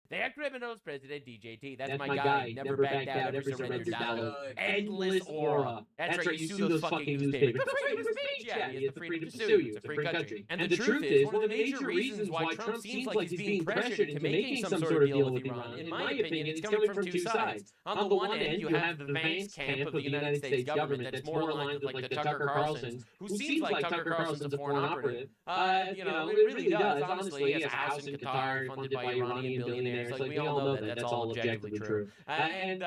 Their criminals, President DJT. That's my guy. Never backed down, never surrendered dollar. Endless aura. That's right, you sue those fucking newspapers. Freedom of speech. Yeah, he has the freedom to sue you. It's a free country. And the truth is, one of the major reasons why Trump seems like he's being pressured into making some sort of deal with Iran, in my opinion, it's coming from two sides. On the one end, you have the Vance camp of the United States government that's more aligned with like the Tucker Carlsons, who seems like Tucker Carlson's a foreign operative. You know, it really does. Honestly, he has a house in Qatar funded by Iranian billionaires. Like, we all know that that's all objectively true. And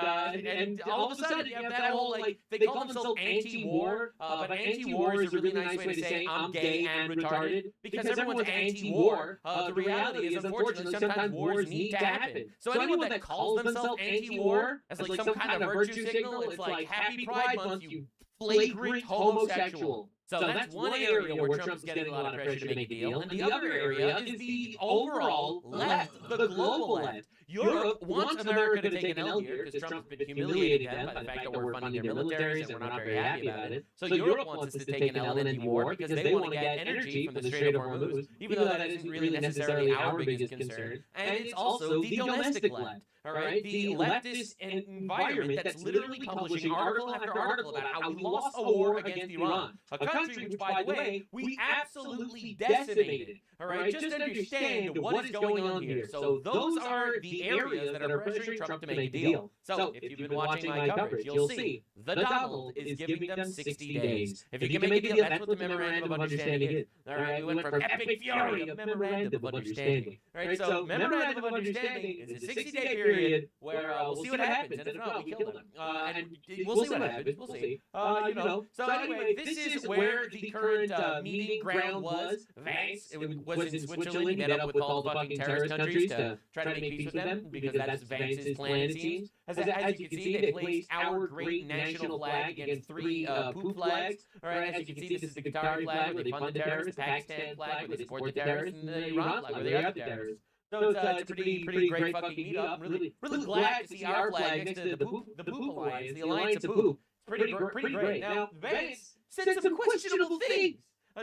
all of a sudden, you have that whole, like, they call themselves anti-war, but anti-war is a really nice way to say I'm gay and retarded, because everyone's anti-war. The reality is, unfortunately, sometimes wars need to happen. So anyone that calls themselves anti-war as like some kind of virtue signal, it's like, happy Pride Month, you flagrant homosexual. So that's one area where Trump's getting a lot of pressure to make a deal. And the other area is the overall left, the global left. Europe wants America to take an L here because Trump's been humiliating them by the fact that we're funding their militaries and we're not very happy about it. So Europe wants us to take an L in the war because they want to get energy from the Strait of Hormuz, even though that isn't really necessarily our biggest concern. And it's also the domestic left. All right, the leftist environment that's literally publishing article after article about how we lost a war against Iran, a country which, by the way, we absolutely decimated. All right, just understand what is going on here. So those are the areas that are pressuring Trump to make a deal. So if you've been watching my coverage, you'll see the Donald is giving them 60 days. If you can make a deal, that's what the memorandum of understanding is. All right, we went from epic fury to memorandum of understanding. All right, so memorandum of understanding is a 60-day period where we'll see what happens, and if not, we kill them. And we'll see what happens. We'll see. You know. So anyway, this is where the current meeting ground was. Vance, it was in Switzerland. He met up with all the fucking terrorist countries to try to make peace with them, because that's Vance's plan, it seems. As you can see, they placed our great national flag against 3 poop flags. All right, as you can see, this is the Qatari flag where they fund the terrorists, the Pakistan flag where they support the terrorists, and the Iran flag where they are the terrorists. So it's a pretty great fucking meetup. I'm really glad to see our flag next to the Poop Alliance, the Alliance of Poop. Pretty great. Now, Vance said some questionable things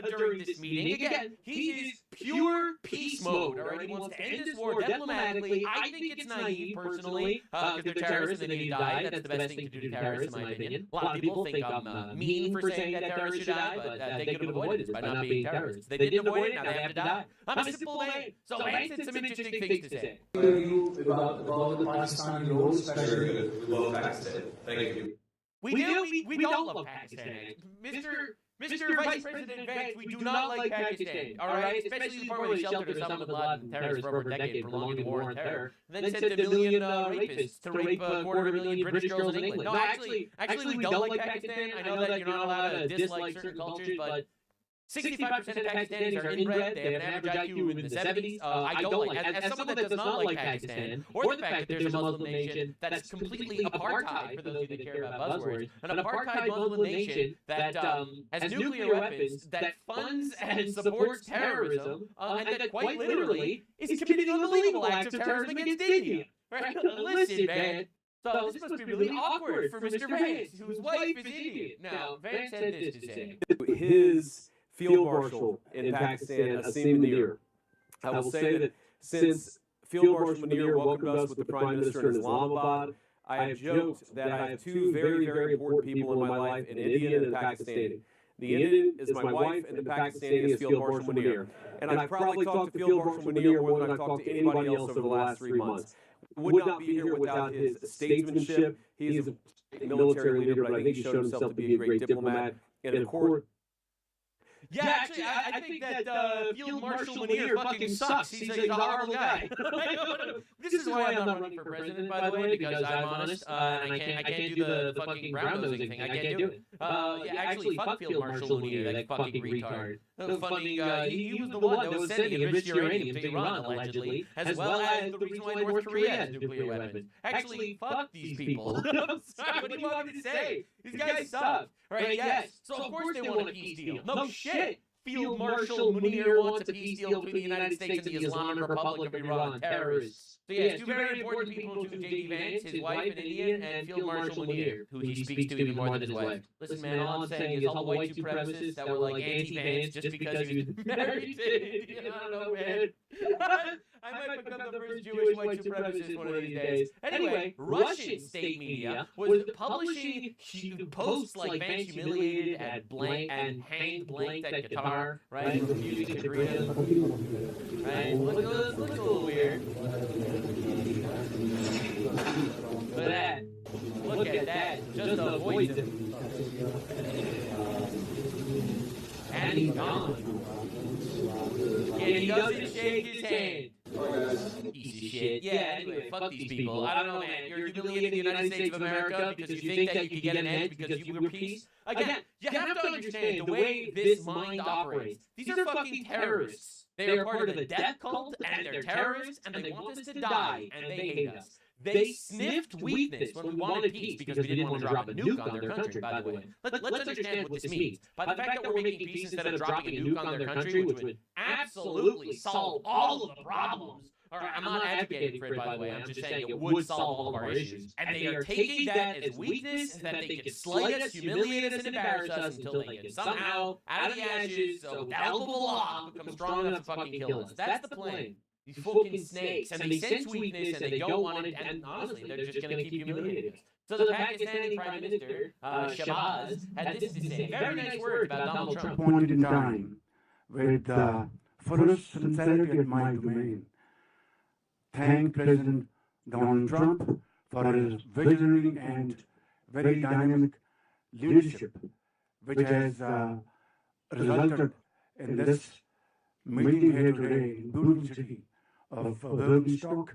during this meeting. Again, he is pure peace mode. All right, he wants to end this war diplomatically. I think it's naive, personally, because they're terrorists and they need to die. That's the best thing to do to terrorists, in my opinion. A lot of people think I'm mean for saying that terrorists should die, but they could have avoided this by not being terrorists. They didn't avoid it, now they have to die. I'm a simple man. So Vance had some interesting things to say. About the Pakistani role, especially. We love Pakistan. Thank you. We don't love Pakistan. Mr. Vice President Vance, we do not like Pakistan, all right? Especially the part where they sheltered Osama bin Laden terrorists for over a decade, prolonging the war on terror, and then sent a million rapists to rape 250,000 British girls in England. No, actually, we don't like Pakistan. I know that you're not allowed to dislike certain cultures, but 65% of Pakistanis are inbred. They have an average IQ in the 70s. I don't like, as someone that does not like Pakistan, or the fact that there's a Muslim nation that's completely apartheid, for those of you that care about buzzwords, an apartheid Muslim nation that has nuclear weapons, that funds and supports terrorism, and that quite literally is committing unbelievable acts of terrorism against India. Right? Listen, man. So this must be really awkward for Mr. Vance, whose wife is Indian. Now, Vance had this to say. His Field Marshal in Pakistan, Asim Munir. I will say that since Field Marshal Munir welcomed us with the Prime Minister in Islamabad, I have joked that I have 2 very, very important people in my life, an Indian and a Pakistani. The Indian is my wife, and the Pakistani is Field Marshal Munir. And I've probably talked to Field Marshal Munir more than I've talked to anybody else over the last 3 months. Would not be here without his statesmanship. He is a military leader, but I think he's shown himself to be a great diplomat. And of course, yeah, actually, I think that Field Marshal Munir fucking sucks. He's a horrible guy. This is why I'm not running for president, by the way, because I'm honest, and I can't do the fucking brown nosing thing. I can't do it. Yeah, actually, fuck Field Marshal Munir, that fucking retard. He was the one that was sending enriched uranium to Iran, allegedly, as well as the reason why North Korea has nuclear weapons. Actually, fuck these people. I'm sorry, what do you want me to say? These guys suck. Right, yes. So of course they want a peace deal. No shit. Field Marshal Munir wants a peace deal between the United States and the Islamic Republic of Iran, terrorists. So yes, 2 very important people to J.D. Vance, his wife, an Indian, and Field Marshal Munir, who he speaks to even more than his wife. Listen, man, all I'm saying is all the white supremacists that were like anti-Vance just because he was married to an Indian, I don't know, man. I might become the first Jewish white supremacist one of these days. Anyway, Russian state media was publishing posts like Vance humiliated and hanged blank that guitar, right? Refusing to greet him. Right? Looks a little weird. Look at that. Look at that. Just avoids him. And he's gone. And he doesn't shake his hand. Piece of shit. Yeah, anyway, fuck these people. I don't know, man. You're humiliating the United States of America because you think that you can get an edge because you were peace. Again, you have to understand the way this mind operates. These are fucking terrorists. They are part of the death cult, and they're terrorists, and they want us to die, and they hate us. They sniffed weakness when we wanted peace because we didn't want to drop a nuke on their country, by the way. Let's understand what this means. By the fact that we're making peace instead of dropping a nuke on their country, which would absolutely solve all of the problems. I'm not advocating for it, by the way. I'm just saying it would solve all of our issues. And they are taking that as weakness, and that they can slight us, humiliate us, and embarrass us until they can somehow, out of the ashes, so with the help of Allah, become strong enough to fucking kill us. That's the plan. These fucking snakes, and they sense weakness, and they don't want it, and honestly, they're just going to keep humiliating us. So the Pakistani Prime Minister, Shahbaz, had this to say, very nice words about Donald Trump. Point in time, with full sincerity at my domain, thank President Donald Trump for his visionary and very dynamic leadership, which has resulted in this meeting here today in beautiful city of Birkenstock.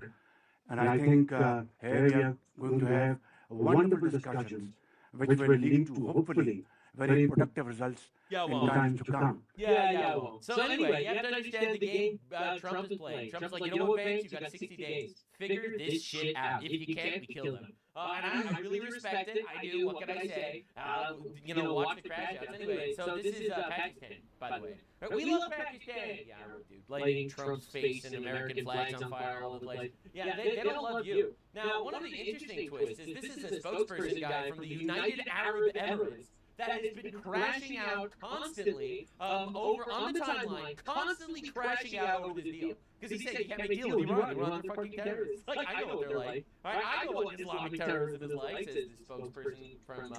And I think here we are going to have wonderful discussions which will lead to hopefully very productive results in times to come. Well. So anyway, you have to understand the game Trump is playing. Trump's like, you know what, Vance? You've got 60 days. Figure this shit out. If you can't, we kill them. And I really respect it. I do. What can I say? Watch the crash outs. Anyway, so this is Pakistan, by the way. We love Pakistan. Yeah, dude. Lighting Trump's face and American flags on fire all over the place. Yeah, they don't love you. Now, one of the interesting twists is this is a spokesperson guy from the United Arab Emirates that has been crashing out constantly over on the timeline, constantly crashing out over this deal. Because he said, you can't make a deal with Iran. Iran are fucking terrorists. Like, I know what they're like. I know what Islamic terrorism is like, says the spokesperson from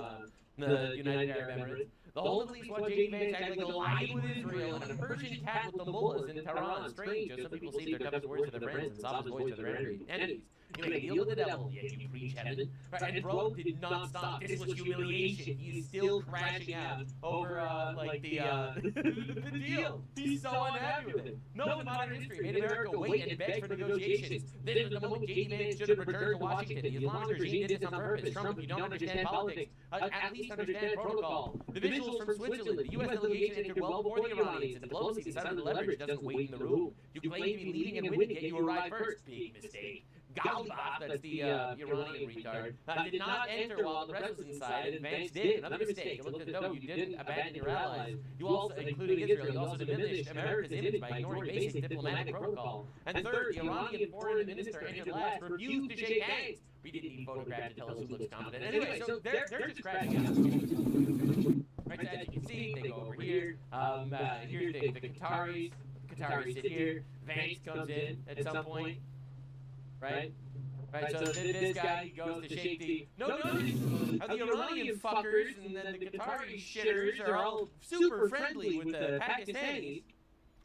the United Arab Emirates. The whole Middle East watched J.D. Vance act like a lion with Israel and a Persian cat with the mullahs in Tehran. Strange, just some people save their toughest words to their friends and sob his voice to their enemies. You make a deal with the devil, yet you preach heaven. Right, and bro did not stop. This was humiliation. He's still crashing out over, the deal. He's so unhappy with it. No one in modern history made America wait and beg for negotiations. This was the moment J.D. Vance should have returned to Washington. The Islamic regime did this on purpose. Trump, you don't understand politics. At least understand protocol. The visuals from Switzerland. The U.S. delegation entered well before the Iranians. And diplomacy decided to leverage doesn't wait in the room. You claim to be leading and winning, yet you arrive first. Big mistake. Galibaf, that's the Iranian retard, did not enter while the rest was inside, and Vance did. Another mistake. It looked as though you didn't abandon your allies. You also, including Israel, you also diminished America's image by ignoring basic diplomatic protocol. And third, the Iranian foreign minister entered last, refused to shake hands. We didn't need photographs to tell us who looks confident. Anyway, so they're just crashing out. Right, so as you can see, they go over here. Here's the Qataris. The Qataris sit here. Vance comes in at some point. Right, so this guy goes to shake the... Notice how the Iranian fuckers and then the Qatari shitters are all super friendly with the Pakistanis.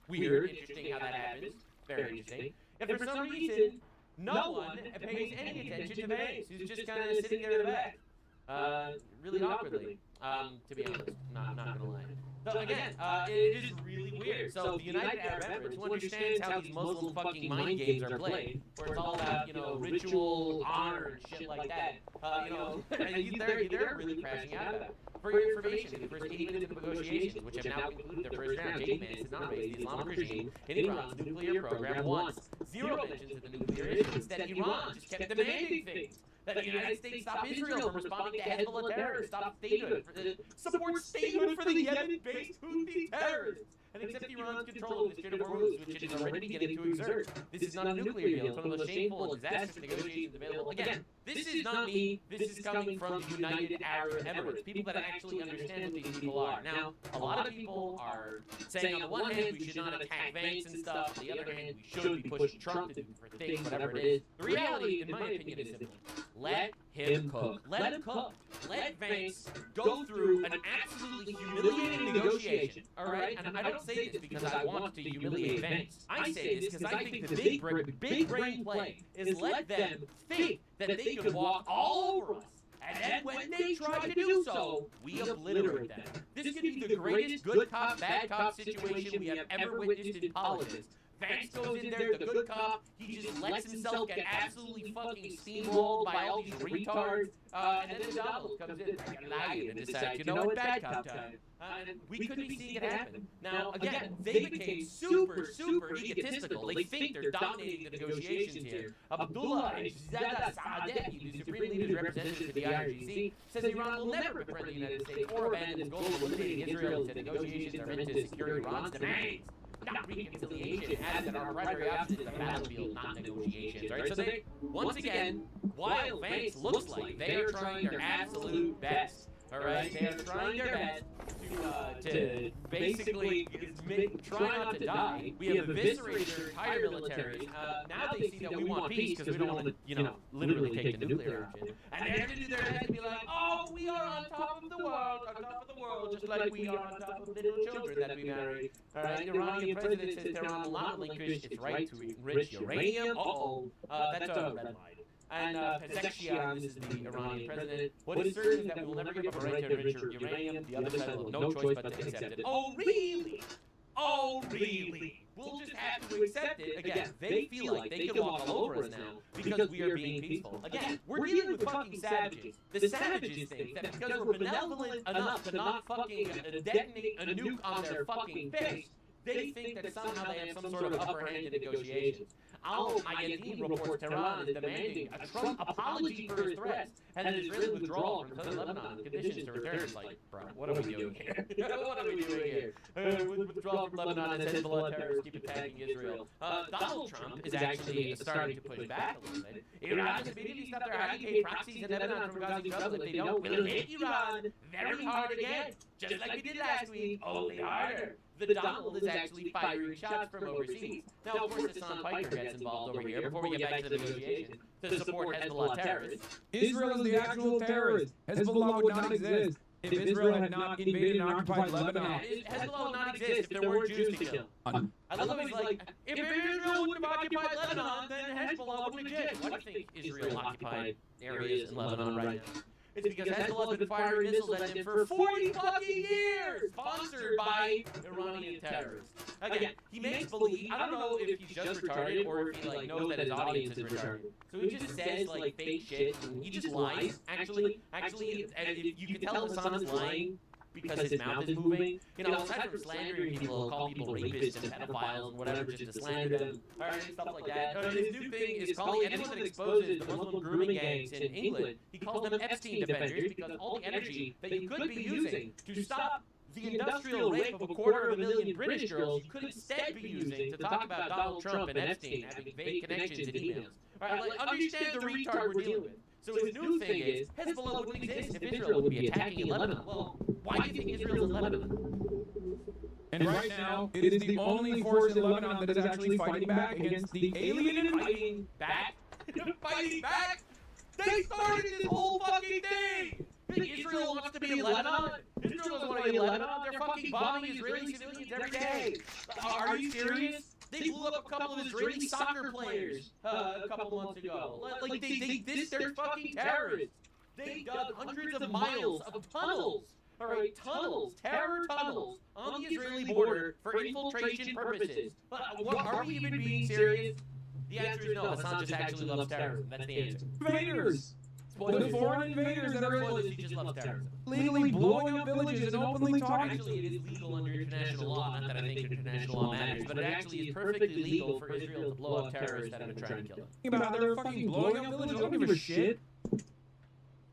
Weird, interesting how that happens. Very interesting. And for some reason, no one pays any attention to Vance, who's just kind of sitting there in the back. Really awkwardly, to be honest. Not gonna lie. So again, it is really weird. So the United Arab Emirates, who understands how these Muslim fucking mind games are played, where it's all about, ritual, honor, and shit like that, and they're really crashing out about it. For your information, the first 8 minutes of negotiations, which have now concluded their first round, J.D. Vance has not raised the Islamic regime in Iran's nuclear program once. Zero mentions of the nuclear issue. Instead, Iran just kept demanding things. that the United States stop Israel from responding to Hezbollah terrorists, stop statehood, support statehood for the Yemen-based Houthi terrorists, and accept Iran's control of the Strait of Hormuz, which it is already beginning to exert. This is not a nuclear deal. It's one of the most shameful and disastrous negotiations available. Again, this is not me. This is coming from the United Arab Emirates, people that actually understand what these people are. Now, a lot of people are saying on the one hand we should not attack Vance and stuff, on the other hand we should be pushing Trump to do for things, whatever it is. The reality, in my opinion, is simple. Let him cook. Let him cook. Let Vance go through an absolutely humiliating negotiation, all right? And I don't say this because I want to humiliate Vance. I say this because I think the big brain play is let them think that they can walk all over us. And then when they try to do so, we obliterate them. This could be the greatest good cop, bad cop situation we have ever witnessed in politics. Vance goes in there, the good cop, he just lets himself get absolutely fucking steamrolled by all these retards, and then the Donald comes in, and decides, you know what, bad cop time. And we could be seeing it happen. Now, again, they became super egotistical. They think they're dominating the negotiations here. Abdullah Saadeh, the Supreme Leader's representative to the IRGC, says Iran will never befriend the United States or abandon its goal of eliminating Israel until negotiations are meant to secure Iran's demands. Not reconciliation, as that our primary option is the battlefield, not negotiations, right? So they, once again, while Vance looks like they are trying their absolute best, all right? They are trying their best to basically try not to die. We have eviscerated their entire military. Now they see that we want peace because we don't want to, you know, literally take the nuclear option. And they're going to do their best to be like, oh, we are on top of the world, just like we are on top of little children that we married. All right, the Iranian president says Tehran will not relinquish its right to enrich uranium. That's a red line. And Pezeshkian, this is the Iranian president, what is certain is that we will never give up a right to enrich uranium. The other side will have no choice but to accept it. Oh, really? Oh, really? We'll just have to accept it. Again, they feel like they can walk all over us now because we are being peaceful. Again, we're dealing with fucking savages. The savages think that because we're benevolent enough to not fucking detonate a nuke on their fucking face, they think that somehow they have some sort of upper hand in negotiations. Al-Mayadeen reports Tehran is demanding a Trump apology for his threats and an Israeli withdrawal from southern Lebanon and conditions to return. It's like, bro, what are we doing here? What are we doing here? Withdrawal from Lebanon and Hezbollah terrorists keep attacking Israel. Donald Trump is actually starting to push back a little bit. Iran has immediately stopped their IDK proxies in Lebanon from causing trouble. If they don't, we'll hit Iran very hard again, just like we did last week, only harder. The Donald is actually firing shots from overseas. Now, of course, Hassan Piker gets involved over here before we get back to the negotiation to support Hezbollah terrorists. Israel is the actual terrorist. Hezbollah would not exist if Israel had not invaded and occupied Lebanon. Hezbollah would not exist if there weren't Jews to kill. I love how he's like, if Israel wouldn't have occupied Lebanon, then Hezbollah wouldn't exist. Why do you think Israel occupied areas in Lebanon right now? It's because Hezbollah's been firing missiles at them for 40 fucking years, sponsored by Iranian terrorists. Again, he makes believe, I don't know if he's just retarded or if he like knows that his audience is retarded. So he just says like fake shit, he just lies. Actually, if you can tell Hassan is lying because his mouth is moving. You know, aside from slandering people, he'll call people rapists and pedophiles and whatever just to slander them, alright, stuff like that. His new thing is calling anyone that exposes the Muslim grooming gangs in England, he calls them Epstein defenders because all the energy that you could be using to stop the industrial rape of 250,000 British girls, you could instead be using to talk about Donald Trump and Epstein having vague connections in emails. Alright, like, understand the retard we're dealing with. So his new thing is, Hezbollah wouldn't exist if Israel would be attacking in Lebanon. Well, why do you think Israel's in Lebanon? And right now, it is the only force in Lebanon that is actually fighting back against the alien fighting back? Fighting back? They started this whole fucking thing! Think Israel wants to be in Lebanon? Israel doesn't want to be in Lebanon. They're fucking bombing Israeli civilians every day. Are you serious? They blew up a couple of Israeli soccer players a couple months ago. Like, they're fucking terrorists. They dug hundreds of miles of tunnels. All right, tunnels, terror tunnels, on the Israeli border for infiltration purposes. But are we even being serious? The answer is no. Hassan just actually loves terrorism. That's the answer. invaders. The foreign invaders that are he just loves terrorism. legally blowing up villages and openly talking. Actually, it is legal under international law. Not that I think international law matters, but it actually is perfectly legal for Israel to blow up terrorists that have been trying to kill them. About how they're fucking blowing up villages. I don't give a shit.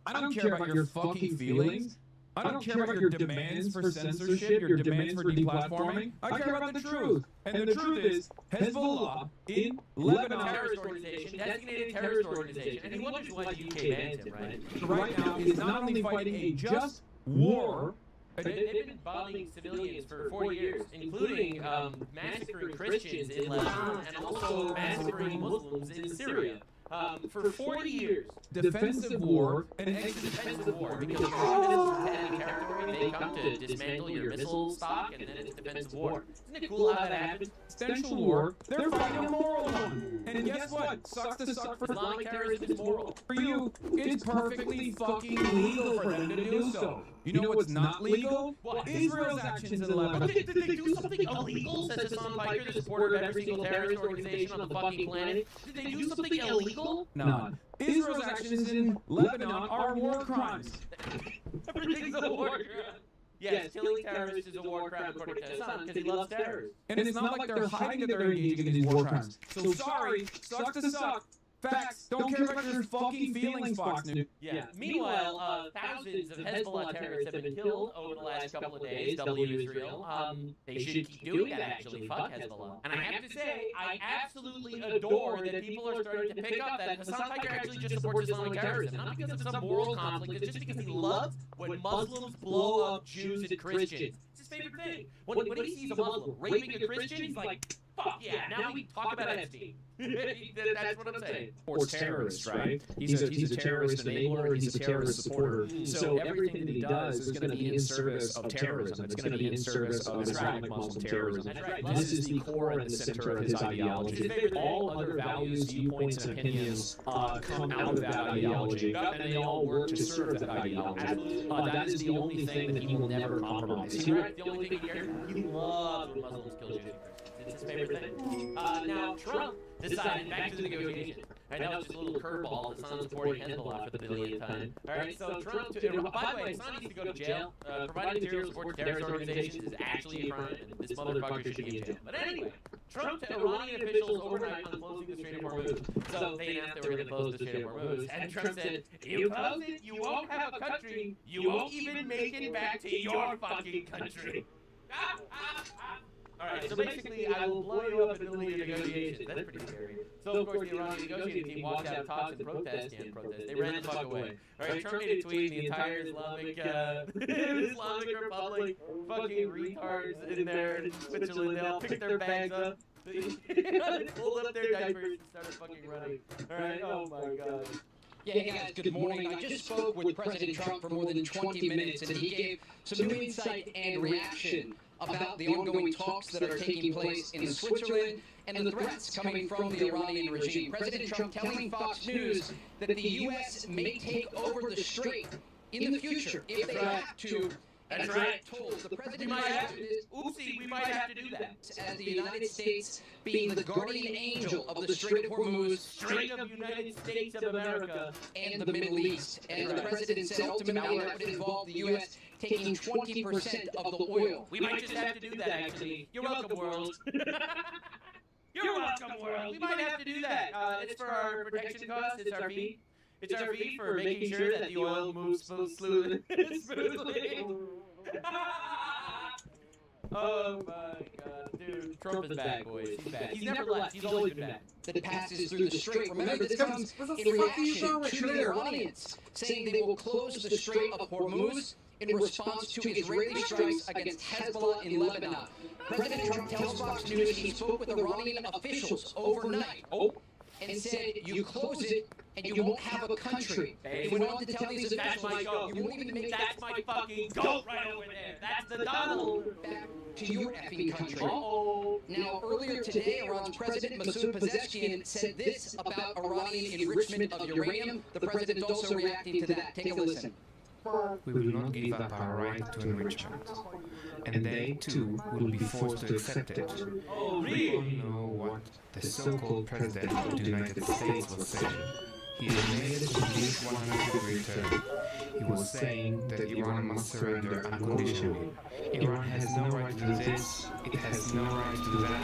I don't care about your fucking feelings. I don't care about your demands for censorship, your demands for deplatforming. I care about the truth. And the truth is, Hezbollah in Lebanon, terrorist organization, designated terrorist organization, and he wonders why the UK bans him, right? right now is not only fighting a just war, They've been bombing civilians for 40 years, including massacring Christians in Lebanon and also massacring Muslims in Syria. For 40 years. defensive war, and Defensive war, because you're in enemy territory, they come to dismantle your missile stock, and then it's defensive war. Isn't it cool how that happens? existential war, they're fighting a moral one. And guess what? Sucks to suck for Islamic terrorism is moral. you. It's perfectly fucking legal for them to do so. You know what's not legal? What? Israel's actions in Lebanon. Did they do something illegal? Says Hassan Piker, the supporter of every single terrorist organization on the fucking planet. Did they do something illegal? No. Israel's actions in Lebanon are war crimes. Everything's a war crime. Yes, killing terrorists is a war crime according to Hassan because he loves terrorists. And it's not like they're hiding that they're engaging in these war crimes. So sorry, sucks to suck. Facts. Don't care about your fucking feelings, Fox News. Yeah. Meanwhile, thousands of Hezbollah terrorists have been killed over the last couple of days. W Israel. They should keep doing that, actually. Fuck Hezbollah. And I have to say, I absolutely adore that people are starting to pick up that Hassan Piker actually just supports Islamic terrorism. Not because of some moral conflict, it's just because he loves when Muslims blow up Jews and Christians. It's his favorite thing. When he sees a Muslim raping a Christian, he's like, fuck yeah, now we talk about Epstein. That's what I'm saying. Or terrorist, right? He's a terrorist enabler, he's a terrorist supporter. So everything that he does is going to be in service of terrorism. It's going to be in service of Islamic Muslim terrorism. This is the core and the center of his ideology. All other values, viewpoints, and opinions come out of that ideology, and they all work to serve that ideology. That is the only thing that he will never compromise. The only thing he cares about. He loves when Muslims kill Jews and Christians. It's his favorite thing. Now, Trump decided, back to the negotiation. Right, that was just a little curveball. Hassan supporting Hezbollah for the billionth time. Alright, so Trump, by the way, Hassan needs to go to jail. Providing material support to terrorist organizations is actually a crime, and this motherfucker should be in jail. But anyway, Trump to Iranian officials overnight on closing the Strait of Hormuz. So they announced they were going to close the Strait of Hormuz, and Trump said, you close it, you won't have a country, you won't even make it back to your fucking country. Alright, so basically, I will blow you up in the middle of your negotiations. That's pretty scary. So, of course, the Iranian negotiating team walked out of talks and protest. They ran the fuck away. Alright, Trump made a tweet, the entire Islamic Republic, fucking retards in there in Switzerland, they all picked their bags up, they pulled up their diapers and started fucking running. Alright, oh my god. Yeah, hey guys, good morning. I just spoke with President Trump for more than 20 minutes, and he gave some new insight and reaction about the ongoing talks that are taking place in Switzerland and the threats coming from the Iranian regime. President Trump telling Fox News that the U.S. may take over the strait in the future if they have to. That's right. Told the president We might have to. Oopsie, we might have to do that. as the United States being the guardian angel of the Strait of Hormuz, Strait of United States of America. and the Middle East. And the president said ultimately that would involve the U.S. taking 20% of the oil. We might just have to do that, actually. You're welcome, world. You're welcome, world. We might have to do that. It's for our protection costs. It's our fee. It's our fee for making sure that the oil moves smoothly. Oh my god, dude. Trump is back, boys. He's back. He's never left. He's always been back. That passes through the strait. Remember, this comes in reaction to the Iranians saying they will close the Strait of Hormuz in response to Israeli strikes against Hezbollah in Lebanon. President Trump tells Fox News he spoke with Iranian officials overnight and said, you close it and you won't have a country. He went on to tell these That's officials, my goat. you won't even make That's my fucking goat right over there. That's the Donald. back to your effing country. Uh-oh. Now, earlier today, Iran's President Masoud Pezeshkian said this about Iranian enrichment of uranium. The president also reacting to that. Take a listen. We will not give up our right to enrichment, and they too will be forced to accept it. Oh, We all really? know what the so-called president of the United States was saying. He admitted to this 100-degree turn. He was saying that Iran must surrender unconditionally. Iran has no right to do this, it has no right to do that.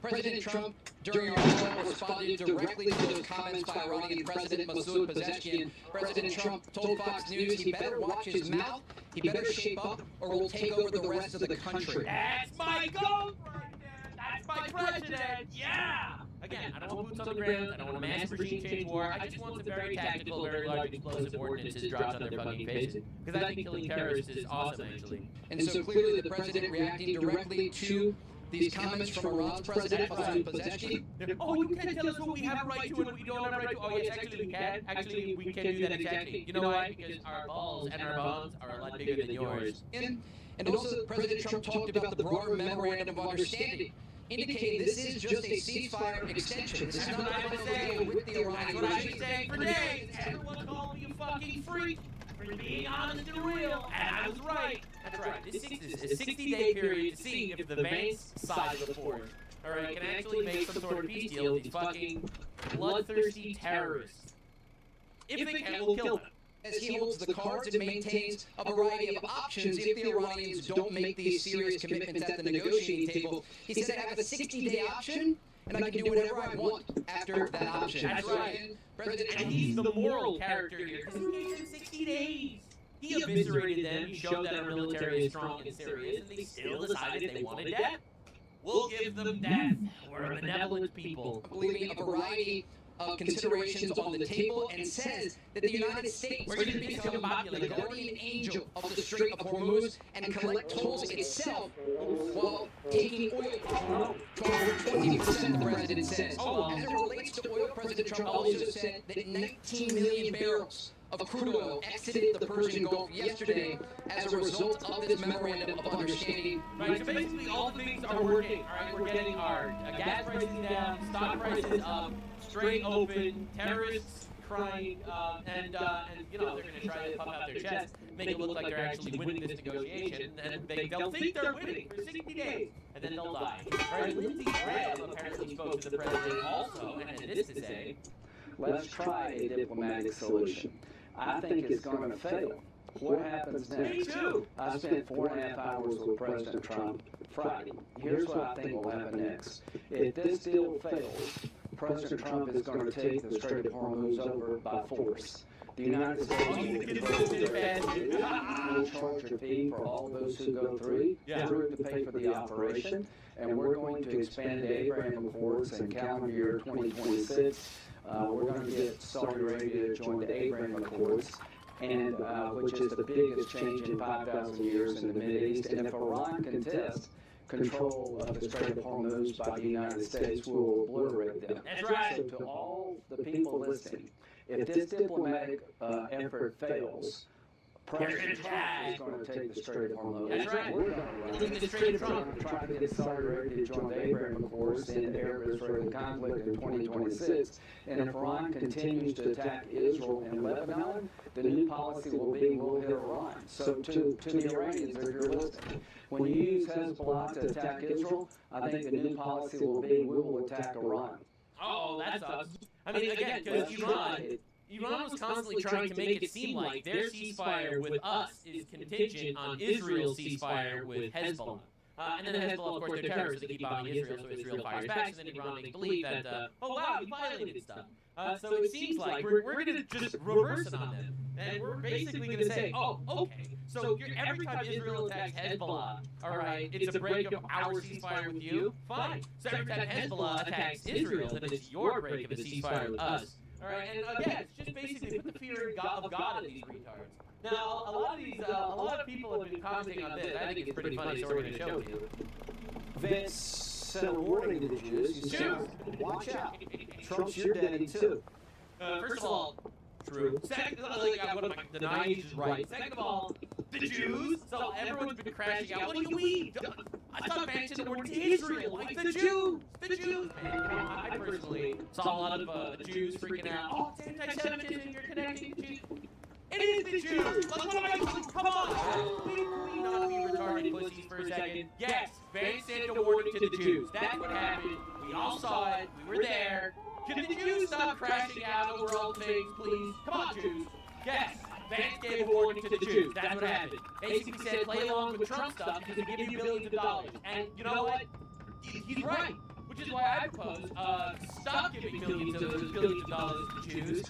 President Trump, during our call, responded directly to those comments by Iranian President Masoud Pezeshkian. President Trump told Fox News he better watch his mouth, he better shape up, or we'll take over the rest of the country. That's my goal right there. That's my president. Yeah. Again, I don't want boots on the ground. I don't want a mass regime change war. I just want some very tactical, very large explosive ordinances dropped on their fucking faces. Because I think killing terrorists is awesome, actually. And so clearly the president reacting directly to these comments from Iran's president, Masoud Pezeshkian. Oh, you can't tell us what we have a right to and what we don't have a right to. Oh, yes, actually we can. Actually, we can do that exactly. You know why? Because our balls and our bones are a lot bigger than yours. And also, President Trump talked about the broader memorandum of understanding, indicating this is just a ceasefire extension. This is not a deal with the Iranian regime. That's what I've been saying for days. Everyone called me a fucking freak for being honest and real, and I was right. That's right. This is a 60-day period to see if the Vance side of the force, all right, can actually make some sort of peace deal with these fucking bloodthirsty terrorists. If they can, we'll kill them. As he holds the cards and maintains a variety of options if the Iranians don't make these serious commitments at the negotiating table. He said, I have a 60-day option, and I can do whatever I want after that option. That's right. And he's the moral character here, because he gave them 60 days. He eviscerated them, he showed that our military is strong and serious, and they still decided they wanted death. We'll give them death. We're a benevolent people. Leaving a variety of considerations on the table and says that the United States we're going to become the guardian angel of the Strait of Hormuz and collect tolls itself while taking oil for over 20%, the president says. As it relates to oil, President Trump also said that 19 million barrels of crude oil exited the Persian Gulf yesterday as a result of this memorandum of understanding. Right, so basically all the things are working. All right, we're getting our gas prices down, stock prices up, straight open, terrorists crying, and you know, they're going to try to puff out their chest, make it look like they're actually winning this negotiation, and they'll think they're winning for 60 days, and then they'll die. All right, Lindsey Graham apparently spoke to the president also, and had this to say. Let's try a diplomatic solution. I think it's going to fail. What happens next? Me too. I spent 4.5 hours with President Trump Friday. Here's what I think will happen next. If this deal fails, President Trump is going to take the Strait of Hormuz over by force. The United States will charge a fee for all those who go through to pay for the operation, and we're going to expand the Abraham Accords in calendar year 2026. We're going to get Saudi Arabia to join the Abraham Accords, and which is the biggest change in 5,000 years in the Mideast. And if Iran contests control of the Strait of Hormuz by the United States, we will obliterate them. That's right. So to all the people listening, if this diplomatic effort fails, President Trump is going to take the Strait of Hormuz. That's right. We're going to try to get Saudi Arabia to join the Abraham Accords and the Arab-Israeli conflict in 2026. And if Iran continues to attack Israel and Lebanon, the new policy will be we'll hit Iran. So to the Iranians, if you're listening, when you use Hezbollah to attack Israel, I think the new policy will be we will attack Iran. Oh, that sucks. I mean, again, because Iran was constantly trying to make it seem like their ceasefire with us is contingent on Israel's ceasefire with Hezbollah. And then Hezbollah, of course, they're terrorists, so they keep bombing Israel, so Israel fires back, so then Iran makes believe that, oh wow, we violated stuff. So it seems like we're going to just reverse it on them. And we're basically going to say, oh, okay, so every time Israel attacks Hezbollah, all right, it's a break of our ceasefire with you, fine. So every time Hezbollah attacks Israel, then it's your break of a ceasefire with us. All right, and again, it's just basically put the fear of God in these retards. Now, a lot of people have been commenting on this. I think it's pretty funny, so we're going to show you. Vince sent a warning to the Jews. He said, watch out. Trump's your daddy, too. First of all, true. Second, the 90s is right. Second of all, the Jews. So everyone's been crashing out. What do you mean? I thought Vance said the word Israel, like the Jews. The Jews. Man, you know, I personally saw a lot of Jews freaking out. Oh, it's anti-Semitism. You're connecting the Jews. It is the Jews. Like, what am I doing? Come on. Please not be retarded pussies for a second. Yes, Vance sent a warning to the Jews. That's what happened. We all saw it. We were there. Can the Jews stop crashing out over all things, please? Come on, Jews. Yes, Vance gave a warning to the Jews. That's what happened. Basically said, play along with Trump stuff because they give you billions of dollars. And you know what? He's right. Which is why I propose, stop giving billions of dollars to Jews,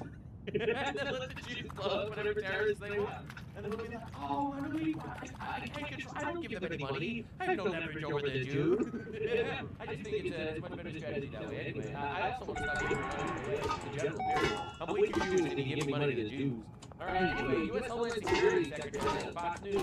and then let the Jews blow up whatever terrorists they want. And then they'll be like, oh, how do we, I can't control, I don't give them any money. I have no leverage over the Jew. I just think it's a much better strategy that way anyway. I also want to stop giving money to general period. I'm way too Jewish to be giving money to Jews. Alright, anyway, U.S. Homeland Security Secretary Fox News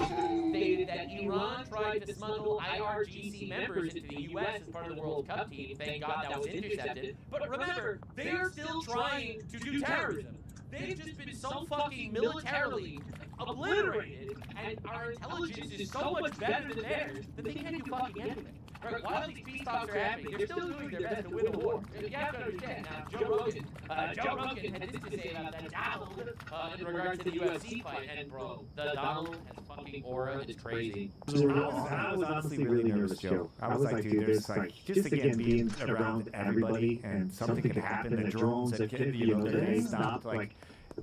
stated that Iran tried to smuggle IRGC members into the U.S. as part of the World Cup team. Thank God that was intercepted. But remember, they're still trying to do terrorism. They've just been so fucking militarily obliterated, and our intelligence is so much better than theirs that they can't do fucking anything. Right, while these peace talks are happening, they're still doing their best to win the war. You have to understand. Now, Joe Rogan had this to say about that Donald in regards to the UFC fight, and bro, the Donald has fucking aura. It's crazy. I was honestly really nervous, Joe. I was like, dude, there's like, just again being around everybody, and something could happen. The drones that could, they stopped. Like,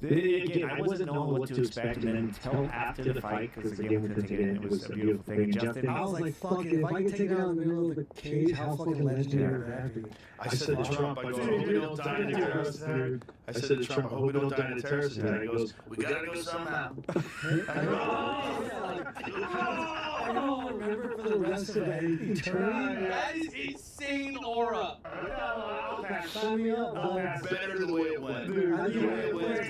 again, I wasn't knowing what to expect, and then until after the fight, because again, we couldn't get in. It was a beautiful thing. And Justin, I was like, fuck it, if I can take it out in the middle of the cage, how fucking legendary would that be? I said to Trump, I go, I hope we don't die in a terrorist attack. I said to Trump, I hope we don't die in a terrorist attack. He goes, we gotta go somehow. I don't remember for the rest of eternity. That is insane aura. Sign me up, bud. Better the way it went.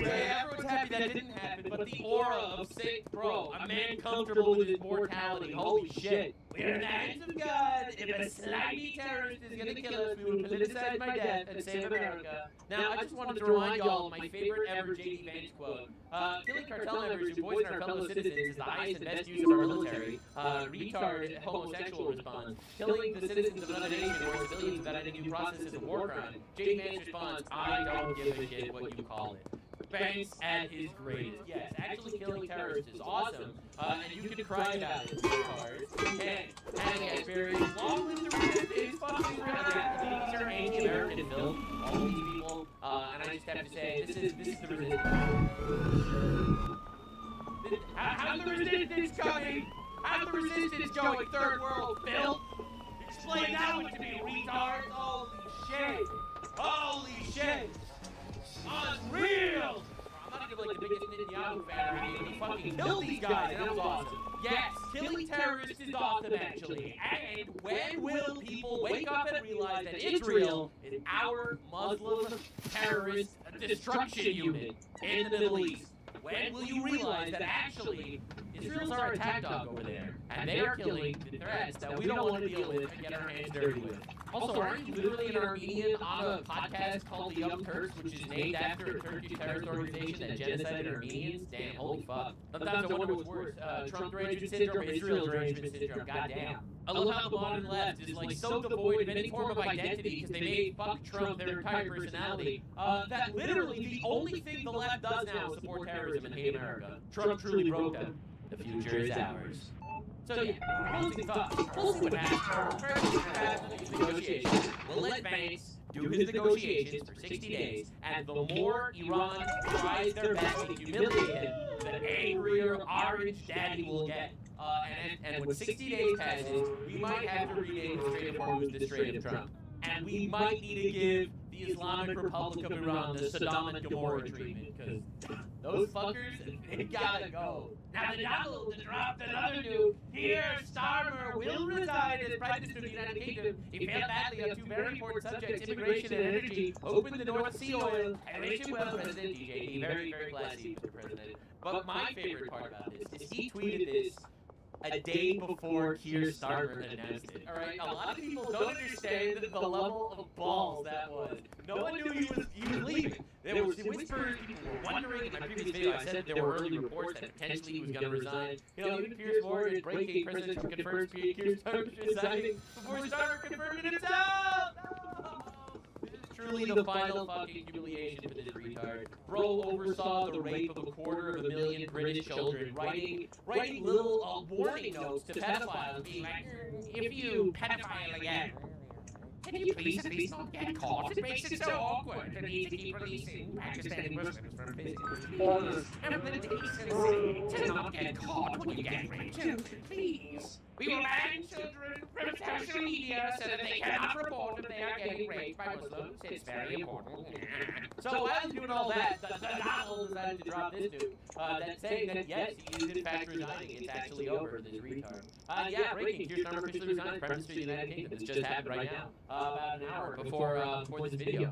Everyone's happy that didn't happen, but the aura of saying, bro, a man comfortable with his mortality, holy shit. We're in the hands of God. If a slimy terrorist is gonna kill us, we will politicize my death and save America. Now, I just wanted to remind y'all of my favorite ever J.D. Vance quote. Killing cartel members who poison our fellow citizens is the highest and best use of our military. Retard homosexual response. Killing the citizens of another nation or civilians without any due process is a war crime. J.D. Vance responds, I don't give a shit what you call it. Vance at his greatest. Yes, actually killing terrorists is awesome, and you can cry about it, retard. You can. And very long live the resistance. It's fucking real. These are anti-American built. All these people, and I just have to say, this is the resistance. How's the resistance coming? How's the resistance going? Third world, Bill? Explain that one to me, retards. Holy shit. Holy shit. Unreal! I'm not even like the biggest Netanyahu fan or anything. He fucking killed these guys, and that was awesome. Yes, killing terrorists is awesome, actually. And when will people wake up and realize that Israel is our Muslim terrorist destruction unit in the Middle East? When will you realize that actually Israel's our attack dog over there, and they are killing the threats that we don't want to deal with and get our hands dirty with? Also, aren't you literally an Armenian on a podcast called The Young Turks, which is named after a Turkish terrorist organization that genocided Armenians? Damn, holy fuck. Sometimes I wonder what's worse, Trump derangement syndrome or Israel derangement syndrome, goddamn. I love how the modern left is like so devoid of any form of identity because they made fuck Trump their entire personality, that literally the only thing the left does now is support terrorism and hate America. Trump truly broke them. The future is ours. So yeah, closing thoughts. We'll see what happens. First, we'll have these negotiations. We'll let Vance do his negotiations for 60 days, and the more Iran tries their best to humiliate him, the angrier Orange Daddy will get. And when 60 days passes, we might have to rename the Strait of Hormuz the Strait of Trump. And we might need to give the Islamic Republic of Iran the Saddam and Gomorrah treatment, because those fuckers, they gotta go. Now the Donald dropped another dude. Here, Starmer will resign as Prime Minister of the United Kingdom. He failed badly on two very important subjects, immigration and energy. Open the North Sea oil. I wish you well, President DJD. Very, very classy, Mr. President. But my favorite part about this is he tweeted this a day before Keir Starmer announced it. Alright, a lot of people don't understand the level of balls that was. No one knew he was leaving. There was whispers, people were wondering. In my previous video, I said there were early reports that potentially he was going to resign. You know, even Piers Morgan, breaking President Trump confirms Keir Starmer resigning before Starmer confirmed it himself! No! This is truly the final fucking humiliation for this retard. Bro oversaw the rape of 250,000 British children, writing little warning notes to pedophiles, being like, if you pedophile again, can you please at least not get caught? It makes it so awkward to need to keep releasing Pakistani Muslims from prison. And the decency to not get caught when you get raped too, please. We will ban children from social media so that they cannot report if they are getting raped by Muslims. It's very important. So while he's doing all that, Donald decided to drop this news. That saying that yes, he is in fact resigning. It's actually over, this retard. Yeah, breaking. Keir Starmer officially resigned Prime Minister of the United Kingdom. This just happened right now, about an hour before this video,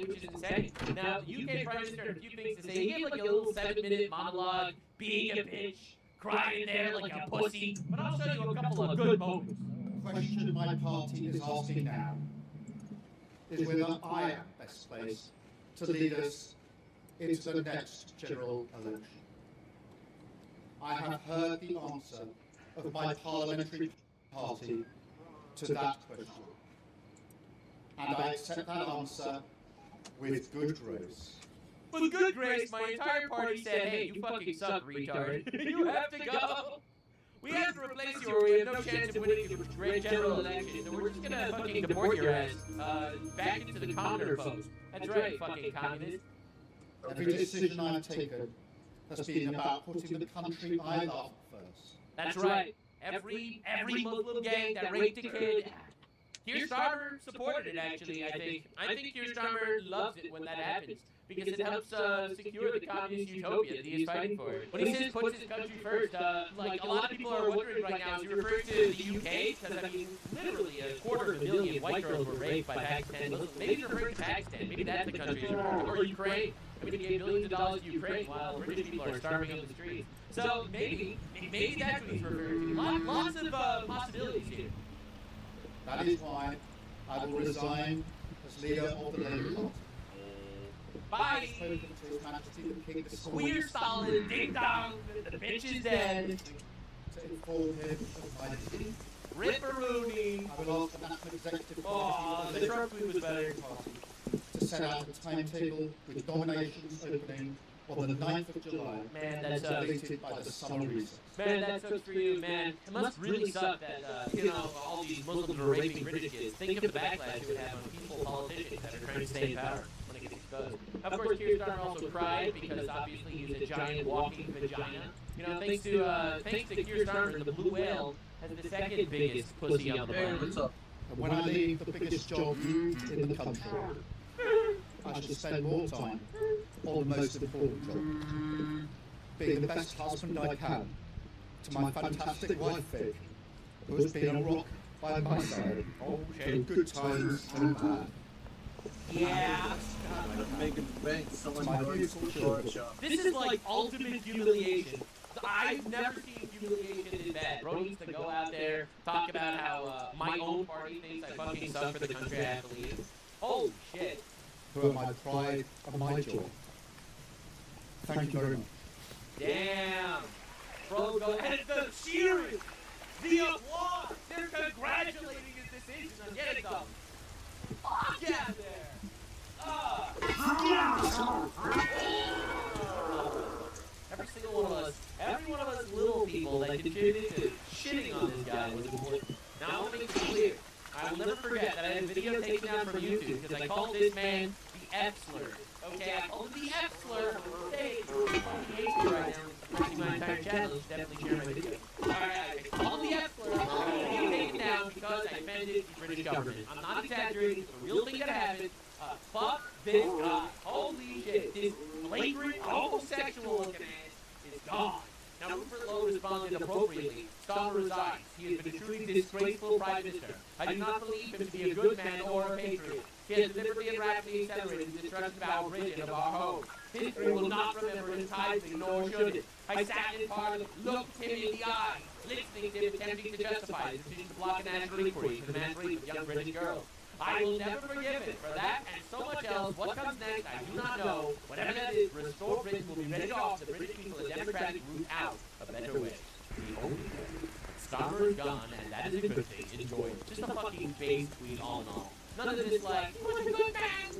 which is insane. Now, the UK Prime Minister had a few things to say. He gave like a little 7-minute monologue, being a bitch, crying there like a pussy. But I'll show you a couple of good moments. The question my party is asking now is whether I am best placed to lead us into the next general election. I have heard the answer of my parliamentary party to that question, and I accept that answer with good grace. With good grace, my entire party said, hey, you fucking suck, retard. You have to go. We have to replace you or we have no chance of winning the great general election. So we're just gonna fucking deport your ass back into the commoner post. That's right, fucking communist. Every decision I've taken has been about putting the country I love first. That's right. Every Muslim gang that raped a kid. Keir Starmer supported it, actually, I think. I think Keir Starmer loves it when that happens, because it helps secure the communist utopia that he is fighting for. When he says puts his country first, like, a lot of people are wondering right now, is he referring to the UK? Because, I mean, literally 250,000 white girls were raped by Pakistan Muslims. Maybe he's referring to Pakistan. Maybe that's the country he's referring to. Or Ukraine. I mean, he gave billions of dollars to Ukraine while British people are starving on the streets. So maybe that's what he's referring to. Lots of possibilities here. That is why I will resign as leader of the Labour Party. Bye! Spoken to His Majesty the King this Queer morning Stalin, ding dong, the bitch is dead. to inform him of my decision. Ripperoonie. I will ask the National Executive Oh, Party the Trump tweet was better. to set out a timetable with nominations opening on the 9th of July, Man, that sucks. completed by the summer recess. Man, that sucks for you, man. It must really suck that, all these Muslims were raping British kids. Think of the backlash it would have on peaceful politicians that are trying to stay in power when it gets exposed. Of course, Keir Starmer also cried because obviously he's a giant walking vagina. Thanks to Keir Starmer, the blue whale has the second biggest pussy on the planet. And when I leave the biggest job in the country, I shall spend more time on the most important job, being the best husband I can to my fantastic wife, Vic, who has been a rock by my side in good times and bad. Yeah. My beautiful children. This is like ultimate humiliation. I've never seen humiliation this bad. Bro needs to go out there, talk about how my own party thinks I fucking suck for the country I have to lead. Holy shit. Who are my pride and my joy. Thank you very much. Damn. Bro, go ahead. The cheering. The applause. They're congratulating his decision on getting them. Fuck yeah, there. Every one of us little people that contributed to shitting on this guy was important. Now, I want to make it clear. I will never forget that I had a video taken down from YouTube because I called this man the F slur. Okay, I called him the F slur. Hey, he hates me right now. Watching my entire channel, you should definitely share my video. Alright, I called the F slur. Video taken down because I offended the British government. I'm not exaggerating. It's a real thing that happened. Fuck this guy. Holy shit. This flagrant homosexual looking ass is gone. Now, Rupert Lowe responded appropriately. Starmer resigns. He has been a truly disgraceful Prime Minister. I do not believe him to be a good man or a patriot. He has deliberately and rapidly accelerated the destruction of our bridge and of our home. History will not remember him kindly, nor should it. I sat in Parliament, looked him in the eye, listening to him attempting to justify his decision to block a national inquiry into the man's rape of young British girls. I will never forgive him for that and so much else. What comes next, I do not know. Whatever that is, Restore Britain will be ready to offer the British people a democratic route out, a better way. The only way. Starmer is gone, and that is a good thing. Enjoy it. Just a fucking base tweet all in all. None of this like, he was a good man.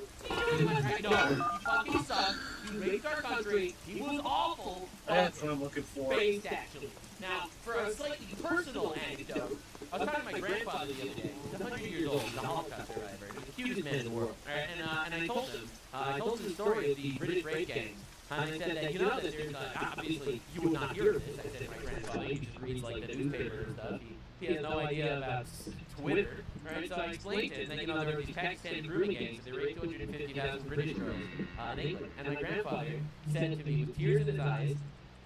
He was right. No, he fucking sucked. He raped our country. He was awful. That's what I'm looking for. Based, actually. Now, for a slightly personal anecdote, I was talking to my grandfather the other day. He's 100 years old. He's a Holocaust survivor. He's the cutest man in the world. And I told him the story of the British rape gangs. And I said that, that there's, obviously, you would not hear of this. I said to my grandfather, he just reads, like, the newspaper and stuff. he has no idea about Twitter, right? So I explained to him that, there were these Pakistani grooming gangs, and they raped 250,000 British girls in England. And my grandfather said to me with tears in his eyes,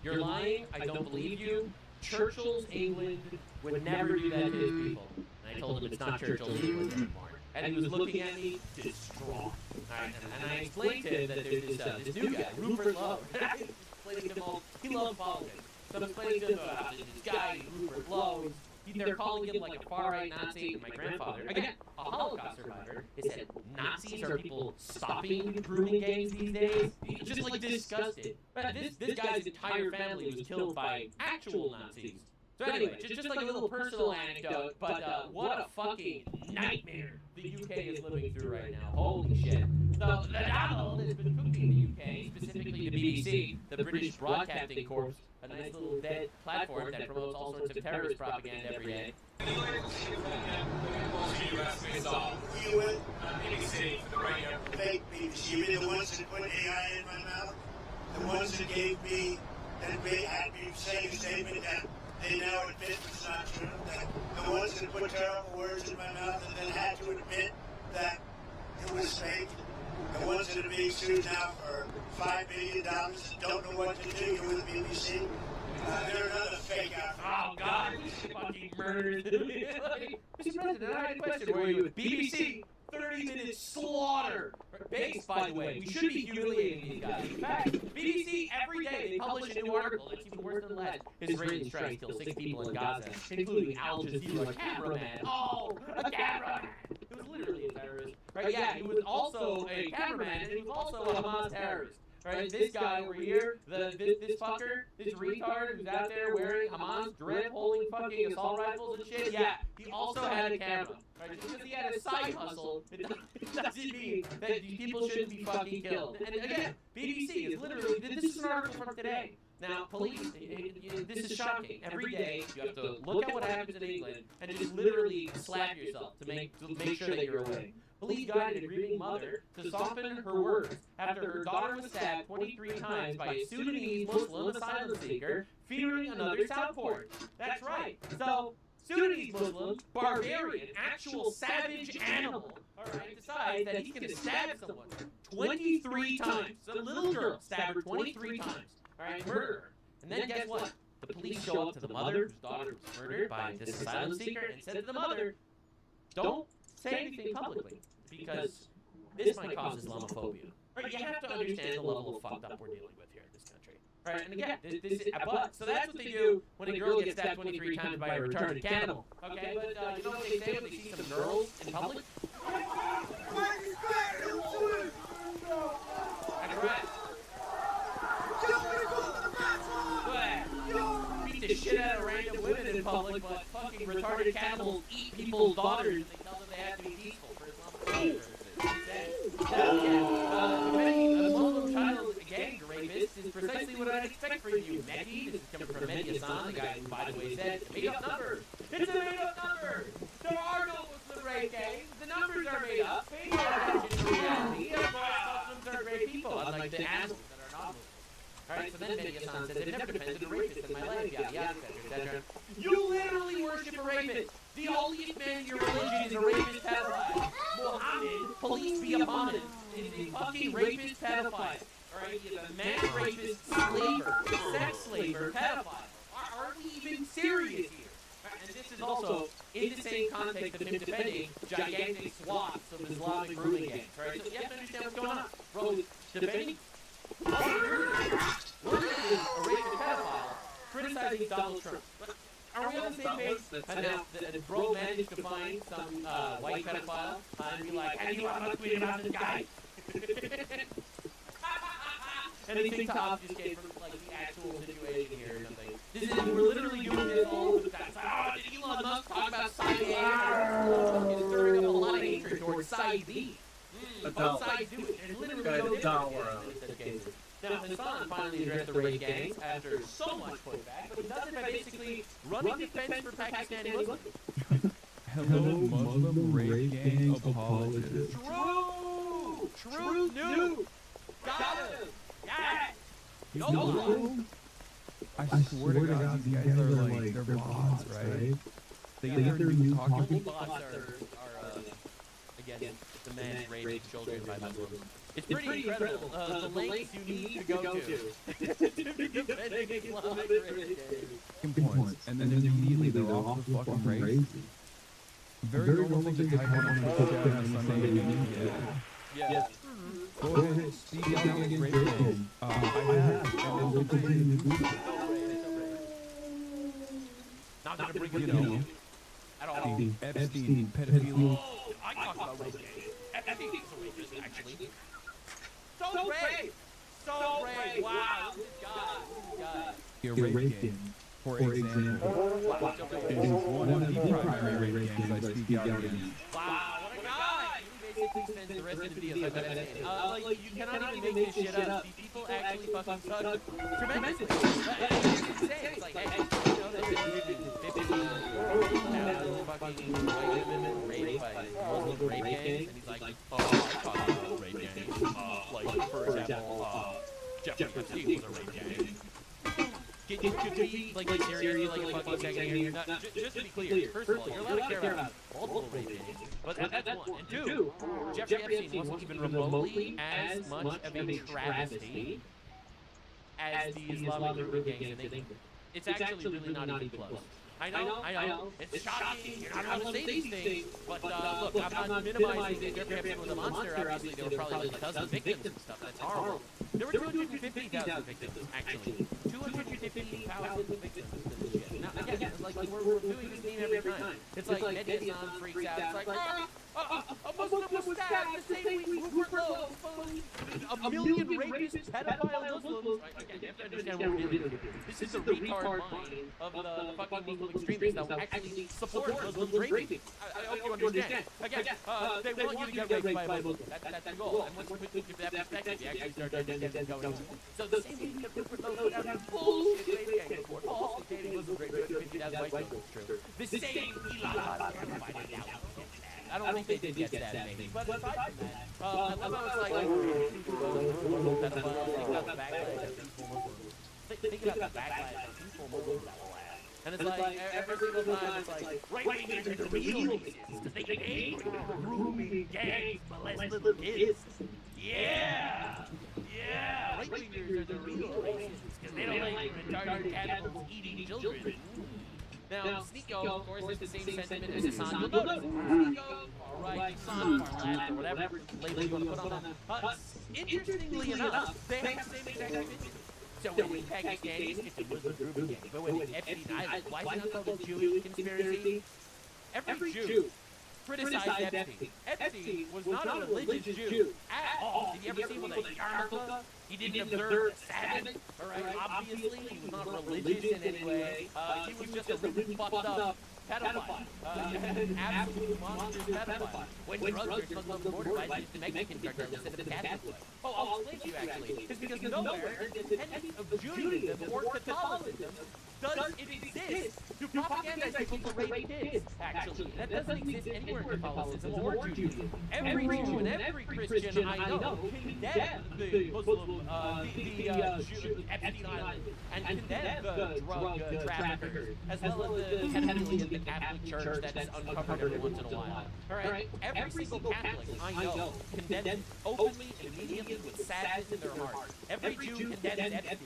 "You're lying, I don't believe you. Churchill's England would never do that to his people." And I told him it's not Churchill's England anymore. And he was looking at me distraught. Right? And I explained to him that there's this new guy, Rupert Lowe. Explaining to him he loves politics. So I'm explaining to him about this guy, Rupert Lowe. They're calling him like a far-right Nazi. And my grandfather, again, a Holocaust survivor, he said, Nazis are people stopping grooming gangs these days? He's just like disgusted. But this guy's entire family was killed by actual Nazis. So anyway, just like a little personal anecdote, but what a fucking nightmare the UK is living through right now. Holy shit. So the Donald has been cooking the UK, specifically the BBC, the British Broadcasting Corps, a nice little dead platform that promotes all sorts of terrorist propaganda every day. You went on BBC for the radio. Fake BBC. You mean the ones that put AI in my mouth? The ones that gave me, that had me saying a statement that they now admit it's not true. That the ones that put terrible words in my mouth and then had to admit that it was fake. The ones that are being sued now for $5 million and don't know what to do with the BBC. They're another fake out. Oh, God. Fucking murdered. Mr. President, I had a question for you. BBC, 30-minute slaughter. Based, by the way. We should be humiliating these guys. In fact, BBC, every day, they publish a new article that's even worse than the last. Israeli strikes kill 6 people in Gaza, including Al Jazeera cameraman. Oh, a cameraman. It was literally a terrorist. Right, yeah, he was also a cameraman, and he was also a Hamas terrorist. Right, this guy over here, this fucker, this retard who's out there wearing Hamas drip, holding fucking assault rifles and shit, yeah, he also had a camera. Right, just because he had a side hustle, it doesn't mean that these people shouldn't be fucking killed. And again, BBC is literally, this is an article from today. Now, police, this is shocking. Every day, you have to look at what happens in England and just literally slap yourself to make sure that you're awake. Police guided a grieving mother to soften her words after her daughter was stabbed 23 times by a Sudanese Muslim asylum seeker fearing another Southport. That's right. So, Sudanese Muslim, barbarian, actual savage animal, alright, decides that he's going to stab someone 23 times. Some little girl stabbed her 23 times. Alright, murder her. And then guess what? The police show up to the mother, whose daughter was murdered by this asylum seeker, and said to the mother, don't say anything publicly, because this might cause Islamophobia. Right? You have to understand the level of fucked up we're dealing with here in this country. Right? And again, this is, so that's what they do when a girl gets stabbed 23 times by a retarded cannibal. Okay, but you know what they say when they see some girls in public? That's right. Beat the shit out of random women in public, but fucking retarded cannibals eat people's daughters and they tell them they have to be peaceful for Islamophobia purposes. Defending a Muslim child gang rapist is precisely what I'd expect from you, Mehdi. This is coming from Mehdi Hassan, the guy who, by the way, said, made-up number. It's a made-up number. There are no Muslim rape gangs. The numbers are made up. Pay no attention to reality. Of course, Muslims are great people, unlike the animals that are not Muslims. Alright, so then Mehdi Hassan said, they've never defended a rapist in my life, yada, yada, etc. You literally worship a rapist! The holiest man in your religion is a rapist pedophile! Muhammad, police be upon him, is a fucking rapist pedophile! Alright, he's a man rapist, slaver, sex slaver, pedophile! Are we even serious here? And this is also in the same context of him defending gigantic swaths of Islamic grooming gangs, right? So you have to understand what's going on. Bro, defending a rapist pedophile criticizing Donald Trump. Are we on the same page? And now, the bro managed to find some white pedophile and be like, hey, you want to tweet about this guy? Anything to obfuscate from like the actual situation here or something. This is, we're literally doing this all the time. Oh, did Elon Musk talk about Side A? It's stirring up a lot of hatred towards Side B. Both sides do it. There's literally no difference in such cases. Now, Hassan finally addressed the rape gangs after so much pushback, but he does it by basically running defense for Pakistani Muslims. Hello, Muslim rape gang apologists. True! True news! Got him! Yes! No! I swear to God, these guys are like, they're bots, right? They get their new talking bots are again, demands raped children by Muslims. It's pretty incredible. The lengths you need to go to. points, and then immediately they're off the fucking race. Very normal thing to type on a chat on Sunday evening. Yeah. Go ahead, speak out against rape. I have, and we'll continue to do that. Not gonna bring it up at all. Epstein, pedophilia. Oh, I talked about rape. Epstein is a rapist, actually. So brave! So brave! Wow, this guy. A rape game, for example, is one of the primary rape games I speak out against. Wow, what a guy! He basically spends the rest of the video like, you cannot even make this shit up. These people actually fucking suck tremendously. It's insane. It's like, hey, you know, there's 50,000 fucking white women raped by Muslim rape gangs, and he's like, oh, I talk about rape gangs. Like, for example, Jeffrey Epstein was a rape gang. Could we, like, seriously, like, a fucking second here? Just to be clear, first of all, you're allowed to care about multiple rape gangs, but that's one. And two, Jeffrey Epstein wasn't even remotely as much of a travesty as the Islamic group gangs in England. It's actually really not even close. I know, it's shocking, you're not allowed to say these things, but look, I'm not minimizing that Jeffrey Epstein was a monster. Obviously, there were probably like a dozen victims and stuff. That's horrible. There were 250,000 victims, actually. 250,000 victims to this shit. Now, again, like we're doing this meme every time. It's like Mehdi Hassan freaks out. It's like, a Muslim was stabbed the same week a million rapist, pedophile Muslims. Again, you have to understand what we're dealing with. This is the retard mind of the fucking Muslim extremists that will actually support Muslims raping. I hope you understand. Again, they want you to get raped by a Muslim. That's the goal. And once you put that perspective, you actually start to understand what's going on. So the same thing that put out bullshit rape gang report, false containing Muslim rape 50,000 white children is true. The same Elon I don't think they did get that maybe, but aside from that, I love how it's like, think about the backlash that peaceful Muslims will have. And it's like, every single time it's like, right-wingers are the real racists, because they get angry, grooming, gangs, molest little kids. Yeah! Right-wingers are the real racists, because they don't like retarded cannibals eating children. Now, Sneeko, of course, is the same sentiment as Hassan. You'll notice. Sneeko, alright, Hassan, Farlap, or whatever label you want to put on them. Interestingly enough, they have the same exact opinion. So when the Pakistanis, it's a Muslim group gang. But when it's Epstein Island, why is it not called a Jewish conspiracy? Every Jew criticized Epstein. Epstein was not a religious Jew at all. Did you ever see him with a yarmulke? He didn't observe the Sabbath, alright? Obviously, he was not religious in any way. He was just a really fucked up pedophile. An absolute monstrous pedophile. When drugs are smuggled over the border by the Mexican cartel instead of the Catholic way. Oh, I'll explain to you actually. It's because nowhere in the tenets of Judaism or Catholicism does it exist to propagandize people for raping kids, actually. That doesn't exist anywhere in Catholicism or Judaism. Every Jew and every Christian I know condemn the Muslim, the Epstein Island, and condemn the drug traffickers, as well as the pedophilia in the Catholic Church that's uncovered every once in a while. Alright? Every single Catholic I know condemns openly and immediately with sadness in their heart. Every Jew condemns Epstein,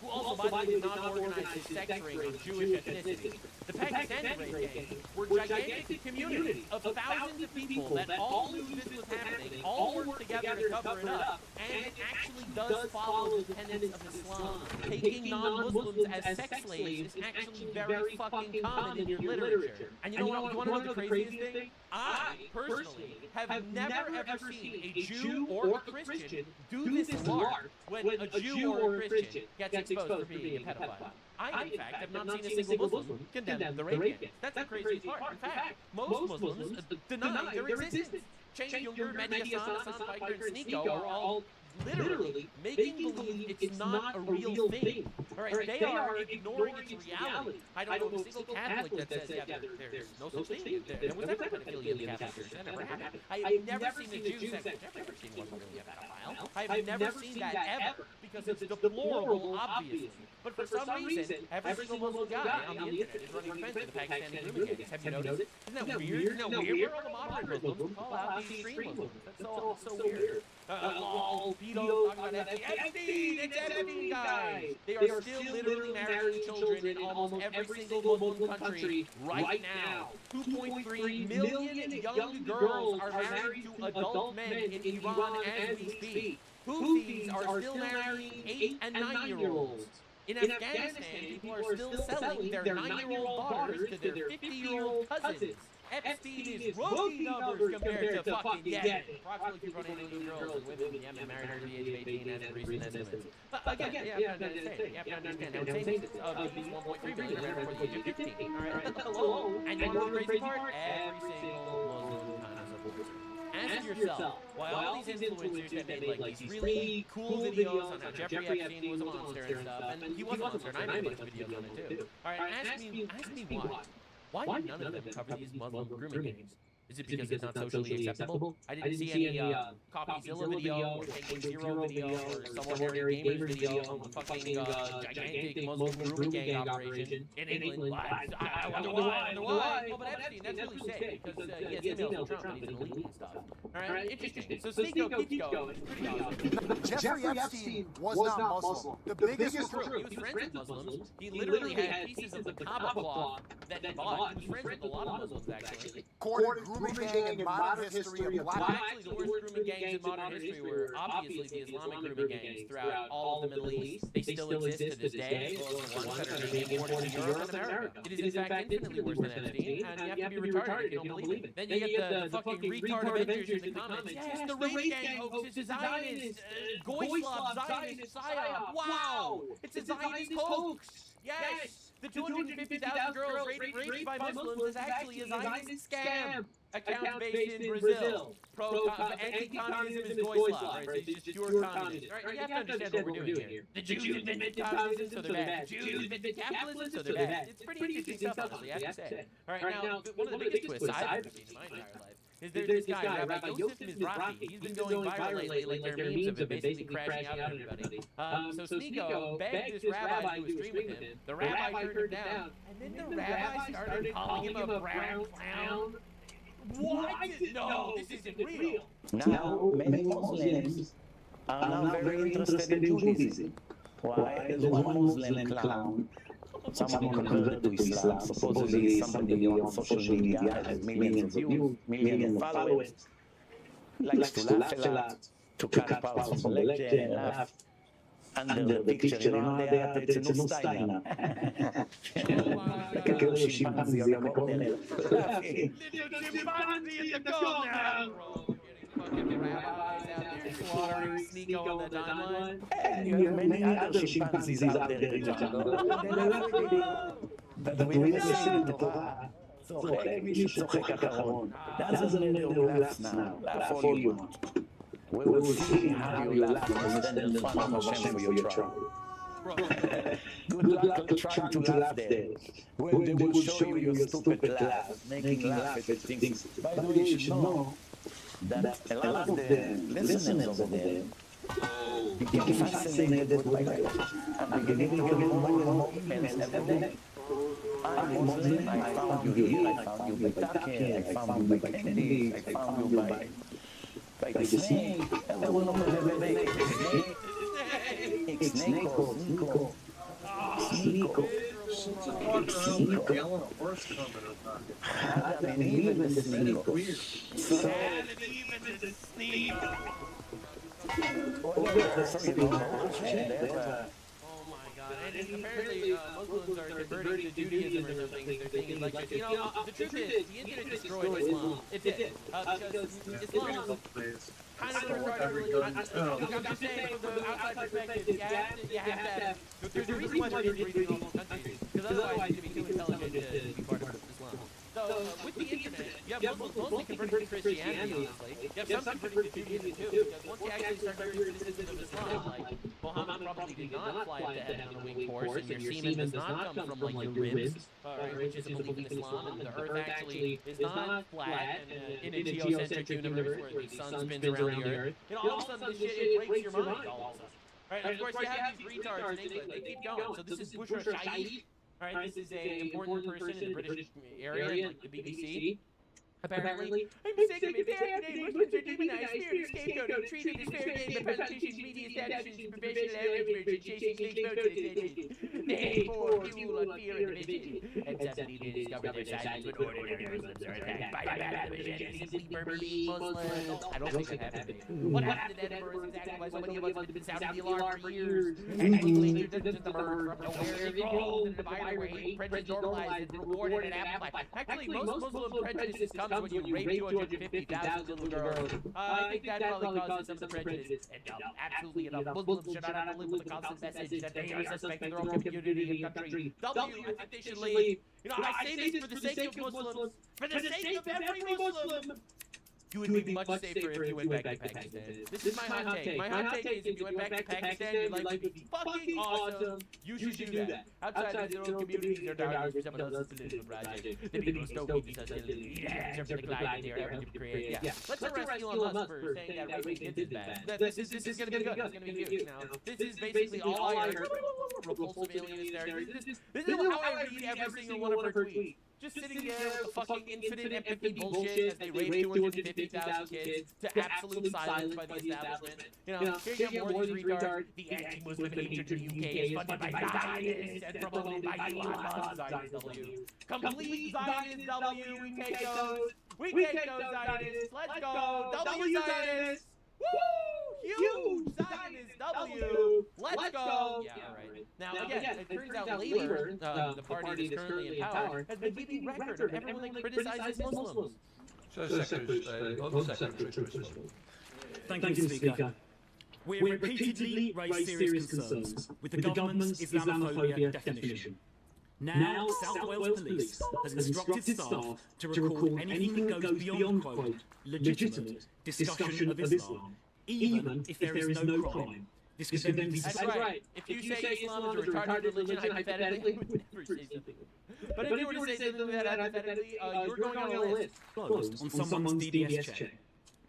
who also, by the way, did not organize his sex ring on Jewish ethnicity. The Pakistani rape gangs were gigantic communities of thousands of people that all knew this was happening, all worked together to cover it up, and it actually does follow the tenets of Islam. Taking non-Muslims as sex slaves is actually very fucking common in your literature. And you know what? You want to know the craziest thing? I, personally, have never ever seen a Jew or a Christian do this lark when a Jew or a Christian gets exposed for being a pedophile. I, in fact, have not seen a single Muslim condemn the rape gang. That's the craziest part. In fact, most Muslims deny their existence. Cenk Uygur, Mehdi Hassan, Hassan Piker, and Sneeko are all literally making believe it's not a real thing. All right, they are ignoring its reality. I don't know of a single Catholic that says, yeah, there's no such thing. There was never pedophilia in the Catholic Church. That never happened. I have never seen a Jew say, Jeffrey Epstein wasn't really a pedophile. I have never seen that ever, because it's deplorable, obviously. But for some reason, every single Muslim guy on the internet is running defense of the Pakistani grooming gangs. Have you noticed? Isn't that weird? Isn't that weird? Where are all the moderate Muslims call out the extreme Muslims? That's so weird. Lol, pedo, talking about Epstein, it's Epstein, guys. They are still literally marrying children in almost every single Muslim country right now. 2.3 million young girls are married to adult men in Iran as we speak. Houthis are still marrying 8 and 9-year-olds. In Afghanistan, people are still selling their 9-year-old daughters to their 50-year-old cousins. Epstein is rookie numbers compared to fucking Yemen. Approximately 2.8 girls and women in Yemen married under the age of 18 as of recent estimates. But again, you have to understand, now change this of these 1.3 million are married before the age of 15. Alright? Hello? And you know the crazy part? Every single Muslim kind of supports her. Ask yourself, why all these influencers that made like these really cool videos on how Jeffrey Epstein was a monster and stuff, and he was a monster, and I made a bunch of videos on it too. Alright, ask me why. Why do none of them cover these Muslim grooming gangs? Is it because it's not socially acceptable? I didn't see any CopyZilla video or Taking Zero video or some ordinary gamers video of a fucking gigantic Muslim grooming gang operation in England. I wonder why. Oh, but Epstein, that's really sad because he has emails from Trump and he's an elite and stuff. Alright, interesting. So Sneeko keeps going. It's pretty awesome. Jeffrey Epstein was not Muslim. The biggest recruit. He was friends with Muslims. He literally had pieces of the Kaaba cloth that he bought. He was friends with a lot of Muslims, actually. Grooming gang in modern history of black. Actually, the worst grooming gangs in modern history were obviously the Islamic grooming gangs throughout all of the Middle East. They still exist to this day. The ones that are being imported to Europe and America. It is in fact infinitely worse than Epstein, and you have to be retarded if you don't believe it. Then you get the fucking retard Avengers in the comments. Yes, the Rekt gang hoax is a Zionist, Goyslav Zionist psyop. Wow, it's a Zionist hoax. Yes. The 250,000 girls raped by Muslims is actually a Zionist scam. Account based in Brazil. Anti-communism is Goyslav, right? So it's just pure communism. Right? You have to understand what we're doing here. The Jews invented communism, so they're bad. The Jews invented capitalism, so they're bad. It's pretty interesting stuff, honestly, I have to say. All right, now, one of the biggest twists I've ever seen in my entire life is there's this guy, Rabbi Yosef Mizrahi. He's been going viral lately, like their memes have been basically crashing out on everybody. So Sneeko begged this rabbi to do a stream with him. The rabbi turned him down, and then the rabbi started calling him a brown clown. What? No, this isn't real. Now, many Muslims are now very interested in Judaism. Why? There's one Muslim clown, someone who converted to Islam, supposedly somebody on social media, has millions of views, millions of followers, likes to laugh a lot, to cut parts from the lecture and laugh under the picture, you know, it's a new style now. כאלה שימפנזי על המקום, laughing. Sneeko on the timeline. And you have many other chimpanzees out there in the jungle. מדברים בשם התורה. צוחק מי שצוחק אחרון. Doesn't matter who laughs now. Laugh all you want. We will see how you laugh and stand in front of Hashem for your trouble. Good luck trying to laugh there. When they will show you your stupid laugh, making laugh at things. By the way, you should know that a lot of the listeners over there get fascinated by that. And we get more and more emails every day. I'm Muslim, I found you here, I found you by Tucker, I found you by Kennedy, I found you by the snake. Everyone knows the snake. Sneeko. Adam and Eve and the Sneeko. And apparently Muslims are converting to Judaism or something. They're thinking like this. You know, the truth is, the internet destroyed Islam. It did. Because Islam is kind of a retarded religion. I'm just saying, from the outside perspective, you have to have... There's a reason why they're reading all those countries. Because otherwise you're going to be too intelligent to be part of Islam. So, with the internet, you You have Muslims mostly converting to Christianity, honestly. You have some converting to Judaism, too, because once you actually start hearing criticisms of Islam, like, Muhammad probably did not fly up to heaven on a winged horse, and your semen does not come from, like, your ribs, right, which is a belief in Islam, and the Earth actually is not flat and in a geocentric universe where the sun spins around the Earth. You know, all of a sudden, this shit, it breaks your mind, all of a sudden. Right, and of course, you have these retards in England. They keep going. So this is Bushra Shahid. All right, this is an important person in the British area, like the BBC. Apparently, I'm sick of it. Day after day, Muslims are demonized, feared, scapegoated, treated as fair game by politicians, media establishments, professional experts, and chasing snake votes and attention. They pour fuel on fear and division. And suddenly they discover their silence when ordinary Muslims are attacked by bad simply for being Muslims. I don't think that happened to me. What happened in Edinburgh is exactly why so many of us have been sounding the alarm for years. And England just emerged from nowhere. It grows in an environment where hate, prejudice normalized and rewarded and amplified. Actually, most Muslim prejudice comes when you rape 250,000 little girls. I think that probably causes some of the prejudice. And absolutely enough, Muslims should not have to live with the constant message that they are suspecting their own community and country. I think they should leave. You know, I say this for the sake of Muslims, for the sake of every Muslim. You would be much safer if you went back to Pakistan. This is my hot take. My hot take is if you went back to Pakistan, your life would be fucking awesome. You should do that. Outside the little communities are dark for someone else's political project. The people stoking us in terms of the climate they are having to create. Yeah. Let's arrest Elon Musk for saying that raping kids is bad. This is going to be good. It's going to be huge. Now, this is basically all I heard. Repulsive alienist narrative. This is how I read every single one of her tweets. Just sitting there with the fucking infinite empathy bullshit as they rape 250,000 kids to absolute silence by the establishment. You know, here you have more than retard. The anti-Muslim hatred in the UK is funded by Zionists and promoted by Elon Musk. Zionist W. Complete Zionist W. We take those. We take those Zionists. Let's go. W Zionists. Woo! Huge Zionist W. Let's go. Yeah, all right. Now, again, it turns out Labour, the party that's currently in power, has been keeping record of everyone that criticizes Muslims. Thank you, Speaker. We repeatedly raised serious concerns with the government's Islamophobia definition. Now, South Wales Police has instructed staff to record anything that goes beyond, quote, legitimate discussion of Islam, even if there is no crime. This could then be... That's right. If you say Islam is a retarded religion, hypothetically, we would never say something. But if you were to say something like that hypothetically, you're going on a list. Closed on someone's DBS check.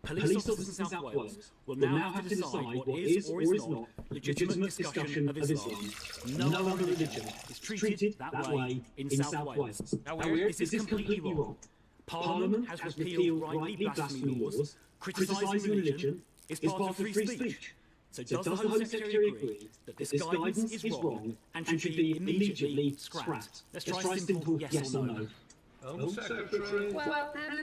Police officers in South Wales will now have to decide what is or is not legitimate discussion of Islam. No other religion is treated that way in South Wales. Now, this is completely wrong. Parliament has repealed right-leaning blasphemy laws. Criticising religion is part of free speech. So does the Home Secretary agree that this guidance is wrong and should be immediately scrapped? Let's try a simple yes or no. Well,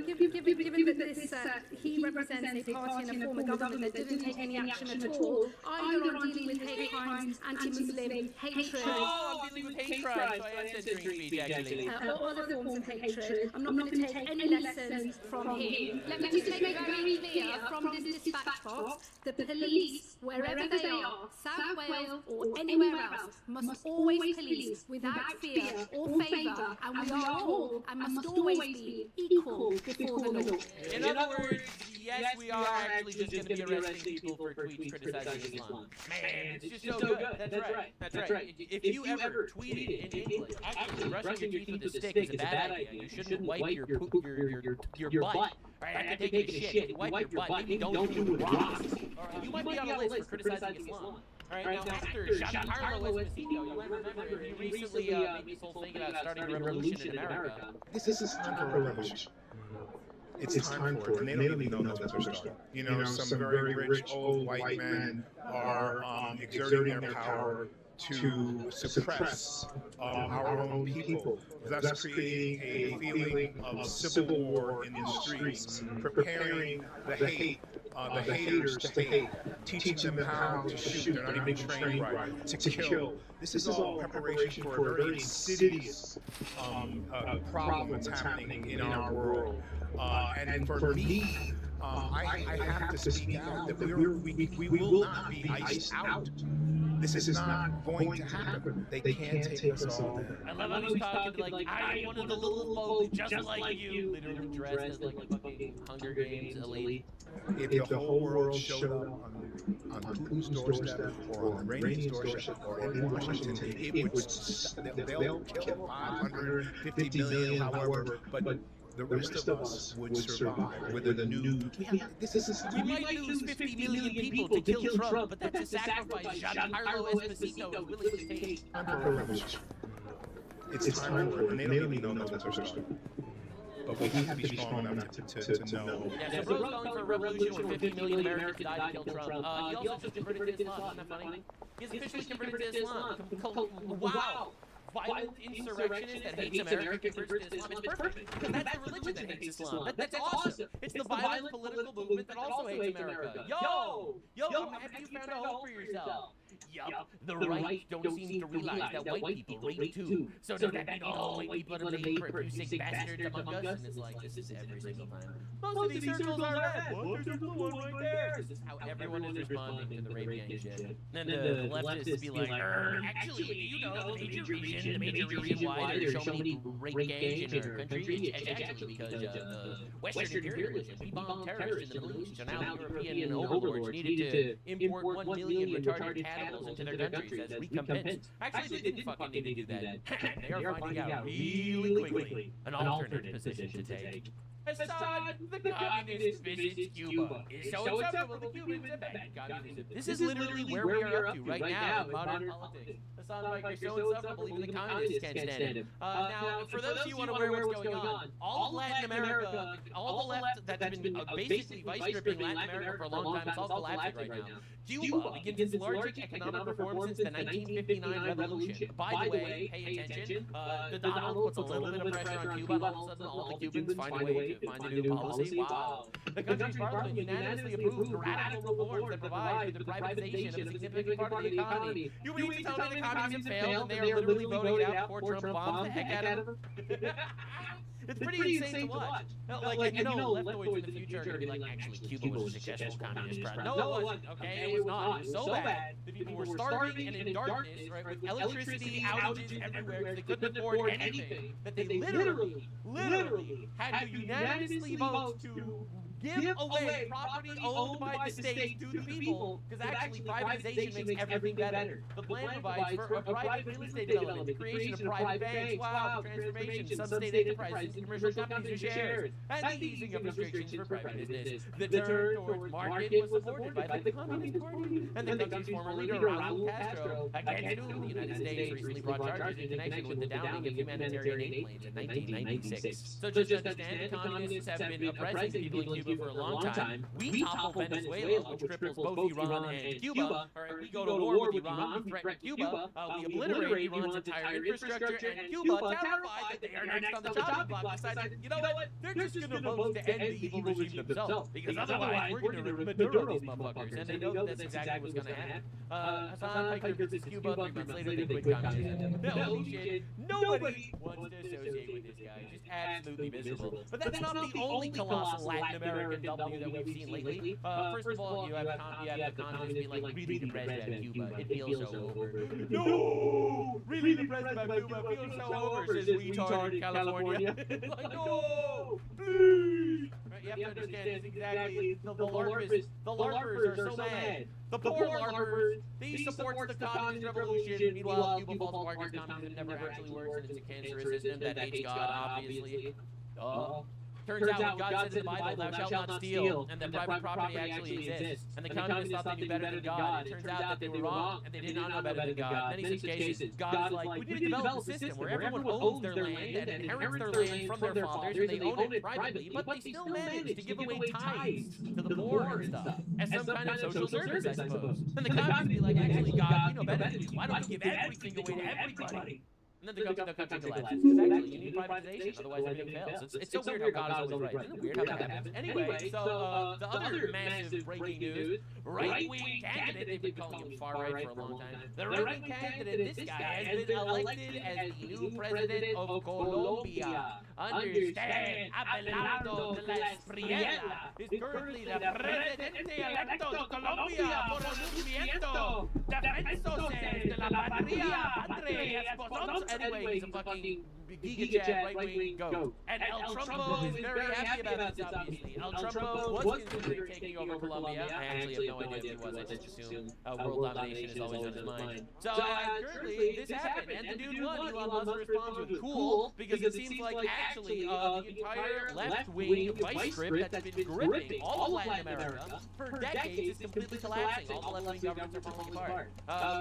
given that this, he represents a party and a former government that didn't take any action at all, either on dealing with hate crimes, anti-Muslim hatred... Oh, I'm dealing with hate crimes, so I answered during speech, actually. Or other forms of hatred. I'm not going to take any lessons from him. Let me just make very clear from this dispatch box, the police, wherever they are, South Wales or anywhere else, must always police without fear or favour, and we are all and must always be equal before the law. In other words, yes, we are actually just going to be arresting people for tweets criticizing Islam. Man, it's just so good. That's right. If you ever tweeted in English, actually brushing your teeth with a stick is a bad idea. You shouldn't wipe your butt. Right, after taking a shit, if you wipe your butt, maybe don't do it rocks. You might be on a list for criticizing Islam. Alright, now after Giancarlo Esposito, you might remember he recently made this whole thing about starting a revolution in America. This is time for a revolution. It's time for it, and they don't even know that's what's starting. You know, some very rich old white men are exerting their power to suppress our own people, thus creating a feeling of civil war in the streets, preparing the haters to hate, teaching them how to shoot. They're not even trained right, to kill. This is all preparation for a very insidious problem that's happening in our world. And for me, I have to speak out that we will not be iced out This is not going to happen. They can't take us all down. I love how he's talking like, I am one of the little folks just like you. Literally dressed as like a fucking Hunger Games elite. If the whole world showed up on Putin's doorstep or on the Iranian's doorstep or in Washington, it would, they'll kill 550 million, however, but the rest of us would survive with a new. We might lose 50 million people to kill Trump, but that's a sacrifice Giancarlo Esposito is willing to take. It's time for it, and they don't even know that's our story. But we have to be strong enough to know. Yeah, so Bro's calling for a revolution where 50 million Americans die to kill Trump. He also just converted to Islam, isn't that funny? He's officially converted to Islam. Wow! Violent insurrectionist that hates America converts to Islam. It's perfect, because that's the religion that hates Islam. That's awesome. It's the violent political movement that also hates America. Yo, I'm happy you found a hope for yourself. Yup, the right don't seem to realize that white people rape too. So does that mean all white people are made producing bastards among us? And it's like, this is every single time. Most of these circles are red. What? There's the one right there. This is how everyone is responding to the rape gang shit. And then the leftists be like, actually, you know, the major reason why there's so many rape gangs in our country is actually because the Western imperialism. We bombed terrorists in the Middle East. So now European overlords needed to import 1 million retarded cannibals into their countries as recompense. Actually, they didn't fucking need to do that. They are finding out really quickly an alternate position to take. Assad, the communist, visits Cuba. Is so acceptable the Cubans abandon communism. This is literally where we are up to right now in modern politics. Assad, like, you're so insufferable, even the communists can't stand him. Now, for those of you unaware what's going on, all of Latin America, all the left that's been basically vice-gripping Latin America for a long time, it's all collapsing right now. Cuba begins its largest economic reform since the 1959 revolution. By the way, pay attention, the Donald puts a little bit of pressure on Cuba, and all of a sudden all the Cubans find a way to find a new policy. Wow. The country's parliament unanimously approved radical reforms that provide for the privatization of a significant part of the economy. You mean to tell me the communism failed and they are literally voting out before Trump bombs the heck out of them? It's pretty insane to watch. Like, you know, leftoids in the future are going to be like, actually, Cuba was a successful communist project. No, it wasn't. Okay, it was not. It was so bad that people were starving and in darkness, right, with electricity outages everywhere because they couldn't afford anything, that they literally had to unanimously vote to give away property owned by the state to the people, because actually privatization makes everything better. The plan provides for a private real estate development, the creation of private banks, wow, the transformation of some state enterprises and commercial companies to shares, and the easing of restrictions for private business. The turn towards market was supported by the Communist Party and the country's former leader, Raul Castro, against whom the United States recently brought charges in connection with the downing of humanitarian aid planes in 1996. So just understand, the communists have been oppressing people in Cuba for a long time. We topple Venezuela, which cripples both Iran and Cuba. All right, we go to war with Iran, we threaten Cuba, we obliterate Iran's entire infrastructure, and Cuba, terrified that they are next on the chopping block, decided, you know what, they're just going to vote to end the evil regime themselves, because otherwise we're going to Maduro these motherfuckers, and they know that that's exactly what's going to happen. Hassan Piker visits Cuba, 3 months later they quit communism. Holy shit, nobody wants to associate with this guy, just absolutely miserable. But that's not the only colossal Latin American W that we've seen lately. First of all, you have the communists be like, really depressed about Cuba, it feels so over. No! Really depressed about Cuba, it feels so over, says retard in California. Like, no! Please! Right, you have to understand, it's exactly, the LARPers are so mad. The poor LARPers, they support the communist revolution, meanwhile Cuba falls apart because communism never actually works and it's a cancerous system that hates God, obviously. Turns out what God says in the Bible, thou shalt not steal, and that private property actually exists. And the communists thought they knew better than God. It turns out that they were wrong, and they did not know better than God. In many cases, God's like, we need to develop a system where everyone owns their land and inherits their land from their fathers, and they own it privately, but they still manage to give away tithes to the poor and stuff, as some kind of social service, I suppose. And the communists be like, actually, God, we know better than you. Why don't we give everything away to everybody? And then the country collapses. Because actually, you need privatization, otherwise everything fails. It's so weird how God is always right. Isn't it weird how that happens? Anyway, so the other massive breaking news, right-wing candidate, they've been calling him far-right for a long time. The right-wing candidate, this guy, has been elected as the new president of Colombia. Understand, Abelardo de la Espriella is currently the presidente electo de Colombia por el movimiento Defensores de la Patria. Anyway, he's a fucking giga-chat right-wing goat. And El Trumpo is very happy about this, obviously. El Trumpo was considering taking over Colombia. I actually have no idea if he was. I just assume world domination is always on his mind. So currently, this happened, and the dude won. Elon Musk responds with cool, because it seems like actually the entire left-wing vice grip that's been gripping all of Latin America for decades is completely collapsing. All the left-wing governments are falling apart.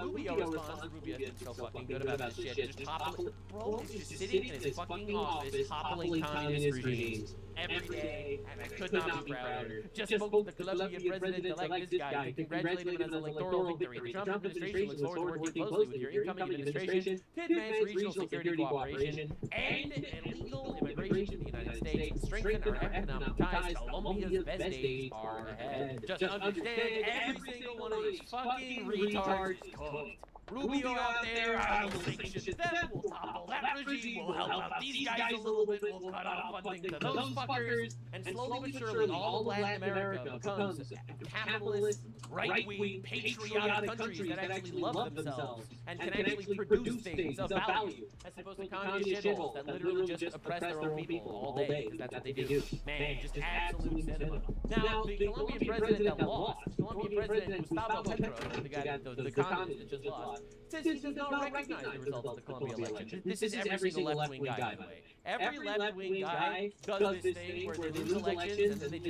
Rubio responds. Rubio has been so fucking good about this shit. Just toppling. Bro is just sitting in his fucking office toppling communist regimes every day, and I could not be prouder. Just spoke to the Colombian president-elect, this guy, to congratulate him on his electoral victory. The Trump administration looks forward to working closely with your incoming administration to advance regional security cooperation and illegal immigration to the United States and strengthen our economic ties. Colombia's best days are ahead. Just understand, every single one of these fucking retards is cooked. Rubio out there, I will sanction them, we'll topple that regime, we'll help out these guys a little bit, we'll cut off funding to those fuckers, and slowly but surely all of Latin America becomes capitalist, right-wing, patriotic countries that actually love themselves and can actually produce things of value, as opposed to communist shitholes that literally just oppress their own people all day, because that's what they do. Man, just absolute cinema. Now, the Colombian president that lost, Colombian President Gustavo Petro, the guy, the communist that just lost, says he does not recognize the results of the Colombia election. This is every single left-wing guy, by the way. Every left-wing guy does this thing where they lose elections and then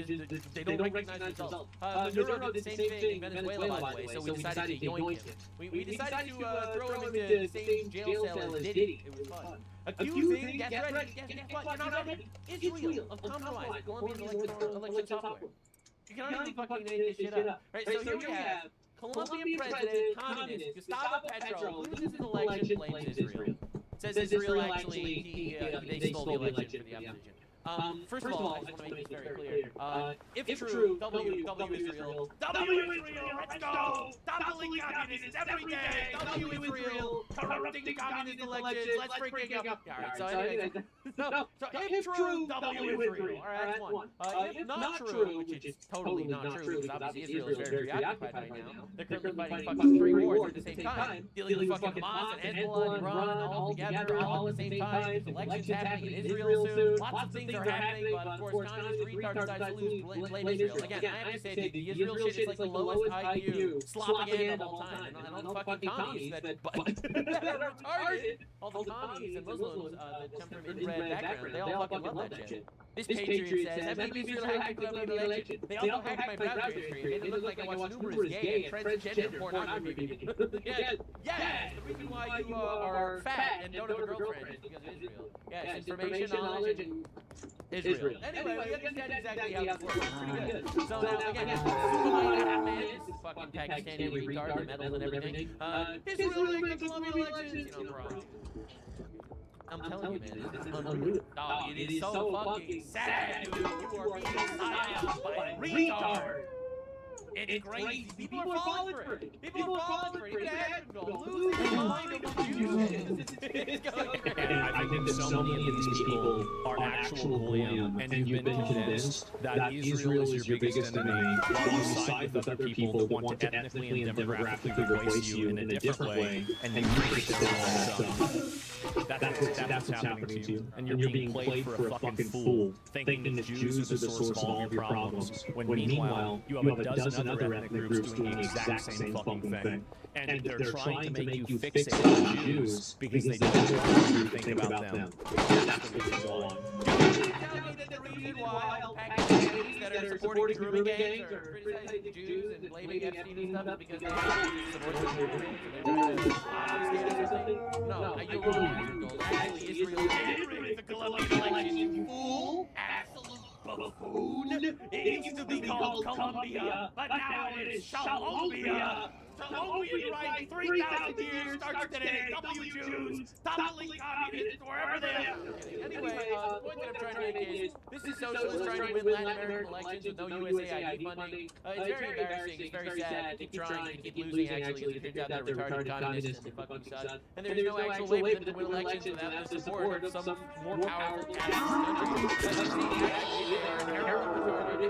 they don't recognize the results. Maduro did the same thing in Venezuela, by the way, so we decided to yoink him. We decided to throw him into the same jail cell as Diddy. It was fun. Accusing, guess what? You're not ready. Israel of compromise Colombian election software. You cannot even fucking make this shit up. Right, so here we have Colombian president, communist, Gustavo Petro, loses his election, blames Israel. Says Israel actually, they stole the election for the opposition. First of all, I just want to make this very clear. If true, W Israel, let's go! Toppling communists every day! W Israel, corrupting communist elections, let's freaking go! Alright, so anyway, so if true, W Israel, alright, that's one. If not true, which is totally not true, because obviously Israel is very preoccupied right now, they're currently fighting fucking 3 wars at the same time, dealing with fucking Hamas and Hezbollah and Iran all together, all at the same time, there's elections happening in Israel soon, lots of things are happening, but of course, communist retards decide to lose, blame Israel. Again, I have to say, the Israel shit is like the lowest IQ, sloppy of all time. And all the fucking commies that are retarded, all the commies and Muslims that come from inbred background, they all fucking love that shit. This Patriot says, I believe Israel hacked the Colombian election. They also hacked my browser history. They made it look like I watched numerous gay and transgender pornography. Yes, the reason why you are fat and don't have a girlfriend is because of Israel. Yes, information, knowledge, and Israel. Anyway, we understand exactly how this works. It's pretty good. So now, again, this is fucking Pakistani retard, the medals and everything. Israel rigged the Colombian elections. You know, bro. I'm telling you, man, this is unreal. Dog, it is so fucking sad, dude. You are being psyoped by a retard. It's crazy. People are falling for it. People are falling for it. Even Asheville, losing their mind over Jews. It's going crazy. I think that so many of these people are actual bullion, and you've been convinced that Israel is your biggest enemy, while you side with other people that want to ethnically and demographically replace you in a different way, and you think that they're all stuff. That's what's happening to you, and you're being played for a fucking fool, thinking that Jews are the source of all of your problems, when meanwhile, you have a dozen other ethnic groups doing the exact same fucking thing. And they're trying to make you fixate on Jews because they don't want you to think about them. That's the reason why. The reason why Pakistanis that are supporting grooming gangs or criticizing the Jews and blaming Epstein and stuff because they support the grooming gangs and they're trying to obfuscate or something? No, you're wrong. Actually, Israel did rig the Colombian election, you fool! Absolute buffoon! It used to be called Colombia, but now it is Shalombia! Colombian right 3,000 years starts today. W Jews, stop the communists wherever they are. Anyway, the point that I'm trying to make is this is socialists trying to win Latin American elections with no USAID funding. It's very embarrassing. It's very sad. They keep trying. They keep losing, actually. It turns out they're retarded communists and they fucking suck. And there's no actual way for them to win elections without the support of some more powerful capitalist country.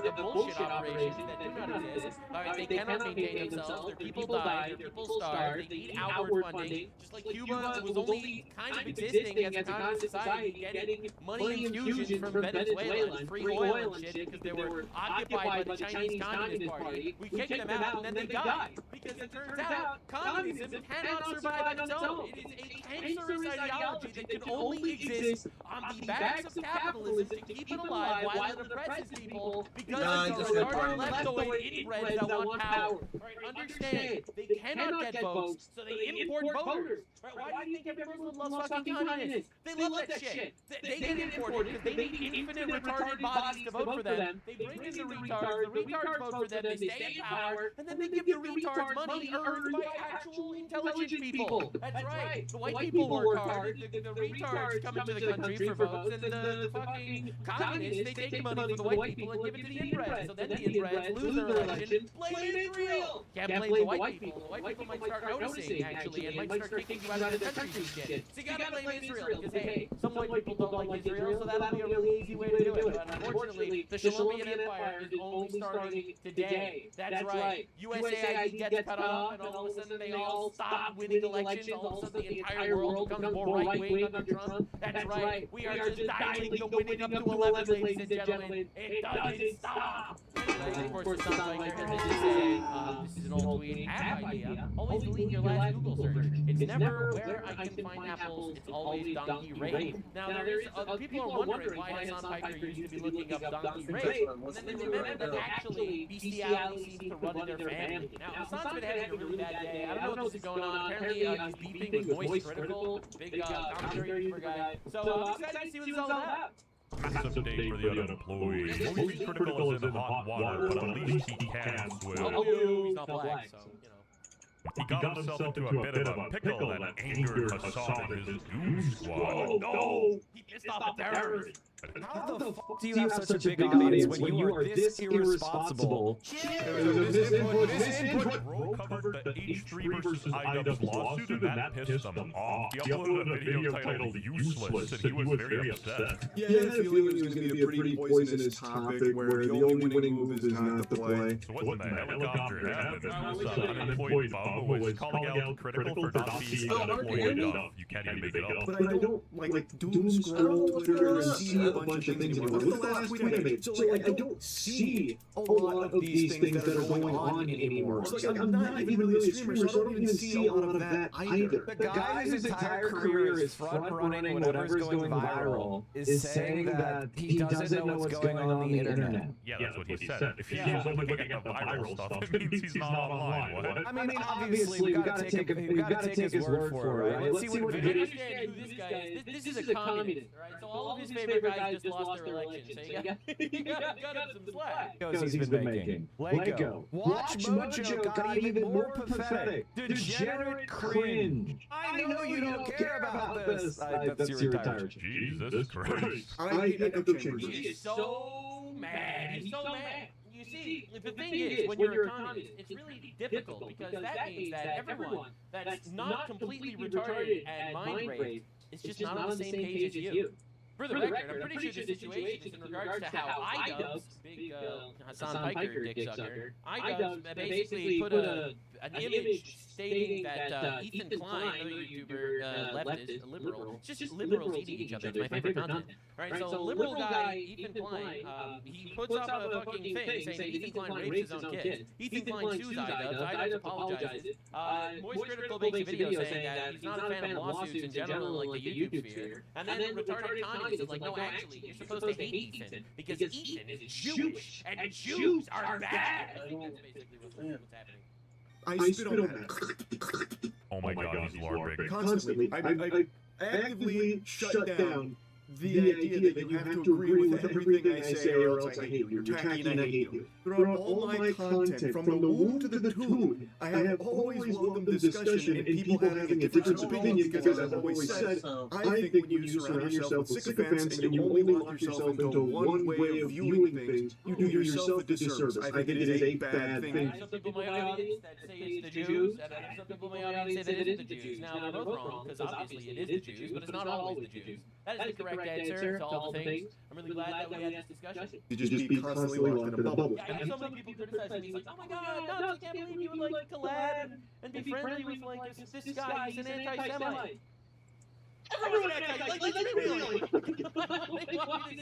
The bullshit operations that do not exist. They cannot maintain themselves. Their people die. Their people starve. They need outward funding. Just like Cuba was only kind of existing as a communist society, getting money infusions from Venezuela and free oil and shit because they were occupied by the Chinese Communist Party. We kicked them out and then they died. Because it turns out communism cannot survive on its own. It is a cancerous ideology that can only exist on the backs of capitalism to keep it alive while it oppresses people because it's a retarded leftoid inbreds that want power. Right? Understand, they cannot get votes, so they import voters. Right? Why do you think every Muslim loves fucking communists? They love that shit. They get imported because they need infinite retarded bodies to vote for them. They bring in the retards vote for them, they stay in power, and then they give the retards money earned by actual intelligent people. That's right. The white people work hard, the retards come into the country for votes, and the fucking communists, they take the money from the white people and give it to the inbreds. So then the inbreds lose their election, blame Israel. Can't blame the white people. The white people might start noticing, actually, and might start kicking you out of the country for shit. So you gotta blame Israel, because hey, some white people don't like Israel, so that'll be a really easy way to do it. But unfortunately, the Shalombian Empire is only starting today. That's right. USAID gets cut off, and all of a sudden they all stop winning elections. All of a sudden the entire world becomes more right-wing under Trump. That's right. We are just dialing the winning up to 11, ladies and gentlemen. It doesn't stop. Of course, the sound biker has to say, this is an old tweet, app idea. Always delete your last Google search. It's never where I can find apples, it's always donkey rape. Now, there is, people are wondering why Hassan Piker used to be looking up donkey rape, and then they remember that actually bestiality seems to run in their family. Now, Hassan's been having a really bad day. I don't know what this is going on. Apparently, he's beefing with Moist Critical, big commentary YouTuber guy. So, I'm excited to see what this is all about. Massive day for the unemployed. Moist Critical is in hot water, but at least he can swim. Oh, he's not black, so, you know. He got himself into a bit of a pickle that angered Hassan and his goon squad. Oh no! He pissed off the terrorists! How the fuck do you have such a big audience when you are this irresponsible? Misinput. Bro covered the H3 versus IDubbbz lawsuit and that pissed him off. He uploaded a video titled Useless and he was very upset. Yeah, I had a feeling it was going to be a pretty poisonous topic where the only winning move is not to play. So what's the helicopter happened? This unemployed bum was calling out Critical for not being unemployed enough. You can't even make it up. But I don't like doom scroll Twitter and see a bunch of things anymore. What's the last tweet I made? So like I don't see a lot of these things that are going on anymore. So like, I'm not even really a streamer, so I don't even see a lot of that either. The guy whose entire career is front-running whatever's going viral is saying that he doesn't know what's going on the internet. Yeah, that's what he said. If he's only looking at the viral stuff, it means he's not online. What? I mean, obviously, we've got to take his word for it, right? Let's see what video. Understand who this guy is. This is a communist, right? So all of his favorite guys just lost their election. So you got him some slack. He's been making. Lego. Watch Mojo got even more pathetic. Degenerate cringe. I know you don't care about this. That's your retired. Jesus Christ. I hate echo chambers. He is so mad. He's so mad. You see, the thing is, when you're a communist, it's really difficult because that means that everyone that's not completely retarded and mind-raped is just not on the same page as you. For the record, I'm pretty sure the situation is in regards to how IDubbbz, big Hassan Piker dicksucker, IDubbbz basically put an image stating that Ethan Klein, another YouTuber, leftist, liberal, it's just liberals eating each other. It's my favorite content. Right, so liberal guy, Ethan Klein, he puts up a fucking thing saying that Ethan Klein rapes his own kids. Ethan Klein sues IDubbbz, IDubbbz apologizes. Moist Critical makes a video saying that he's not a fan of lawsuits in general, like the YouTube sphere. And then retarded communists is like, no, actually, you're supposed to hate Ethan because Ethan is Jewish, and Jews are bad. I think that's basically what's happening. I spit on that. Oh my god, he's Lord Big. Constantly. I actively shut down the idea that you have to agree with everything I say or else I hate you. You're tacky and I hate you. Throughout all my content, from the womb to the tomb, I have always welcomed discussion and people having a different opinion because I've always said, I think when you surround yourself with sycophants and you only lock yourself into one way of viewing things, you do yourself a disservice. I think it is a bad thing. Some people in my audience that say it's the Jews, and some people in my audience say that it isn't the Jews. Now, they're both wrong, because obviously it is the Jews, but it's not always the Jews. That is the correct answer to all the things. I'm really glad that we had this discussion. You just be constantly locked in a bubble. Yeah, I have so many people criticizing me, like, oh my god, no, I can't believe you would, like, collab and be friendly with, like, this guy, he's an anti-Semite. Everyone's anti-Semite, like, let's be real.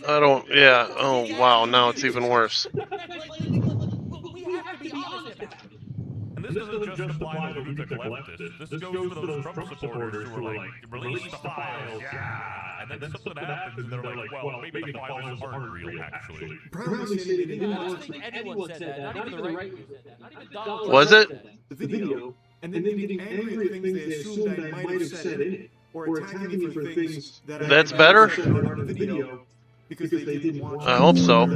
I don't, yeah, oh wow, now it's even worse. We have to be honest about it. And this doesn't just apply to the lunatic leftists. This goes for those Trump supporters who are like, release the files, yeah. And then something happens and they're like, well, maybe the files aren't real, actually. Proudly stating they didn't want to. Anyone said that. Not even the right wing said that. Not even Donald Was it? the video, and then getting angry at things they assumed I might have said in it, or attacking me for things that That's better? in the video because they didn't want I hope so.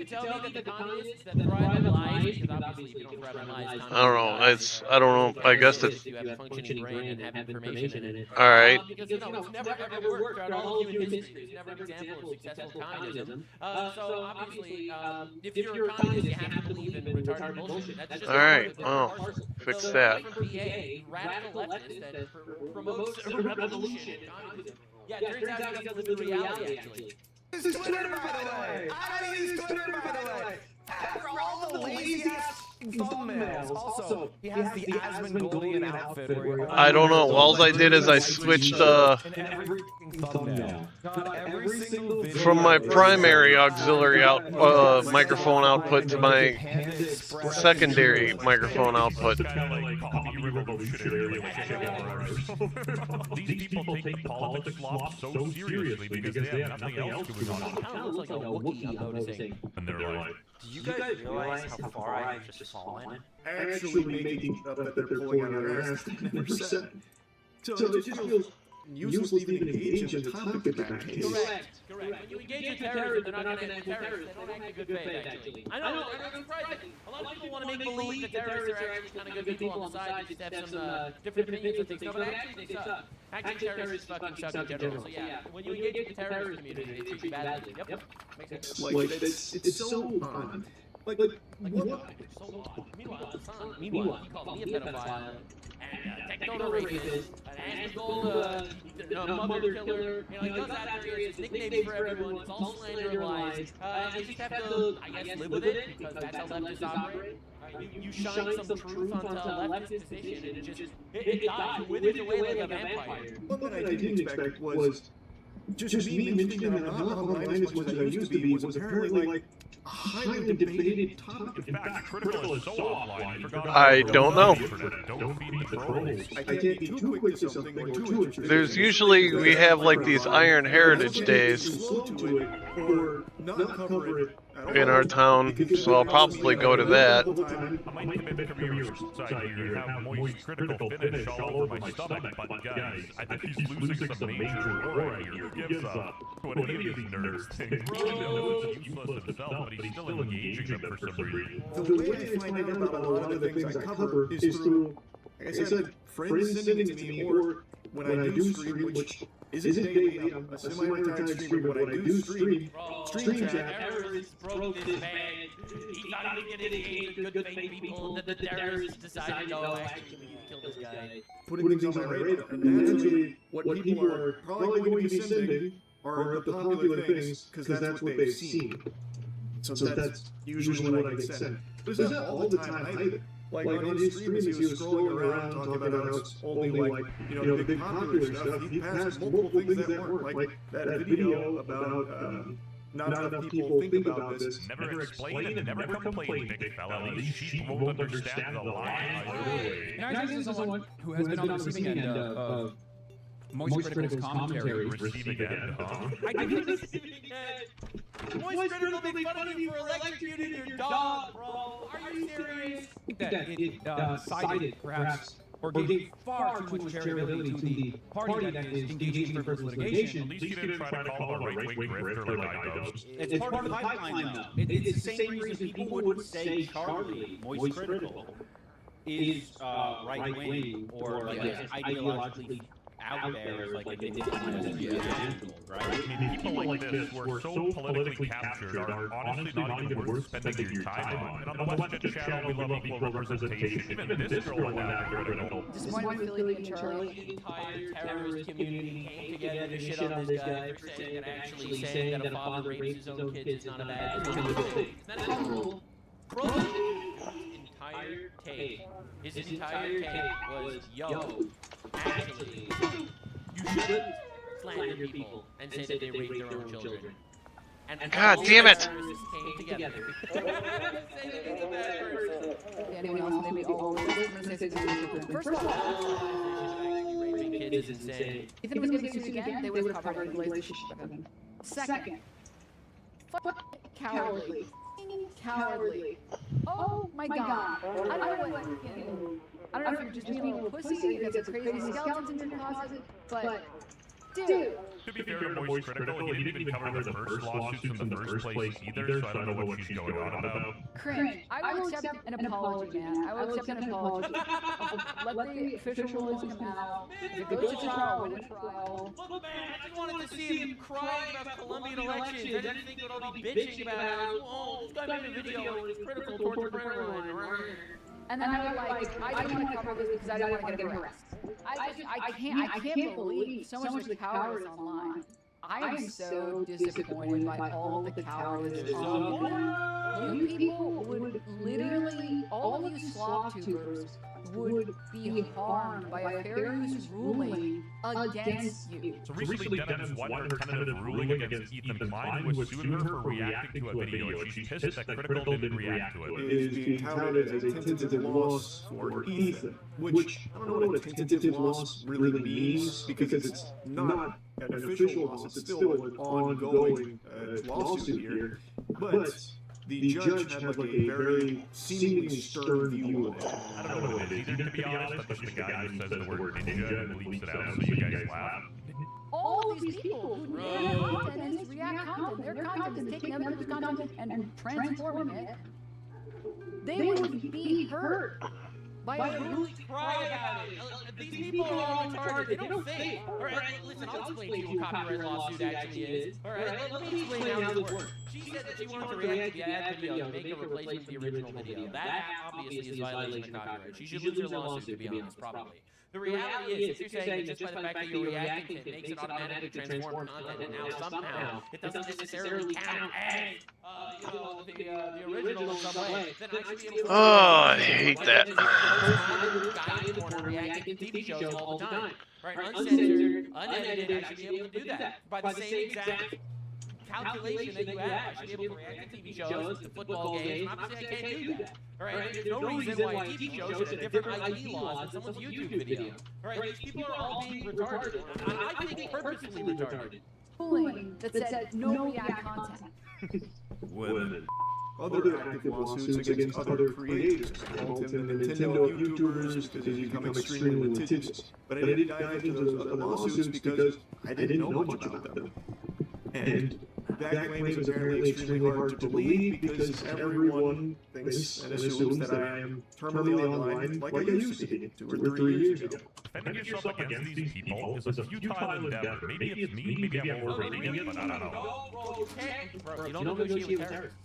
Tell me that the communists that thrive on lies, because obviously if you don't thrive on lies, I don't know. I don't know. I guess it's. you have a functioning brain and have information in it. All right. Because, you know, it's never ever worked throughout all of human history. There's never an example of successful communism. So obviously, if you're a communist, you have to believe in retarded bullshit. That's just All right. Well, fix that. From PA, radical leftist that promotes revolution in communism. Yeah, it turns out he doesn't live in reality, actually. Use Twitter, by the way. I don't use Twitter, by the way. For all the lazy ass thumbnails. Also, he has the Asmongold outfit. Where I don't know. All I did is I switched from my primary auxiliary microphone output to my secondary microphone output. These people take the politics flop so seriously because they have nothing else going on. It kind of looks like a Wookiee, I'm noticing. And they're like, do you guys realize how far I've just fallen? actually making up that they're pulling out their ass they never said. So it just feels useless to even engage in the topic in that case. Correct. When you engage with terrorism, they're not going to act with terrorists. They don't act in good faith, actually. I know, it's surprising. A lot of people want to make believe that terrorists are actually kind of good people on the side. They just have some different opinions and things. No, but actually they suck. Actually, terrorists fucking suck in general. So yeah, when you engage with the terrorist community, they treat you badly. Yep. Makes sense. Like, it's so odd. Like, what? So odd. Meanwhile, he called me a pedophile. Techno rapist, an Asmongold mother killer, he goes out there, he has nicknames for everyone, it's all slander and lies, and you just have to, I guess, live with it, because that's how leftists operate. You shine some truth onto a leftist position, and it dies, it withers away like a vampire. One thing I didn't expect was just me mentioning that I'm not online as much as I used to be was apparently like a highly debated topic. in fact, critical is so offline. I don't know. Don't feed the trolls. I can't be too quick to something or too interested. There's usually, we have like these Iron Heritage Days Or not cover it in our town, so I'll probably go to that. I might commit career suicide here and have moist critical finish all over my stomach, but guys, I think he's losing some major aura here. Who gives up what any of these nerds think? Really knows it's useless himself, but he's still engaging them for some reason. The way I find out about a lot of the things I cover is through, like I said, friends sending it to me, or when I do stream, which isn't daily, I'm a semi-retired streamer, but when I do stream chat. Terrorists broke this man. He thought he could get engaged with good faith people, and then the terrorists decided, no, actually, we need to kill this guy. Putting things on my radar, and that's really what people are probably going to be sending are the popular things, because that's what they've seen. So that's usually what I get sent. But it's not all the time either. Like on his stream, as he was scrolling around talking about how it's only like, the big popular stuff, he passed multiple things that weren't. Like that video about not enough people think about this. Never explain and never complain, big fella. These sheep won't understand the lie. And I think this is someone who has been on the receiving end of Moist Critical's commentary. Receiving end, huh? I do the receiving end. Moist Critical make fun of you for electrocuting your dog, bro. Are you serious? That it cited perhaps or gave far too much charitability to the party that is engaging in frivolous litigation. At least you didn't try to call him a right-wing grifter like I does. It's part of the pipeline, though. It's the same reason people would say Charlie, Moist Critical, is right-wing or like ideologically out there as like right? I mean, people like this who are so politically captured are honestly not even worth spending your time on. And on the Western channel, we love equal representation. Even this girl went after critical. Disappointed with Philly and Charlie. The entire terrorist community came together to shit on this guy for saying that actually saying that a father rapes his own kids is not a bad thing. That's the rule. His entire take was, yo, actually, you shouldn't slander people and say that they rape their own children. And God damn it! Came together. Anyone else maybe all First of all, raping kids is insane. if it was going to be sued again, they would have covered the relationship of him. Second, cowardly. Cowardly. Oh my god. I don't know if you're just being a little pussy or you got some crazy skeletons in your closet, but dude. To be fair to Moist Critical, he didn't even cover the first lawsuits in the first place either, so I don't know what she's going on about. Cringe. I will accept an apology, man. I will accept an apology. Let the official rulings come out. If it goes to trial, win a trial. Look, man, I just wanted to see him crying about the Colombian elections. I didn't think it would all be bitching about how, oh, this guy made a video and it's critical towards the prayer line. And then I didn't want to cover this because I didn't want to get harassed. I can't believe so much of the cowardice online. I am so disappointed by all of the cowardice online. You people would literally, all of you slop tubers would be harmed by a fair use ruling against you. So recently, Dennis won her tentative ruling against Ethan Klein, who was suing her for reacting to a video. She's pissed that Critical didn't react to it. Is being touted as a tentative loss for Ethan, which I don't know what a tentative loss really means, because it's not an official loss, it's still an ongoing lawsuit here, but the judge had like a very seemingly stern view of it. I don't know what it is. Either, to be honest, that's just the guy who says the word ninja and leaks it out so you guys laugh. All of these people who their content is React content, their content is taking other people's content and transforming it, they would be hurt by really cry about it. These people are all retarded. They don't think. Alright, listen, I'll explain to you what copyright lawsuit actually is. Alright, let me explain how this works. She said that she wanted to react to the ad video to make a replacement for the original video. That obviously is violation of copyright. She should lose her lawsuit, to be honest, probably. The reality is, if you're saying that just by the fact that you're reacting to it makes it automatically transform content, and now somehow it doesn't necessarily count as, the original in some way, then I should be able to... Oh, I hate that. Guy in the corner reacting to TV shows all the time. Right, uncensored, unedited, I should be able to do that. By the same exact calculation that you have, I should be able to react to TV shows, to football games, and obviously I can't do that. Alright, there's no reason why TV shows should have different IP laws than someone's YouTube video. Alright, these people are all being retarded. I think purposely retarded. ruling that said no React content. Women. Other active lawsuits against other creators, Hamilton and Nintendo YouTubers, because they become extremely litigious. But I didn't dive into those other lawsuits because I didn't know much about them. And that claim is apparently extremely hard to believe because everyone thinks and assumes that I am terminally online like I used to be 2 or 3 years ago. Defending yourself against these people is a futile endeavor. Maybe it's me, maybe I'm overrating it, but I don't know. You don't negotiate with terrorists.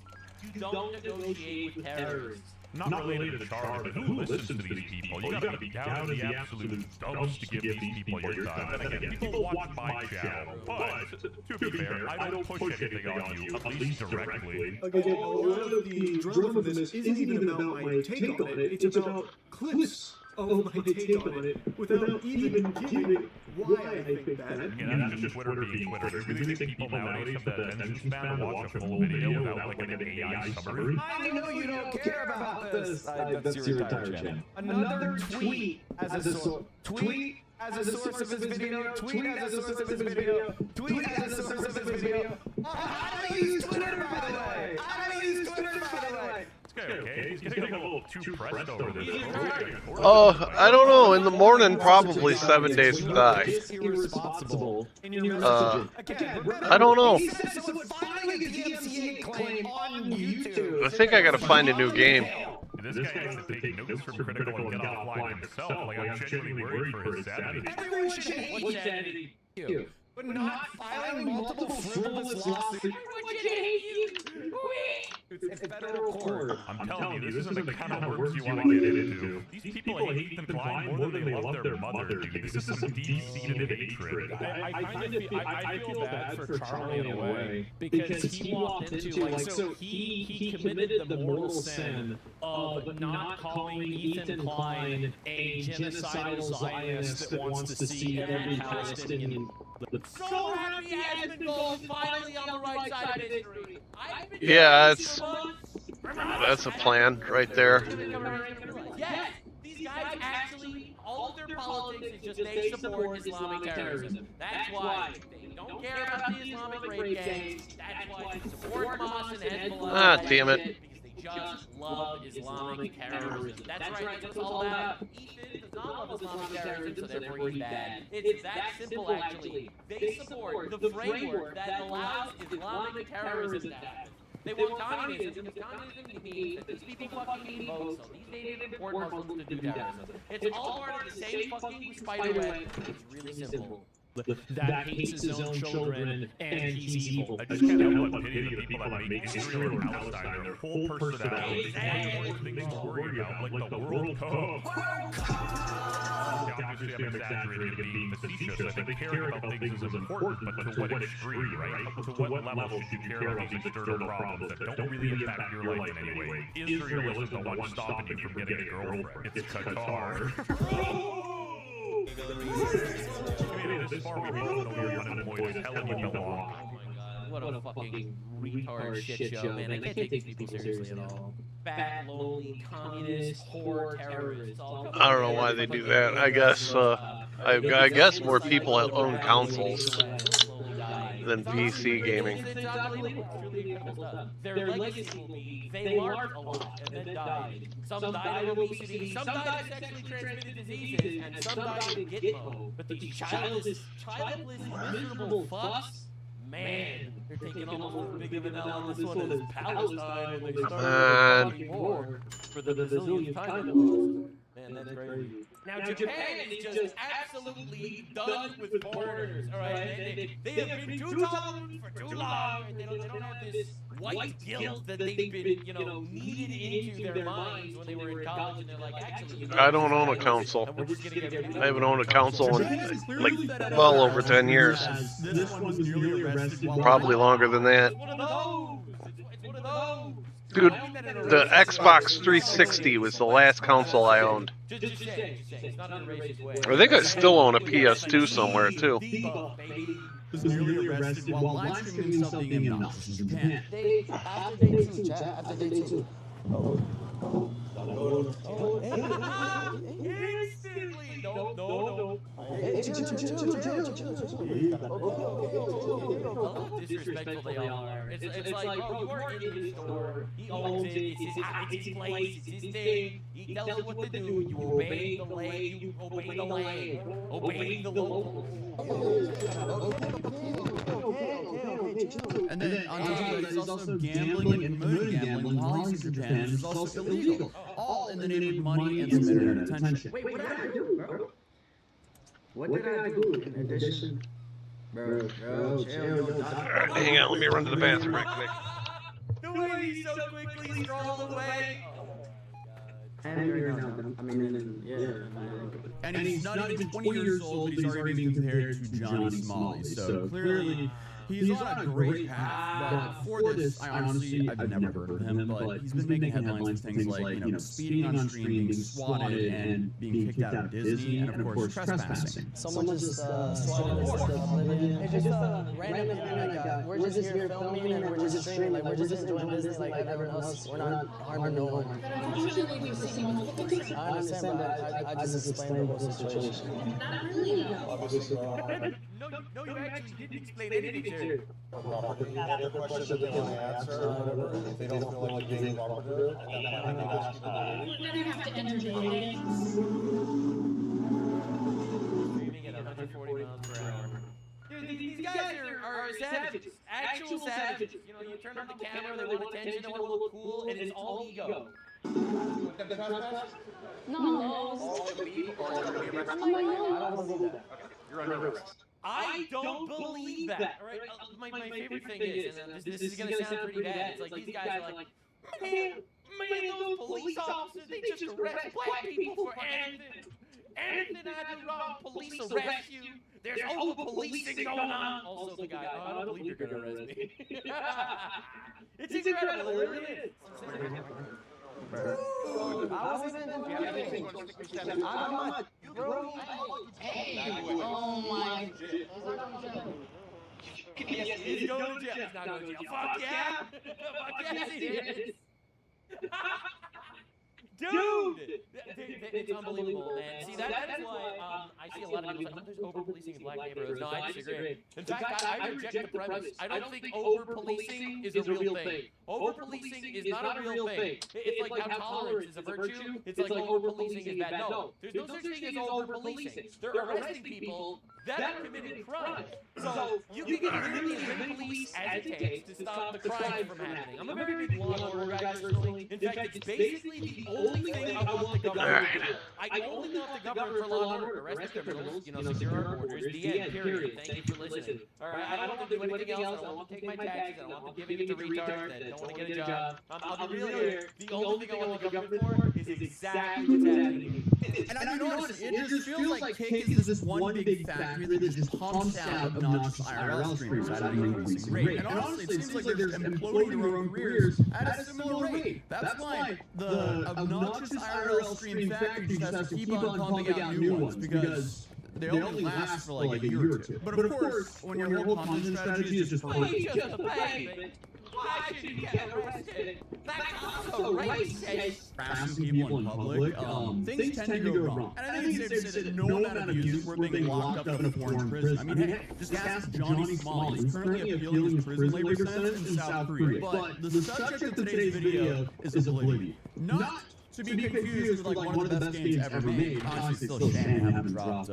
You don't negotiate with terrorists. Not related to Charlie, but who listens to these people? You gotta be down in the absolute dumps to give these people your time. And again, people watch my channel, but to be fair, I don't push anything on you, at least directly. Again, a lot of the drama of this isn't even about my take on it, it's about clips of my take on it without even giving why I think that. Again, that's just Twitter being Twitter. You really think people nowadays have the attention span to watch a full video without like an AI summary? I know you don't care about this. That's your entire channel. Another tweet as a source. Tweet as a source of his video. Tweet as a source of his video. Tweet as a source of his video. I don't use Twitter, by the way. I don't use Twitter, by the way. Okay, he's getting a little too pressed over this. I don't know. In the morning, probably 7 days to die. Irresponsible. I don't know. I think I gotta find a new game. This guy has to take notes from Critical and get offline himself. Like, I'm genuinely worried for his sanity. Everyone should hate what's sanity? You. But not filing multiple frivolous lawsuits. Everyone should hate you. It's federal court. I'm telling you, this isn't the kind of work you want to get into. These people hate Ethan Klein more than they love their mother, dude. This is some deep-seated hatred. I feel bad for Charlie in a way because he walked into like so he committed the mortal sin of not calling Ethan Klein a genocidal Zionist that wants to see every Palestinian. So happy Asmongold is finally on the right side of history. Yeah, that's a plan right there. Yes, these guys actually, all of their politics is just they support Islamic terrorism. That's why they don't care about the Islamic rape gangs. That's why they support Hamas and Hezbollah. Ah, damn it. Because they just love Islamic terrorism. That's right, that's what it's all about. Ethan does not love Islamic terrorism, so therefore he's bad. It's that simple, actually. They support the framework that allows Islamic terrorism to happen. They want communism because communism means that these people fucking need votes, so these native and import Muslims to do terrorism. It's all part of the same fucking spider web. It's really simple. That hates his own children and he's evil. I just can't help but pity the people that make Israel and Palestine their whole personality. Things to worry about, like the World Cup. Obviously, I'm exaggerating and being facetious. I think caring about things is important, but to what extreme, right? To what level should you care about these external problems that don't really impact your life in any way? Israel isn't the one stopping you from getting a girlfriend. It's Qatar. This far, we both know you're unemployed as hell and you belong. What a fucking retard shit show, man. I can't take these people seriously at all. Fat, lonely, communist, whore, terrorists. I don't know why they do that. I guess more people own consoles than PC gaming. Their legacy will be they larped a lot and then died. Some died of obesity, some died of sexually transmitted diseases, and some died in Gitmo. But these childless, miserable fucks, man, they're taking almost as big of an L on this one as Palestine when they started the war for the bazillionth time almost. Man, that's crazy. Now, Japan is just absolutely done with foreigners, alright? They have been too tolerant for too long, and they don't have this white guilt that they've been, kneaded into their minds when they were in college, and they're like, actually, I don't own a console. I haven't owned a console in, well over 10 years. Probably longer than that. It's one of those. Dude, the Xbox 360 was the last console I owned. I think I still own a PS2 somewhere, too. Was newly arrested while live streaming something obnoxious in Japan. After day two, Jack. After day two. Instantly! No. How disrespectful they all are. It's like, oh, you work in his store, he owns it, it's his place, it's his thing, he tells you what to do, you obey the land, you obey the land, obeying the locals. And then on top of that, there's also gambling and promoting gambling while he's in Japan, which is also illegal. All in the name of money and some internet attention. Wait, what did I do, bro? What did I do in addition? Bro, chill. Hang on, let me run to the bathroom right quick. The way he so quickly strolled away. And he's not even 20 years old, but he's already being compared to Johnny Smalley. So clearly, he's on a great path. But before this, I've never heard of him, but he's been making headlines with things like, speeding on stream, being swatted, and being kicked out of Disney, and of course, trespassing. Someone just swatted us it's just random like, we're just here filming and we're just streaming, like we're just enjoying business like everyone else. We're not harming no one. I understand, but I just explained the whole situation. No, you actually didn't explain anything. too. Any questions that they want to answer, if they don't feel like being cooperative, We're gonna have to enter dating. Streaming at 140 miles per hour. Dude, these guys are savages. Actual savages. You know, you turn on the camera, they want attention, they want to look cool, and it's all ego. No. You're under arrest. I don't believe that. All right? My favorite thing is, and this is going to sound pretty bad, it's like these guys are like, man, those police officers, they just arrest black people for anything. Anything I do wrong, police arrest you. There's over-policing going on. Also the guy, I don't believe you're going to arrest me. It's incredible, it really is. Oh my. He's going to jail. He's not going to jail. Fuck yeah! Fuck yes, he is! Dude! It's unbelievable, man. See, that is why I see a lot of people like, there's over-policing in black neighborhoods. No, I disagree. In fact, I reject the premise. I don't think over-policing is a real thing. Over-policing is not a real thing. It's like how tolerance is a virtue. It's like over-policing is bad. No, there's no such thing as over-policing. They're arresting people that are committing crimes. So you can get literally as many police as it takes to stop the crime from happening. I'm a very big law and order guy personally. In fact, it's basically the only thing I want the government to do. I only want the government for law and order. Arrest the criminals, secure our borders, the end, period. Thank you for listening. All right, I don't want to do anything else. I don't want to take my taxes. I don't want to giving it to retards that don't want to get a job. I'll be real here. The only thing I want the government for is exactly what's happening. And I noticed it just feels like Kick is this one big factory that just pumps out obnoxious IRL streams at an increasing rate. And honestly, it seems like they're imploding their own careers at a similar rate. That's why the obnoxious IRL stream factory just has to keep on pumping out new ones, because they only last for like a year or two. But of course, when your whole content strategy is just why should you get arrested? That's also racist. Harassing people in public, things tend to go wrong. And I think it's no amount of youth were being locked up in a foreign prison. I mean, hey, just ask Johnny Smalley, who's currently appealing his prison labor sentence in South Korea. But the subject of today's video is oblivion. Not to be confused with like one of the best games ever made. Honestly, still shame I haven't dropped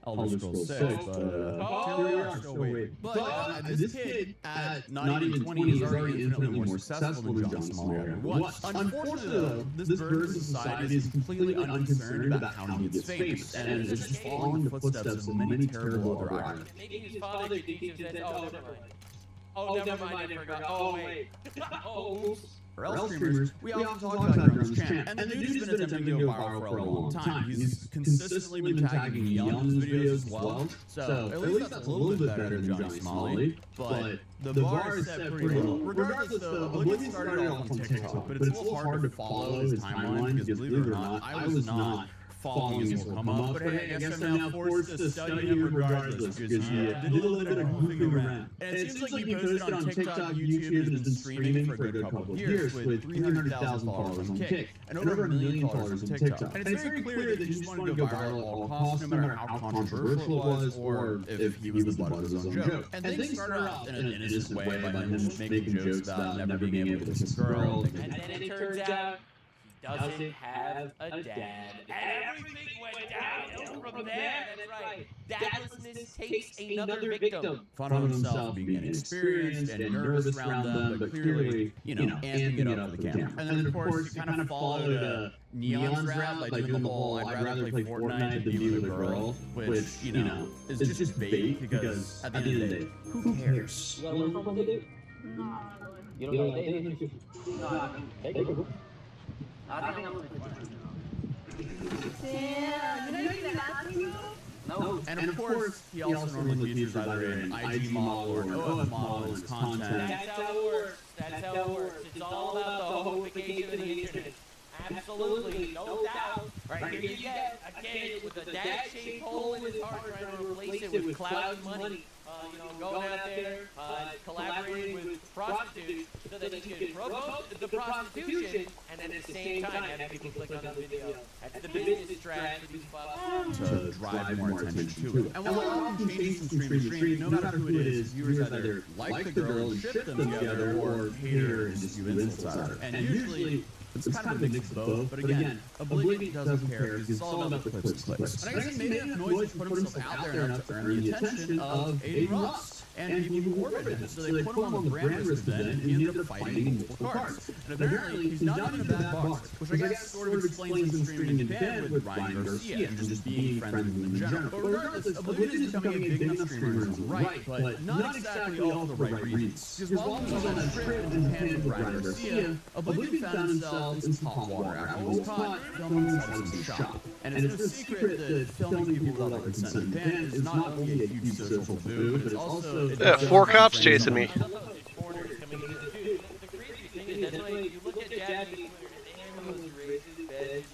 Elder Scrolls 6, but this kid at not even 20 is already infinitely more successful than John Smalley. Unfortunately, though, this version of society is completely unconcerned about how he gets famous, and is just following the footsteps of many terrible other actors. Maybe his father thinks he says, oh, never mind, I forgot. Oh, wait. Oh, oops. For L streamers, we often talk about here on this channel, and the dude's been attempting to go viral for a long time. He's consistently been tagging me on his videos as well, so at least that's a little bit better than Johnny Smalley, but the bar is set pretty low. Regardless, though, Oblivion started off on TikTok, but it's a little hard to follow his timeline, because believe it or not, I was not following his will come up, but hey, I guess I'm now forced to study him regardless, because he did a little bit of goofing around. And it seems like he posted on TikTok, YouTube, and has been streaming for a good couple of years, with 300,000 followers on Kick, and over 1 million followers on TikTok. And it's very clear that he just wanted to go viral at all costs, no matter how controversial it was, or if he was the butt of his own joke. And things started off in an innocent way by him just making jokes about never being able to kiss a girl. And then it turns out doesn't have a dad. And everything went downhill from there. That's right. Dadlessness takes another victim. Fun of himself, being inexperienced and nervous around them, but clearly, amping it up for the camera. And then, of course, he kind of followed Neon's route by doing the whole I'd rather play Fortnite than be with a girl, which, is just bait, because at the end of the day, who cares? You don't know what I think I'm gonna No. And of course, he also normally features either an IG model or an OF model in his content. That's how it works. That's how it works. It's all about the homification of the internet. Absolutely, no doubt. Right here you get a kid with a dad-shaped hole in his heart trying to replace it with cloud money. Going out there, collaborating with prostitutes so that he can promote the prostitution and then at the same time have people click on the video. That's the business strat for these fucks. To drive more attention to it. And while it often changes from stream to stream, no matter who it is, viewers either like the girl and ship them together or hate her and just spew insults at her. And usually, it's kind of a mix of both, but again, Oblivion doesn't care because it's all about the clicks. And I guess he made enough noise to put himself out there enough to earn the attention of Aiden Rust and people who orbited him. So they put him on the brand risk event, and he ended up fighting in multiple cards. And apparently, he's not in a bad box, which I guess sort of explains him streaming in bed with Ryan Garcia and just being friends with him in general. But regardless, Oblivion is becoming a big enough streamer in his own right, but not exactly all for the right reasons. Because while he was on a trip in Japan with Ryan Garcia, Oblivion found himself in some hot water after he was caught filming inside of some shop. And it's no secret that filming people without consent in Japan is not only a huge social taboo, but it's also... Yeah, 4 cops chasing me. The crazy thing is that like, you look at Japanese Twitter, they have racist badges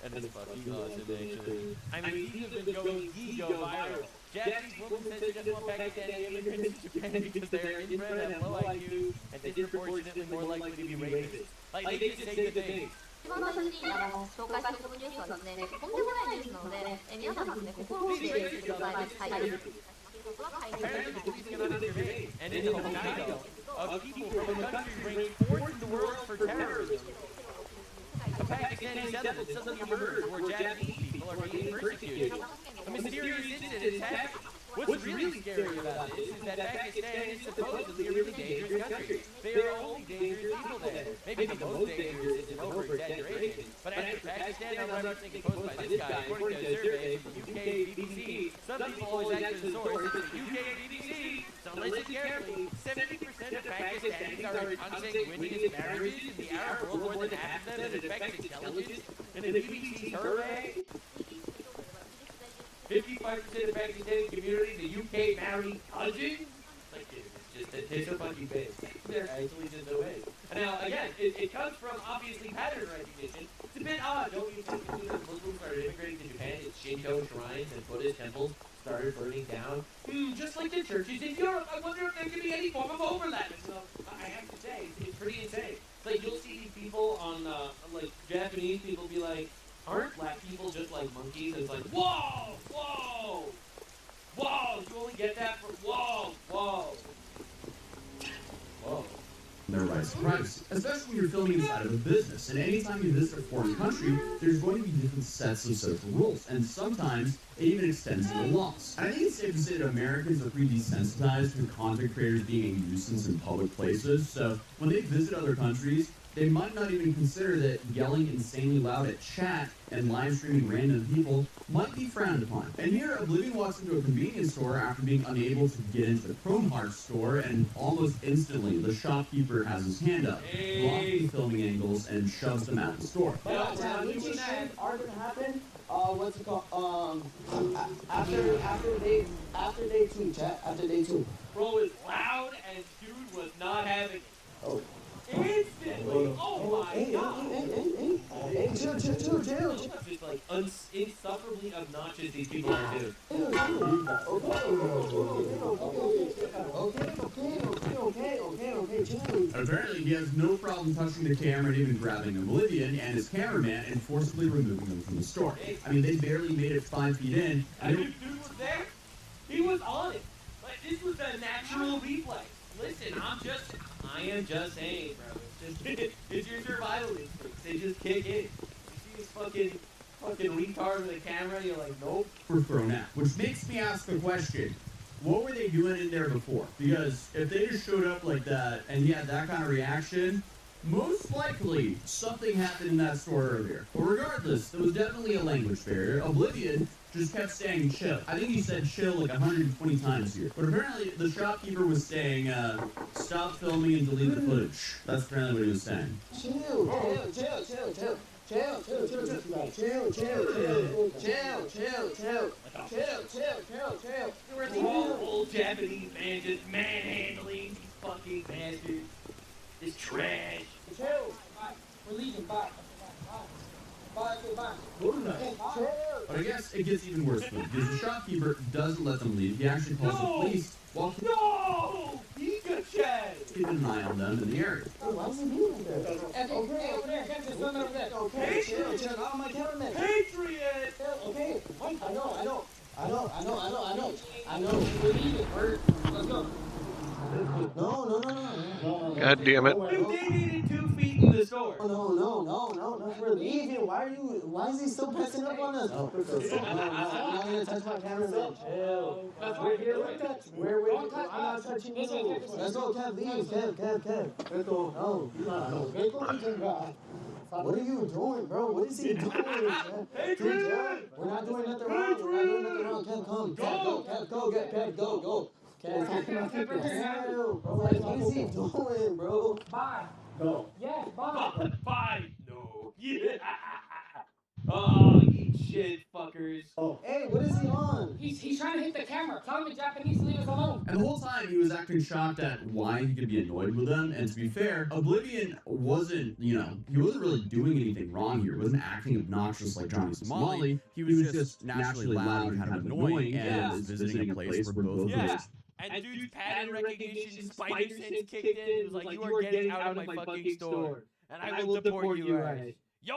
and it's fucking awesome actually. I mean, these have been going viral. Japanese women said she doesn't want Pakistani immigrants to Japan because they're inbred, have low IQ, and disproportionately more likely to be racist. Like, they just say good things. 一番最初に紹介しておくニュースはですね、とんでもないニュースなので、皆さんですね、心をしてください。はい。 Apparently, the police cannot intervene, and in Hokkaido, of people from a country ranked 4th in the world for terrorism. A Pakistani settlement suddenly emerged where Japanese people are being persecuted. A mysterious incident has happened. What's really scary about this is that Pakistan is supposedly a really dangerous country. There are only dangerous people there. Maybe the most dangerous is an over-exaggeration. But after Pakistan, I'm not thinking posed by this guy, according to a survey from the UK BBC, some people always act as a source. It's the UK BBC. So listen carefully. 70% of Pakistanis are in consanguineous marriages in the Arab world, more than half of them, and it affects intelligence. In the BBC survey, 55% of Pakistani community, the UK married cousins? Like, it's a fucking base. They're actually just no way. And now, again, it comes from, obviously, pattern recognition. It's a bit odd, don't you think, as soon as Muslims started immigrating to Japan, its Shinto shrines and Buddhist temples started burning down? Just like the churches in Europe. I wonder if there could be any form of overlap. So, I have to say, it's pretty insane. Like, you'll see these people on, like, Japanese people be like, aren't black people just like monkeys? And it's like, whoa, whoa, whoa, you only get that for, whoa, whoa, whoa. Their rights to privacy, especially when you're filming inside of a business. And anytime you visit a foreign country, there's going to be different sets of social rules, and sometimes it even extends to the laws. And I think it's safe to say that Americans are pretty desensitized to content creators being a nuisance in public places, so when they visit other countries, they might not even consider that yelling insanely loud at chat and live streaming random people might be frowned upon. And here, Oblivion walks into a convenience store after being unable to get into the Chrome Heart store, and almost instantly, the shopkeeper has his hand up, blocking filming angles, and shoves them out the store. But meetings are gonna happen. What's it called? After day 2, chat. After day 2. Bro is loud, and dude was not having it. Oh. Instantly! Oh my god! Hey, chill. Just like insufferably obnoxious these people are, dude. Okay, chill. Apparently, he has no problem touching the camera and even grabbing Oblivion and his cameraman and forcibly removing them from the store. I mean, they barely made it 5 feet in. And dude was there. He was on it. Like, this was a natural replay. Listen, I am just saying, bro. It's your survival instincts. They just kick in. You see this fucking retard with a camera, you're like, nope. We're thrown out. Which makes me ask the question, what were they doing in there before? Because if they just showed up like that and he had that kind of reaction, most likely something happened in that store earlier. But regardless, there was definitely a language barrier. Oblivion just kept saying chill. I think he said chill like 120 times here. But apparently the shopkeeper was saying, stop filming and delete the footage. That's apparently what he was saying. Chill. You're the old Japanese man just manhandling these fucking bastards. This trash. Chill. We're leaving. Bye. Bye. But I guess it gets even worse for them because the shopkeeper doesn't let them leave. He actually calls the police while keeping an eye on them in the area. Why is he being like that? Okay, over there, catch this one over there. Okay, chill, oh my cameraman. Patriot! Okay, I know. We're leaving, let's go. No. God damn it. You dated 2 feet in the store. No, we're leaving. Why is he still passing up on us? No, I'm not gonna touch my cameraman. Chill. We're here, I'm not touching you. Let's go, Kev, leave. Kev. Let's go. No. What are you doing, bro? What is he doing? Adrian! We're not doing nothing wrong. Kev, come. Kev, go. Kev, bro, what is he doing, bro? Bye. Go. Yes, bye. Bye. No. Yeah. Oh, eat shit, fuckers. Oh. Hey, what is he on? He's trying to hit the camera. Tell him in Japanese to leave us alone. And the whole time he was acting shocked at why he could be annoyed with them. And to be fair, Oblivion wasn't, he wasn't really doing anything wrong here. He wasn't acting obnoxious like Johnny Somali. He was just naturally loud and kind of annoying and was visiting a place where both of us. And dude's pattern recognition spider sense kicked in. It was like, you are getting out of my fucking store. And I will deport you right. Yo,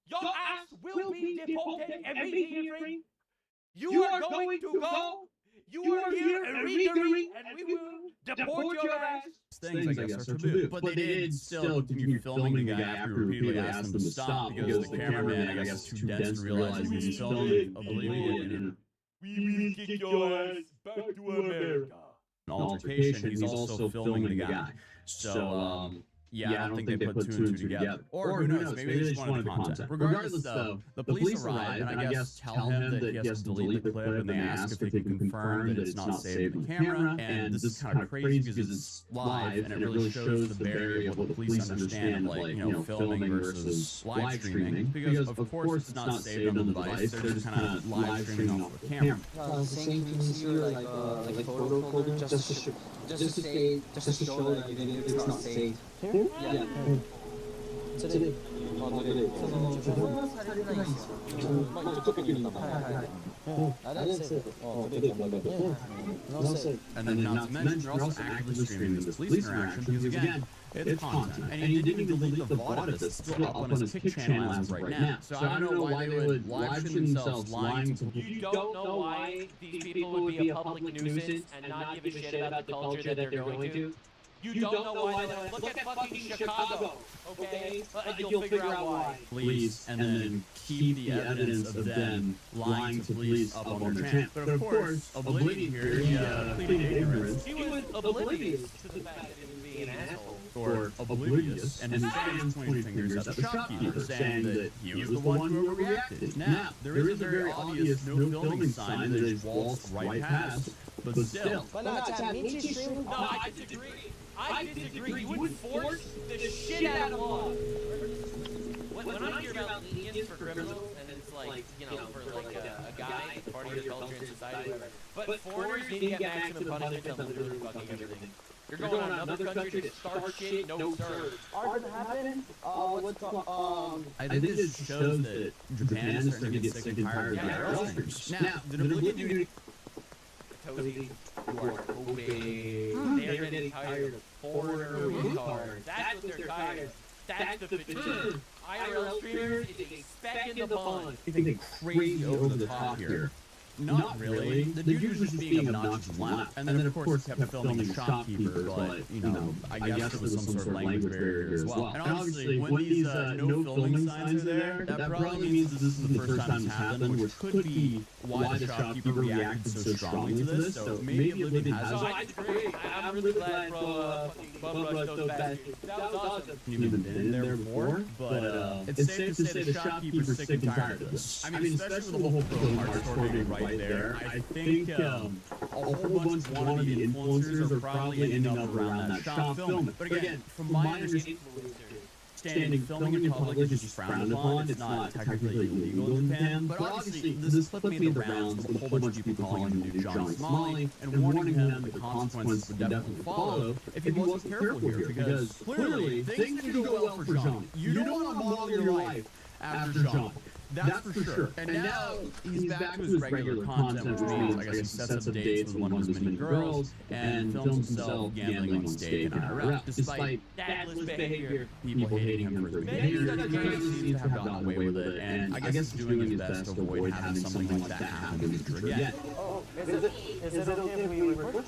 your ass will be deported immediately. You are going to go. You are here illegally, and we will deport your ass. Things, I guess, are taboo. But they did still continue filming the guy after we repeatedly asked them to stop because the cameraman, I guess, was too dense to realize he was filming Oblivion. We will kick your ass back to America. An altercation, he's also filming the guy. So, yeah, I don't think they put two and two together. Or who knows, maybe they just wanted the content. Regardless, though, the police arrive and I guess tell him that he has to delete the clip, and they ask if they can confirm that it's not saved in the camera. And this is kind of crazy because it's live and it really shows the barrier of what the police understand, like, filming versus live streaming. Because, of course, it's not saved on the device, they're just kind of live streaming off the camera. Saying you can see your like photo folder just to show that it's not saved. Here? Yeah. Today. And then not to mention, you're also actively streaming this police interaction because, again, it's content. And he didn't even delete the VOD that's still up on his Kick channel as of right now. So I don't know why they would live stream themselves lying to people. You don't know why these people would be a public nuisance and not give a shit about the culture that they're going to. You don't know why they're like, look at fucking Chicago, okay? You'll figure out why. Police, and then keep the evidence of them lying to police up on their channel. But of course, Oblivion here, he pleaded ignorance. He was oblivious to the fact that he was being an asshole. Or oblivious, and instead pointing fingers at the shopkeeper, saying that he was the one who overreacted. Now, there is a very obvious no filming sign that is waltzed right past, but still. No, I disagree. You would force the shit out of law. When I hear about lenience for criminals, and it's like, for like a guy, part of your culture and society, whatever. But foreigners need to get maximum punishment and literally fucking everything. You're going on another country to start shit? No, sir. Ours happened. I think it shows that Japan is starting to get sick and tired of the Aerostreams. Now, the Oblivion Tozy, you are hoping. They're getting tired of foreigner retards. That's what they're tired of. That's the fatigue. IRL streamers is a speck in the pond. I think crazy over the top here. Not really. The dude was just being obnoxious and loud. And then, of course, kept filming the shopkeeper, but, I guess there was some sort of language barrier here as well. And obviously, when these no filming signs are there, that probably means that this is the first time it's happened, which could be why the shopkeeper reacted so strongly to this. So maybe Oblivion has... So I agree. I'm really glad Bro bum rushed those bastards. That was awesome. You've been in there before, but it's safe to say the shopkeeper's sick and tired of this. I mean, especially with the whole Pro Heart story right there. I think a whole bunch of wannabe influencers are probably ending up around that shop filming. But again, from my understanding, filming in public is just frowned upon. It's not technically illegal in Japan. But obviously, this clip made the rounds with a whole bunch of people calling him New Johnny Somali and warning him that the consequences would definitely follow if he wasn't careful here. Because clearly, things didn't go well for Johnny. You don't want to model your life after Johnny. That's for sure. And now he's back to his regular content, which means I guess he sets up dates with one of his many girls and films himself gambling on stake in IRL, despite Dadless behavior. people hating him for his behavior. He seems to have gotten away with it, and I guess he's doing his best to avoid having something like that happen in the future again. Oh, is it okay if we record?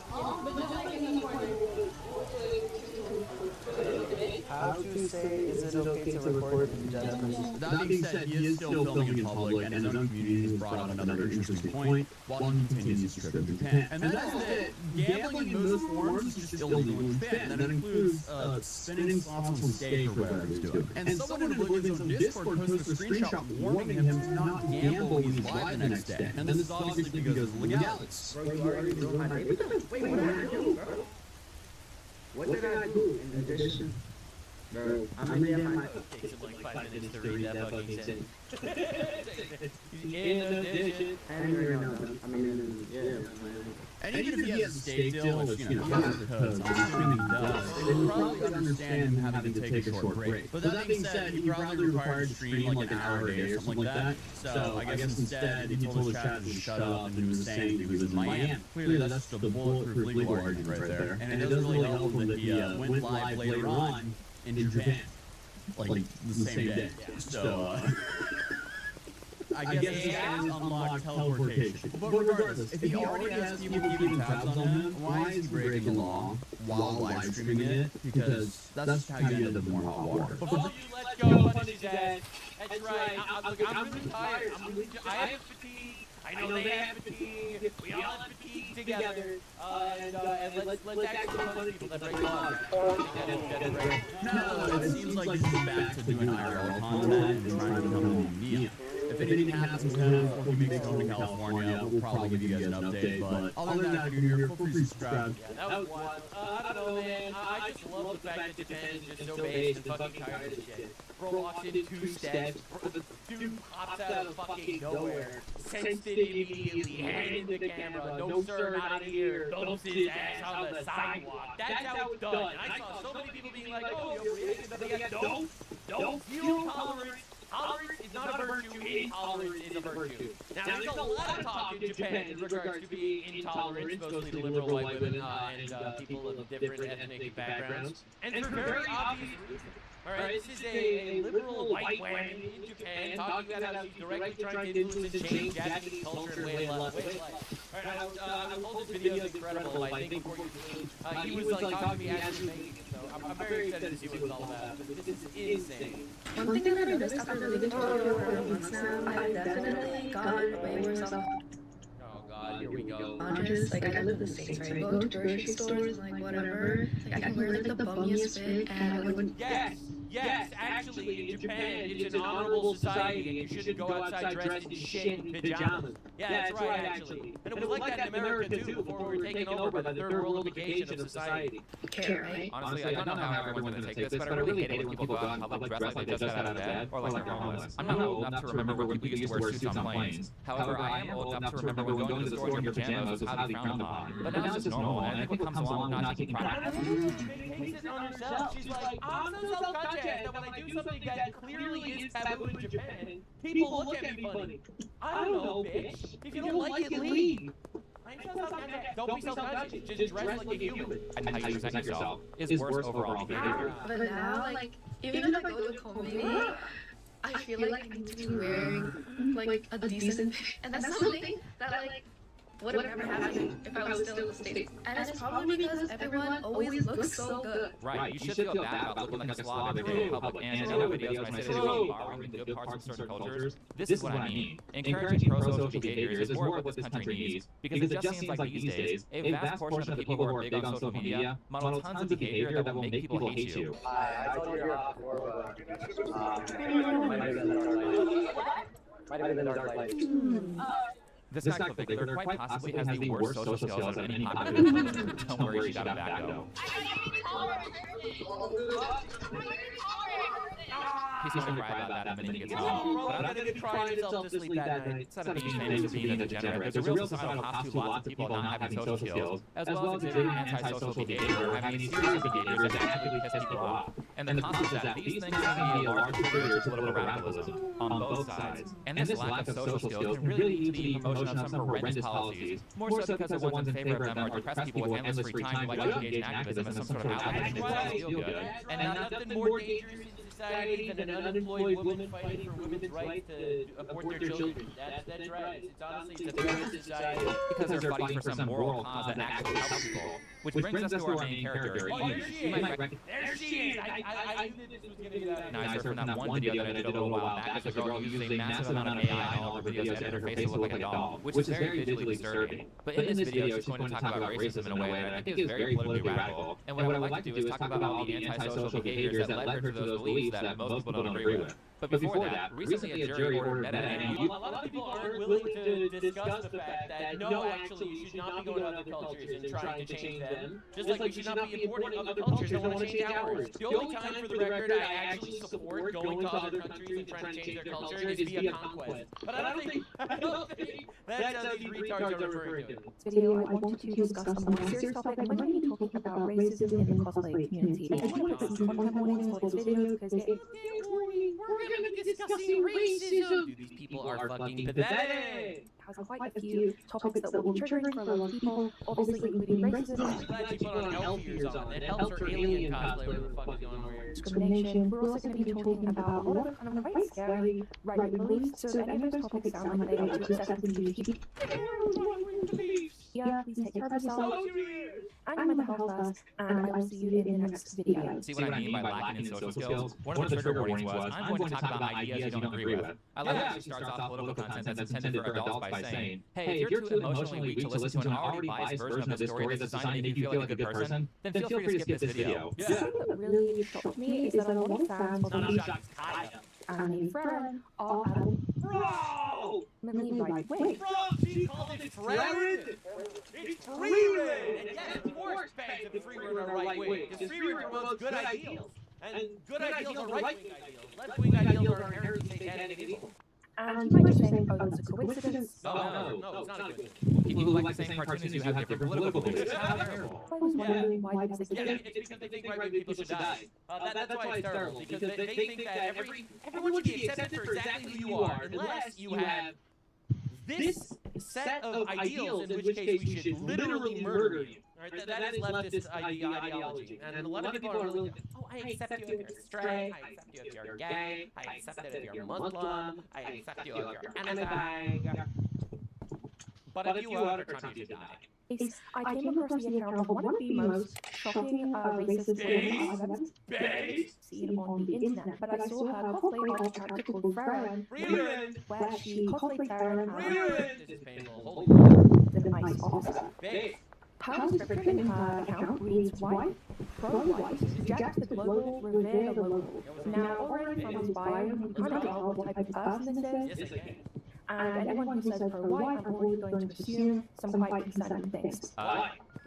How to say, is it okay to record in Japanese? That being said, he is still filming in public, and his own community has brought up another interesting point while he continues his trip to Japan. And that is that gambling in most forms is just illegal in Japan. That includes spinning slots on stake or whatever he's doing. And someone in Oblivion's own Discord posted a screenshot warning him to not gamble when he's live the next day. And this is obviously because of legalities. Bro, you already know my name. Wait, what did I do, bro? What did I do in addition? Bro, I'm in my... Takes him like 5 minutes to read that fucking sentence. In addition. I mean, yeah. And even if he has a stake deal, which, you know, I'm assuming he does, they would probably understand him having to take a short break. But that being said, he probably required to stream like an hour a day or something like that. So I guess instead, he told his chat to shut up and he was saying he was in Miami. Clearly, that's the bulletproof legal argument right there. And it doesn't really help him that he went live later on in Japan, like the same day. So, I guess he has unlocked teleportation. But regardless, if he already has people keeping tabs on him, why is he breaking the law while live streaming it? Because that's how you end up in more hot water. All you let go of his dad. That's right. I'm really tired. I have fatigue. I know they have fatigue. We all have fatigue together. And let's actually punish people that break the law. No, it seems like he's back to doing IRL content and trying to become a museum. If anything happens to him before he makes home to California, we'll probably give you guys an update. But other than that, if you're here, feel free to subscribe. Yeah, that was one. I don't know, man. I just love the fact that Japan is just so based and fucking tired of this shit. Bro walks in 2 steps. The dude pops out of fucking nowhere. Sensed it immediately. Handed the camera. No, sir, not in here. Dumps his ass on the sidewalk. That's how it's done. And I saw so many people being like, oh, you're reacting. Don't. Zero tolerance. Tolerance is not a virtue, intolerance is a virtue. Now, there's a lot of talk in Japan in regards to being intolerant, mostly to liberal white women and people of different ethnic backgrounds. And for very obvious reasons. Alright, this is a liberal white woman in Japan talking about how she's directly trying to influence and change Japanese culture and way of life. Alright, I told this video is incredible. I think before you he was like talking to me as he was making it, so I'm very excited to see what it's all about. But this is insane. One thing that I've noticed after living in Tokyo for a month now, I've definitely gotten way more self. Oh god, here we go. Conscious, like I live in the States, right? I go to grocery stores, like whatever. Like I can wear like the bummiest fit and I wouldn't. Yes, actually, in Japan, it's an honorable society, and you shouldn't go outside dressed in shit and pajamas. Yeah, that's right, actually. And it was like that in America, too, before we were taken over by the third worldification of society. Care, right? Honestly, I don't know how everyone's gonna take this, but I really hate it when people go out in public dressed like they just got out of bed, or like they're homeless. I'm not old enough to remember when people used to wear suits on planes. However, I am old enough to remember when going to the store in your pajamas was highly frowned upon. But now it's just normal, and I think what comes along with not taking pride. Takes it on herself. She's like, I'm so self-conscious that when I do something that clearly is taboo in Japan, people look at me funny. I don't know, bitch. If you don't like it, leave. Don't be self-conscious. Just dress like a human. And how you present yourself is worse overall behavior. But now, like, even if I go to a comedy, I feel like I need to be wearing, like, a decent... And that's something that, like, would have never happened if I was still in the States. And it's probably because everyone always looks so good. Right, you should feel bad about looking like a slob every day in public. And in other videos, when I say we're borrowing the good parts of certain cultures, this is what I mean. Encouraging pro-social behaviors is more of what this country needs. Because it just seems like these days, a vast portion of the people who are big on social media model tons of behavior that will make people hate you. I told you off before, but might have been the dark light. This guy Clavicular quite possibly has the worst social skills of any population. Don't worry, she got it back though. He's going to cry about that the minute he gets home. But I'm going to be crying himself to sleep that night. Instead of being famous for being a degenerate, there's a real societal cost to lots of people not having social skills, as well as exhibiting antisocial behavior, having these serious behaviors that actively piss people off. And the cost is that these things can be a large contributor to political radicalism on both sides. And this lack of social skills can really lead to the promotion of some horrendous policies, more so because the ones in favor of them are depressed people with endless free time who like to engage in activism as some sort of outlet that makes themselves feel good. And nothing more dangerous in society than an unemployed woman fighting for women's right to abort their children. That's right. It's honestly a threat to society because they're fighting for some moral cause that actually helps people. Which brings us to our main character. There she is! I knew this was going to be that. Nicer from that one video that I did a little while back as a girl who uses a massive amount of AI in all her videos to edit her face to look like a doll, which is very visually disturbing. But in this video, she's going to talk about racism in a way that I think is very politically radical. And what I would like to do is talk about all the antisocial behaviors that led her to those beliefs that most people don't agree with. But before that, recently a jury ordered meta-editing. A lot of people aren't willing to discuss the fact that no, actually, you should not be going to other cultures and trying to change them. Just like we should not be importing other cultures that want to change ours. The only time, for the record, I actually support going to other countries and trying to change their culture is via conquest. But I don't think that's how these retards are referring to. This video, I wanted to discuss a more serious topic. I'm going to be talking about racism in the cosplay community. I did put some content warnings for this video because we're going to be discussing racism. Dude, these people are fucking pathetic. Has quite a few topics that will be triggering for a lot of people, obviously including racism, I'm glad you put on elf ears on. It helps her alien cosplay, whatever the fuck is going on here. Discrimination. We're also going to be talking about a lot of kind of very scary right beliefs, so if any of those topics sound like they are too excessive to keep. Yeah, please take care of yourself and your mental health first, and I will see you in the next video. See what I mean by lacking in social skills? One of the trigger warnings was, I'm going to talk about ideas you don't agree with. I love how she starts off political content that's intended for adults by saying, hey, if you're too emotionally weak to listen to an already biased version of this story that's designed to make you feel like a good person, then feel free to skip this video. Something that really shocked me is that a lot of fans of the anime friend are adamantly right-wing. Bro, she called it friend! It's free reign! And yes, of course fans of free reign are right-wing, because free reign promotes good ideals. And good ideals are right-wing ideals. Left-wing ideals are inherently satanic and evil. And you might just think, oh, that's a coincidence. No, it's not a coincidence. People who like the same cartoons you have different political beliefs. How terrible. I was wondering why this is the case. It's because they think right-wing people should die. That's why it's terrible, because they think that everyone should be accepted for exactly who you are, unless you have this set of ideals, in which case we should literally murder you. Right? That is leftist ideology. And a lot of people are willing to, oh, I accept you if you're straight, I accept you if you're gay, I accept it if you're Muslim, I accept you if you're anything. But if you are trying to die. I came across the account of one of the most shocking racist things I've ever seen on the internet, but I saw her cosplay of a character called Farron, where she cosplayed Farron as the nice officer. Her description in her account reads white, pro-white, reject the global, revere the local. Now, already from his bio, you can kind of tell what type of person this is. And anyone who says pro-white, I'm always going to assume some quite concerning things.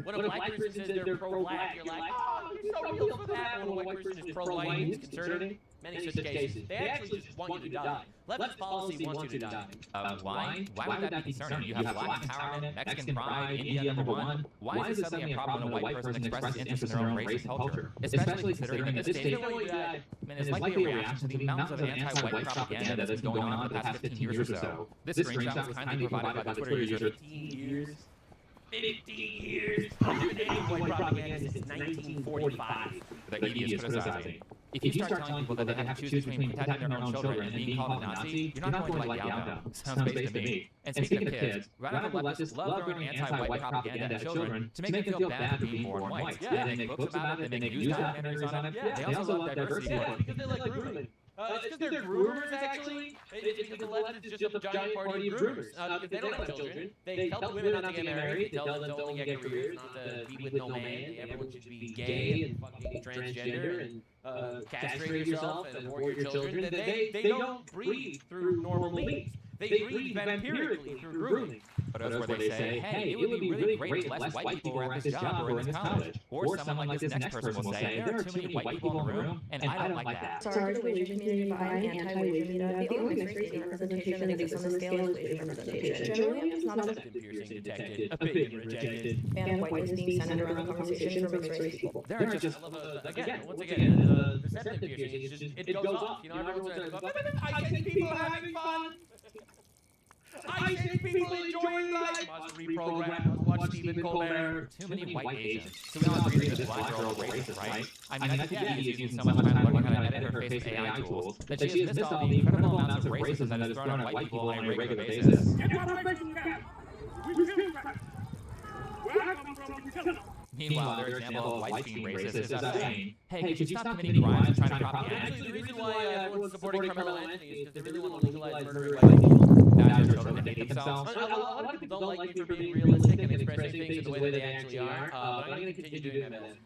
When a black person says they're pro-black, you're like, oh, you're so real for that. When a white person is pro-white, it's concerning. Many such cases, they actually just want you to die. Leftist policy wants you to die. Why? Why would that be concerning? You have black empowerment, Mexican pride, India #1. Why is it suddenly a problem when a white person expresses interest in their own race and culture? Especially considering that this stage is likely a reaction to the mountains of anti-white propaganda that's been going on for the past 15 years or so. This screenshot was kindly provided by the Twitter user 15 years. 50 years! There's been anti-white propaganda since 1945 that ED is criticizing. If you start telling people that they have to choose between protecting their own children and being called a Nazi, you're not going to like the outcome. Sounds basic to me. And speaking of kids, radical leftists love throwing anti-white propaganda at children to make them feel bad for being born white. Yeah, they make books about it, they make news documentaries on it. They also love diversity. Yeah, because they like grooming. It's because they're groomers, actually. It's because the left is just a giant party of groomers. Because they don't have children. They tell the women not to get married. They tell them to only get careers, not to be with no man. Everyone should be gay and fucking transgender and castrate yourself and abort your children. They don't breathe through normal means. They breed vampirically through grooming. Photos where they say, hey, it would be really great if less white people were at this job or in this college. Or someone like this next person will say, there are too many white people in the room, and I don't like that. Sorry to the Asian community by an anti-Asian media. The only mixed race representation that exists on the scale is Asian representation. Generally, it's not a Piercing detected, opinion rejected. fan of whiteness being centered around the conversation for mixed race people. There are just, again, once again, the septum piercing, it's just, it goes off. You know, everyone's like, I think people are having fun. I think people enjoying life. Must reprogram. Watch Stephen Colbert. Too many white Asians. So we all agree that this black girl is racist, right? I mean, I think Phoebe is using so much time to learn how to edit her face with AI tools that she has missed all the incredible amounts of racism that is thrown at white people on a regular basis. Meanwhile, their example of whites being racist is us saying, hey, could you stop committing crimes and trying to propaganda? Actually, the reason why everyone's supporting Carmelo Anthony is because they really want to legalize murdering white people. Now their children hate themselves. A lot of people don't like you for being realistic and expressing things in the way that they actually are, but I'm going to continue doing that.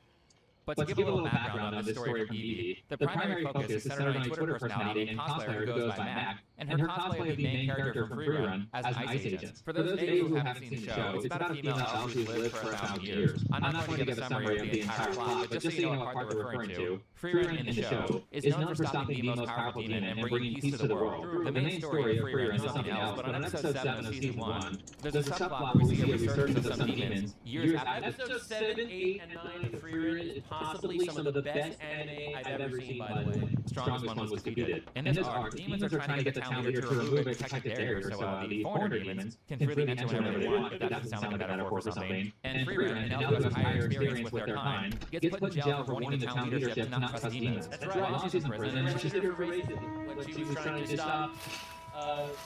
But to give a little background on this story from Evie, the primary focus is centered on a Twitter personality and cosplayer who goes by Mac, and her cosplay of the main character from Free Run as an ice agent. For those of you who haven't seen the show, it's about a female elf who's lived for 1,000 years. I'm not going to give a summary of the entire plot, but just so you know what part they're referring to, Free Run in the show is known for stopping the most powerful demon and bringing peace to the world. The main story of Free Run is something else, but on episode 7 of season 1, there's a subplot where we see a resurgence of some demons years after. Episode 7, 8, and 9 of Free Run is possibly some of the best anime I've ever seen, by the way. Strongest one was defeated. In this arc, demons are trying to get the town leader to remove a protected barrier so the foreigner demons can freely enter whenever they want, if that doesn't sound like a metaphor for something. And Free Run, an elf who has higher experience with their kind, gets put in jail for warning the town leadership to not trust demons. That's right, while she's in prison, and she's there for racism, when she was trying to stop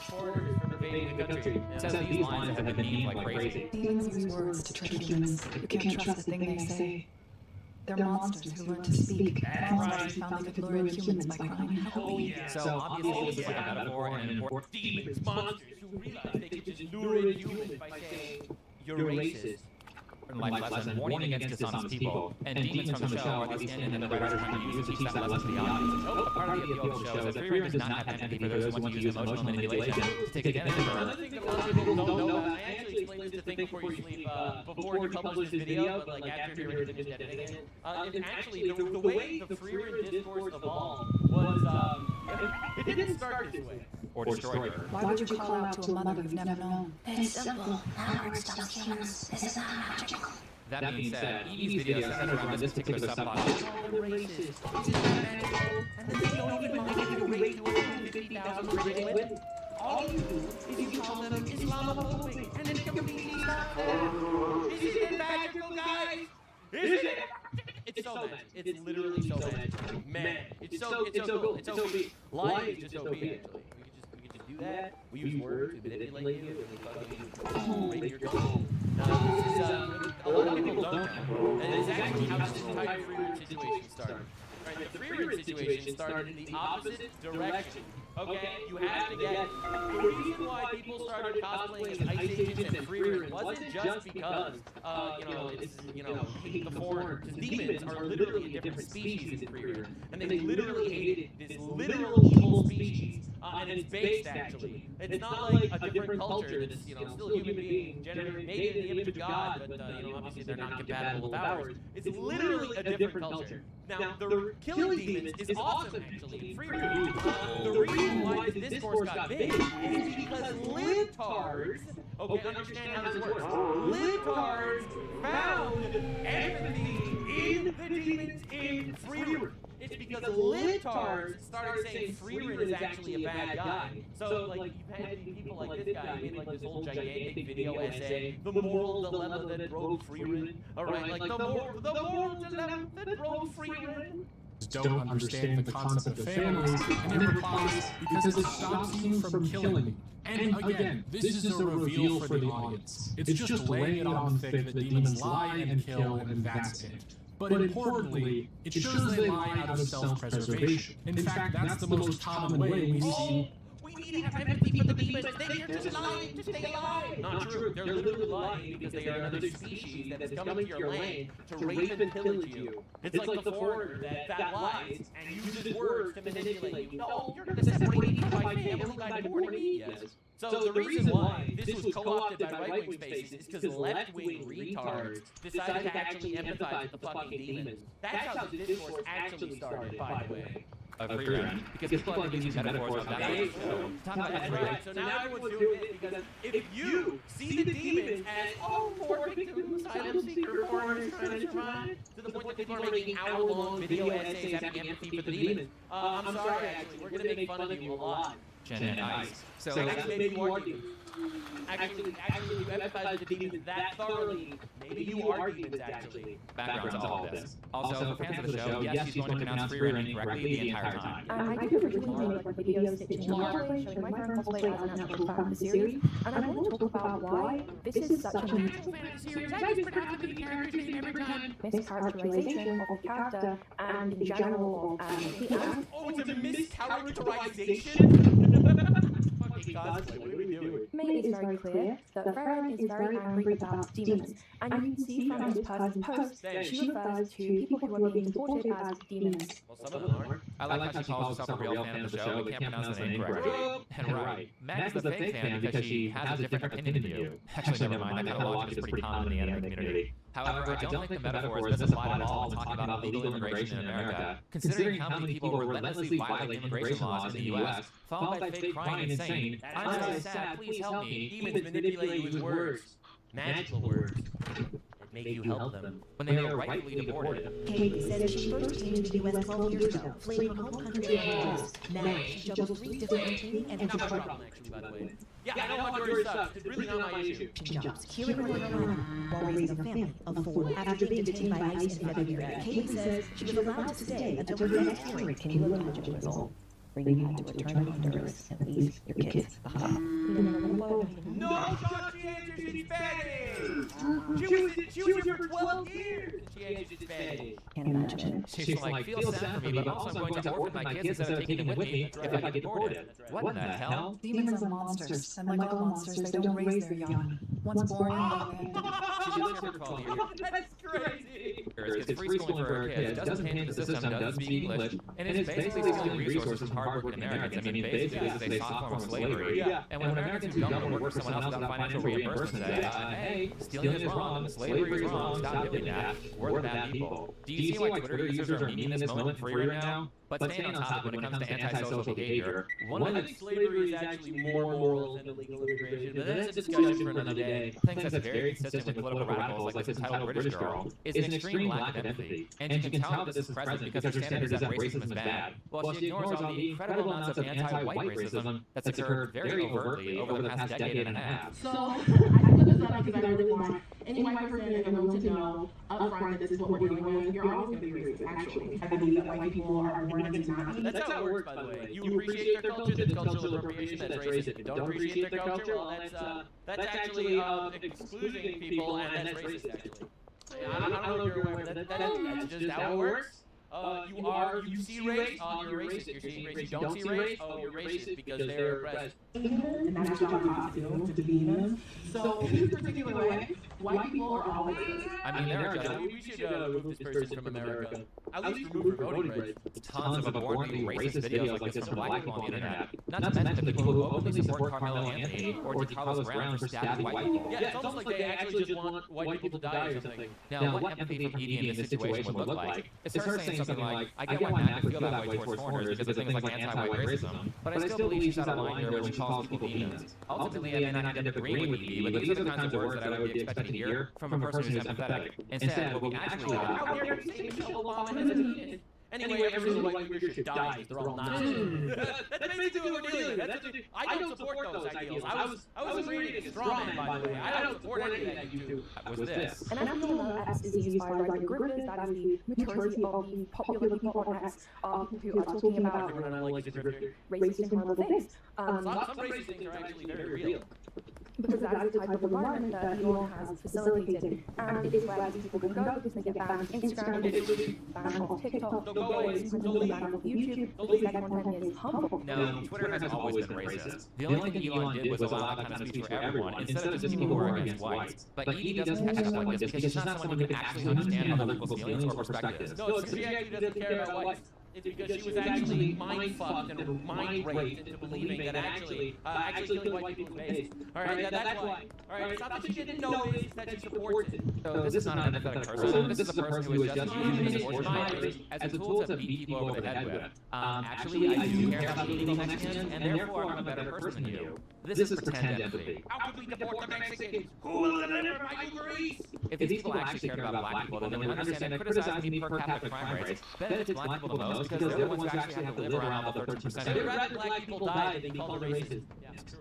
foreigners from invading the country. It says these lines have been memed like crazy. Demons use words to trick humans. You can't trust the thing they say. They're monsters who learn to speak. Monsters who found they could lure in humans by crying help. So obviously this is like a metaphor and an important demons, monsters who realize they can just lure in humans by saying you're racist. Life lesson, warning against dishonest people. And demons from the show are the stand-in that the writers are trying to use to teach that lesson to the audience. A part of the appeal of the show is that Free Run does not have empathy for those who want to use emotional manipulation to take advantage of her. Another thing that a lot of people don't know about, I actually explained this to Think Before You Sleep before you published this video, but like after you're finished editing it. And actually, the way the Free Run discourse evolved was, it didn't start this way. Or destroy her. Why would you call out to a mother you've never known? It's simple. Power stops humans. This is not magical. That being said, Evie's video centers around this particular subplot. All you do is you call them Islamophobic, and it's completely not that. Isn't it magical, guys? Isn't it? It's so bad. It's literally so bad. Man, it's so cool. It's OP. Lying is just OP, actually. We could just do that. We use words to manipulate you, and we fucking raise your goal. This is, a lot of people don't know. And this is actually how this entire Free Run situation started. Right, the Free Run situation started in the opposite direction. Okay, you have to get the reason why people started cosplaying as ice agents and Free Run wasn't just because it's hate the foreigner. Because demons are literally a different species in Free Run, and they literally hated this literal evil species. And it's based actually. It's not like a different culture that's still a human being, generated made in the image of God, but obviously they're not compatible with ours. It's literally a different culture. Now, the killing demons is awesome actually in Free Run. The reason why the discourse got big is because libtards, okay, understand how this works. Libtards found empathy in the demons in Free Run. It's because libtards started saying Free Run is actually a bad guy. So, like, you've had people like this guy, he made, like, this whole gigantic video essay, The Moral Dilemma That Broke Free Run. Alright, like, the moral dilemma that broke Free Run. Don't understand the concept of families, and it replies, because it stops you from killing me. And again, this is a reveal for the audience. It's just laying it on thick that demons lie and kill, and that's it. But importantly, it shows they lie out of self-preservation. In fact, that's the most common way we see. We need to have empathy for the demons. They're just lying to stay alive. Not true. They're literally lying because they are another species that is coming to your land to rape and pillage you. It's like the foreigner that lies and uses words to manipulate you. No, you're going to separate me from my family by more than me. Yes. So the reason why this was co-opted by right-wing spaces is because left-wing retards decided to actually empathize with the fucking demons. That's how the discourse actually started, by the way. Agreed. Because people have been using metaphors on that show. Talk about that, right? So now everyone's doing it because if you see the demons as, oh, poor victim, asylum seeker, foreigners trying to survive, to the point that people are making hour-long video essays having empathy for the demons. I'm sorry, actually, we're going to make fun of you a lot. Jen and Ice. So maybe you are demons. Actually, you empathize with the demons that thoroughly. Maybe you are demons, actually. Background to all of this. Also, for fans of the show, yes, she's going to pronounce free running correctly the entire time. I do originally make like videos stitching cosplay, showing my current cosplay as an actual fantasy series, and I want to talk about why this is such a mischaracterization of the character and in general of the Oh, it's a mischaracterization? Cosplay, what are we doing? Made is very clear that Farron is very angry about demons, and you can see from this person's post that she refers to people who are being supported as demons. Well, some of them aren't. I like how she calls herself a real fan of the show, but can't pronounce the name correctly. And right. Matt is the fake fan because she has a different opinion than you. Actually, never mind, that kind of logic is pretty common in the anime community. However, I don't think the metaphors doesn't apply at all when talking about illegal immigration in America, considering how many people relentlessly violate immigration laws in the U.S., followed by fake crying and saying, I'm so sad, please help me. Demons manipulate you with words. Magical words. Make you help them when they are rightfully deported. Kate said she first came to the U.S. 12 years ago, fleeing her home country of Honduras. Now she juggles 3 different maintaining and Not my problem, actually, by the way. Yeah, I know Honduras sucks. It's really not my issue. jobs here in North Carolina while raising a family of 4 after being detained by ICE in February. Kate says she was allowed to stay until her next hearing can you imagine the result? Where you had to return to Honduras and leave your kids behind. No, she answers in Spanish! She was here for 12 years! She answers in Spanish. Can't imagine. She's like, feel sad for me, but also I'm going to orphan my kids instead of taking them with me if I get deported. What in the hell? Demons are monsters, and like all monsters, they don't raise their young. Once born, She lives here for 12 years. That's crazy! It's free schooling for her kids, doesn't pay into the system, doesn't speak English, and it's basically stealing resources from hardworking Americans. I mean, basically, this is a soft form of slavery. And when Americans who don't want to work for someone else without financial reimbursement say, hey, stealing is wrong, slavery is wrong, stop doing that, we're the bad people. Do you see why Twitter users are memeing this moment free right now? But staying on top when it comes to antisocial behavior, I think slavery is actually more moral than illegal immigration, but that's a discussion for another day. Things that's very consistent with political radicals like this entitled British girl is an extreme lack of empathy. And you can tell that this is present because her standard is that racism is bad, while she ignores all the incredible amounts of anti-white racism that's occurred very overtly over the past decade and a half. So, I put this up because I really want any white person in the room to know upfront that this is what we're dealing with. You're always going to be racist, actually. I believe that white people are born to not. That's how it works, by the way. You appreciate their culture, that's cultural appropriation, that's racist. If you don't appreciate their culture, well, that's actually excluding people, and that's racist, actually. I don't know if you're aware of that. That's just how it works. You see race, you're racist. You're seeing race, you don't see race, you're racist because they're oppressed. And that's not possible to be them. So, in this particular way, white people are always racist. I mean, we should remove this person from America. At least remove her voting rights. Tons of abhorrently racist videos like this from black people on the internet. Not to mention the people who openly support Carmelo Anthony or Carlos Brown for stabbing white people. Yeah, it's almost like they actually just want white people to die or something. Now, what empathy from Edie in this situation would look like is her saying something like, I get why Mac would feel that way towards foreigners because of things like anti-white racism, but I still believe she's out of line here when she calls people demons. Ultimately, I may not end up agreeing with Edie, but these are the kinds of words that I would be expecting to hear from a person who's empathetic. Instead, what we actually got... How dare you say Michelle Obama has a penis? Anyway, every white leader should die. They're all Nazis. That's basically what we're dealing with. I don't support those ideals. I was agreeing against strawman, by the way. I don't support anything that you do. Was this? And I feel that X is used by right-wing grifters, that is the majority of the popular people on X are people who are talking about racist and horrible things. Some racist things are actually very real. Because that is the type of environment that Elon has facilitated. And it is where these people can go because they get banned from Instagram, banned off TikTok, banned off YouTube, because their content is harmful. No, Twitter has always been racist. The only thing Elon did was allow that kind of speech for everyone, instead of just people who are against whites. But Edie doesn't catch up like this because she's not someone who can actually understand other people's feelings or perspectives. No, she actually doesn't care about whites. It's because she was actually mind-fucked and mind-raped into believing that actually killing white people is based. Alright, that's why. Alright, it's not that she didn't know it's that she supports it. So this is not an empathetic person. This is a person who is just using this abortion as a tool to beat people over the head with. Actually, I do care about illegal Mexicans, and therefore I'm a better person than you. This is pretend empathy. How could we deport the Mexicans? Who will deliver my Greece? If these people actually cared about black people, then they would understand that criticizing the per capita crime rates benefits black people the most because they're the ones who actually have to live around the 13%. They'd rather black people die than be called racist.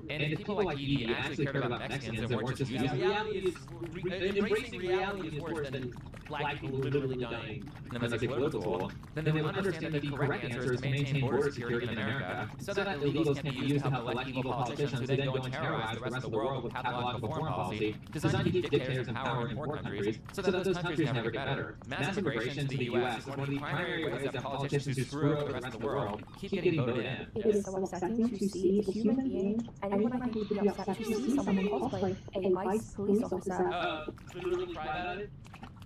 And if people like Edie actually cared about Mexicans and weren't just using embracing reality is worse than black people literally dying in the political tool, then they would understand that the correct answer is to maintain border security in America so that illegals can be used to help elect evil politicians who then go and terrorize the rest of the world with pathological foreign policy designed to keep dictators in power in poor countries so that those countries never get better. Mass immigration to the U.S. is one of the primary ways that politicians who screw over the rest of the world keep getting voted in. It is so upsetting to see a human being, and anyone I think would be upset to see someone cosplay a vice police officer. Literally cry about it?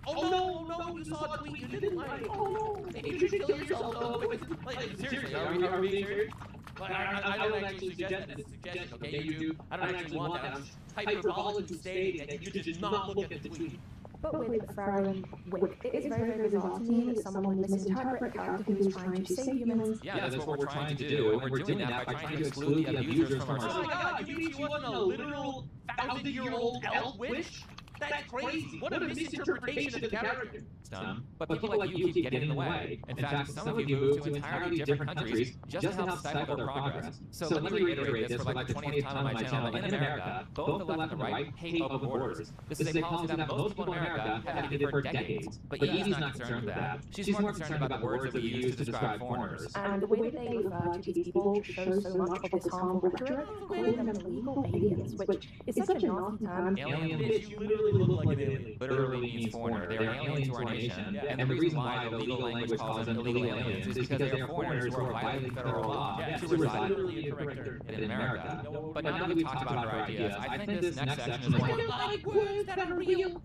Oh no, you saw a tweet, you didn't like it. Oh no, maybe you should kill yourself though. Like, seriously, are we being serious? Like, I don't actually suggest that as a suggestion, okay? You I don't actually want that. I'm hyperbolically stating that you did not look at the tweet. But with Farron Wick, it is very, very bizarre to me that someone would misinterpret a character who is trying to save humans. Yeah, that's what we're trying to do, and we're doing that by trying to exclude the abusers from our society. Oh my god, you mean she wasn't a literal 1,000-year-old elf witch? That's crazy. What a misinterpretation of the character. It's dumb. But people like you keep getting in the way. In fact, some of you move to entirely different countries just to help stifle their progress. So let me reiterate this for like the 20th time on my channel. In America, both the left and the right hate open borders. This is a policy that most people in America have hated for decades. But Edie's not concerned with that. She's more concerned about the words that we use to describe foreigners. And the way that they refer to these people shows so much of this harmful rhetoric, calling them illegal aliens, which is such a nasty term. Alien, bitch, you literally look like an alien. Literally means foreigner. They are alien to our nation, and the reason why the legal language calls them illegal aliens is because they are foreigners who are violating federal law to reside in America. But now that we've talked about our ideas, I think this next section is one. I don't like words that are real.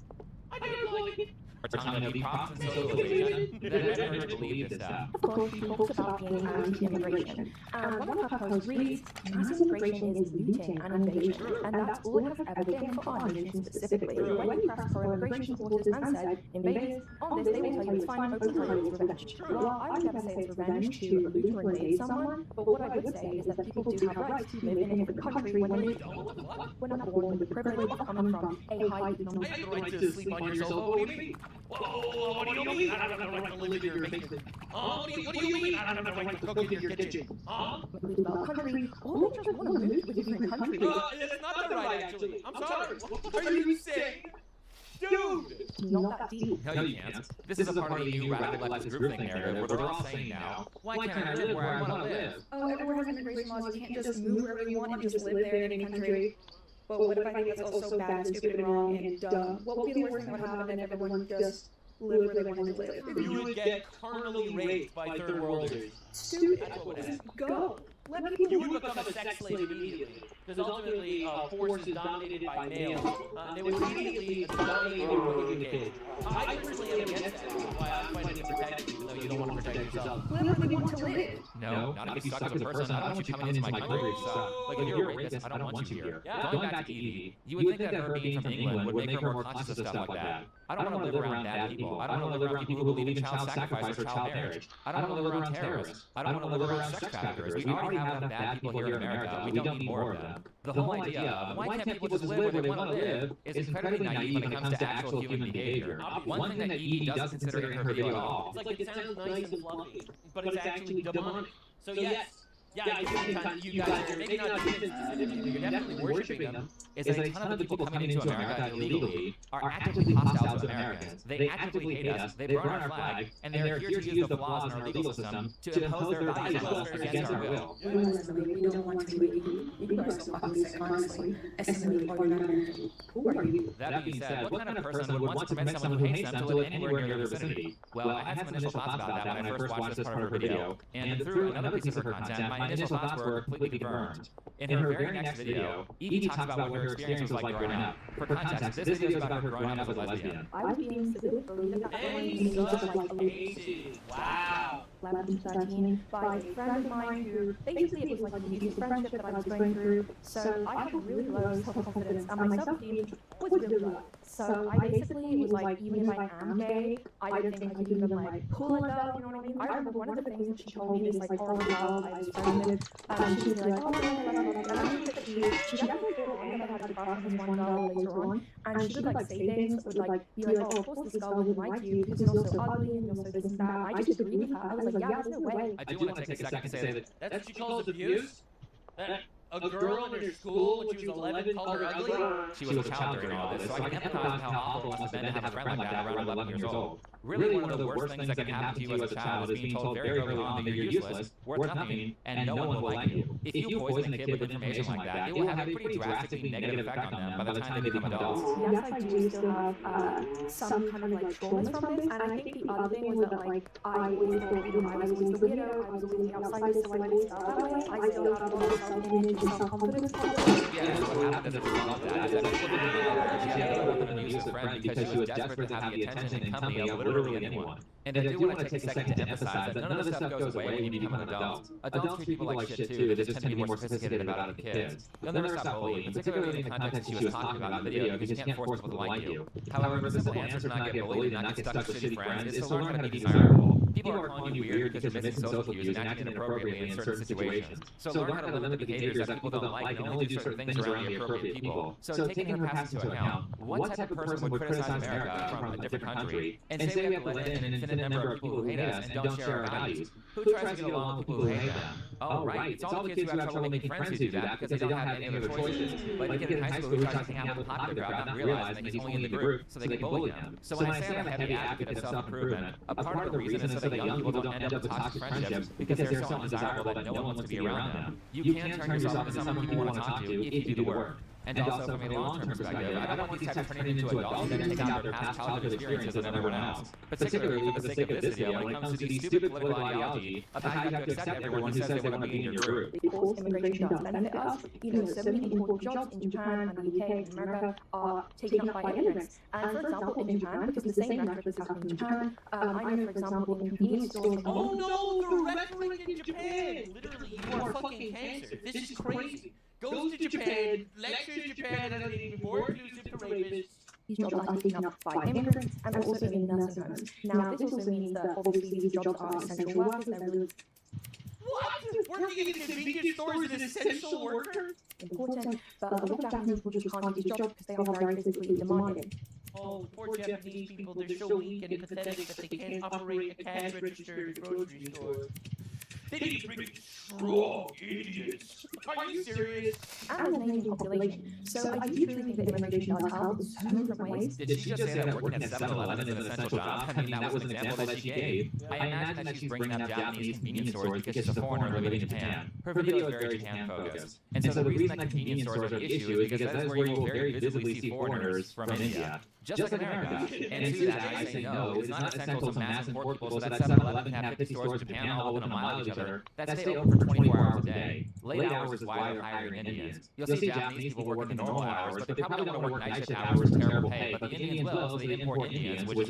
I don't like it. We're talking about the props and socialization that led her to believe this stuff. Of course, we talked about being anti-immigration. And one of her posts reads, mass immigration is looting and invasion, and that's all it has ever been for our nation specifically. When you press for immigration supporters and said, invaders, on this they will tell you it's fine, open to it's revenge. Well, I would never say it's revenge to loot or invade someone, but what I would say is that people do have rights to live in a different country when they don't. We're not born with the privilege of coming from a high economic... I have the right to sleep on your sofa, what do you mean? Whoa, what do you mean? I don't have the right to live in your basement. What do you mean? I don't have the right to cook in your kitchen. Country, all they just want to move to a different country. It's not the right, actually. I'm sorry. Are you sick? Dude! Not that deep. No, you can't. This is a part of the new radical leftist groupthink narrative where they're all saying now, why can't I live where I want to live? Oh, everyone has immigration laws. You can't just move wherever you want and just live there in any country. But what if I think that's also bad, stupid, and wrong, and dumb? What would be the worst thing that would happen if everyone just live where they wanted to live? You would get carnally raped by third worlders. Stupid. That's what would happen. Go. Let people. You would become a sex slave immediately. Because ultimately, forces dominated by males, they would immediately dominate and put you in a cage. I personally am against that, which is why I'm fighting to protect you, even though you don't want to protect yourself. Live where they want to live. No, not if you suck as a person. I don't want you coming into my country. Like, if you're a rapist, I don't want you here. Going back to Edie, you would think that her being from England would make her more conscious of stuff like that. I don't want to live around bad people. I don't want to live around people who believe in child sacrifice or child marriage. I don't want to live around terrorists. I don't want to live around sex traffickers. We already have enough bad people here in America. We don't need more of them. The whole idea of why can't people just live where they want to live is incredibly naive when it comes to actual human behavior. One thing that Edie doesn't consider in her video at all. It's like it sounds nice and fluffy, but it's actually demonic. So yes. Yeah, I do think you guys are maybe not demons specifically, you're definitely worshipping them, is that a ton of the people coming into America illegally are actively hostile to Americans. They actively hate us, they burn our flag, and they're here to use the flaws in our legal system to impose their values on us against our will. We don't want to do it. You are so fucking sick, honestly. Estimate or not American. Who are you? That being said, what kind of person would want to prevent someone who hates them to live anywhere near their vicinity? Well, I had some initial thoughts about that when I first watched this part of her video, and through another piece of her content, my initial thoughts were completely confirmed. In her very next video, Edie talks about what her experience was like growing up. For context, this video is about her growing up as a lesbian. I was being specifically Wow. 2011 to 13 by a friend of mine who basically it was like an abusive friendship that I was going through. So I had really low self-confidence and my self-esteem was really low. So I basically was like, even if I am gay, I don't think I could even like pull a girl, you know what I mean? I remember one of the things that she told me, this like horrible girl I was friends with, she was like, oh, and I think that she definitely thought that I had a crush on this one girl later on, and she would like say things that would like be like, oh, of course this girl wouldn't like you because you're so ugly and you're so this and that. I just agreed with her. I was like, yeah, there's no way. I do want to take a second to say that that's what she calls abuse. That a girl in her school when she was 11 called her ugly. She was a child during all this, so I can empathize with how awful it must have been to have a friend like that around 11 years old. Really, one of the worst things that can happen to you as a child is being told very early on that you're useless, worth nothing, and no one will like you. If you poison a kid with information like that, it will have a pretty drastically negative effect on them by the time they become adults. Yes, I do still have some kind of like traumas from this, and I think the other thing was that like I always thought, you know, I was always the weirdo, I was always the outsider, so I always felt that way. I still have a lot of self-image and self-confidence. Yeah, that's what happens as a result of that. Is that people she ended up with an abusive friend because she was desperate to have the attention and company of literally anyone. And I do want to take a second to emphasize that none of this stuff goes away when you become an adult. Adults treat people like shit too, they just tend to be more sophisticated about it than kids. You'll never stop bullying, particularly in the context she was talking about in the video, because you can't force people to like you. However, the simple answer to not get bullied and not get stuck with shitty friends is to learn how to be desirable. People are calling you weird because you're missing social cues and acting inappropriately in certain situations. So learn how to limit the behaviors that people don't like and only do certain things around the appropriate people. So taking her past into account, what type of person would criticize America from a different country and say we have to let in an infinite number of people who hate us and don't share our values? Who tries to get along with people who hate them? Oh, right, it's all the kids who have trouble making friends who do that because they don't have any other choices. Like a kid in high school who tries to hang out with the popular crowd, not realizing that he's only in the group so they can bully him. So when I say I'm a heavy advocate of self-improvement, a part of the reason is so that young people don't end up with toxic friendships because they're so undesirable that no one wants to be around them. You can turn yourself into someone people want to talk to if you do the work. And also from a long-term perspective, I don't want these types turning into adults that take out their past childhood experiences with everyone else. Particularly for the sake of this video, when it comes to the stupid political ideology of how you have to accept everyone who says they want to be in your group. Of course, immigration does benefit us. You know, so many important jobs in Japan and the UK and America are taken up by immigrants. And for example, in Japan, because the same rhetoric is happening in Japan, I know, for example, in convenience stores... Oh no, the rhetoric in Japan! Literally, you are fucking cancer. This is crazy. Goes to Japan, lectures Japan as being more inclusive to rapists. These jobs are taken up by immigrants and also in nursing homes. Now, this also means that obviously these jobs are essential workers. They're really What? Working in convenience stores is an essential worker? important, but a lot of Japanese people just can't do these jobs because they are very physically demanding. Oh, poor Japanese people, they're so weak and pathetic that they can't operate a cash register at a grocery store. They need to bring strong Indians. Are you serious? And an aging population. So I do truly think that immigration does help in so many different ways. Did she just say that working at 7-Eleven is an essential job? I mean, that was an example that she gave. I imagine that she's bringing up Japanese convenience stores because she's a foreigner living in Japan. Her video is very Japan-focused. And so the reason that convenience stores are an issue is because that is where you will very visibly see foreigners from India. Just like America. And to that, I say no, it's not essential to mass import people so that 7-Eleven can have 50 stores in Japan all within a mile of each other that stay open for 24 hours a day. Late hours is why they're hiring Indians. You'll see Japanese people working normal hours, but they probably don't want to work night shift hours for terrible pay. But the Indians will, so they import Indians, which is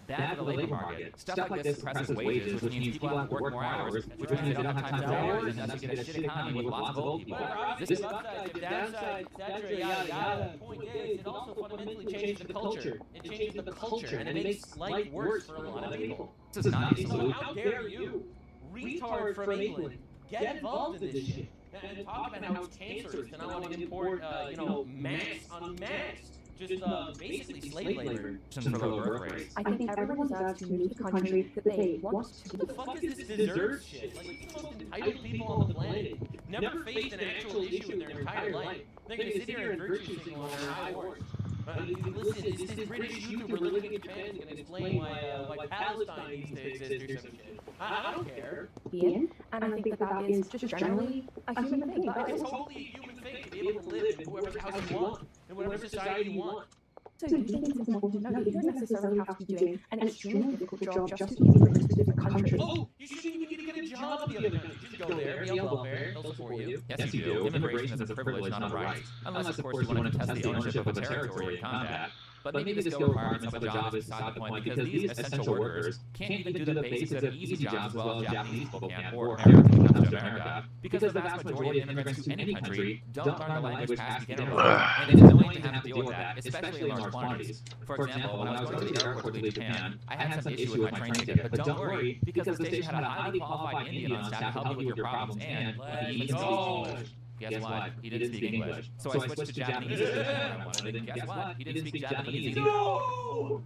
bad for the labor market. Stuff like this suppresses wages, which means people have to work more hours, which means they don't have time for hours, and thus you get a shit economy with lots of old people. This is upside, the downside, etc., yada yada. Point is, it also fundamentally changes the culture. It changes the culture, and it makes life worse for a lot of people. This is not a So solution. how dare you, retard from England, get involved in this shit and talk about how it's cancerous and I want to import, mass on mass, just basically slave labor. For low birth rates. I think everyone deserves to move to the country that they want to. What the fuck is this deserve shit? Like, these are the most entitled people on the planet. Never faced an actual issue in their entire life. They're gonna sit here and virtue signal on their high horse. Listen, this British YouTuber living in Japan is gonna explain why Palestine needs to exist or some shit. I don't care. And I think that is just generally a human thing. But It's totally a human thing to be able to live in whoever house you want, in whatever society you want. so you think it's important to know that you don't necessarily have to be doing an extremely difficult job just to be immigrants to a different country. Oh, you shouldn't even need to get a job in the other country. Just go there, be on welfare, they'll support you. Yes, you do. Immigration is a privilege, not a right. Unless, of course, you want to contest the ownership of a territory in combat. But maybe the skill requirements of a job is beside the point because these essential workers can't even do the basics of easy jobs as well as Japanese people can, or Americans when it comes to America, because the vast majority of immigrants to any country don't learn the language past beginner level, and it's annoying to have to deal with that, especially in large quantities. For example, when I was going to the airport to leave Japan, I had some issue with my train ticket, but don't worry, because the station had a highly qualified Indian on staff to help you with your problems, and he even speaks English. Guess what? He didn't speak English. So I switched to Japanese as the I wanted, and guess what? He didn't speak Japanese either. No!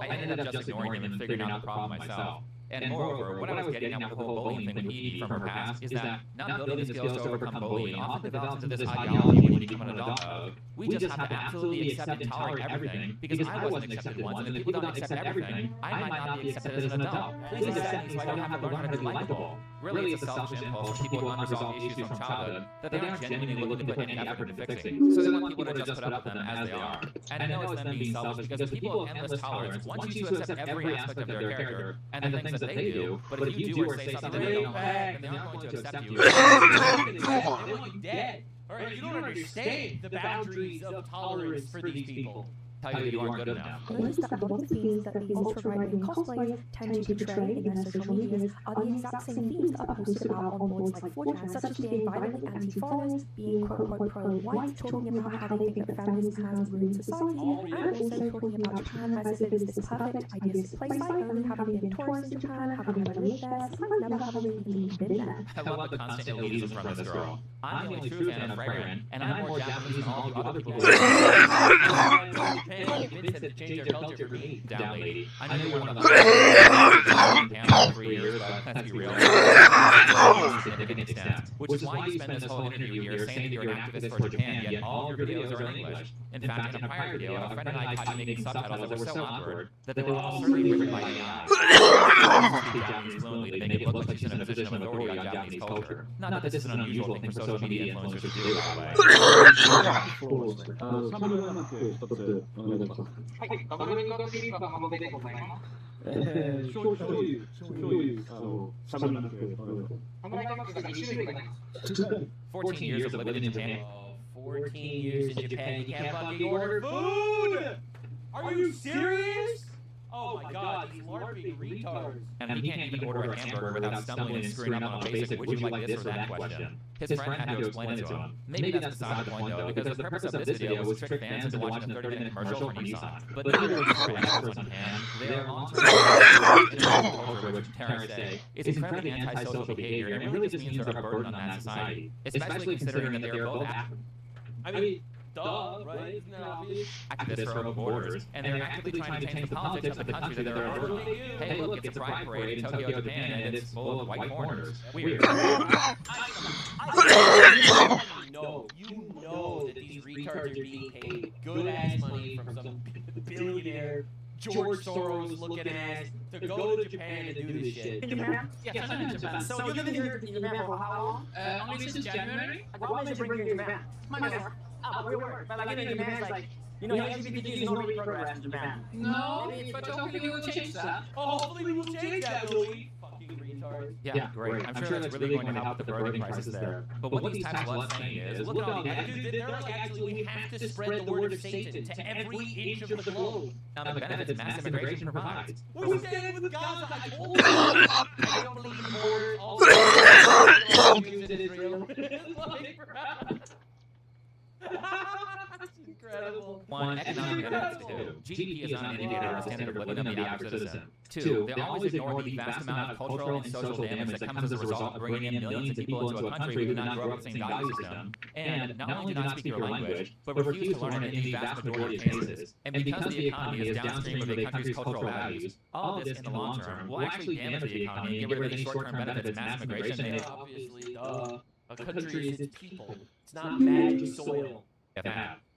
I ended up just ignoring him and figuring out the problem myself. And moreover, what I was getting at with the whole bullying thing with Edie from her past is that not building the skills to overcome bullying often develops into this ideology when you become an adult of, we just have to absolutely accept and tolerate everything because I wasn't accepted once, and if people don't accept everything, I might not be accepted as an adult. Please accept me so I don't have to learn how to be likable. Really, it's a selfish impulse for people with unresolved issues from childhood that they aren't genuinely looking to put any effort into fixing, so they want people to just put up with them as they are. And I know it's them being selfish because people of endless tolerance want you to accept every aspect of their character and the things that they do, but if you do or say something they don't like, then they aren't going to accept you. They want you dead. Alright, you don't understand the boundaries of tolerance for these people. Tell you aren't good enough. Notice that a lot of themes that the ultra-right-wing cosplayers tend to portray in their social medias are the exact same themes that are posted about on boards like 4chan, such as being violently anti-foreigners, being quote-unquote pro-white, talking about how they think that feminism has ruined society, and also talking about Japan as if it is this perfect, idealistic place, like only having been tourists in Japan, having never lived there, like never having even been there. I love the constant elitism from this girl. I'm the only true fan of Freyren, and I'm more Japanese than all you other people. And convinced them to change their culture for me, down lady. I know you're one of the Japan for 3 years, but let's be real. Significant extent. Which is why you spend this whole interview here saying that you're an activist for Japan, yet all of your videos are in English. In fact, in a prior video, a friend and I tried making subtitles that were so awkward that they were almost certainly written by AI. Speak Japanese fluently to make it look like she's in a position of authority on Japanese culture. Not that this is an unusual thing for social media influencers to do, by the way. はい、ダブルミントシリーズのハモでございます。醤油、サムライ学。サムライ学が2種類ございます。14 years of living in Japan. 14 years in Japan, you can't fucking order food! Are you serious? Oh my god, these LARPing retards. And he can't even order a hamburger without stumbling and screwing up on a basic would you like this or that question. His friend had to explain it to him. Maybe that's beside the point though, because the purpose of this video was to trick fans into watching a 30-minute commercial for Nissan. But neither of these are experts in Japan. They are long-term culture, which terrorists say is incredibly antisocial behavior, and it really just means they're a burden on that society, especially considering that they are both I mean, duh, right? Isn't that obvious? Activists for open borders, and they're actively trying to change the politics of the country that they're over. Hey, look, it's a pride parade in Tokyo, Japan, and it's full of white foreigners. Weird. You know that these retards are being paid good-ass money from some billionaire, George Soros looking ass to go to Japan and do this shit. In Japan? Yes, I'm in Japan. So you've been here in Japan for how long? Only since January? What made you bring you to Japan? My work. Oh, we work. But like in Japan, it's like, you know, LGBTQ is normally progress in Japan. No, but hopefully we will change that. Oh, hopefully we will change that, Louis. Fucking retard. Yeah, great. I'm sure that's really going to help with the burning prices there. But what these tax laws saying is, look at all the dude, they're like actually, we have to spread the word of Satan to every inch of the globe. Now the benefits mass immigration provides. What are you saying with Gaza? I told you. I don't believe in borders. All the Jews in Israel. That's incredible. One, economic benefits. Two, GDP is not an indicator of the standard of living of the average citizen. Two, they always ignore the vast amount of cultural and social damage that comes as a result of bringing in millions of people into a country who do not grow up with the same value system, and not only do not speak your language, but refuse to learn it in the vast majority of cases. And because the economy is downstream of a country's cultural values, all of this in the long term will actually damage the economy and get rid of any short-term benefits mass immigration. Obviously, a country is its people. It's not magic soil.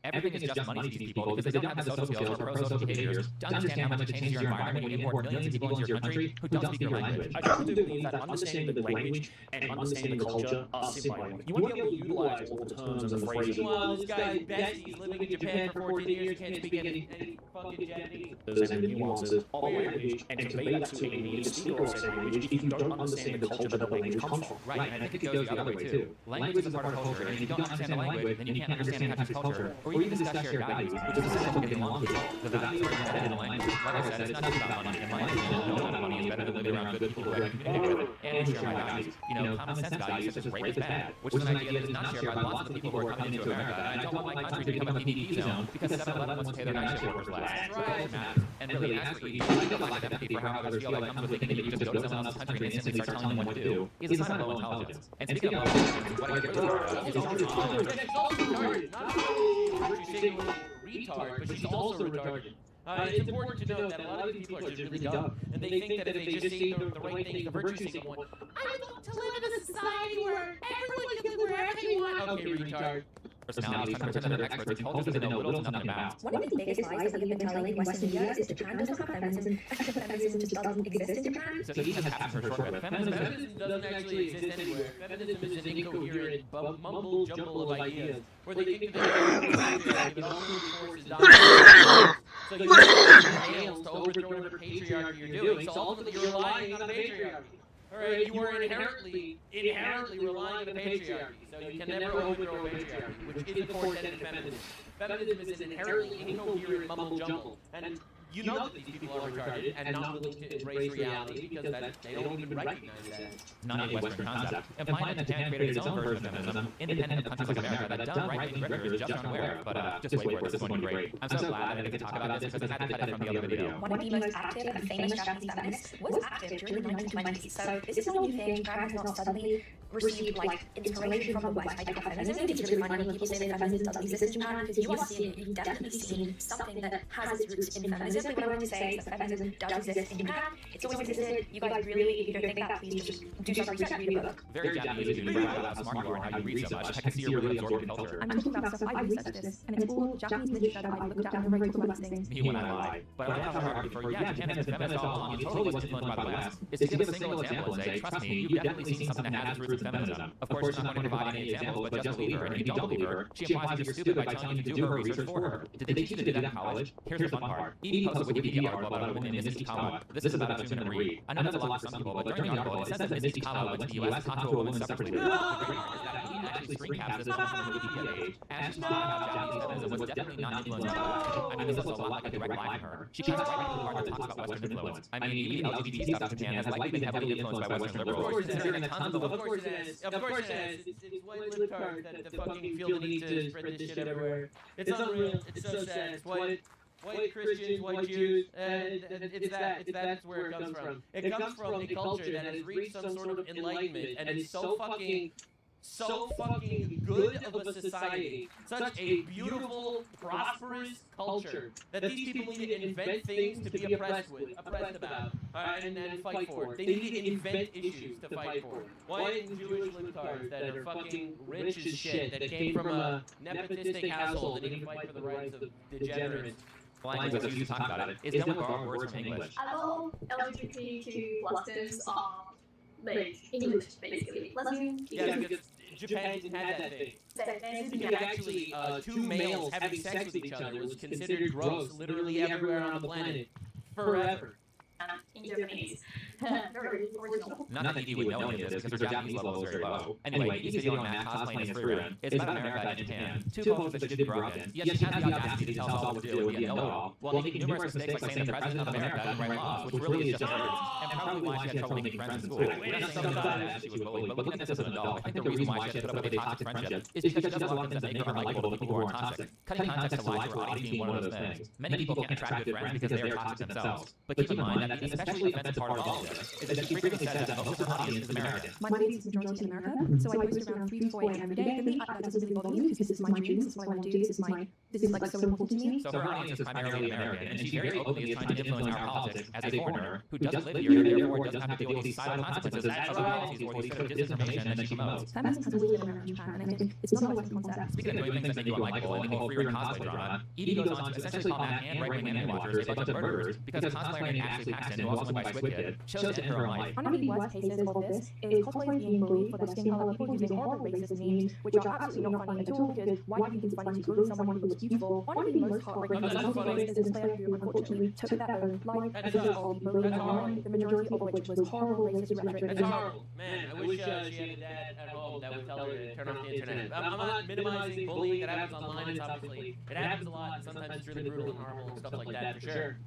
Everything is just money to these people because they don't have the social skills or pro-social behaviors to understand how much it changes your environment when you import millions of people into your country who don't speak your language. I truly believe that understanding the language and understanding the culture are symbiotic. You won't be able to utilize all the terms and the phrases. Well, this guy's Betsy's living in Japan for 14 years, can't speak any fucking Japanese. And the nuances of language and convey that to a native speaker of said language if you don't understand the culture that the language comes from. Right, and I think it goes the other way too. Language is a part of culture, and if you don't understand the language, then you can't understand the country's culture or even discuss shared values, which is essential to getting along with people. The values are embedded in language. Like I said, it's not just about money. In my opinion, no amount of money is better than living around good people who I can communicate with and who share my values. You know, common sense values such as rape is bad, which is an idea that is not shared by lots of the people who are coming into America. And I don't want my country to become a PPP zone because 7-Eleven wants to pay their night shift workers less. That's right. And really, as for ED, I feel like empathy for how others feel that comes with thinking that you can just go to someone else's country and instantly start telling them what to do is a sign of low intelligence. And speaking of low intelligence, what I get retard, but she's also retarded. It's important to note that a lot of these people are just really dumb, and they think that if they just say the right things, the virtue signal one, I would love to live in a society where everyone can live wherever they want. Okay, retard. Personalities trying to pretend they're experts in cultures that they know little to nothing about. One of the biggest lies that we've been telling in Western media is Japan doesn't have feminism, and feminism just doesn't exist in Japan. So each has passed her shortcut. Feminism doesn't actually exist anywhere. Feminism is an incoherent mumble jumble of ideas where they think that the only force is dominant. So you use males to overthrow whatever patriarchy you're doing. So ultimately you're relying on the patriarchy. Alright, you are inherently relying on the patriarchy, so you can never overthrow a patriarchy, which is the core tenet of feminism. Feminism is an inherently incoherent mumble jumble, and you know that these people are retarded and not willing to embrace reality because they don't even recognize that. Not a Western concept. Implying that Japan created its own version of feminism, independent of countries like America, that dumb right-wing grifters just aren't aware of. But just wait for it, this is going to be great. I'm so glad that I get to talk about this because I had to cut it from the other video. One of the most active and famous Japanese feminists was active during the 1920s, so this is not a new thing. Japan has not suddenly received like inspiration from the West by feminism. It's really funny when people say that feminism doesn't exist in Japan because you've definitely seen something that has its roots in feminism. What I want to say is that feminism does exist in Japan. It's always existed. You guys really, if you don't think that, please just do some research and read a book. Very Japanese of you to brag about how smart you are and how you read so much. I can see you're really absorbed in culture. I'm talking about stuff I researched this, and it's all Japanese literature that I looked at and read about these things. Me when I lie. But I like how hard for Japan has been feminist all along and totally was influenced by the West. Is to give a single example and say, trust me, you've definitely seen something that has its roots in feminism. Of course, she's not going to provide any examples, but just believe her. And if you don't believe her, she implies that you're stupid by telling you to do her research for her. Did they teach you to do that in college? Here's the fun part. Edie posts a Wikipedia article about a woman named Misty Kawa. This is about a 2-minute read. I know that's a lot for some people, but during the article, it says that Misty Kawa went to the U.S. to talk to a woman separately. The actually screen caps this on the Wikipedia page. As she's talking about Japanese feminism was definitely not influenced by the West. I mean, this is also a lot like a direct line from her. She tries to write really hard that talks about Western influence. I mean, even LGBT stuff in Japan has likely been heavily influenced by Western liberals. Considering that tons of course it has. Of course it has. It's white libtards that fucking feel the need to spread this shit everywhere. It's unreal. It's so sad. It's white Christians, white Jews, and that's where it comes from. It comes from a culture that has reached some sort of enlightenment and is so fucking good of a society, such a beautiful, prosperous culture that these people need to invent things to be oppressed about, and fight for. They need to invent issues to fight for. White and Jewish libtards that are fucking rich as shit, that came from a nepotistic household that need to fight for the rights of degenerates. Language that's used to talk about it is done with borrowed words from English. All LGBTQ plus terms are like English, basically. Lesbian. Yeah, because Japan didn't have that thing. Because actually, two males having sex with each other was considered gross literally everywhere on the planet. Forever. In Japanese. Very original. Not that Edie would know any of this because her Japanese level is very low. Anyway, Edie's video on Matt cosplaying his free run. It's about America and Japan. Two cultures that she didn't grow up in. Yet she has the audacity to tell us all what to do and be a know-it-all, while making numerous mistakes like saying the President of America and write laws, which really is just words, and probably why she had trouble making friends in school. We're not saying that she was bullied, but looking at this as an adult, I think the reason why she had to put up with a toxic friendship is because she does a lot of things that make her unlikable to people who aren't toxic. Cutting context to lies for audience being one of those things. Many people can't attract good friends because they are toxic themselves. But keep in mind that the especially offensive part of all of this is that she frequently says that most of her audience is American. My audience is majority in America, so I post around 3 to 4 a.m. every day. For me, that doesn't really bother me because this is my dream, this is what I want to do, this is like so important to me. So her audience is primarily American, and she very openly is trying to influence our politics as a foreigner who doesn't live here and therefore doesn't have to deal with these societal consequences as a policies or these sort of disinformation that she promotes. Feminism has always been American in Japan, and I think it's not a Western concept. Speaking of doing things that make you unlikable and the whole free run cosplay drama, Edie goes on to essentially call Matt and right-wing anime watchers a bunch of murderers because the cosplayer named Ashley Paxton, who also went by Squid Kid, chose chose to end her own life. One of the worst cases of this is cosplayers being bullied for their skin color, people using horrible racist memes, which are absolutely not funny at all because why do you think it's funny to bully someone who looks beautiful? One of the most heartbreaking examples is this player who unfortunately took their own life because of the bullying online, the majority of which was horrible racist rhetoric. That's horrible. Man, I wish she had a dad at home that would tell her to turn off the internet. I'm not minimizing bullying that happens online. It's obviously, it happens a lot, and sometimes it's really brutal and horrible and stuff like that, for sure.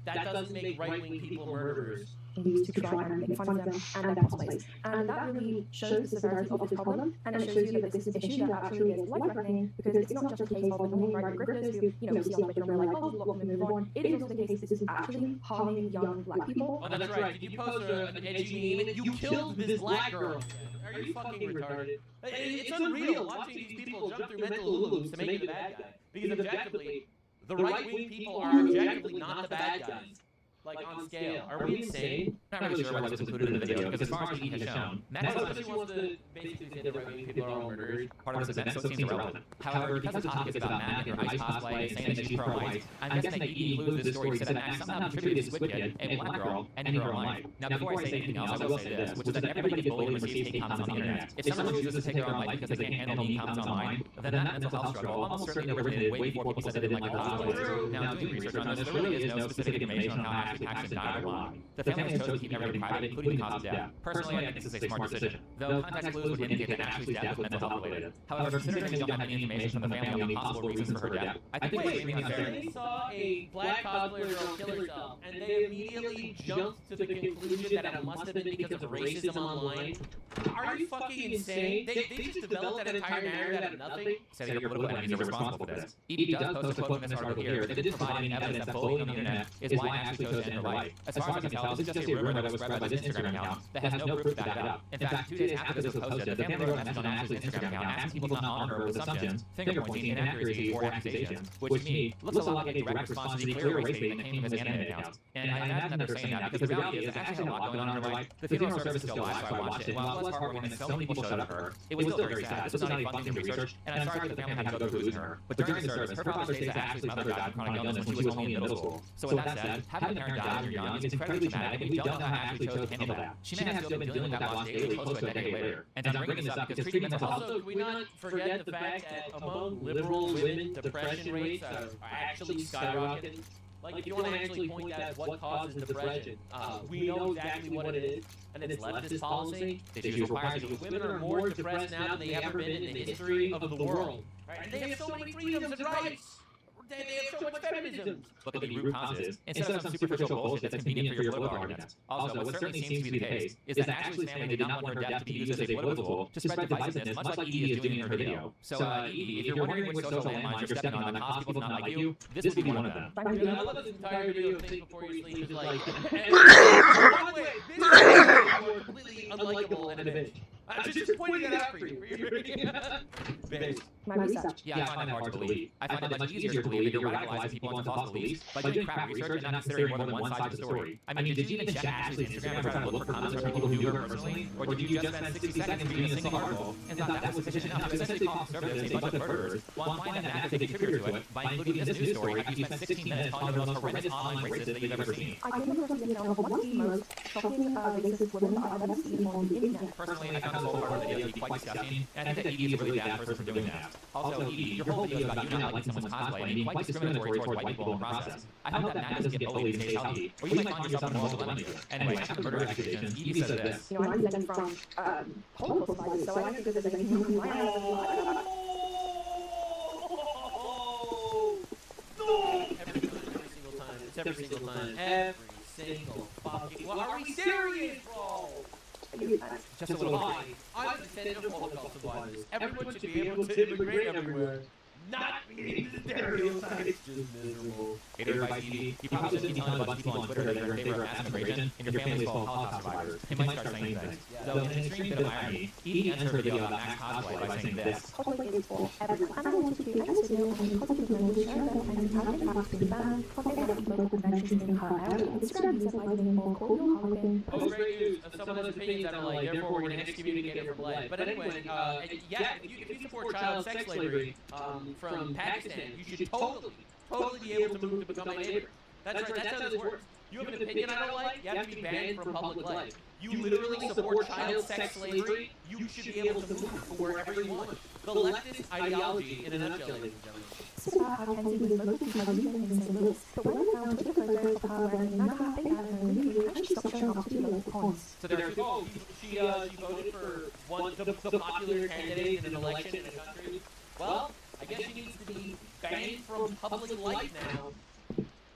That doesn't make right-wing people murderers. Used to try and make fun of them and their cosplays. And that really shows the severity of this problem, and it shows you that this is an issue that actually is life-threatening, because it's not just a case of annoying right-wing grifters who, we see on Twitter and we're like, oh, block them and move on. It is also the case this is actually harming young black people. Oh, that's right. Did you post an edgy meme? You killed this black girl. Are you fucking retarded? It's unreal watching these people jump through mental loops to make you the bad guy. Because objectively, the right-wing people are objectively not the bad guys. Like, on scale. Are we insane? I'm not really sure why this was included in the video, because as far as he has shown, Max especially wants to basically say the right-wing people are all murderers. part of this event, so it seems irrelevant. However, because the topic is about Mac and her ice cosplay, saying that she's pro-white, I'm guessing that Edie included this story to say that Max somehow contributed to Squid Kid, a black girl, ending her own life. Now, before I say anything else, I will say this, which is that everybody gets bullied and receives hate comments on the internet. If someone chooses to take their own life because they can't handle mean comments online, then that mental health struggle almost certainly originated way before people said they didn't like cosplay. Now, doing research on this, there really is no specific information on how Ashley Paxton died or why. The family has chosen to keep everything private, including the cause of death. Personally, I think this is a smart decision, though context clues would indicate that Ashley's death was mental health related. However, considering we don't have any information from the family on the possible reasons for her death, I think it's extremely unfair. They saw a black cosplayer girl kill herself, and they immediately jumped to the conclusion that it must have been because of racism online. Are you fucking insane? They just developed that entire narrative out of nothing? Say that your political enemies are responsible for this. Edie does post a quote from this article here, but it didn't provide any evidence that bullying on the internet is why Ashley chose to end her life. As far as I can tell, this is just a rumor that was spread by this Instagram account that has no proof to back it up. In fact, 2 days after this was posted, the family wrote a message on Ashley's Instagram account asking people to not honor her with assumptions, finger-pointing, inaccuracy, or accusations, which to me looks a lot like a direct response to the clear race baiting that came from this anime account. And I imagine that they're saying that because the reality is there's actually a lot going on in her life. The funeral service is still live, so I watched it. While it was heartwarming and so many people showed up for her, it was still very sad. This was not a fun thing to research, and I'm sorry that the family had to go through losing her. But during the service, her father states that Ashley's mother died from chronic illness when she was only in middle school. So with that said, having a parent die when you're young is incredibly traumatic, and we don't know how Ashley chose to handle that. She may have still been dealing with that loss daily close to a decade later. And I'm bringing this up because treating mental health... Also, can we not forget the fact that among liberal women, depression rates are actually skyrocketing? Like, if you want to actually point out what causes depression, we know exactly what it is, and it's leftist policy. Women are more depressed now than they ever been in the history of the world. Right? And they have so many freedoms and rights. They have so much feminism. Look at the root causes instead of some superficial bullshit that's convenient for your political arguments. Also, what certainly seems to be the case is that Ashley's family did not want her death to be used as a political tool to spread divisiveness, much like Edie is doing in her video. So, Edie, if you're wondering which social landmines you're stepping on that cause people to not like you, this would be one of them. I love this entire video of Think Before You Sleep is like, by the way, this is completely unlikable and a bitch. I'm just pointing that out for you. My research. Yeah, I find that hard to believe. I find it much easier to believe that you're radicalizing people into false beliefs by doing crap research and not considering more than one side of the story. I mean, did you even check Ashley's Instagram and try to look for comments from people who knew her personally? Or did you just spend 60 seconds reading a single article and thought that was sufficient enough to essentially call conservatives a bunch of murderers while implying that Mac is a contributor to it by including this news story after you spent 16 minutes calling her the most horrendous online racist that you've ever seen? I came across the video of one of the most shocking racist women I've ever seen on the internet. Personally, I found this whole part of the video to be quite disgusting, and I think that Edie is a really bad person for doing that. Also, Edie, your whole video is about you not liking someone's cosplay and being quite discriminatory towards white people in the process. I hope that Mac doesn't get bullied and stays healthy, or you might find yourself in a moral dilemma. Anyway, after the murder accusations, Edie says this. I'm descended from Holocaust survivors, so I don't think there's anything wrong with my Every single time. Every single fucking... Well, are we serious, bro? Just a little lie. I'm a descendant of Holocaust survivors. Everyone should be able to immigrate everywhere. Not being stereotypes, just miserable. Hater advice, Edie. You probably shouldn't be telling a bunch of people on Twitter that you're in favor of mass immigration and your family's full of Holocaust survivors. They might start saying things. Though, in an extreme bit of irony, Edie ends her video about Max cosplay by saying this. Cosplay is for everyone. And I wanted to end this video on costume language show that and having Max been banned from any local conventions in her area. Instagram user by the name of Colville Harlequin. Oh, great news. Someone has opinions that are like, therefore we're going to excommunicate her from life. But anyway, yeah, if you support child sex slavery, from Pakistan, you should totally be able to move to become my neighbor. That's right, that's how this works. You have an opinion I don't like, you have to be banned from public life. You literally support child sex slavery, you should be able to move wherever you want. The leftist ideology in a nutshell, ladies and gentlemen. This is about how Kenzie was local to Halloween in St. Louis, but when I found Twitter photos of her wearing a MAGA hat they had in her interview, actually stopped showing up to the local cons. So there's, she voted for the popular candidate in an election in a country. Well, I guess she needs to be banned from public life now.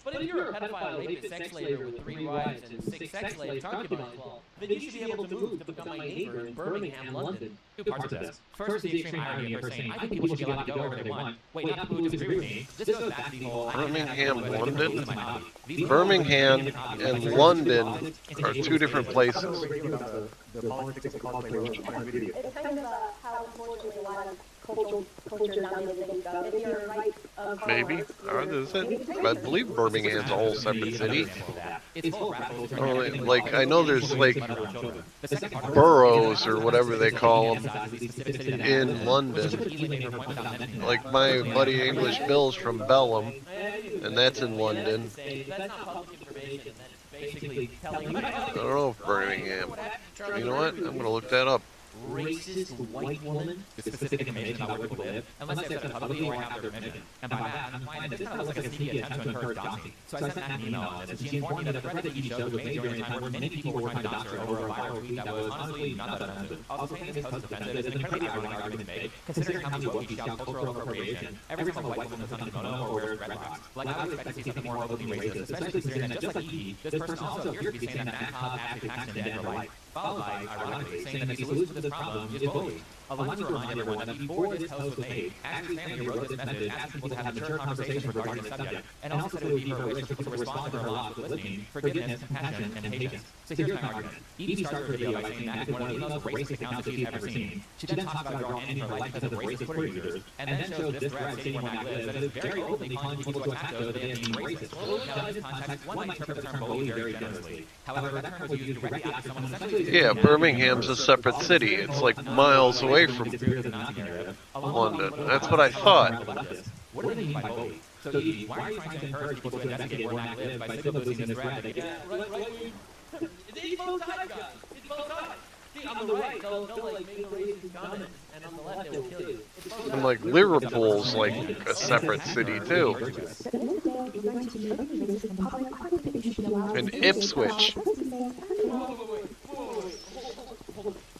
But if you're a pedophile, rapist, sex slaver with 3 wives and 6 sex slaves concubines, well, then you should be able to move to become my neighbor in Birmingham, London. 2 parts of this. First is the extreme irony of her saying, I think people should be allowed to go wherever they want. Wait, not people who disagree with me. This goes back to the whole... Birmingham, London? Birmingham and London are 2 different places. It's kind of how unfortunately a lot of culture nowadays thinks about it. If you're right of Maybe. Is it? I believe Birmingham's a whole separate city. Like, I know there's like boroughs or whatever they call them in London. Like my buddy English Bill's from Belém, and that's in London. I don't know if Birmingham. You know what? I'm gonna look that up. Racist white woman with specific information about where people live, unless they accept publicly or have their permission. And by that, I'm finding this kind of looks like a sneaky attempt to encourage doxing. So I sent Matt an email on this, and she informed me that the threat that he showed was made during a time where many people were trying to dox her over a viral tweet that was honestly not that offensive. Also saying this post is offensive is an incredibly ironic argument to make, considering how many woke he shouts cultural appropriation every time a white woman puts on a kimono or wears dreadlocks. Like, I would expect to see something more openly racist, especially considering that just like E.P., this person also appears to be saying that Matt caused actually taxed him to end her life. Followed by, ironically, saying that the solution to this problem is bullying. Allow me to remind everyone that before this post was made, Ashley's family wrote this message asking people to have mature conversations regarding this subject, and also said it would be her wish for people to respond to her loss with listening, forgiveness, compassion, and patience. So here's my argument. Evie starts her video by saying Mac is one of the most racist accounts that she's ever seen. She then talks about a girl ending her life because of racist Twitter users, and then shows this thread stating where Mac lives that is very openly calling people to attack those that they have deemed racist. Now, in this context, one might interpret the term bully very generously. However, that term was used directly after someone essentially... Yeah, Birmingham's a separate city. It's like miles away from London. That's what I thought. What do they mean by bully? So, Evie, why are you trying to encourage people to investigate where Mac lives by signal boosting this thread that they get? It's both sides, guys. It's both sides. See, on the right, they'll like make a racist comment, and on the left, they will kill you. And like Liverpool's like a separate city too. And Ipswich.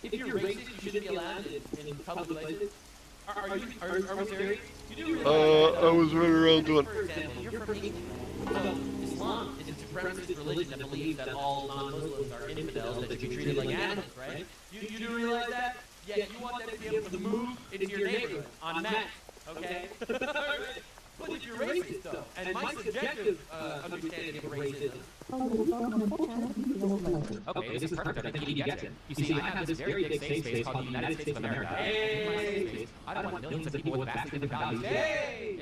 If you're racist, you shouldn't be allowed in public places. Are we serious? I was running around doing... For example, you're from Egypt. So, Islam is a supremacist religion that believes that all non-Muslims are infidels that should be treated like animals, right? You do realize that? Yeah, you want them to be able to move into your neighborhood on Mac, okay? But if you're racist, though, and my subjective understanding of racism... Okay, this is perfect. I think Evie gets it. You see, I have this very big safe space called the United States of America. I don't want millions of people with vastly different values,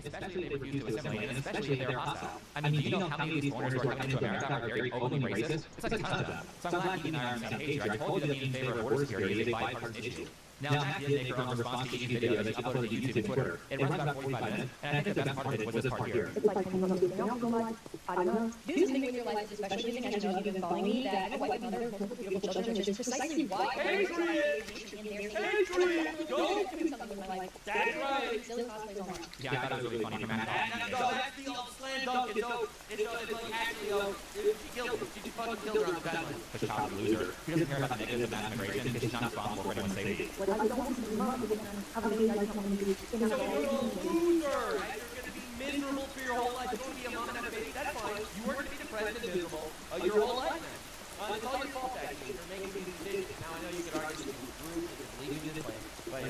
especially if they refuse to assimilate, and especially if they're hostile. I mean, do you know how many of these foreigners who are coming to America are very openly racist? It's like a ton of them. So I'm glad Evie and I are on the same page here. I told you that being in favor of border security is a bipartisan issue. Now, Matt did make her own response to Evie's video that she uploaded to YouTube and Twitter. It runs about 45 minutes, and I think the best part of it was this part here. It's like when you I don't know. Do something with your life, especially using as you know you've been following me, that I have a white mother with multiple beautiful children, which is precisely why Go! do something with my life. That's right! Silly cosplays on. Yeah, I thought it was really funny for Matt. No, that's the old slam dunk. It's like actually, she killed her. She fucking killed her on the timeline. Because the child is a loser. She doesn't care about the negatives of mass immigration because she's not responsible for anyone's safety. So you're a loser! You're gonna be miserable for your whole life. You're gonna be a mom and have a baby. That's fine. You weren't gonna be depressed and miserable your whole life, man. It's all your fault, actually, for making these decisions. Now I know you could argue that it's rude, that it's leading this way, but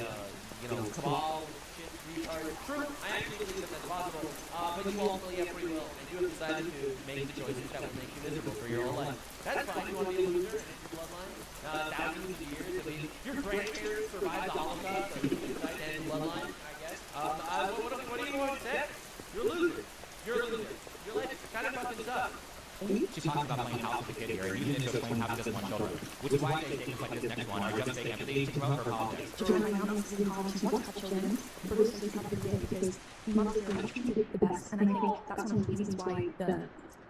cabal, shit, retard. True, I actually believe that that's possible. But you ultimately have free will, and you have decided to make the choices that will make you miserable for your whole life. That's fine. You want to be a loser, and it's your bloodline. Thousands of years. I mean, your grandparents survived the Holocaust, so you can decide to end bloodline, I guess. What do you want to say? You're a loser. You're a loser. Your life kind of fucking sucks. She talks about playing house with the kid here and using it to explain how she doesn't want children, which is why I say things like this next one are just fake empathy to promote her politics. Children right now makes it hard to want to have children. Bruce is not a big deal because moms are treated the best, and I think that's one of the reasons why the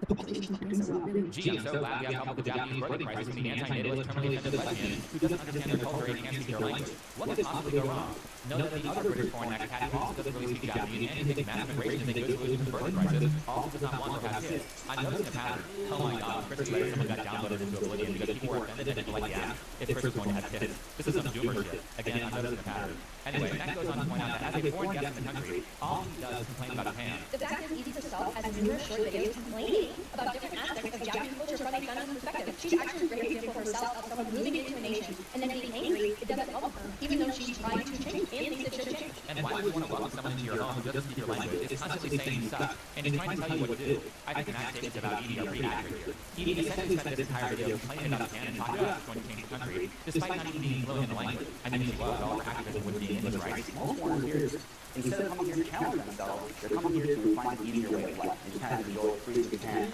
The population increase a lot, really. Gee, I'm so glad we have help with the Japanese birthing crisis from the anti-natalist, terminally offended lesbian who doesn't understand their culture and can't speak their language. What could possibly go wrong? Know that the other British foreign expat who also doesn't really speak Japanese and who thinks mass immigration is a good solution to the birthing crisis also does not want or have kids. I'm noticing a pattern. Oh my god, Chris's letter someone got downloaded into oblivion because people were offended and didn't like the app if Chris was going to have kids. This is some doomer shit. Again, I'm noticing a pattern. Anyway, that goes on to point out that as a foreign guest in the country, all he does is complain about Japan. The fact is, Edie herself has numerous short videos complaining about different aspects of Japanese culture from a feminist perspective. She's actually a great example herself of someone moving into a nation and then being angry. It doesn't help her, even though she's trying to change and thinks it should change. And why would you want to welcome someone into your home who doesn't speak your language, is constantly saying you suck, and is trying to tell you what to do? I think Matt's statements about Edie are pretty accurate here. Edie essentially spent this entire video complaining about Japan and talking about it's going to change the country, despite not even being fluent in the language. I mean, she was all her activism would be in English, right? Most foreigners here, instead of coming here to challenge themselves, they're coming here to find an easier way of life and just kind of enjoy free Japan.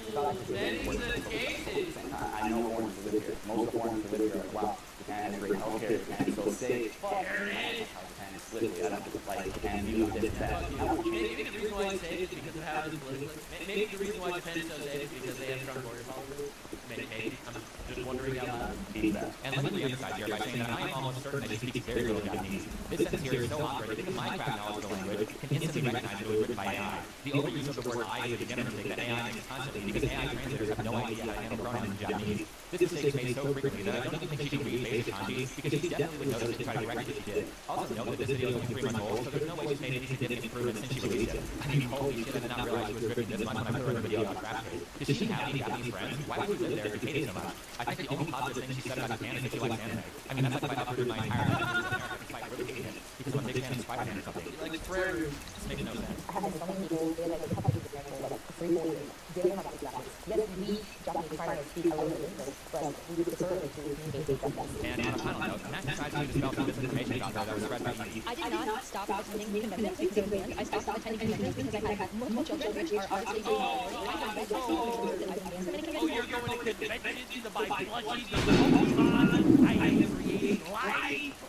I know foreigners who live here. Most of the foreigners who live here are like, wow, Japan has great healthcare, Japan is so safe. Japan is slippery. I don't like Japan, you know, this, that. Maybe the reason why it's safe is because of how it is politically. Maybe the reason why Japan is so safe is because they have strong border policies. Maybe. I'm just wondering out loud. And let me re-emphasize here by saying that I am almost certain that he speaks very little Japanese. This sentence here is so awkward that my craft knowledge of the language can instantly recognize it was written by AI. The overuse of the word I is a degenerate mistake that AI makes constantly because AI translators have no idea how to handle pronouns in Japanese. This mistake is made so frequently that I don't even think she can read basic kanji because she definitely would notice and try to correct it if she did. Also note that this video is only 3 months old, so there's no way she's made any significant improvement since she released it. I mean, holy shit, I did not realize she was ripping this much when I put her in a video about craft trade. Does she have any Japanese friends? Why would she live there if she hated so much? I think the only positive thing she said about Japan is that she likes anime. I mean, that's like if I uprooted my entire life despite really hating it because I'm a big fan of Spider-Man or something. Like prayer room. This makes no sense. I have so many people who like a couple of people like 3 4 years. They don't know about Japanese. Yes, we Japanese foreigners speak a little bit of English, but we do prefer to communicate with Japanese. And on a final note, Matt decided to dispel some misinformation about her that was spread by Edie. I did not stop attending conventions because of band. I stopped attending conventions because I had multiple children which are obviously doing I have been for many conventions. Oh, you're going to conventions to buy plushies of the Pokemon. I am creating life.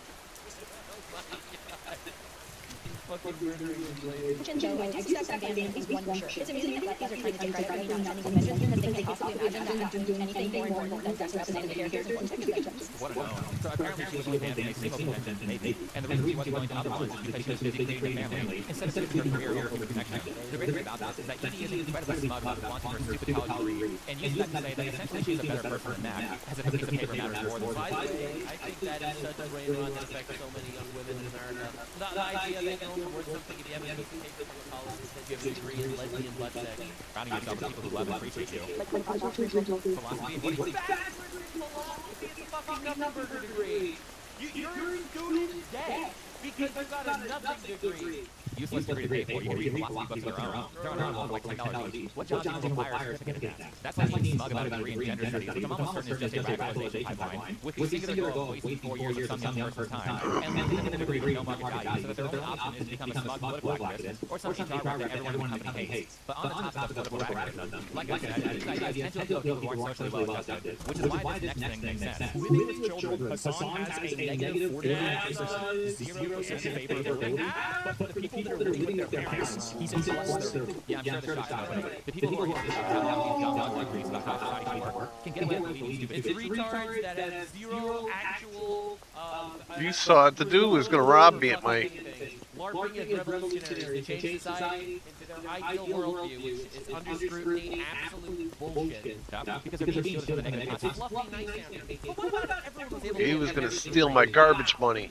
Joe, I do stop dancing at least one shirt. It's amusing that lefties are trying to take credit for me not attending conventions because they can't possibly imagine that I'm doing anything more than sex representing the characters in conventions. What a known. So apparently she was willing to dance in a single convention, maybe. And the reason she wasn't going to other ones is because she was busy creating a family instead of switching her career over to connection. The great thing about this is that Edie is incredibly smug about wanting her stupid college degree and uses that to say that essentially she's a better person than Mac, as if a piece of paper matters more than By the way, I think that is such a great run that affects so many young women in America. The idea that you can only worth something if you have a piece of paper from a college that says you have a degree in lesbian butt sex. Surrounding yourself with people who love and appreciate you. Philosophy. Philosophy is a fucking nothing burger degree. You're in student debt because you got a nothing degree. Useless degree to pay for. You can read philosophy books of their own. They're on Audible for like $10 each. What job do you think will hire a certificate in that? That's like being smug about a degree in gender studies, which I'm almost certain is just a radicalization pipeline, with the singular goal of wasting 4 years of some young person's time, and then giving them a degree with no market value, so that their only option is to become a smug political activist, or some HR work that everyone in the company hates. But on the topic of political activism, like I said, this idea is essentially to people who aren't socially well adjusted, which is why this next thing makes sense. Women with children. Hassan has a negative 49%, 0% in favor of voting, but the people that are living with their parents, he's plus their vote. Yeah, I'm sure they're shocked about it. The people who are having these dumb degrees about how society can work can get away with believing stupid. It's retards that have zero actual. You saw it to do was going to rob me at my. LARPing is revolutionary. They change society into their ideal worldview, which is under scrutiny, absolute bullshit. Because they're being shielded to the negative content. Fluffy nightstand. But what about everyone was able He was going to steal my garbage money.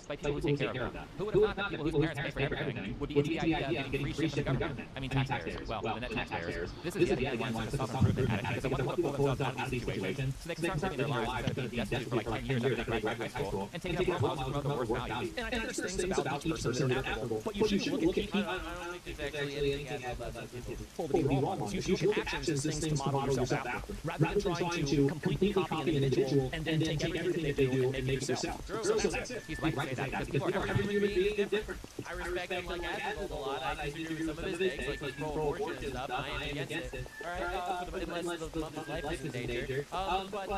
By people who take care of them. Who would have thought that people whose parents pay for everything would be into the idea of getting free shit from the government? I mean taxpayers. Well, the net taxpayers. This is yet again one sort of self-improvement attitude because they want to pull themselves out of these situations so they can start saving their lives instead of being destitute for like 10 years after they graduate high school and taking up role models who promote the worst values. And I think there's things about each person that are admirable, but you shouldn't look at people. I don't think there's actually anything admirable about those people. To be wrong ones. You should look at actions as things to model yourself after, rather than trying to completely copy an individual and then take everything that they do and make it yourself. So that's it. He's right to say that because people are Every human being is different. I respect him like Admiral a lot. I disagree with some of his takes, like pro-abortion and stuff. I am against it. Alright, unless the mother's life is in danger. But, you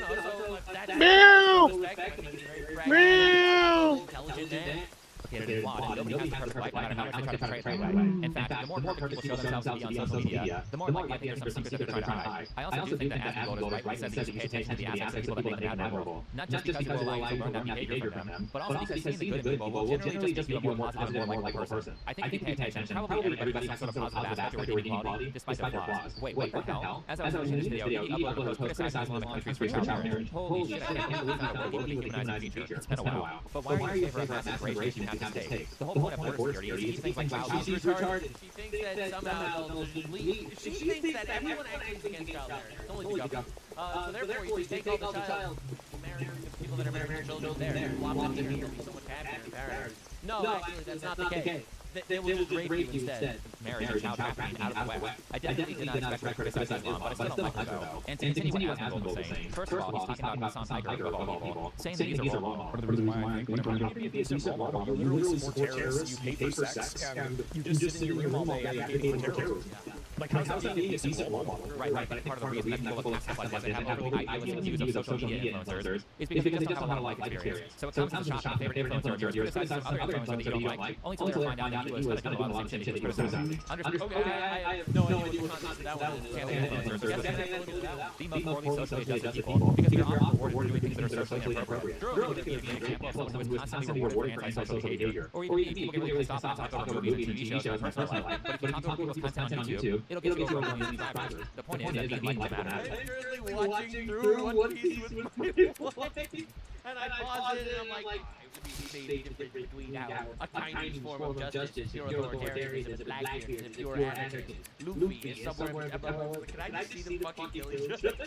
know, so that's respect him. He's very pragmatic, intelligent man. complicated and flawed, and nobody has the perfect life, no matter how much they try to portray it that way. In fact, the more perfect people show themselves to be on social media, the more likely I think there's some secret that they're trying to hide. I also do think that Admiral is right when he says that you should pay attention to the aspects of people that make them admirable. Not just because you rely on learn that behavior from them, but also because seeing the good in people will generally just make you a more positive and more likable person. I think if you pay attention, probably everybody has some sort of positive aspect to redeeming quality, despite their flaws. Wait, what the hell? As I was watching this video, he uploaded a post criticizing Islamic countries for child marriage. Holy shit, I can't believe that a word with a humanizing feature. It's been a while. But why are you in favor of massive immigration and have to take? The whole point of border security is he thinks like, wow, she's retarded. She thinks that somehow they'll just leave. She thinks that everyone actually is against child marriage. It's only the government. So therefore, you take all the child, marry the people that are marrying children there, flop them here, they'll be so much happier in paradise. No, actually, that's not the case. They will just rape you instead. Marriage and child trafficking out of the way. I definitely did not expect her to criticize Islam, but I still don't like her though. And to continue what Asmongold was saying, first of all, he's talking about Hassan Tiger of all people, saying that he's a role model. One of the reasons why I think whenever you be a decent role model, you literally support terrorists, you pay for sex, and you just sit in your room all day advocating for terrorism. Like, how's that being a decent role model? Right, but part of the reason that people look at stuff like this and have overly idealistic views of social media influencers is because they just don't have a lot of life experience. So it comes to the shop, favorite influencer of yours, criticize other influencers that you don't like, only to later find out that he was kind of doing a lot of same shit that he was criticizing. Okay, I have no idea what context that one is. The most morally socially adjusted people, because they're often rewarded for doing things that are socially inappropriate. Drew would give you an example of someone who is constantly rewarded for antisocial behavior. Or even people get really pissed off and talk about movies and TV shows and personal life. But if you talk about people's content on YouTube, it'll get you over 1 million subscribers. The point is that being liked matters. I'm literally watching through One Piece with my wife, and I pause it and I'm like, it would be different between a tiny form of justice, pure authoritarianism, Blackbeard, pure anarchism. Luffy is somewhere. Can I just see them fucking kill each other?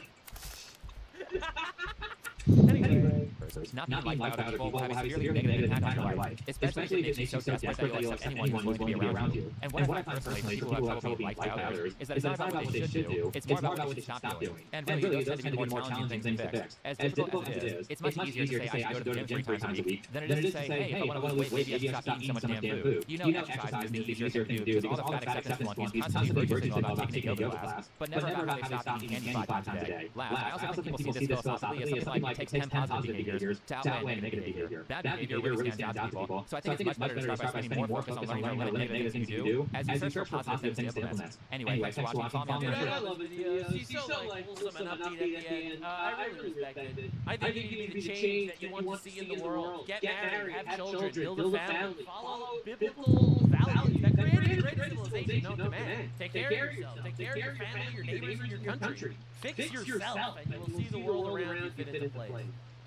Anyway, not being liked by other people will have a severely negative impact on your life, especially if it makes you so desperate that you'll accept anyone who's going to be around you. And what I find personally for people who have trouble being liked by others is that it's not about what they should do, it's more about what they should stop doing. And really, those tend to be the more challenging things to fix. As difficult as it is, it's much easier to say I should go to the gym 3 times a week than it is to say, hey, if I want to lose weight, maybe I should stop eating so much damn food. You know exercising is the easier thing to do because all the fat acceptance monkeys constantly virtue signal about taking a yoga class, but never about how they stop eating candy 5 times a day. Last, I also think people see this philosophically as something like it takes 10 positive behaviors to outweigh negative behavior. Bad behavior really stands out to people. So I think it's much better to start by spending more focus on learning how to limit negative things you do as you search for positive things to implement. Anyway, thanks for watching. Follow me on Twitter. I love the video. She's so like wholesome and upbeat at the end. I really respect it. I think you need the change that you want to see in the world. Get married, have children, build a family, follow biblical values that created a great civilization. No demand. Take care of yourself. Take care of your family, your neighbors, and your country. Fix yourself, and you will see the world around you fit into place.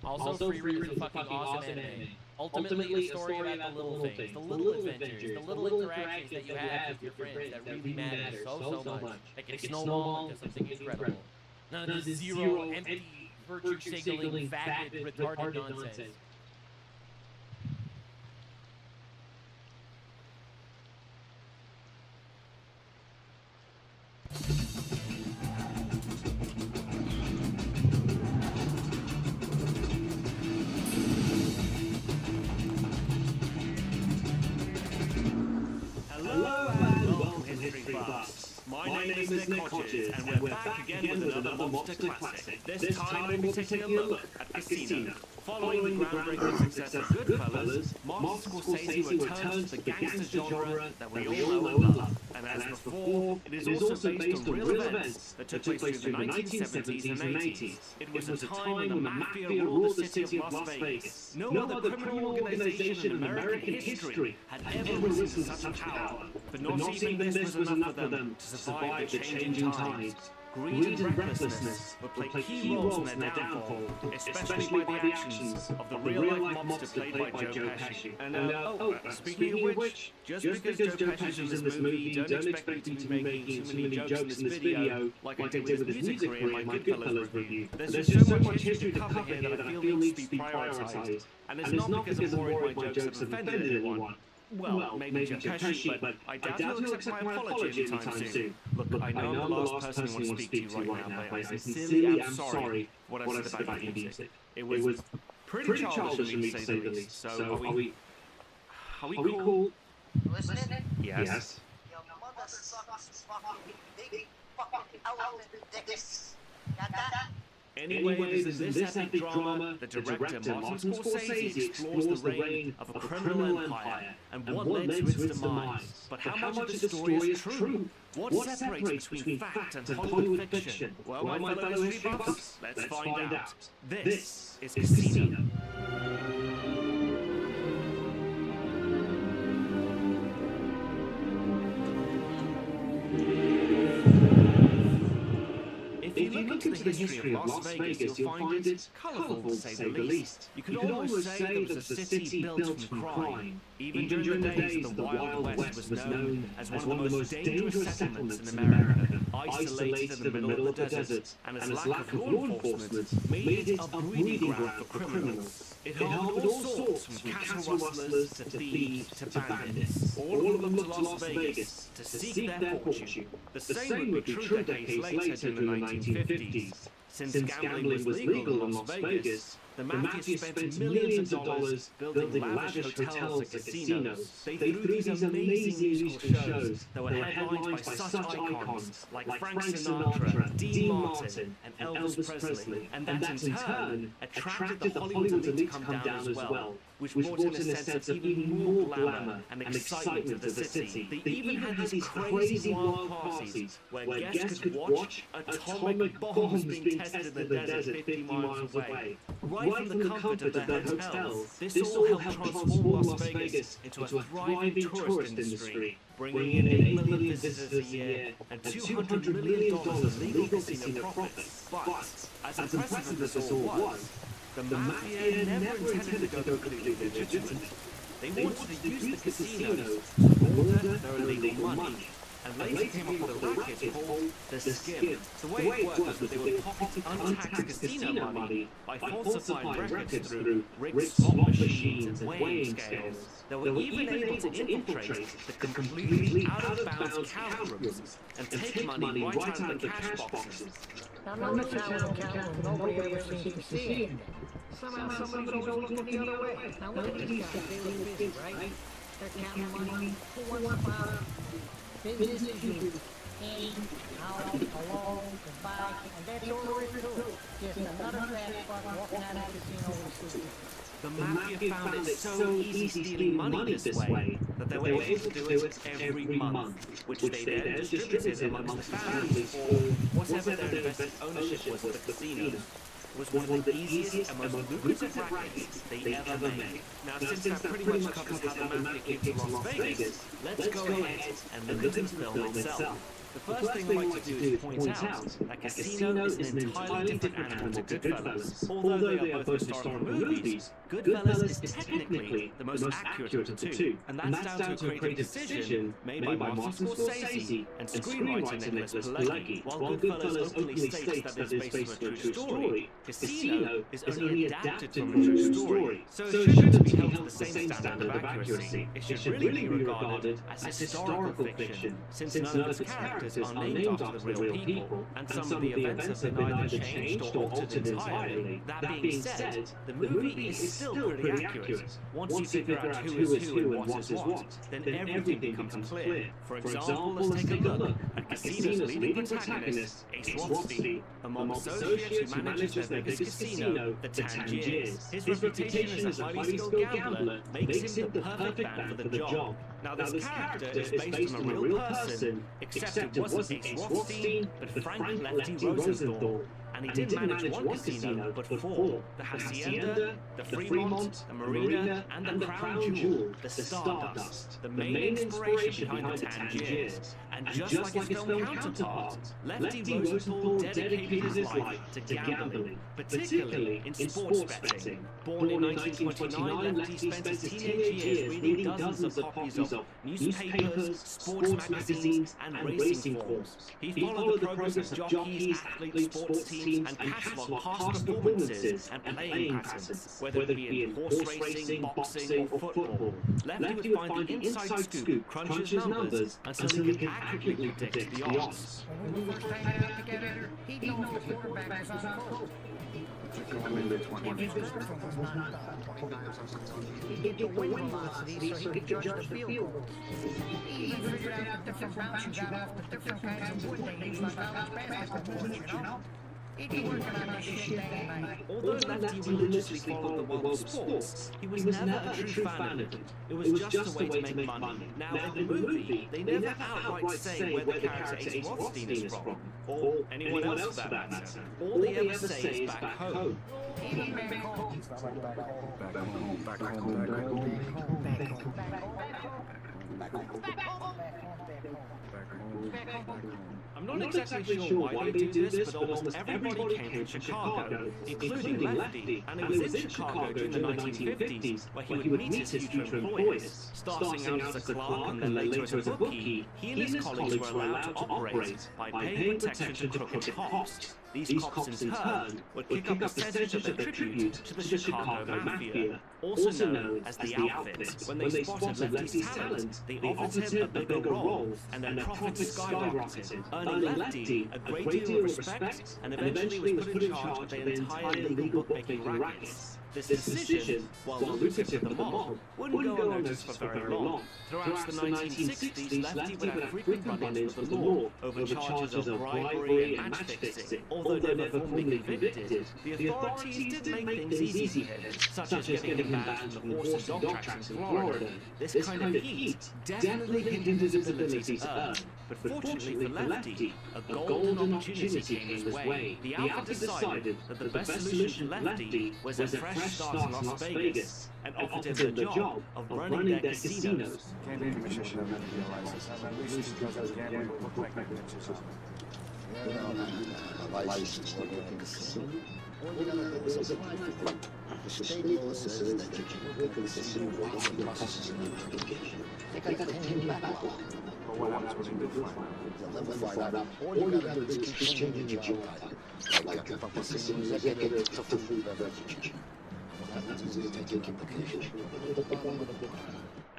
Also, Free Read is a fucking awesome anime. Ultimately, a story about the little things, the little adventures, the little interactions that you have with your friends that really matter so much. That can snowball into something incredible. None of this zero, empty, virtue-signaling, vapid, retarded nonsense. My name is Nick Hodges, and we're back again with another Monster Classic. This time we'll be taking a look at Casino. Following the groundbreaking success of Goodfellas, Martin Scorsese returns to the gangster genre that we all know and love. And as before, it is also based on real events that took place during the 1970s and 80s. It was a time when the mafia ruled the city of Las Vegas. No other criminal organization in American history had ever risen to such power. But not even this was enough for them to survive the changing times. Greed and recklessness would play key roles in their downfall, especially by the actions of the real-life mobster played by Joe Pesci. And speaking of which, just because Joe Pesci's in this movie, don't expect him to be making too many jokes in this video like I did with his music career in my Goodfellas review. There's just so much history to cover here that I feel needs to be prioritized. And it's not because I'm worried my jokes have offended anyone. Well, maybe Joe Pesci, but I doubt he'll accept my apology anytime soon. Look, I know I'm the last person who wants to speak to you right now, but I sincerely am sorry for what I said about your music. It was pretty childish of me, to say the least. So, are we cool? Listening? Yes. Your mother sucks fucking big fucking elephant dicks. Got that? Anyway, as in this epic drama, the director Martin Scorsese explores the reign of a criminal empire and what led to its demise. But how much of the story is true? What separates between fact and Hollywood fiction? Well, my fellow history buffs, let's find out. This is Casino. If you look into the history of Las Vegas, you'll find it colourful, to say the least. You could almost say that it was a city built from crime. Even during the days the Wild West was known as one of the most dangerous settlements in America, isolated in the middle of the desert, and its lack of law enforcement made it a breeding ground for criminals. It harbored all sorts, from cattle rustlers to thieves to bandits. All of them looked to Las Vegas to seek their fortune. The same would be true decades later during the 1950s. Since gambling was legal in Las Vegas, the mafia spent millions of dollars building lavish hotels and casinos. They threw these amazing musical shows that were headlined by such icons like Frank Sinatra, Dean Martin, and Elvis Presley, and that in turn attracted the Hollywood elite to come down as well, which brought in a sense of even more glamour and excitement of the city. They even had these crazy wild parties where guests could watch atomic bombs being tested in the desert 50 miles away. Right from the comfort of their hotels, this all helped transform Las Vegas into a thriving tourist industry, bringing in 8 million visitors a year and $200 million of legal casino profits. But, as impressive as this all was, the mafia never intended to go completely legitimate. They wanted to use the casinos to launder their illegal money, and later came up with a racket called the skim. The way it worked was that they would pocket untaxed casino money by falsifying records through rigged slot machines and weighing scales. They were even able to infiltrate the completely out-of-bounds count rooms and take money right out of the cash boxes. Now, notice how on count nobody ever seems to see it. Somehow somebody's always looking the other way. Now look at these guys, they look busy, right? They're counting money, who wants about business as usual. In, out, along, goodbye, and that's all there is to it. Just another fat fuck walking out of the casino with the stupid. The mafia found it so easy stealing money this way that they were able to do it every month, which they then distributed amongst the families or whatever their invested ownership was of the casinos. It was one of the easiest and most lucrative rackets they ever made. Now, since that pretty much covers how the mafia came to Las Vegas, let's go ahead and look at the film itself. The first thing I'd like to do is point out that Casino is an entirely different animal to Goodfellas. Although they are both historical movies, Goodfellas is technically the most accurate of the two, and that's down to a creative decision made by Martin Scorsese and screenwriter Nicholas Pileggi. While Goodfellas openly states that it's based on a true story, Casino is only adapted from a true story, so it shouldn't be held to the same standard of accuracy. It should really be regarded as historical fiction, since none of its characters are named after the real people, and some of the events have been either changed or altered entirely. That being said, the movie is still pretty accurate. Once you figure out who is who and what is what, then everything becomes clear. For example, let's take a look at Casino's leading protagonist, Ace Rothstein, a mob associate who manages their biggest casino, the Tangiers. His reputation as a highly skilled gambler makes him the perfect man for the job. Now, this character is based on a real person, except it wasn't Ace Rothstein, but Frank Lefty Rosenthal. And he didn't manage one casino, but 4. The Hacienda, the Fremont, the Marina, and the Crown Jewel, the Stardust. The main inspiration behind the Tangiers. And just like his film counterpart, Lefty Rosenthal dedicated his life to gambling, particularly in sports betting. Born in 1929, Lefty spent his teenage years reading dozens of copies of newspapers, sports magazines, and racing forms. He followed the progress of jockeys, athletes, sports teams, and cash log past performances and playing patterns, whether it be in horse racing, boxing, or football. Lefty would find the inside scoop, crunch his numbers, until he could accurately predict the odds. When we first hang out together, he'd know if the quarterback was on cold. If his girlfriend was not 29 or something, he'd get the wind velocity so he could judge the field goals. He even figured out different routes you got off with different kinds of wood they use like college basketball boards, you know? Although Lefty religiously followed the world of sports, he was never a true fan of it. It was just a way to make money. Now, in the movie, they never outright say where the character Ace Rothstein is from, or anyone else for that matter. All they ever say is back home. I'm not exactly sure why they do this, but almost everybody came from Chicago, including Lefty, and it was in Chicago during the 1950s where he would meet his future employers. Starting out as a clerk and then later as a bookie, he and his colleagues were allowed to operate by paying protection to crooked cops. These cops in turn would kick up a percentage of their tribute to the Chicago Mafia, also known as the Outfit. When they spotted Lefty's talent, they offered him a bigger role, and their profits skyrocketed, earning Lefty a great deal of respect, and eventually was put in charge of the entire legal bookmaking rackets. This decision, while lucrative for the mob, wouldn't go unnoticed for very long. Throughout the 1960s, Lefty would have frequent run-ins with the law over charges of bribery and match fixing. Although never formally convicted, the authorities did make things easy for him, such as getting him banned from the horse and dog tracks in Florida. This kind of heat definitely hindered his ability to earn. But fortunately for Lefty, a golden opportunity came his way. The Outfit decided that the best solution for Lefty was a fresh start in Las Vegas, and offered him the job of running their casinos. All you gotta do is apply for it. The state law says that you can work in the casino while the process of identification. They got a 10-year backlog. What happens when you do find out? You'll never find out. All you gotta do is keep changing your job title. Like if I'm a casino executive to food beverage education. What happens is you take implications.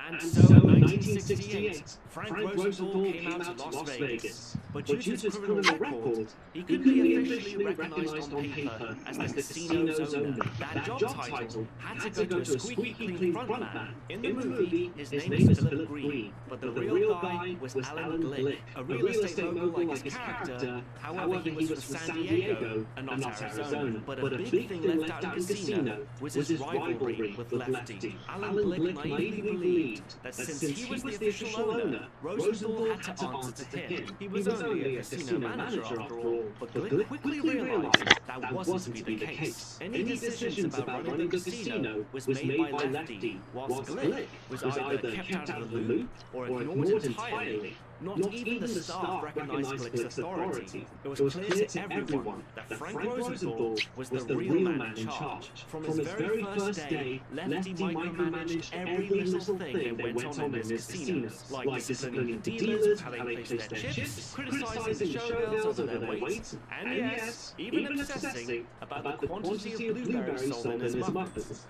And so, in 1968, Frank Rosenthal came out to Las Vegas. But due to his criminal record, he couldn't be officially recognized on paper as the casino's owner. That job title had to go to a squeaky clean frontman. In the movie, his name is Philip Green, but the real guy was Alan Glick, a real estate mogul like his character. However, he was from San Diego and not Arizona. But a big thing left out in Casino was his rivalry with Lefty. Alan Glick naively believed that since he was the official owner, Rosenthal had to answer to him. He was only a casino manager after all, but Glick quickly realized that wasn't to be the case. Any decisions about running the casino was made by Lefty, whilst Glick was either kept out of the loop or ignored entirely. Not even the staff recognized Glick's authority. It was clear to everyone that Frank Rosenthal was the real man in charge. From his very first day, Lefty micromanaged every little thing that went on in his casinos, like disciplining the dealers, how they placed their chips, criticizing the showgirls over their weight, and yes, even obsessing about the quantity of blueberries sold in his muffins.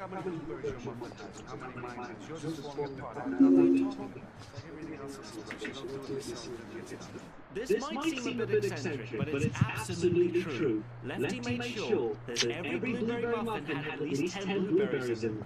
This might seem a bit eccentric, but it's absolutely true. Lefty made sure that every blueberry muffin had at least 10 blueberries in them.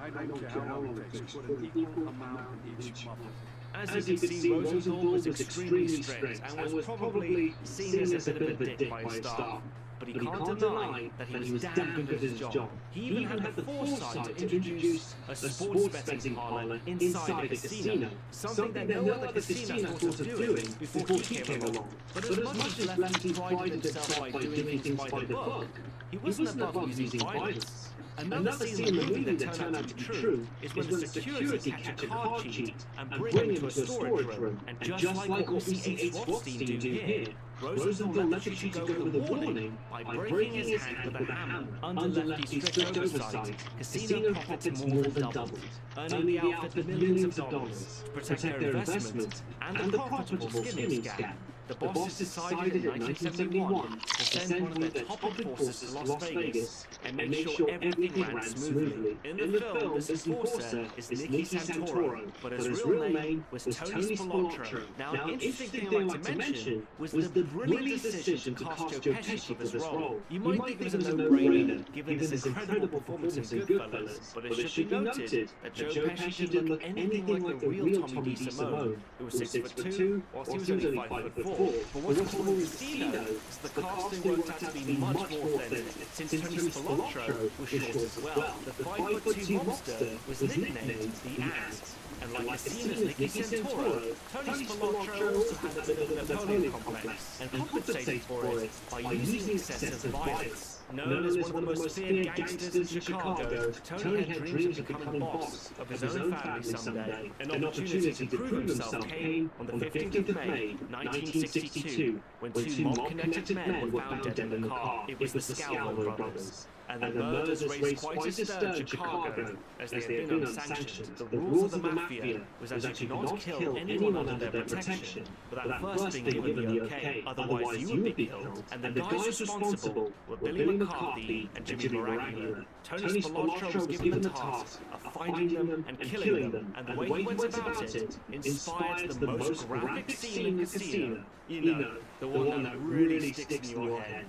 I don't care how long it takes, put an equal amount in each muffin. As you can see, Rosenthal was extremely strict and was probably seen as a bit of a dick by his staff. But he can't deny that he was damn good at his job. He even had the foresight to introduce a sports betting parlor inside the casino, something that no other casino thought of doing before he came along. But as much as Lefty prided himself by doing things by the book, he wasn't above using violence. Another scene in the movie that turned out to be true is when the security catch a card cheat and bring him to a storage room. And just like what we see Ace Rothstein do here, Rosenthal let the cheater go with a warning by breaking his hand with a hammer. Under Lefty's strict oversight, casino profits more than doubled, earning the outfit millions of dollars to protect their investment and the profitable skimming scam. The bosses decided in 1971 to send one of their top enforcers to Las Vegas and make sure everything ran smoothly. In the film, this enforcer is Nicky Santoro, but his real name was Tony Spilotro. Now, an interesting thing I'd like to mention was the brilliant decision to cast Joe Pesci for this role. You might think it was a no-brainer, given his incredible performance in Goodfellas, but it should be noted that Joe Pesci didn't look anything like the real Tommy D. Simone, who was 6'2", whilst he was only 5'4". before, but what's cool in Casino is the casting worked out to be much more authentic, since Tony Spilotro was short as well. The 5'2" monster was nicknamed the Ant. And like Casino's Nicky Santoro, Tony Spilotro also had a bit of a Napoleon complex, and compensated for it by using excessive violence. Known as one of the most feared gangsters in Chicago, Tony had dreams of becoming boss of his own family someday. An opportunity to prove himself came on the 15th of May, 1962, when two mob-connected men were found dead in the car. It was the Scalwell brothers. And the murders raised quite a stir in Chicago, as they had been unsanctioned. The rules of the mafia was that you could not kill anyone under their protection without first being given the okay, otherwise you would be killed. And the guys responsible were Billy McCarthy and Jimmy Baraglia. Tony Spilotro was given the task of finding them and killing them, and the way he went about it inspires the most graphic scene in Casino. You know, the one that really sticks in your head.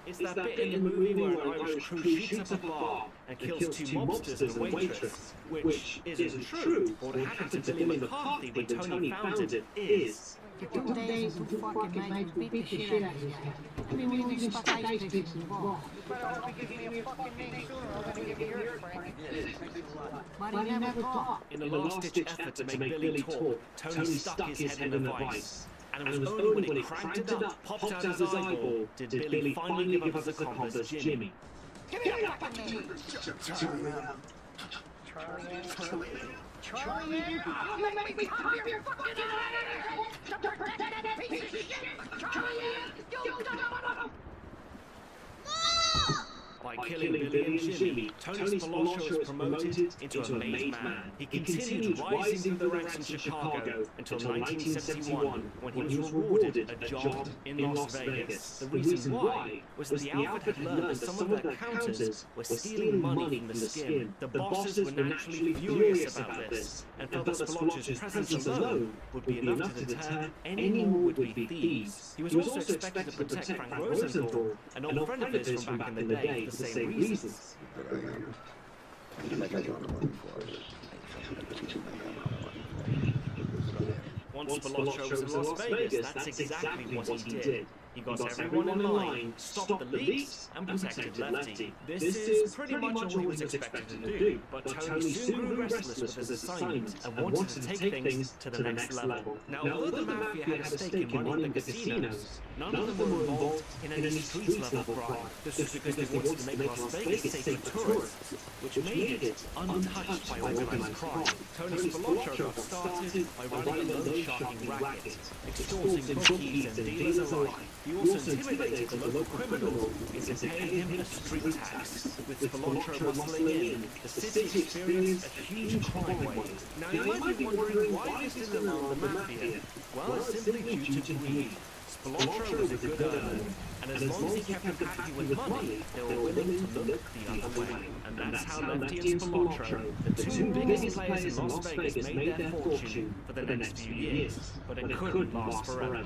It's that bit in the movie where an Irish crew shoots up a bar and kills two mobsters and a waitress, which isn't true. What happened to Billy McCarthy when Tony found it is. For 2 days, we fucking made to beat the shit out of this guy. I mean, we even stuck ice picks in the bar. But he never talked. In a last-ditch effort to make Billy talk, Tony stuck his head in the vice. And it was only when he cranked it up, popped out his eyeball, did Billy finally give up his accomplice, Jimmy. Give me a fucking name! Charlie, you make me pop your fucking By killing Billy and Jimmy, Tony Spilotro was promoted into a made man. He continued rising through the ranks in Chicago until 1971, when he was rewarded a job in Las Vegas. The reason why was that the outfit had learned that some of their counters were stealing money from the skin. The bosses were naturally furious about this, and felt that Spilotro's presence alone would be enough to deter any more would-be thieves. He was also expected to protect Frank Rosenthal, an old friend of his from back in the day, for the same reasons. Once Spilotro was in Las Vegas, that's exactly what he did. He got everyone in line, stopped the leaks, and protected Lefty. This is pretty much all he was expected to do, but Tony soon grew restless with his assignment and wanted to take things to the next level. Now, although the Mafia had a stake in running the casinos, none of them were involved in any street-level crime. This was because they wanted to make Las Vegas safe for tourists, which made it untouched by organized crime. Tony Spilotro got started by running a loan-sharking racket, extorting bookies and dealers alike. He also intimidated the local criminal into paying him a street tax. With Spilotro muscling in, the city experienced a huge crime wave. Now you might be wondering why this didn't alarm the Mafia. Well, it's simply due to greed. Spilotro was a good earner, and as long as he kept them happy with money, they were willing to look the other way. And that's how Lefty and Spilotro, the two biggest players in Las Vegas, made their fortune for the next few years. But it couldn't last forever.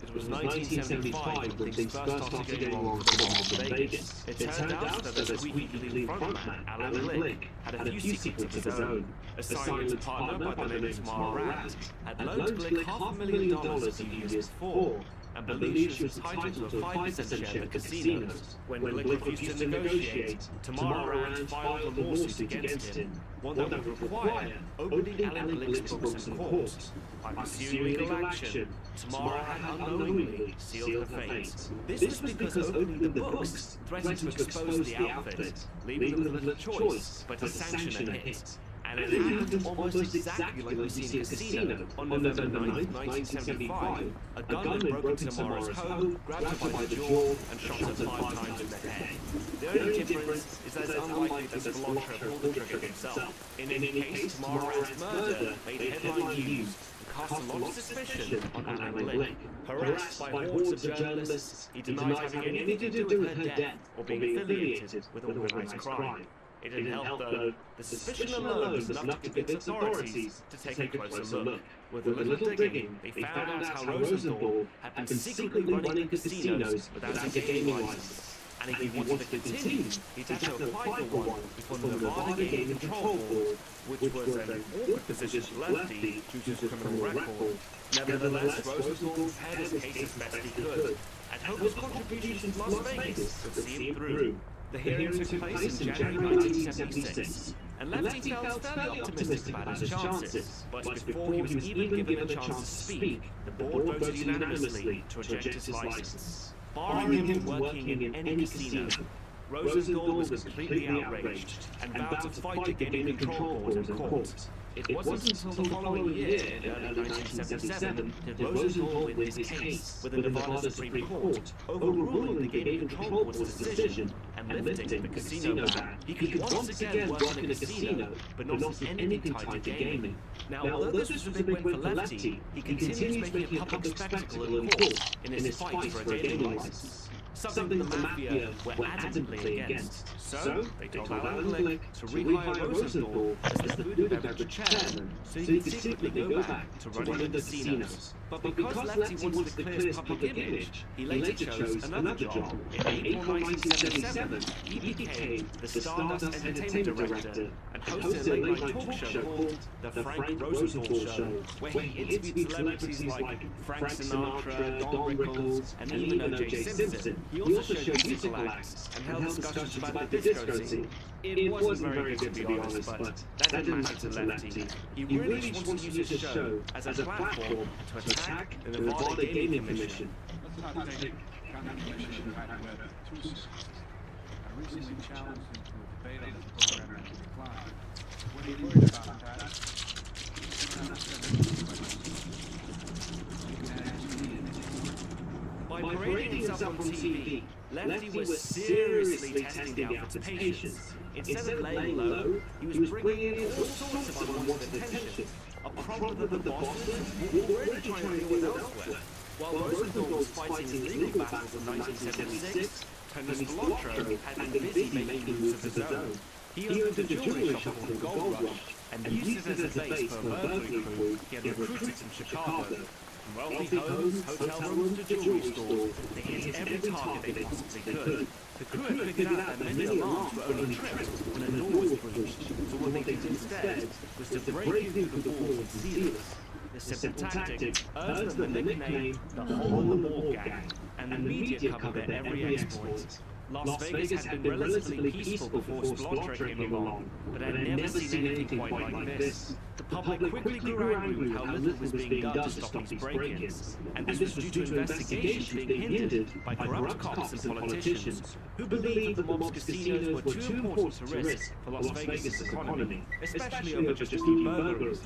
It was 1975 when things first started going wrong for the mob in Vegas. It turned out that the squeaky-clean frontman, Alan Glick, had a few secrets of his own. A silent partner by the name of Tamara Rekt had loaned Glick $500,000 a few years before, and believed she was entitled to a 5% share of the casinos. When Glick refused to negotiate, Tamara Rekt filed a lawsuit against him, one that would require opening Alan Glick's books in court. By pursuing legal action, Tamara had unknowingly sealed her fate. This was because opening the books threatened to expose the outfit, leaving them with little choice but to sanction a hit. And it happened almost exactly like we see in Casino. On November 9, 1975, a gunman broke into Tamara's home, grabbed her by the jaw, and shot her 5 times in the head. The only difference is that it's unlikely that Spilotro pulled the trigger himself. In any case, Tamara's murder made headline news and cast a lot of suspicion on Alan Glick. Harassed by hordes of journalists, he denied having anything to do with her death or being affiliated with organized crime. It didn't help though. The suspicion alone was enough to convince authorities to take a closer look. With a little digging, they found out how Rosenthal had been secretly running casinos without a gaming license. And if he wanted to continue, he'd have to apply for one before the Nevada Game Control Board, which was an awkward position for Lefty due to his criminal record. Nevertheless, Rosenthal prepared his case as best he could, and hoped his contributions to Las Vegas would see him through. The hearing took place in January 1976, and Lefty felt fairly optimistic about his chances, but before he was even given a chance to speak, the board voted unanimously to reject his license. Barring him from working in any casino, Rosenthal was completely outraged and vowed to fight the gaming control board in court. It wasn't until the following year, in early 1977, that Rosenthal win his case with the Nevada Supreme Court, overruling the gaming control board's decision and lifting the casino ban. He could once again work in a casino, but not in anything tied to gaming. Now, although this was a big win for Lefty, he continues making a public spectacle in court in his fight for a gaming license. Something that the Mafia were adamantly against. So, they told Alan Glick to rehire Rosenthal as the food and beverage chairman, so he could secretly go back to running the casinos. But because Lefty wanted to clear his public image, he later chose another job. In April 1977, he became the Stardust Entertainment Director and hosted a late-night talk show called The Frank Rosenthal Show, where he interviewed celebrities like Frank Sinatra, Don Rickles, and even O.J. Simpson. He also showed musical acts and held discussions about the disco scene. It wasn't very good, to be honest, but that didn't matter to Lefty. He really just wanted to use his show as a platform to attack the Nevada Gaming Commission. Let's not take County Commission back where the two systems. I recently challenged him to a debate on this program and he declined. What are you worried about, Pat? By parading himself on TV, Lefty was seriously testing the outfit's patience. Instead of laying low, he was bringing in all sorts of unwanted attention. A problem that the bosses were already trying to deal with elsewhere. While Rosenthal was fighting his legal battles in 1976, Tony Spilotro had been busy making moves of his own. He opened a jewelry shop called Gold Rush and used it as a base for a burglary crew he had recruited from Chicago. From wealthy homes, hotel rooms to jewelry stores, they hit every target they possibly could. The crew had figured out that many alarms were only tripped when a door was breached, so what they did instead was to break through the wall and seal it. This simple tactic earned them the nickname the Hole-in-the-Wall Gang, and the media covered their every exploit. Las Vegas had been relatively peaceful before Spilotro came along, but had never seen anything quite like this. The public quickly grew angry with how little was being done to stop these break-ins, and this was due to investigations being hindered by corrupt cops and politicians who believed the mob's casinos were too important to risk for Las Vegas' economy, especially over just a few burglaries.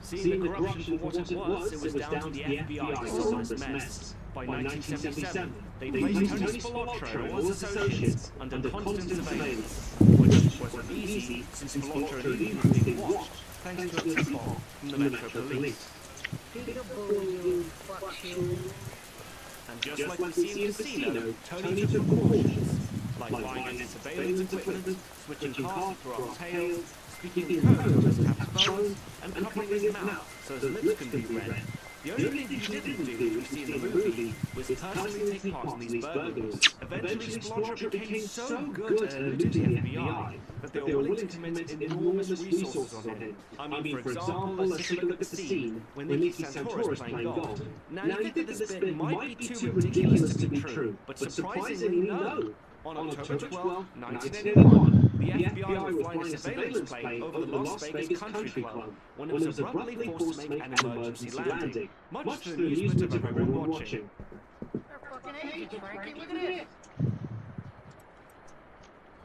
Seeing the corruption for what it was down to the FBI to solve this mess. By 1977, they placed Tony Spilotro and his associates under constant surveillance, which wasn't easy since Spilotro knew he was being watched thanks to a tip-off from the Metro Police. And just like we see in Casino, Tony took precautions, like buying surveillance equipment, switching cars to our tails, speaking in code on his cap's phone, and covering his mouth so his lips can be read. The only thing he didn't do, we see in the movie, was personally take part in these burglaries. Eventually, Spilotro became so good at eluding the FBI that they were willing to commit enormous resources on him. I mean, for example, let's take a look at the scene when Nicky Santora is playing golf. Now, you think that this bit might be too ridiculous to be true, but surprisingly, no. On October 12, 1981, the FBI was flying a surveillance plane over the Las Vegas Country Club when it was abruptly forced to make an emergency landing, much to the amusement of everyone watching.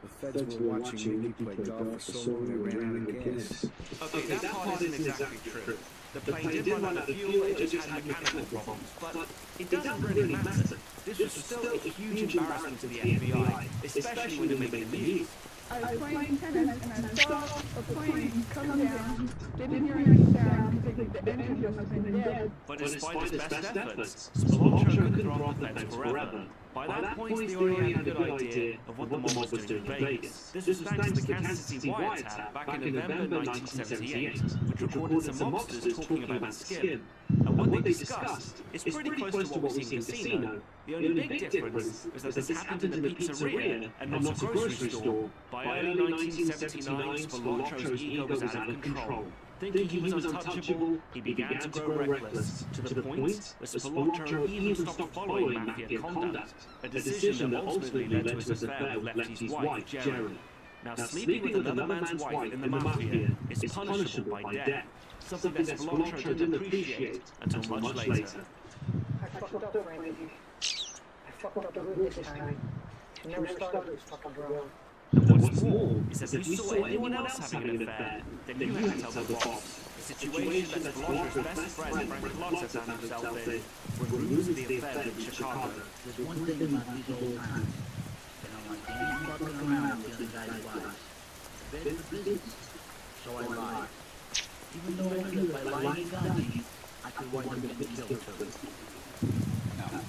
The feds were watching me play golf for so long they ran out of gas. Okay, that part isn't exactly true. The plane did run out of fuel, it just had mechanical problems, but it doesn't really matter. This was still a huge embarrassment to the FBI, especially when they're making the news. I was playing tennis and I saw a plane come down, didn't hear any sound because the engine must have been dead. But despite his best efforts, Spilotro couldn't throw off the fence forever. By that point, they already had a good idea of what the mob was doing in Vegas. This was thanks to the Kansas City wiretap back in November 1978, which recorded some mobsters talking about the skin. And and what they discussed is pretty close to what we see in Casino. The only big difference is that this happened in a pizzeria and not a grocery store. By early 1979, Spilotto's ego was out of control. Thinking he was untouchable, he began to grow reckless, to the point where Spilotto even stopped following Mafia conduct, a decision that ultimately led to his affair with Lefty's wife, Jerry. Now, sleeping with another man's wife in the Mafia is punishable by death, something that Spilotto didn't appreciate until much later. I fucked up, Frankie. I fucked up the root this time. I never started this fucking drill. And what's more is that if you saw anyone else having an affair, then you had to tell the boss. A situation that Spilotto's best friend, Frank Carlotta, found himself in when rumors of the affair in Chicago. There's one thing about these old times. They don't like any fucking around with the other guy's wives. Been for business, so I lied. Even though I knew that by lying down me, I could wind up getting killed too. No.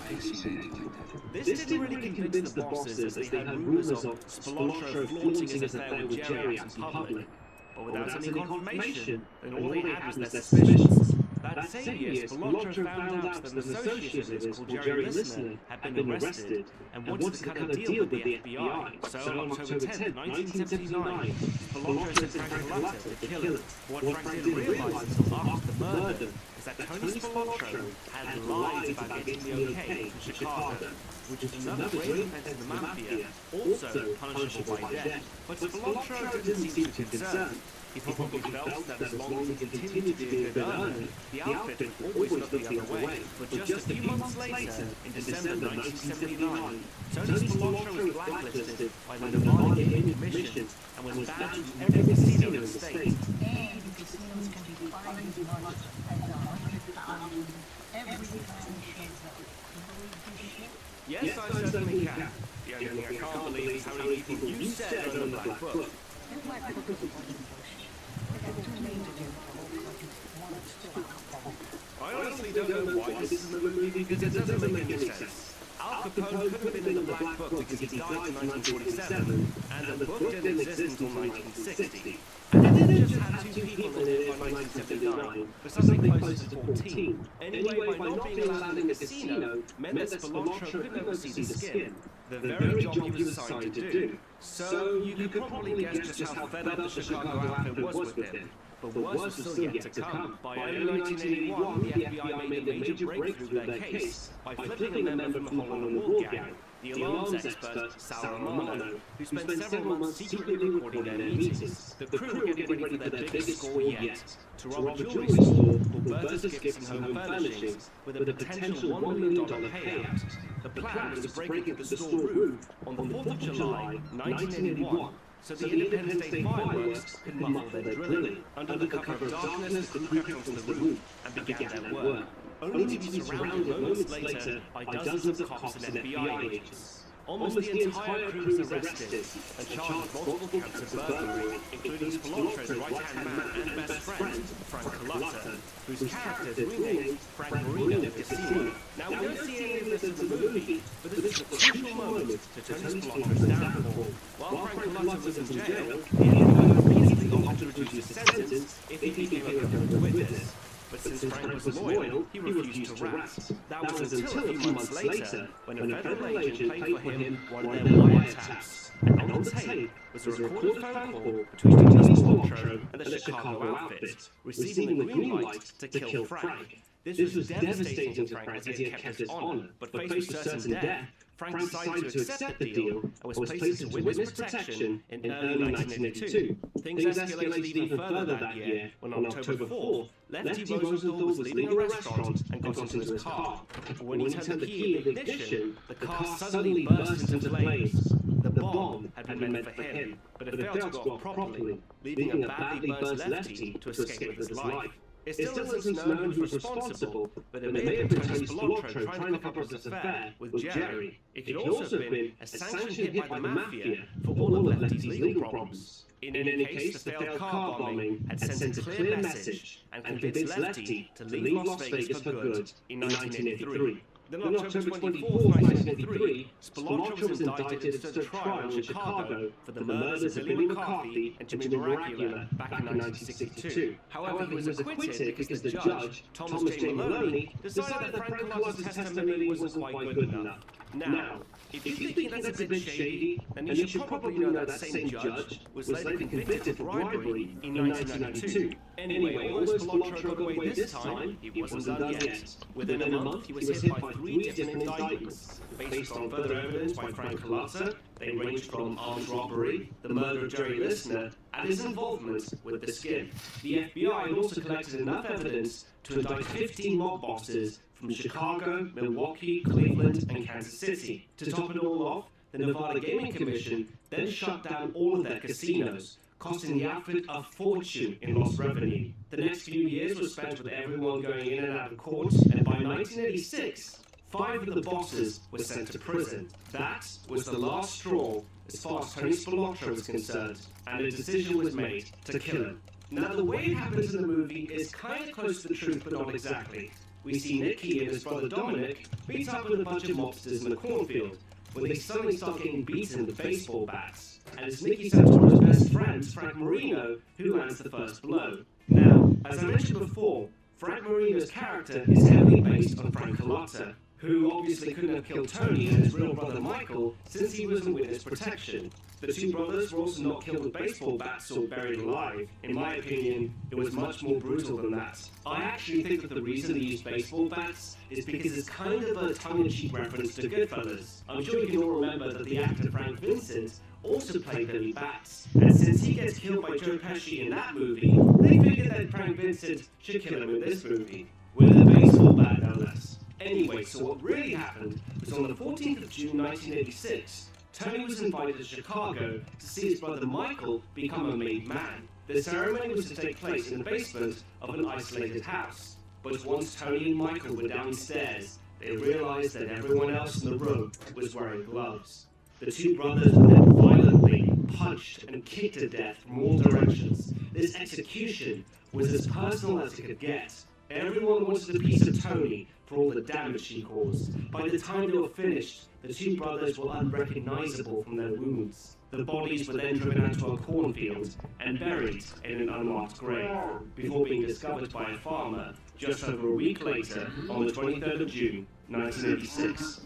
I ain't seen anything like that. This didn't really convince the bosses as they had rumors of Spilotto flaunting his affair with Jerry out in public. But without any confirmation, then all they had was their suspicions. That same year, Spilotto found out that an associate of his called Jerry Listener had been arrested and wanted to cut a deal with the FBI. So on October 10, 1979, Spilotto sent Frank Carlotta to kill him. What Frank didn't realize until after the murder is that Tony Spilotto had lied about getting the okay from Chicago, which is another grave offense in the Mafia, also punishable by death. But Spilotto didn't seem too concerned. He probably felt that as long as he continued to be a good earner, the outfit would always look the other way. But just a few months later, in December 1979, Tony Spilotto was blacklisted by the Nevada Gaming Commission and was banned from every casino in the state. And the casinos can be fined as much as $100,000 every time he shows up. You believe this shit? Yes, I certainly can. The only thing I can't believe is how many people you said are on the Black Book. The Black Book is a bunch of bullshit. They got two major deals with the whole country. One is still alcohol. I honestly don't know why this is in the movie because it doesn't make any sense. Al Capone could have been in the Black Book because he died in 1947, and the book didn't exist until 1960. And it didn't just have two people in it by 1979, but something closer to 14. Anyway, by not being allowed in the casino meant that Spilotto could never see the skin, the very job he was assigned to do. So you could probably guess just how fed up the Chicago outfit was with him. But worse was still yet to come. By early 1981, the FBI made a major breakthrough with their case by flipping a member from the Hole in the Wall gang, the alarms expert, Sal Romano, who spent several months secretly recording their meetings. The crew were getting ready for their biggest score yet, to rob a jewelry store called Berta's Gifts and Home Furnishings with a potential $1 million payout. The plan was to break into the store room on the 4th of July, 1981, so the Independence Day fireworks could muffle their drilling. Under the cover of darkness, the crew crept onto the roof and began their work, only to be surrounded moments later by dozens of cops and FBI agents. Almost the entire crew was arrested and charged with multiple counts of burglary, including Spilotto's right-hand man and best friend, Frank Carlotta, whose character is renamed Frank Marino of Casino. Now, we don't see any of this in the movie, but this is a crucial moment to Tony Spilotto's downfall. While Frank Carlotta was in jail, the FBI repeatedly offered to reduce his sentence if he became a government witness. But since Frank was loyal, he refused to rat. That was until a few months later, when a federal agent played for him one of their wiretaps. And on the tape was a recorded phone call between Tony Spilotto and the Chicago outfit, receiving the green light to kill Frank. This was devastating to Frank as he had kept his honor, but faced with certain death, Frank decided to accept the deal and was placed into witness protection in early 1982. Things escalated even further that year when on October 4th, Lefty Rosenthal was leaving a restaurant and got into his car. But when he turned the key in the ignition, the car suddenly burst into flames. The bomb had been meant for him, but it failed to go off properly, leaving a badly buzzed Lefty to escape with his life. It still isn't known who was responsible, but it may have been Tony Spilotto trying to cover up his affair with Jerry. It could also have been a sanctioned hit by the Mafia for all of Lefty's legal problems. In any case, the failed car bombing had sent a clear message and convinced Lefty to leave Las Vegas for good in 1983. Then on October 24th, 1983, Spilotro was indicted and stood trial in Chicago for the murders of Billy McCarthy and Jimmy Miragula back in 1962. However, he was acquitted because the judge, Thomas J. Maloney, decided that Frank Colossa's testimony wasn't quite good enough. Now, if you're thinking that's a bit shady, then you should probably know that same judge was later convicted for bribery in 1992. Anyway, although Spilotro got away this time, he wasn't done yet. Within a month, he was hit by 3 different indictments. Based on further evidence by Frank Colossa, they ranged from armed robbery, the murder of Jerry Listener, and his involvement with the Skin. The FBI had also collected enough evidence to indict 15 mob bosses from Chicago, Milwaukee, Cleveland, and Kansas City. To top it all off, the Nevada Gaming Commission then shut down all of their casinos, costing the outfit a fortune in lost revenue. The next few years were spent with everyone going in and out of court, and by 1986, 5 of the bosses were sent to prison. That was the last straw as far as Tony Spilotro was concerned, and a decision was made to kill him. Now, the way it happens in the movie is kind of close to the truth, but not exactly. We see Nicky and his brother Dominic meet up with a bunch of mobsters in the cornfield, when they suddenly start getting beaten with baseball bats. And it's Nicky Santoro's best friend, Frank Marino, who lands the first blow. Now, as I mentioned before, Frank Marino's character is heavily based on Frank Colossa, who obviously couldn't have killed Tony and his real brother Michael since he was in witness protection. The two brothers were also not killed with baseball bats or buried alive. In my opinion, it was much more brutal than that. I actually think that the reason they used baseball bats is because it's kind of a tongue-in-cheek reference to Goodfellas. I'm sure you can all remember that the actor Frank Vincent also played Billy Bats, and since he gets killed by Joe Pesci in that movie, they figured that Frank Vincent should kill him in this movie, with a baseball bat no less. Anyway, so what really happened was on the 14th of June 1986, Tony was invited to Chicago to see his brother Michael become a made man. The ceremony was to take place in the basement of an isolated house. But once Tony and Michael were downstairs, they realized that everyone else in the room was wearing gloves. The two brothers were then violently punched and kicked to death from all directions. This execution was as personal as it could get. Everyone wanted a piece of Tony for all the damage he caused. By the time they were finished, the two brothers were unrecognizable from their wounds. The bodies were then driven out to a cornfield and buried in an unmarked grave, before being discovered by a farmer just over a week later, on the 23rd of June, 1986.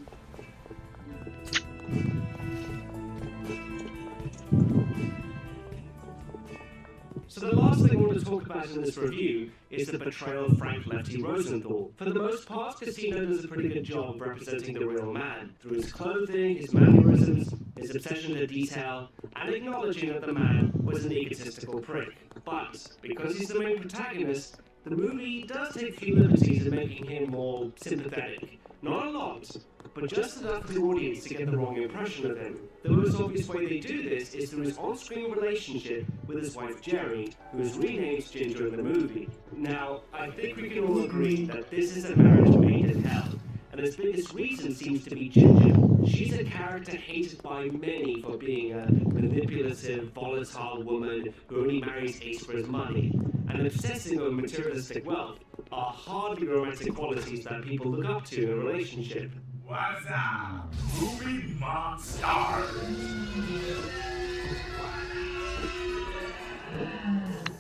So the last thing I want to talk about in this review is the portrayal of Frank Lefty Rosenthal. For the most part, Casino does a pretty good job of representing the real man, through his clothing, his mannerisms, his obsession to detail, and acknowledging that the man was an egotistical prick. But, because he's the main protagonist, the movie does take a few liberties in making him more sympathetic. Not a lot, but just enough for the audience to get the wrong impression of him. The most obvious way they do this is through his on-screen relationship with his wife Jerry, who is renamed Ginger in the movie. Now, I think we can all agree that this is a marriage made in hell, and its biggest reason seems to be Ginger. She's a character hated by many for being a manipulative, volatile woman who only marries Ace for his money, and obsessing over materialistic wealth are hardly romantic qualities that people look up to in a relationship. What's up, movie monsters?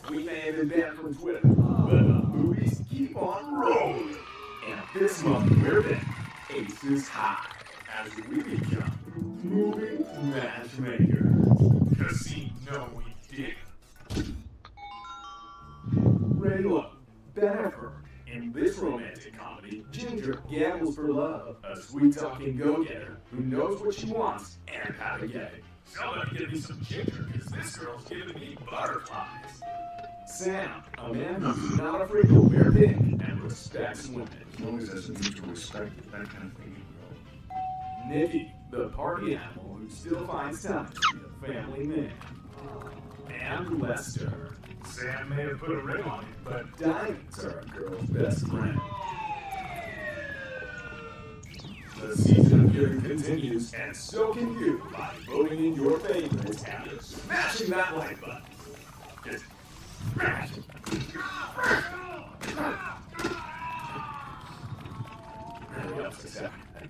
We may have been banned from Twitter, but the movies keep on rolling. And this month we're back, Aces High, as we become movie matchmakers. Casino we did. Ray look, Bennifer. In this romantic comedy, Ginger gambles for love, a sweet-talking go-getter who knows what she wants and how to get it. Somebody give me some Ginger, because this girl's giving me butterflies. Sam, a man who's not afraid to wear pink and respects women. As long as there's a mutual respect, that kind of thing can go. Nikki, the party animal who still finds time to be a family man. And Lester. Sam may have put a ring on it, but diamonds are a girl's best friend. The season of giving continues, and so can you by voting in your favorites and smashing that like button. Just smash it. helps exactly.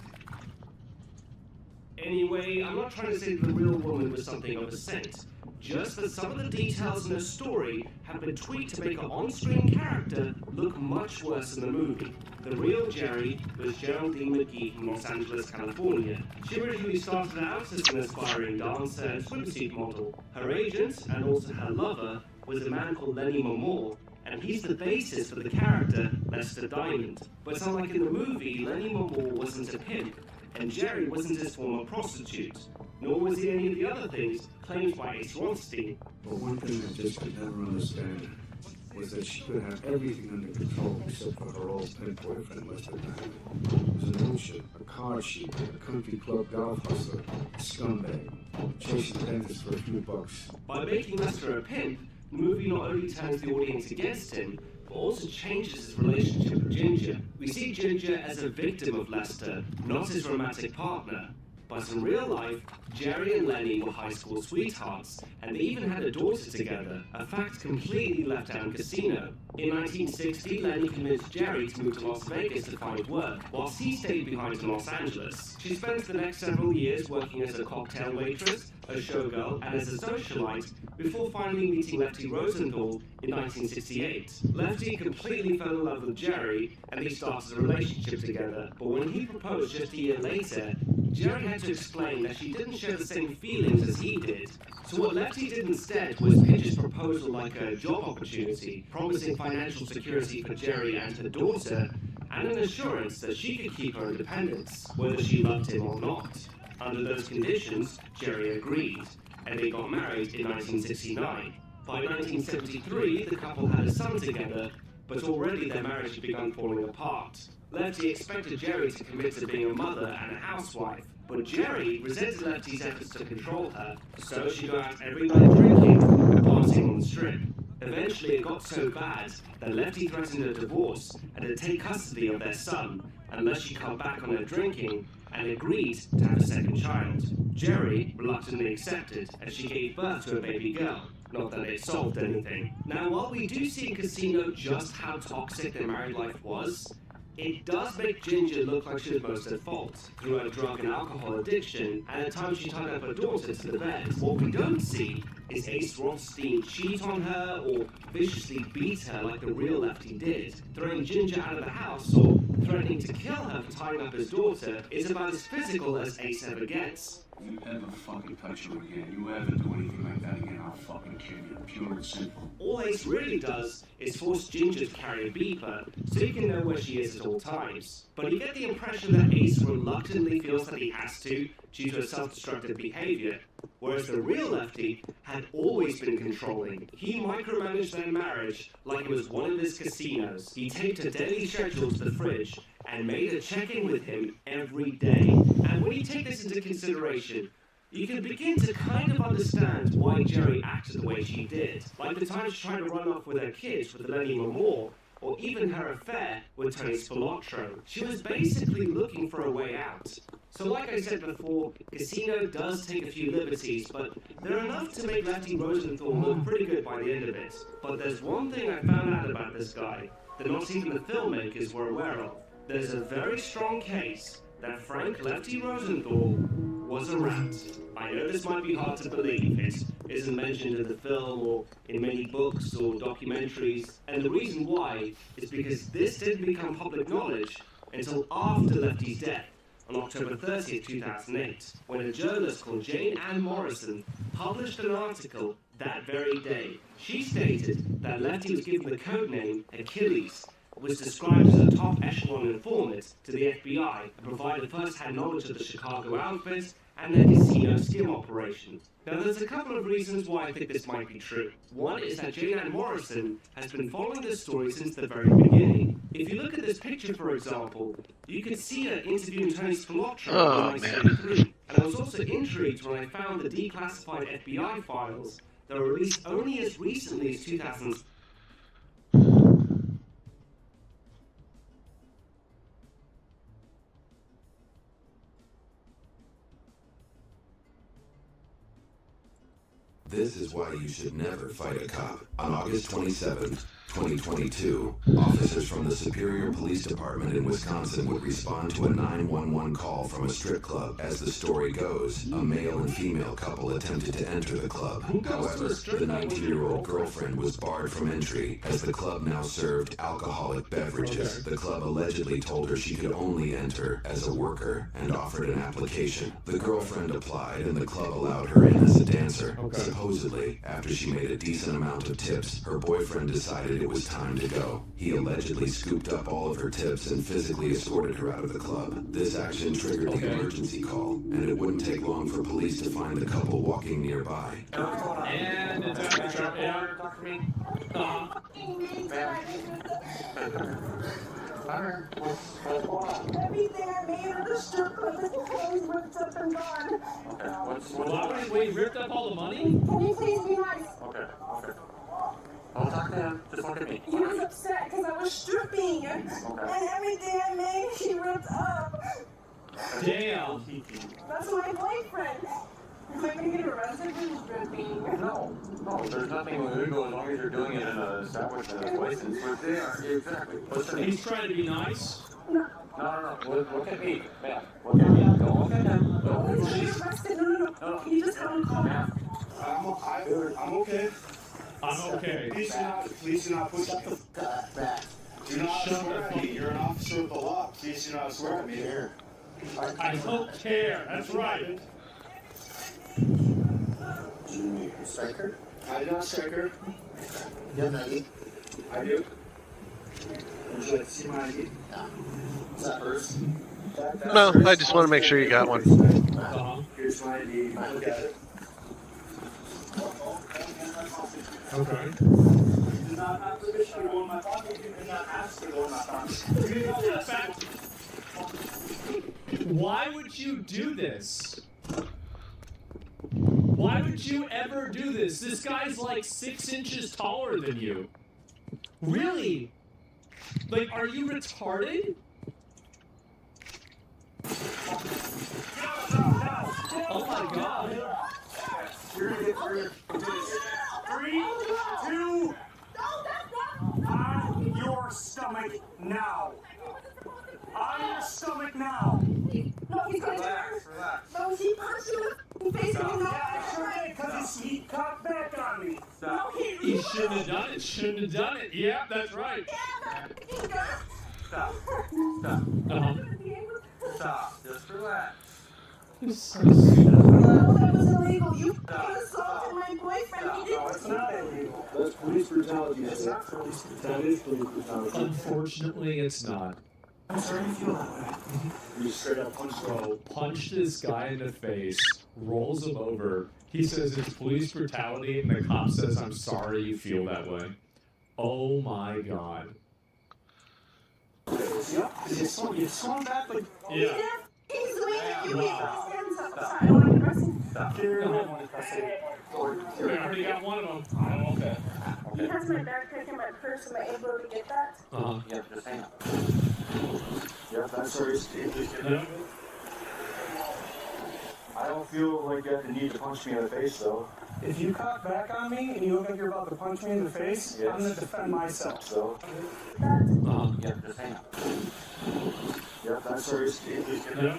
Anyway, I'm not trying to say that the real woman was something of a saint. Just that some of the details in her story have been tweaked to make her on-screen character look much worse in the movie. The real Jerry was Geraldine McGee from Los Angeles, California. She originally started out as an aspiring dancer and swimsuit model. Her agent, and also her lover, was a man called Lenny Moore, and he's the basis for the character Lester Diamond. But unlike in the movie, Lenny Moore wasn't a pimp, and Jerry wasn't his former prostitute, nor was he any of the other things claimed by Ace Rothstein. But one thing I just could never understand was that she could have everything under control except for her old pimp boyfriend, Lester Diamond. He was an ocean, a card cheat, a country club golf hustler, a scumbag, chasing dentists for a few bucks. By making Lester a pimp, the movie not only turns the audience against him, but also changes his relationship with Ginger. We see Ginger as a victim of Lester, not his romantic partner. But in real life, Jerry and Lenny were high school sweethearts, and they even had a daughter together, a fact completely left out in Casino. In 1960, Lenny convinced Jerry to move to Las Vegas to find work, whilst he stayed behind in Los Angeles. She spent the next several years working as a cocktail waitress, a showgirl, and as a socialite, before finally meeting Lefty Rosenthal in 1968. Lefty completely fell in love with Jerry, and they started a relationship together, but when he proposed just a year later, Jerry had to explain that she didn't share the same feelings as he did. So what Lefty did instead was pitch his proposal like a job opportunity, promising financial security for Jerry and her daughter, and an assurance that she could keep her independence, whether she loved him or not. Under those conditions, Jerry agreed, and they got married in 1969. By 1973, the couple had a son together, but already their marriage had begun falling apart. Lefty expected Jerry to commit to being a mother and a housewife, but Jerry resented Lefty's efforts to control her, so she'd go out every night drinking and partying on the strip. Eventually, it got so bad that Lefty threatened a divorce and to take custody of their son unless she cut back on her drinking and agreed to have a second child. Jerry reluctantly accepted, and she gave birth to a baby girl. Not that it solved anything. Now, while we do see in Casino just how toxic their married life was, it does make Ginger look like she was most at fault through her drug and alcohol addiction, and at times she tied up her daughter to the bed. What we don't see is Ace Rothstein cheat on her or viciously beat her like the real Lefty did. Throwing Ginger out of the house or threatening to kill her for tying up his daughter is about as physical as Ace ever gets. If you ever fucking touch her again, you ever do anything like that again, I'll fucking kill you, pure and simple. All Ace really does is force Ginger to carry a beeper, so you can know where she is at all times. But you get the impression that Ace reluctantly feels that he has to, due to her self-destructive behavior, whereas the real Lefty had always been controlling. He micromanaged their marriage like it was one of his casinos. He taped a daily schedule to the fridge and made a check-in with him every day. And when you take this into consideration, you can begin to kind of understand why Jerry acted the way she did. Like the time she tried to run off with her kids with Lenny Moore, or even her affair with Tony Spilotro. She was basically looking for a way out. So like I said before, Casino does take a few liberties, but they're enough to make Lefty Rosenthal look pretty good by the end of it. But there's one thing I found out about this guy that not even the filmmakers were aware of. There's a very strong case that Frank Lefty Rosenthal was a rat. I know this might be hard to believe. It isn't mentioned in the film or in many books or documentaries, and the reason why is because this didn't become public knowledge until after Lefty's death on October 30th, 2008, when a journalist called Jane Ann Morrison published an article that very day. She stated that Lefty was given the codename Achilles, was described as a top echelon informant to the FBI and provided first-hand knowledge of the Chicago outfit and their casino skim operation. Now, there's a couple of reasons why I think this might be true. One is that Jane Ann Morrison has been following this story since the very beginning. If you look at this picture, for example, you can see her interviewing Tony Spilotro in 1973. And I was also intrigued when I found the declassified FBI files that were released only as recently as 2000. This is why you should never fight a cop. On August 27, 2022, officers from the Superior Police Department in Wisconsin would respond to a 911 call from a strip club. As the story goes, a male and female couple attempted to enter the club. However, the 19-year-old girlfriend was barred from entry as the club now served alcoholic beverages. The club allegedly told her she could only enter as a worker and offered an application. The girlfriend applied and the club allowed her in as a dancer. Supposedly, after she made a decent amount of tips, her boyfriend decided it was time to go. He allegedly scooped up all of her tips and physically escorted her out of the club. This action triggered the emergency call, and it wouldn't take long for police to find the couple walking nearby. And it's after talk to me. Everything I made at the strip club is closed, ripped up and gone. Wait, ripped up all the money? Can you please be nice? Okay. I'll talk to him. Just look at me. He was upset because I was stripping. And everything I made, he ripped up. Damn. That's my boyfriend. Am I going to get arrested for stripping? No, there's nothing illegal as long as you're doing it in an establishment that's licensed. But they are, exactly. He's trying to be nice? No. Look at me, man. Look at me. Don't look at him. He's arrested. No. Can you just come and call me? I'm okay. I'm okay. Please do not push me. Back. Do not swear at me. You're an officer of the law. Please do not swear at me here. I don't care. That's right. Striker? I do not striker. You have an ID? I do. Would you like to see my ID? Is that first? No, I just want to make sure you got one. Here's my ID. Look at it. Okay. You do not have permission to go in my pocket. You do not ask to go in my pocket. Why would you do this? Why would you ever do this? This guy's like 6 inches taller than you. Really? Like, are you retarded? Oh my god. You're gonna get through. 3, 2, on your stomach now. On your stomach now. No, he's going to hurt. No, he punched you in the face. Because he cocked back on me. No, He shouldn't have done it. Shouldn't have done it. Yeah, that's right. Stop. Stop. Just relax. No, that was illegal. You assaulted my boyfriend. He didn't. No, it's not illegal. That's police brutality. It's not police brutality. That is police brutality. Unfortunately, it's not. I'm sorry you feel that way. You straight up Punched this guy in the face, rolls him over. He says it's police brutality, and the cop says, I'm sorry you feel that way. Oh my god. You swung back like... Yeah. He's leaving you. Wow. I don't want to press him. Stop. I already got one of them. I'm okay. He has my backpack and my purse. Am I able to get that? Yeah, just hang on. Yep, that's where he's... Yeah. I don't feel like you have the need to punch me in the face, though. If you cock back on me and you look like you're about to punch me in the face, I'm going to defend myself. So... Yeah, just hang on. Yep, that's where he's... Yeah.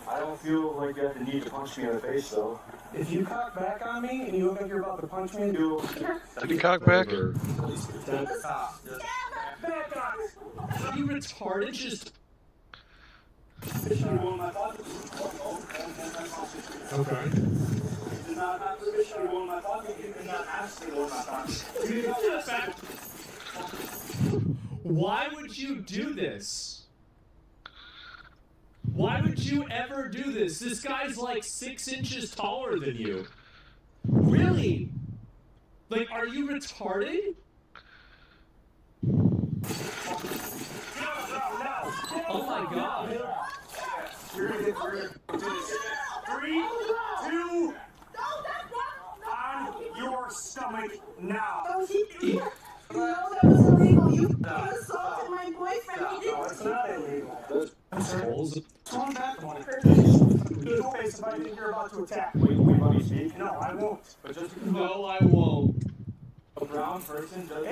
I don't feel like you have the need to punch me in the face, though. If you cock back on me and you look like you're about to punch me, Did he cock back? Stop. Back on. Are you retarded? Just... Okay. You do not have permission to go in my pocket. You do not ask to go in my pocket. Why would you do this? Why would you ever do this? This guy's like 6 inches taller than you. Really? Like, are you retarded? Oh my god. You're gonna get through. 3, 2, on your stomach now. No, that was illegal. You assaulted my boyfriend. He didn't. No, it's not illegal. swung back on it. Your face if I think you're about to attack. Wait, let me speak. No, I won't. But just... No, I won't. A brown person does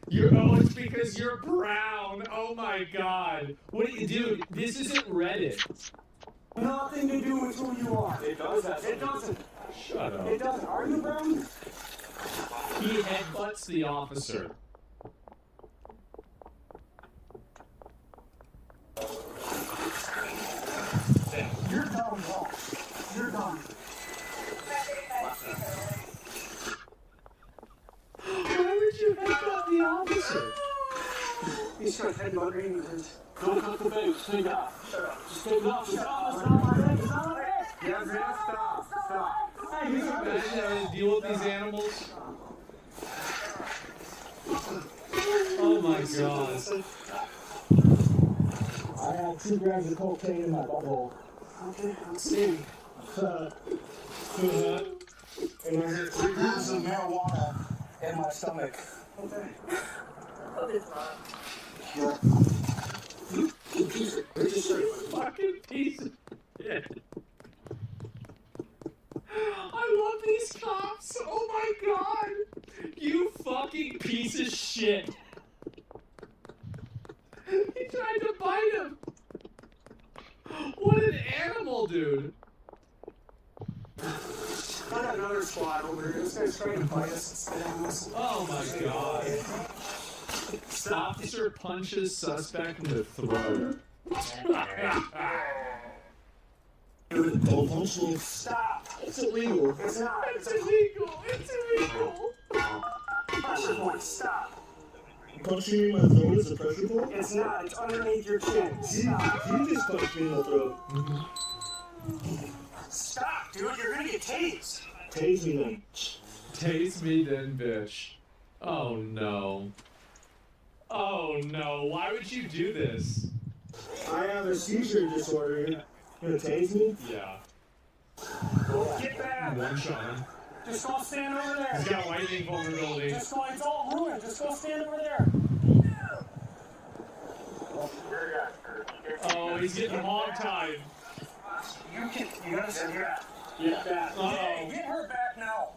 You're brown. It's because you're brown. Oh my god. What do you do? This isn't Reddit. Nothing to do with who you are. It does have something. It doesn't. Shut up. It doesn't. Are you brown? He headbutts the officer. You're done, Walt. You're done. Why would you headbutt the officer? He's trying to headbutt me. Don't cut the bait. Take it off. Shut up. Just take it off. Stop. It's not my head. It's not my head. Yes, yes, stop. Stop. Can you imagine having to deal with these animals? Oh my god. I had 2 grams of cocaine in my butthole. Okay, I'm seeing. And I had 3 grams of marijuana in my stomach. Okay. Fucking piece of shit. I love these cops. Oh my god. You fucking piece of shit. He tried to bite him. What an animal, dude. I got another squad over here. This guy's trying to bite us. Oh my god. Officer punches suspect in the throat. Don't punch me. Stop. It's illegal. It's not. It's illegal. It's illegal. Pressure point. Stop. Punching me in my throat is a pressure point? It's not. It's underneath your chin. Stop. You just punched me in the throat. Stop, dude. You're gonna get tased. Tase me then. Tase me then, bitch. Oh no. Oh no. Why would you do this? I have a seizure disorder. You gonna tase me? Yeah. Get back. One shot him. Just go stand over there. He's got lightning vulnerability. Just go. It's all ruined. Just go stand over there. Oh, he's getting hog-tied. You gotta sit here. Get back. Get her back now.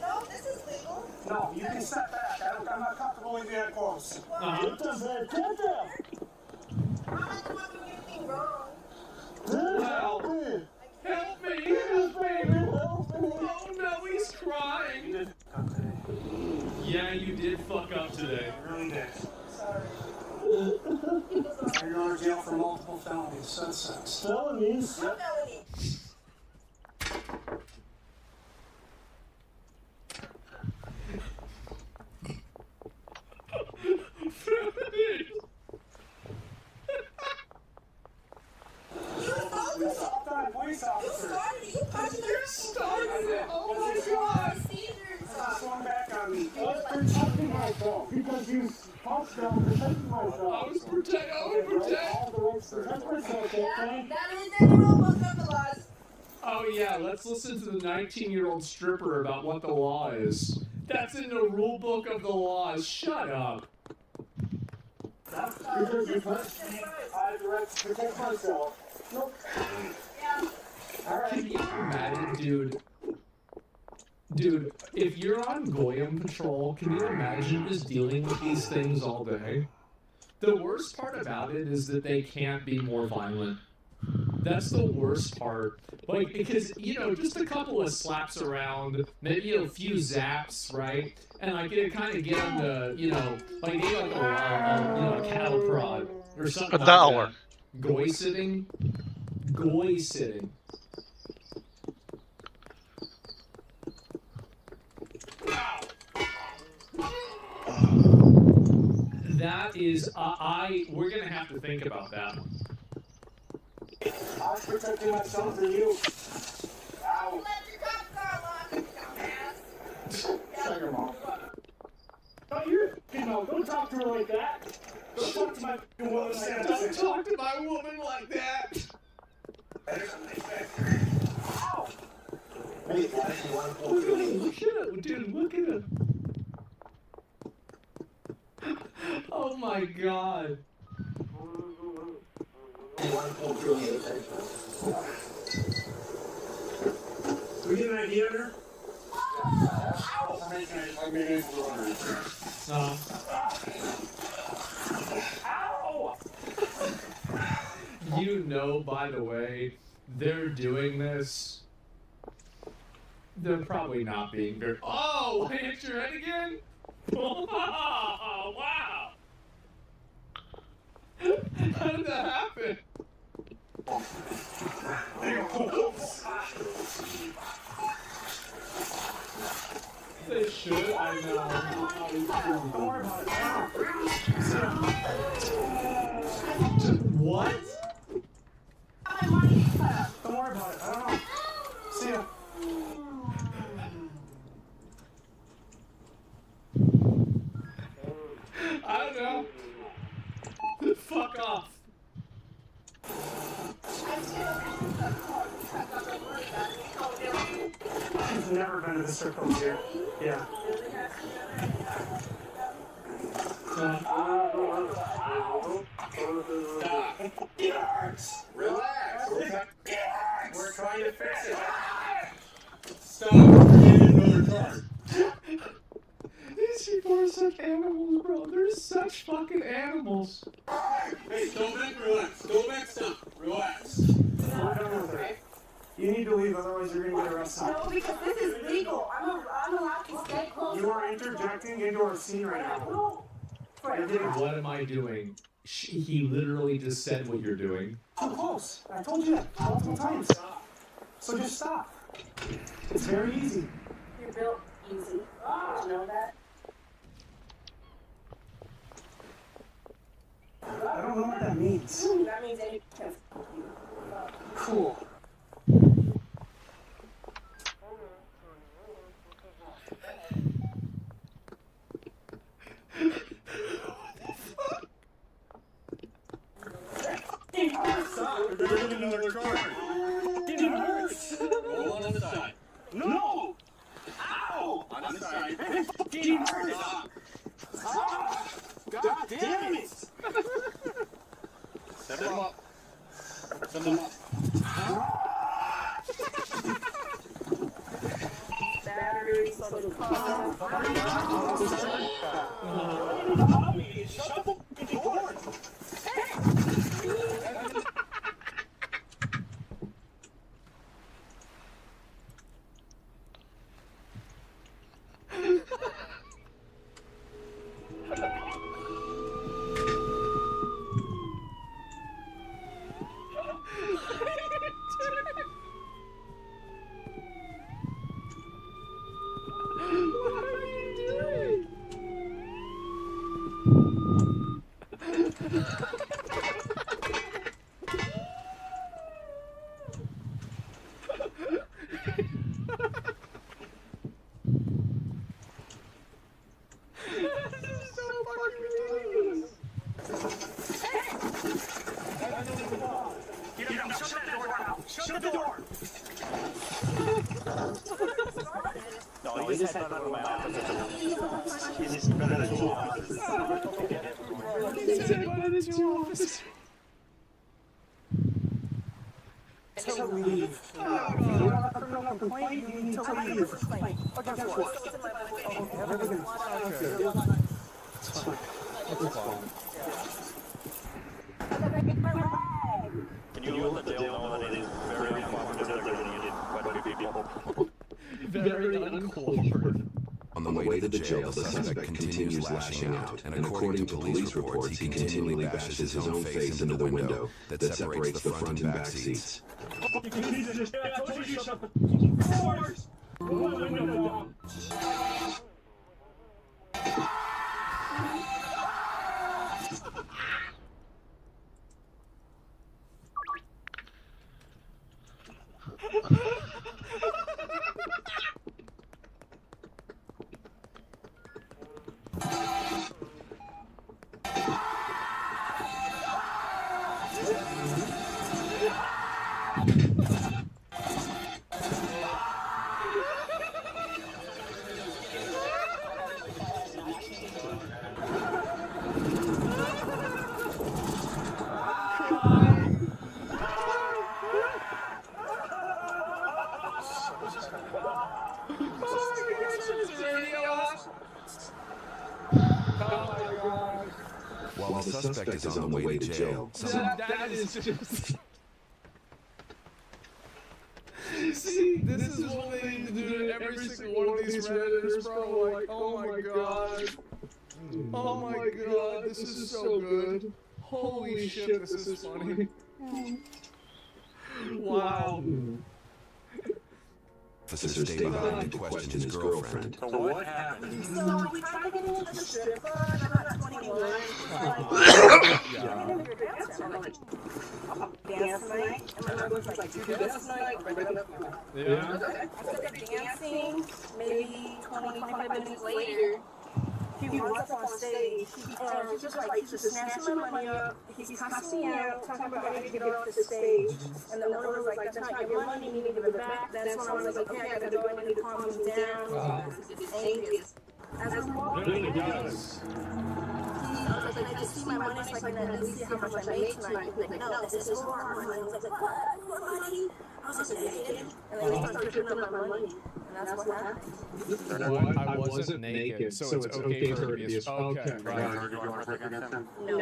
No, this is legal. No, you can step back. I'm not comfortable with you that close. Get them back. Get them. I'm not the one doing anything wrong. Well, help me. Help me. Oh no, he's crying. Yeah, you did fuck up today. You really did. Sorry. You're going to jail for multiple felonies. That's Felonies? What felony? police officer. You started it. Oh my god. Swung back on me. I was protecting myself because you punched down protecting myself. I was protect. All the rights to protect myself, okay? That is in the rule book of the laws. Oh yeah, let's listen to the 19-year-old stripper about what the law is. That's in the rule book of the laws. Shut up. Because you punched me, I have the right to protect myself. Nope. Yeah. Can you imagine, dude, if you're on Goyim patrol, can you imagine just dealing with these things all day? The worst part about it is that they can't be more violent. That's the worst part. Like, because, just a couple of slaps around, maybe a few zaps, right? And, like, it kind of get them to, like, maybe like a cattle prod or something like $1. that. Goy sitting. Goy sitting. That is, we're gonna have to think about that one. I was protecting myself for you. Ow. Let your cop car lock, dumbass. Shut your mouth. Don't talk to her like that. Don't talk to my woman like that. Don't talk to my woman like that. Ow. Look at him, dude, look at him. Oh my god. We get an idea of her? Ow! You know, by the way, they're doing this. They're probably not being very. Oh, I hit your head again? Oh, wow! How did that happen? They should, I know. Don't worry about it. What? Don't worry about it. I don't know. See ya. I don't know. Fuck off. He's never been to the strip club here. Yeah. Relax. We're trying to fix it. Stop. We're getting another card. These people are such animals, bro. They're such fucking animals. Hey, go back, relax. Go back, stop. Relax. We're done with it. You need to leave, otherwise you're gonna get arrested. No, because this is legal. I'm allowed to stay close. You are interjecting into our scene right now. What am I doing? He literally just said what you're doing. Too close. I told you that multiple times. So just stop. It's very easy. You're built easy. Did you know that? I don't know what that means. That means that you can. Cool. You're getting another card. It hurts. Roll on the side. No! Ow! On the side. It fucking hurts. God damn it! Set them up. Set them up. Batteries for the car. Shut the fucking door! Shut the door! No, he just had to go to my office. He just ran out of two offices. To leave. You have a criminal complaint, you need to leave. Guess what? Everything's fine. It's fine. It's fine. Can you let the jail know that it is very uncooperative that you needed quite a few people? Very uncooperative. On the way to the jail, the suspect continues lashing out, and according to police reports, he continually bashes his own face into the window that separates the front and back seats. While the suspect is on the way to jail, That is just... See, this is what they need to do to every single one of these Redditors, bro. Like, oh my god. Oh my god, this is so good. Holy shit, this is funny. Wow. officers stay behind to question his girlfriend. So what happened? So we tried to get into the strip club, and I'm not 21. Dance tonight. And my mom was like, "You dance tonight?" Yeah. I started dancing. Maybe 25 minutes later, he runs up on stage. He's just like, he's just snatching my money up. He's cussing me out, talking about I need to get off the stage. And the owner was like, "That's not your money. You need to give it back." That's when I was like, "Okay, I gotta go. I need to calm him down." He's angry. As I'm walking away, I was like, "Can I just see my money so I can at least see how much I made tonight?" He's like, "No, this is for our money." I was like, "What? What money?" I was like, "Naked." And then he started tripping up my money. And that's what happened. What? I wasn't naked, so it's okay for her to be okay, right. No.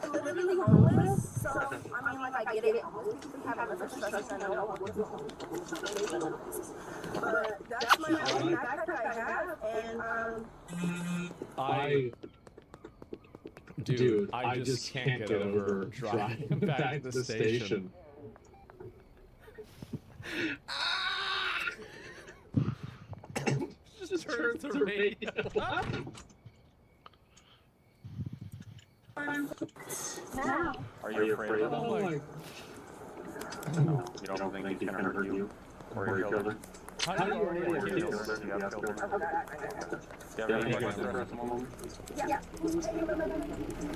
I'm literally homeless, so I mean, like, I get it. Homeless people have a frustration, I know. But that's my only backpack I have, and Dude, I just can't get over driving back to the station. Just turn the radio up. now. Are you afraid of them? You don't think he can hurt you or your children? How do you already Or your children? Do you have children? Do you have any questions for us at the moment? Yeah.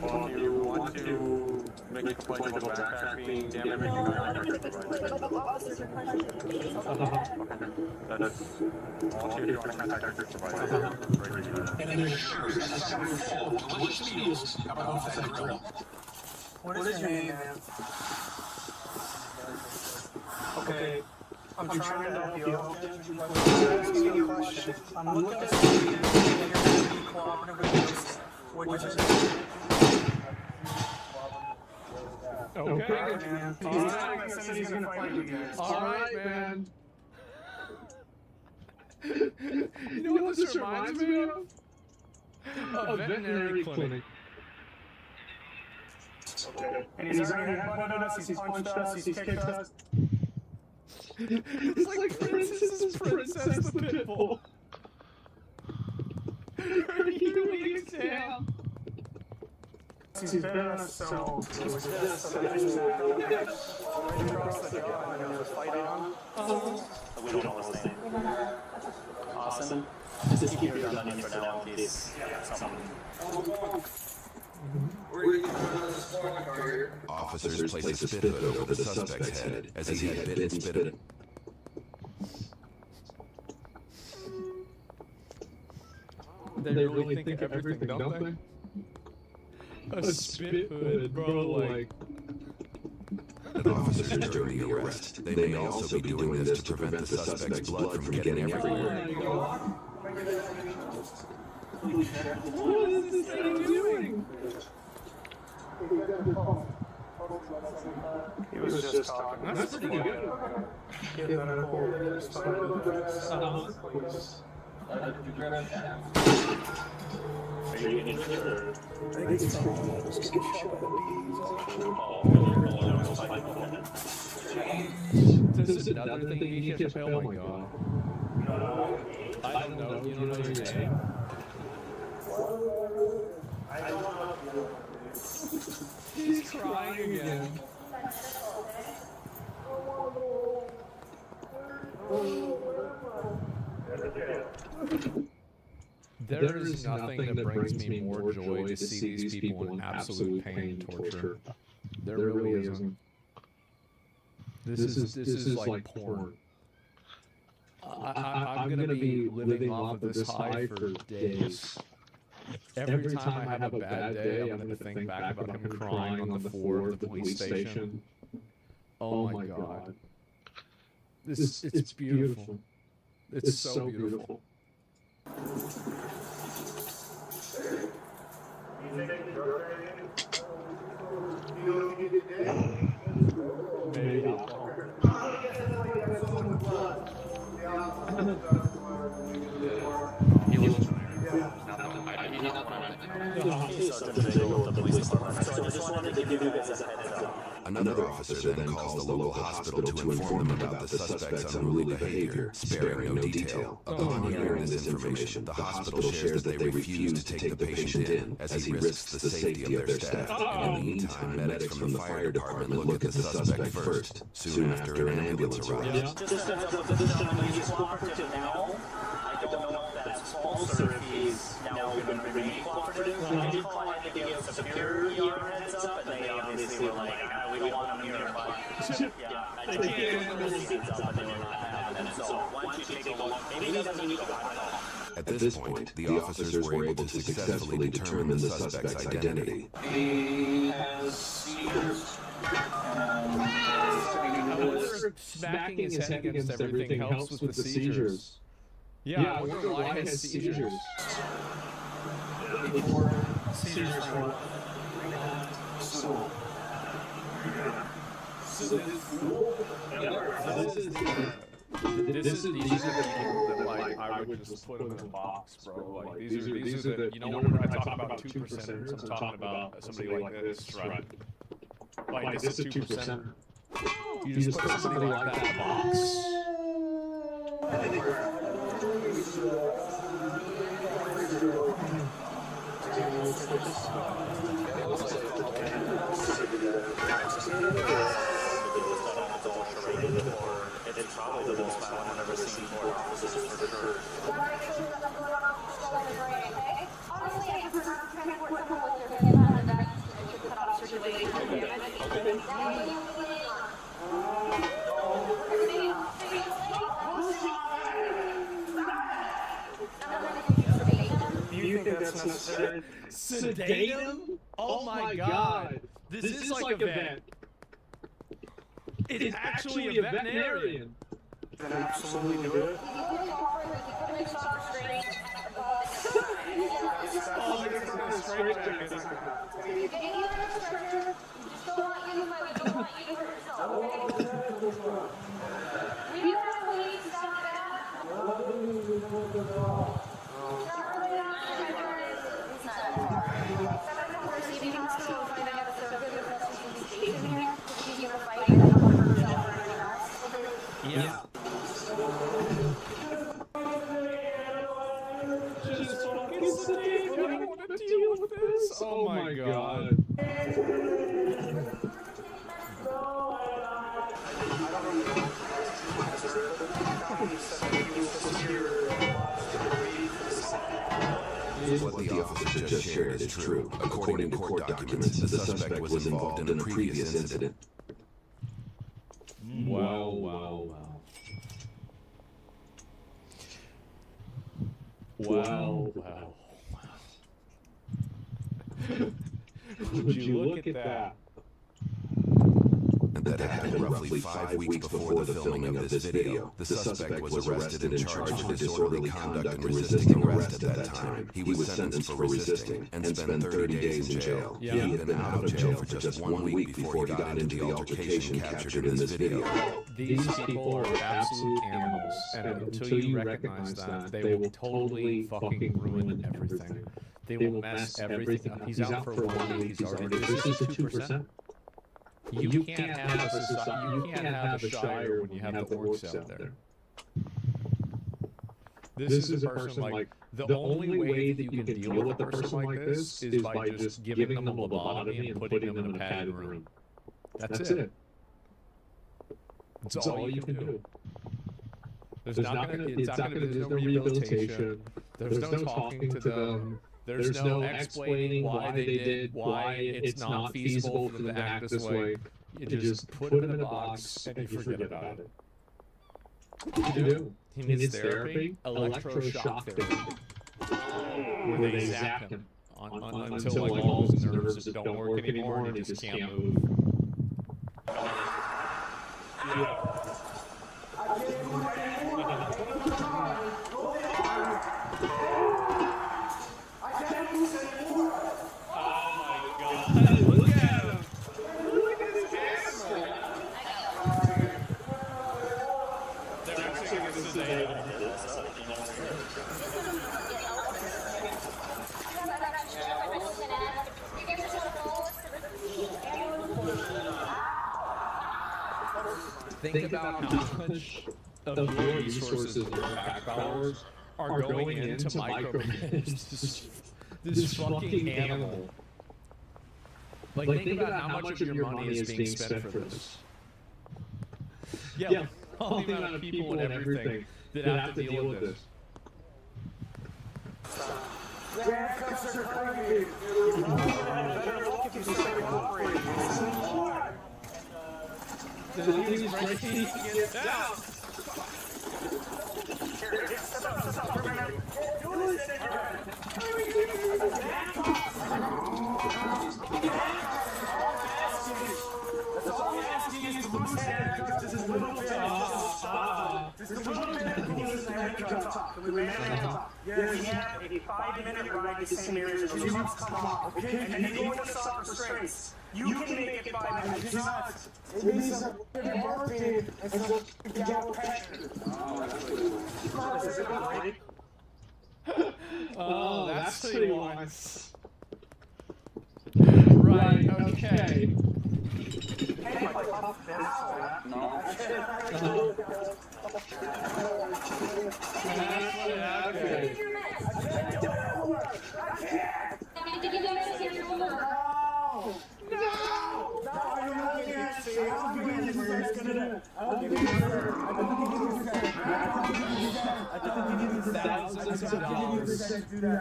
Well, if you want to make a complaint about the backpack being damaged, you can contact your supervisor. That's all you want to contact your supervisor. What is your name, man? Okay, I'm trying to help you. I'm asking you a question. I'm looking to see if you're going to be cooperative with this. Which is Okay. man. He's gonna fight you guys. Alright, man. You know what this reminds me of? A veterinary clinic. And he's already headbutted us, he's punched us, he's kicked us. It's like Princess the Pitbull. Hercules down. He's bitten us, so it was this, so there's this right across the jaw, and there was a fight on. We don't know his name. Austin? Just keep your gun on you for now in case someone... Officers place a spit hood over the suspect's head as he had bit and spit. They really think of everything, don't they? A spit hood, bro, like... Officers during the arrest, they may also be doing this to prevent the suspect's blood from getting everywhere. What is this thing doing? He was just talking. That's pretty good. Are you injured? I think it's fine. Just get shot by bees. This is another thing you need to oh my god. I don't know, you don't know your name? I don't know. He's crying again. There is nothing that brings me more joy to see these people in absolute pain and torture. There really isn't. This is like porn. I'm gonna be living off of this high for days. Every time I have a bad day, I'm gonna think back about him crying on the floor of the police station. Oh my god. It's beautiful. It's so beautiful. Maybe alcohol. He was. Another officer then calls the local hospital to inform them about the suspect's unruly behavior, sparing no detail. Upon hearing this information, the hospital shares that they refuse to take the patient in, as he risks the safety of their staff. And in the meantime, medics from the fire department look at the suspect first. Soon after, an ambulance arrives. Just a heads up, this gentleman, he's cooperative now. I don't know if that's false or if he's now going to remain cooperative. I did call, I think, to give Superior heads up, and they obviously were like, we don't want him here, but yeah, I did give them the heads up, but they were not having it. So why don't you take a look? Maybe he doesn't need to go. At this point, the officers were able to successfully determine the suspect's identity. He has seizures. Smacking his head against everything helps with the seizures. Yeah, I wonder why he has seizures. Before seizures were These are the people that like I would just put them in a box, bro. Like these are the you know when I talk about 2%ers, I'm talking about somebody like this, right? Like this is 2%. You just put somebody like that in a box. It's probably the most violent I've ever seen for officers for sure. Honestly, I prefer to transport someone with their veins on the back to cut off circulation Do you think that's necessary? Sedate him? Oh my god. This is like a vet. It's actually a veterinarian. Then absolutely do it. Yeah. Oh my god. What the officer just shared is true. According to court documents, the suspect was involved in a previous incident. Wow, wow, wow. Wow, wow, wow. Would you look at that? And that happened roughly 5 weeks before the filming of this video. The suspect was arrested and charged for disorderly conduct and resisting arrest at that time. He was sentenced for resisting and spent 30 days in jail. He had been out of jail for just 1 week before he got into the altercation captured in this video. These people are absolute animals, and until you recognize that, they will totally fucking ruin everything. They will mess everything up. He's out for 1 week. He's already. This is 2%. You can't have a society. You can't have a shire when you have the orcs out there. This is a person like the only way that you can deal with a person like this is by just giving them a lobotomy and putting them in a padded room. That's it. That's all you can do. There's no rehabilitation. There's no talking to them. There's no explaining why they did, why it's not feasible for them to act this way. You just put them in a box and you forget about it. What do you do? He needs therapy, electroshock therapy, where they zap him until like all his nerves don't work anymore and he just can't move. think about how much of your resources and your backpowers are going into micromanage this fucking animal. Like, think about how much of your money is being spent for this. Yeah, all the amount of people and everything that have to deal with this. The handcuffs are coming. Better luck if you start operating. Please break these get down. That's all I'm asking is to lose handcuffs. This is little bit. Just a little bit of lose the handcuffs. Can we manage talk? Yeah, we have a 5-minute ride to St. Mary's. You must come off, okay? And then go into soccer straits. You can make it 5 minutes. It means I'm working and so gavel passion. Oh, that's what he wants. Right, okay.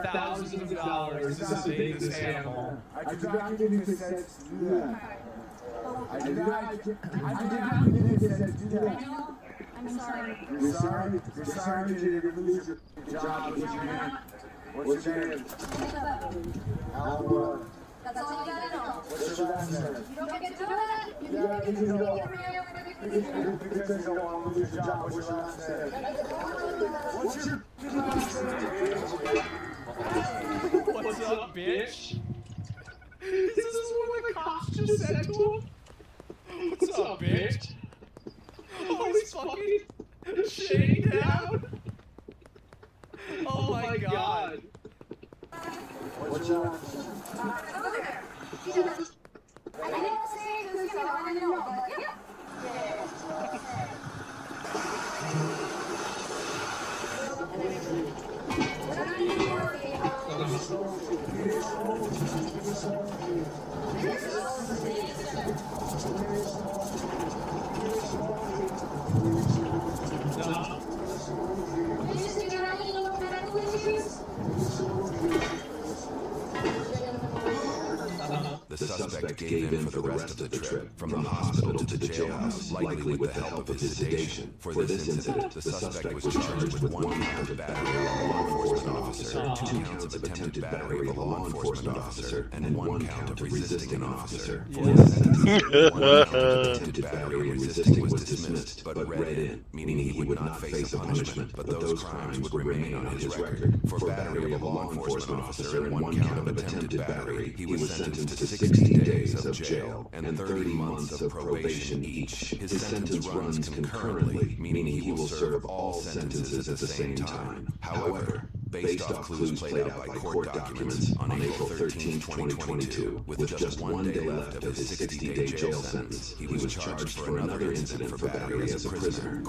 Thousands of dollars to save this animal. I do not give you consent to do that. I did not give you consent to do that. I'm sorry. You're sorry? You're sorry that you're going to lose your job. What's your name? What's your name? Alvaro. That's all you gotta know. What's your last name? You don't get to know that. You Yeah, don't get to you know know. that. Because you don't want to lose your job. What's your last name? What's your last name? What's up, bitch? This is what the cops just said to him? What's up, bitch? Oh, he's fucking shaking down. Oh my god. What's your last name? I didn't say it because I want to know, but yeah. The suspect gave in for the rest of the trip, from the hospital to the jailhouse, likely with the help of his sedation. For this incident, the suspect was charged with 1 count of battery of a law enforcement officer, 2 counts of attempted battery of a law enforcement officer, and 1 count of resisting an officer. For his sentence, 1 count of attempted battery and resisting was dismissed, but read in, meaning he would not face a punishment, but those crimes would remain on his record. For battery of a law enforcement officer and 1 count of attempted battery, he was sentenced to 60 days of jail and 30 months of probation each. His sentence runs concurrently, meaning he will serve all sentences at the same time. However, based off clues played out by court documents on April 13, 2022, with just 1 day left of his 60-day jail sentence, he was charged for another incident for battery as a prisoner.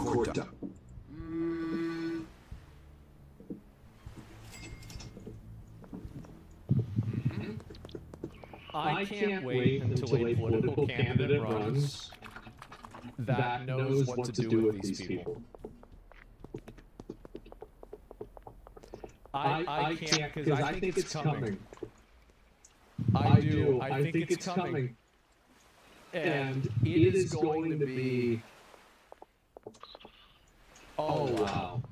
I can't wait until a political candidate runs that knows what to do with these people. I can't, because I think it's coming. I do. I think it's coming. And it is going to be... Oh, wow.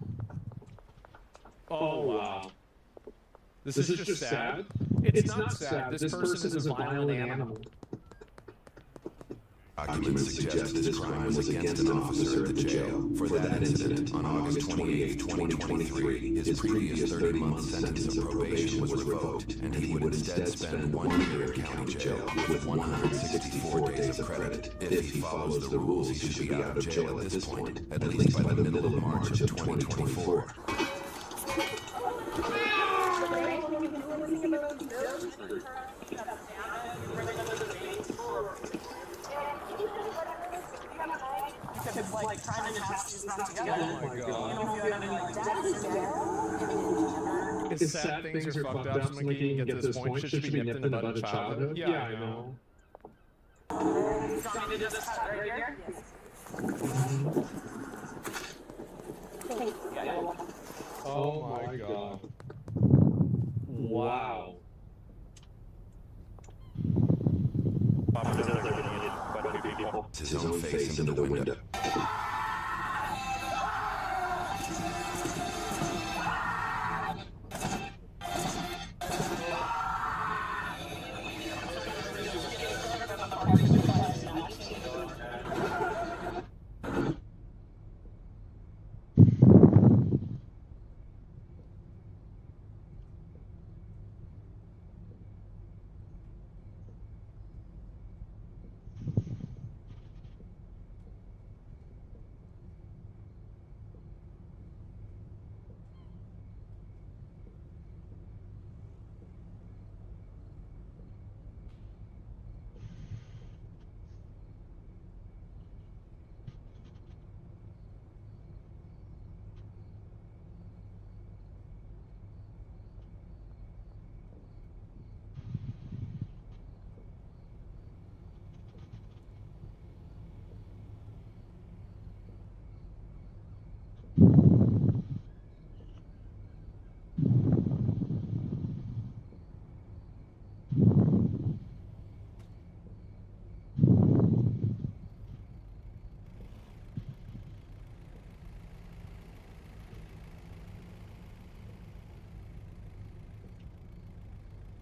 Oh, wow. This is just sad. It's not sad. This person is a violent animal. Documents suggest this crime was against an officer at the jail. For that incident, on August 28, 2023, his previous 30-month sentence of probation was revoked, and he would instead spend 1 year in county jail with 164 days of credit. If he follows the rules, he should be out of jail at this point, at least by the middle of March of 2024. like trying to patch these not together. Oh my God. You know, if you have any like dad, It's sad things are fucked up, so Mickey can get to this point. Should be nipped in the bud of childhood. Yeah, I know. you want me to just cut right here? Oh my God. Wow. His own face into the window.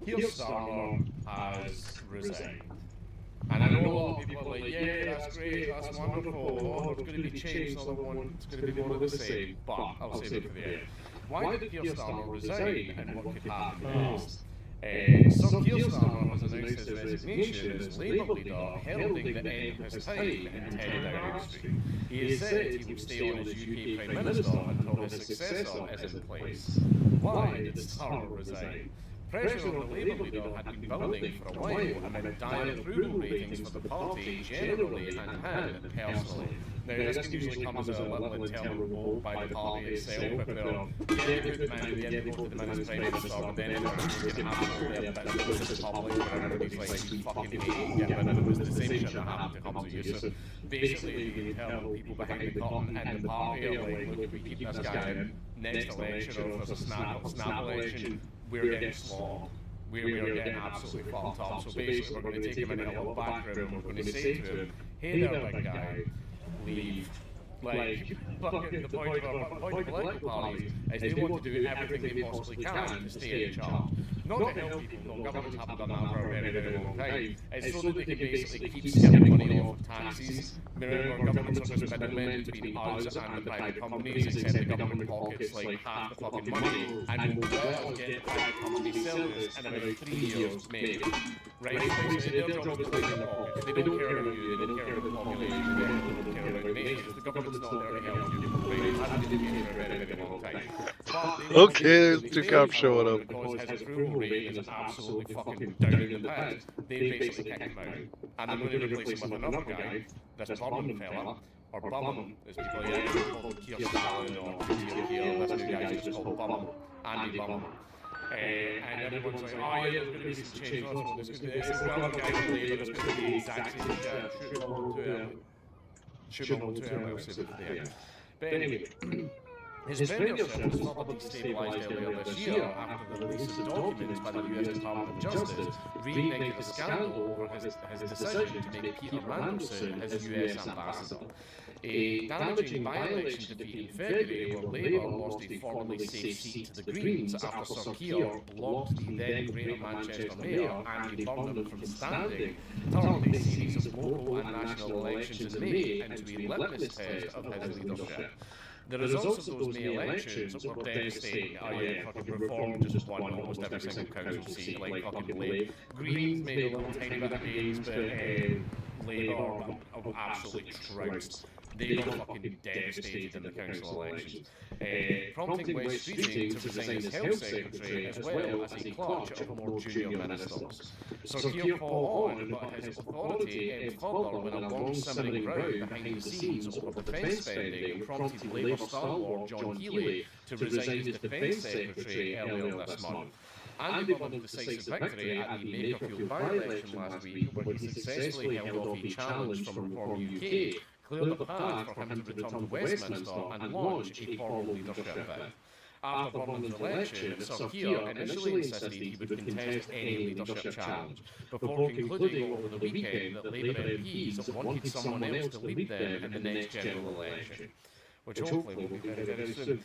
Keir Starmer has resigned. And I know a lot of people are like, yeah, that's great, that's wonderful, oh, it's going to be changed, another one, it's going to be more of the same. But I'll save it for the end. Why did Keir Starmer resign and what could happen next? So Keir Starmer has announced his resignation as Labour leader, heralding the end of his time in Ted Downing Street. He has said he will stay on as UK Prime Minister until his successor is in place. Why did Starmer resign? Pressure on the Labour leader had been building for a while amid dire approval ratings for the party generally and him personally. Now, this can usually come as a little internal revolt by the party itself if they're good man, yeah, they go to the Minister Prime Minister, but then they're going to have their bit of the public where everybody's like, we fucking hate and get rid of them. It was the same shit that happened to Hamza Yusuf. Basically, the internal people behind the curtain and the party are like, look, we keep this guy in next election, or if there's a snap election, we're getting slaughtered. We're getting absolutely fucked up. So basically, we're going to take him in a little back room. We're going to say to him, hey there, big guy, leave. Like, fucking the point of political parties is they want to do everything they possibly can to stay in charge. Not to help people, no, governments haven't done that for a very, very long time. It's so that they can basically keep skimming money off of taxes. Remember, governments are just middlemen between us and the private companies, except the government pockets like half the fucking money, and we'll well get private companies sellers in about 3 years, maybe. Right? Their job is like in the pockets. They don't care about you, they don't care about the population, they don't care about nations. The government's not there to help you. Right? It hasn't been here for a very, very long time. Okay, there's two cops showing up. Because his approval rating is absolutely fucking down in the pits, they basically kick him out. And they're going to replace him with another guy, this Burnham fella, or Burnham, as people called Keir Stalin or Keir, this new guy's just called Burnham, Andy Burnham. And everyone's like, oh yeah, there's going to be some change, this is another guy from Labour, there's going to be the exact same shit, should go on to him, I'll save it for the end. But anyway, his premiership was further destabilised earlier this year after the release of documents by the US Department of Justice reignited a scandal over his decision to make Peter Mandelson his US ambassador. A damaging by-election defeat in February where Labour lost a formerly safe seat to the Greens after Sir Keir blocked the then Greater Manchester Mayor Andy Burnham from standing, turned a series of local and national elections in May into a litmus test of his leadership. The results of those May elections were devastating. Oh yeah, fucking Reform just won almost every single council seat, like fucking Labour. Greens made a little tiny bit of gains, but Labour absolutely trounced they got fucking devastated in the council elections, prompting West Streeting to resign as health secretary as well as a clutch of more junior ministers. So Keir fought on, but his authority ebbed further when a long simmering row behind the scenes over defence spending prompted Labour stalwart John Healey to resign as defence secretary earlier this month. Andy won a decisive victory at the Makerfield by-election last week, where he successfully held off a challenge from Reform UK, cleared the path for him to return to Westminster and launch a formal leadership bid. After Burnham's election, Sir Keir initially insisted he would contest any leadership challenge, before concluding over the weekend that Labour MPs wanted someone else to lead them in the next general election, which hopefully will be very, very soon,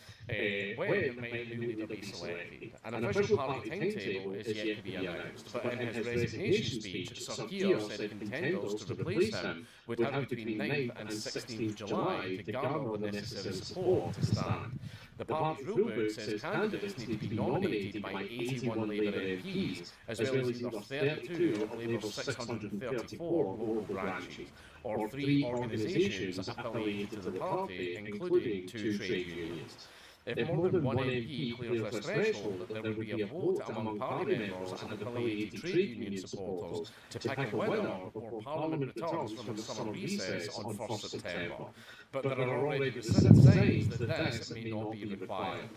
when might new leader be selected. An official party timetable is yet to be announced, but in his resignation speech, Sir Keir said contenders to replace him would have between 9th and 16th July to garner the necessary support to stand. The party's rulebook says candidates need to be nominated by 81 Labour MPs, as well as either 32 of Labour's 634 local branches, or 3 organisations affiliated to the party, including 2 trade unions. If more than one MP clears this threshold, there would be a vote among party members and affiliated trade union supporters to pick a winner before Parliament returns from the summer recess on 1st September. But there are already signs that this may not be required.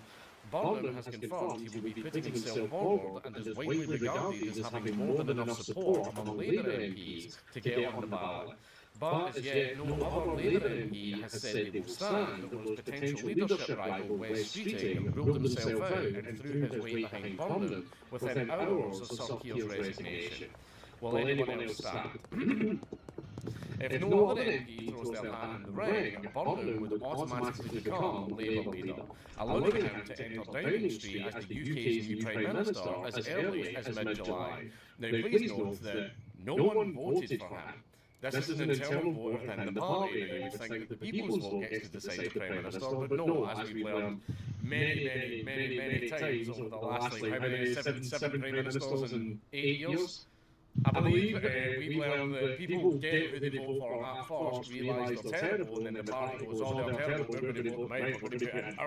Burnham has confirmed he will be putting himself forward and is widely regarded as having more than enough support among Labour MPs to get on the ballot. But as yet, no other Labour MP has said they will stand, though his potential leadership rival Wes Streeting ruled himself out and threw his weight behind Burnham within hours of Sir Keir's resignation. Will anyone else stand? If no other MP throws their hand in the ring, Burnham would automatically become Labour leader, allowing him to enter Downing Street as the UK's new Prime Minister as early as mid-July. Now please note that no one voted for him. This is an internal vote within the party. Now you would think that the people's vote gets to decide the Prime Minister, but no, as we've learned many times over the last, like, how many, seven Prime Ministers in 8 years? I believe we've learned that people get who they vote for at first, realise they're terrible, and then the party goes, oh, they're terrible, we're going to vote them out, we're going to put in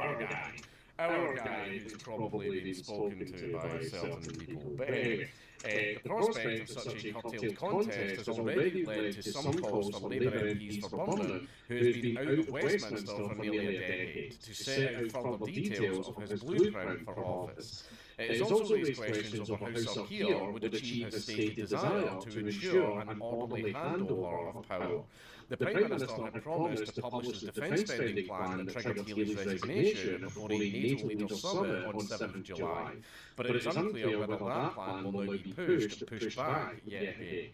our guy who's probably been spoken to by certain people. But anyway, the prospect of such a curtailed contest has already led to some calls for Labour MPs for Burnham, who has been out of Westminster for nearly a decade, to set out further details of his blueprint for office. It has also raised questions over how Sir Keir would achieve his stated desire to ensure an orderly handover of power. The Prime Minister had promised to publish his defence spending plan that triggered Healey's resignation before a NATO leaders summit on 7th July, but it is unclear whether that plan will now be pushed or pushed back yet again.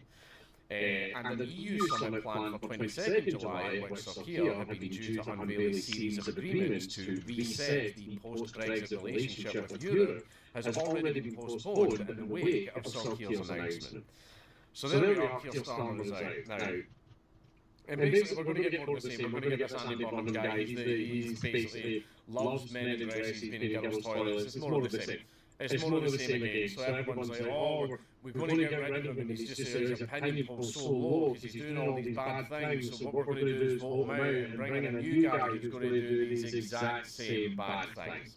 And an EU summit planned for 22nd July, in which Sir Keir had been due to unveil a series of agreements to reset the post-Brexit relationship with Europe, has already been postponed in the wake of Sir Keir's announcement. So there we are, Keir Starmer is out. Now, and basically we're going to get more of the same. We're going to get this Andy Burnham guy. He's basically loves men in dresses, being in girls' toilets. It's more of the same. It's more of the same again. So everyone's like, oh, we're going to get rid of him, and he's just his opinion polls so low because he's doing all these bad things. So what we're going to do is vote him out and bring in a new guy who's going to do these exact same bad things.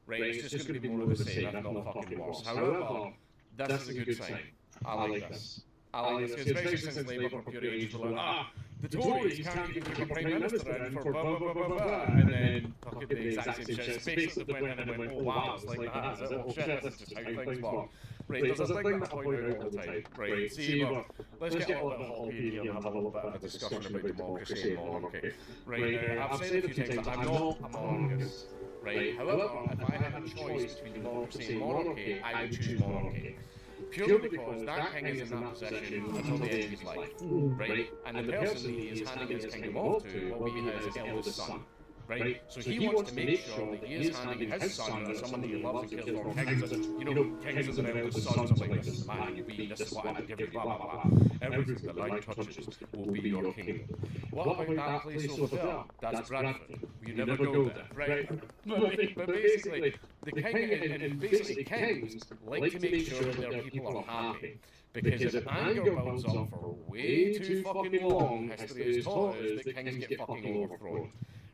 Right? It's just going to be more of the same, if not fucking worse. However, this is a good sign. I like this. I like this, especially since Labour for pure age were like, the Tories can't even keep a Prime Minister in for blah blah blah blah blah, and then fucking the exact same shit. Basically went in and went, oh wow, it's like that, is it? Oh shit, this is just how things work. Right, there's a thing that I point out all the time. Right, see, let's get a little bit hoppy here and have a little bit of a discussion about democracy and monarchy. Right, now, I've said a few times that I'm not a monarchist. Right, however, if I had a choice between democracy and monarchy, I would choose monarchy. Purely because that king is in that position until the end of his life, right? And the person he is handing his kingdom off to will be his eldest son, right? So he wants to make sure that he is handing his son or someone that he loves and cares for kings, kings as an eldest son, something like this is the man you be, this is what I would give you, blah, blah, blah. Everything the light touches will be your kingdom. What about that place over there? That's Bradford. You never go there, right? But basically, the king and basically kings like to make sure that their people are happy. Because if anger builds up for way too fucking long, history has taught us that kings get fucking overthrown.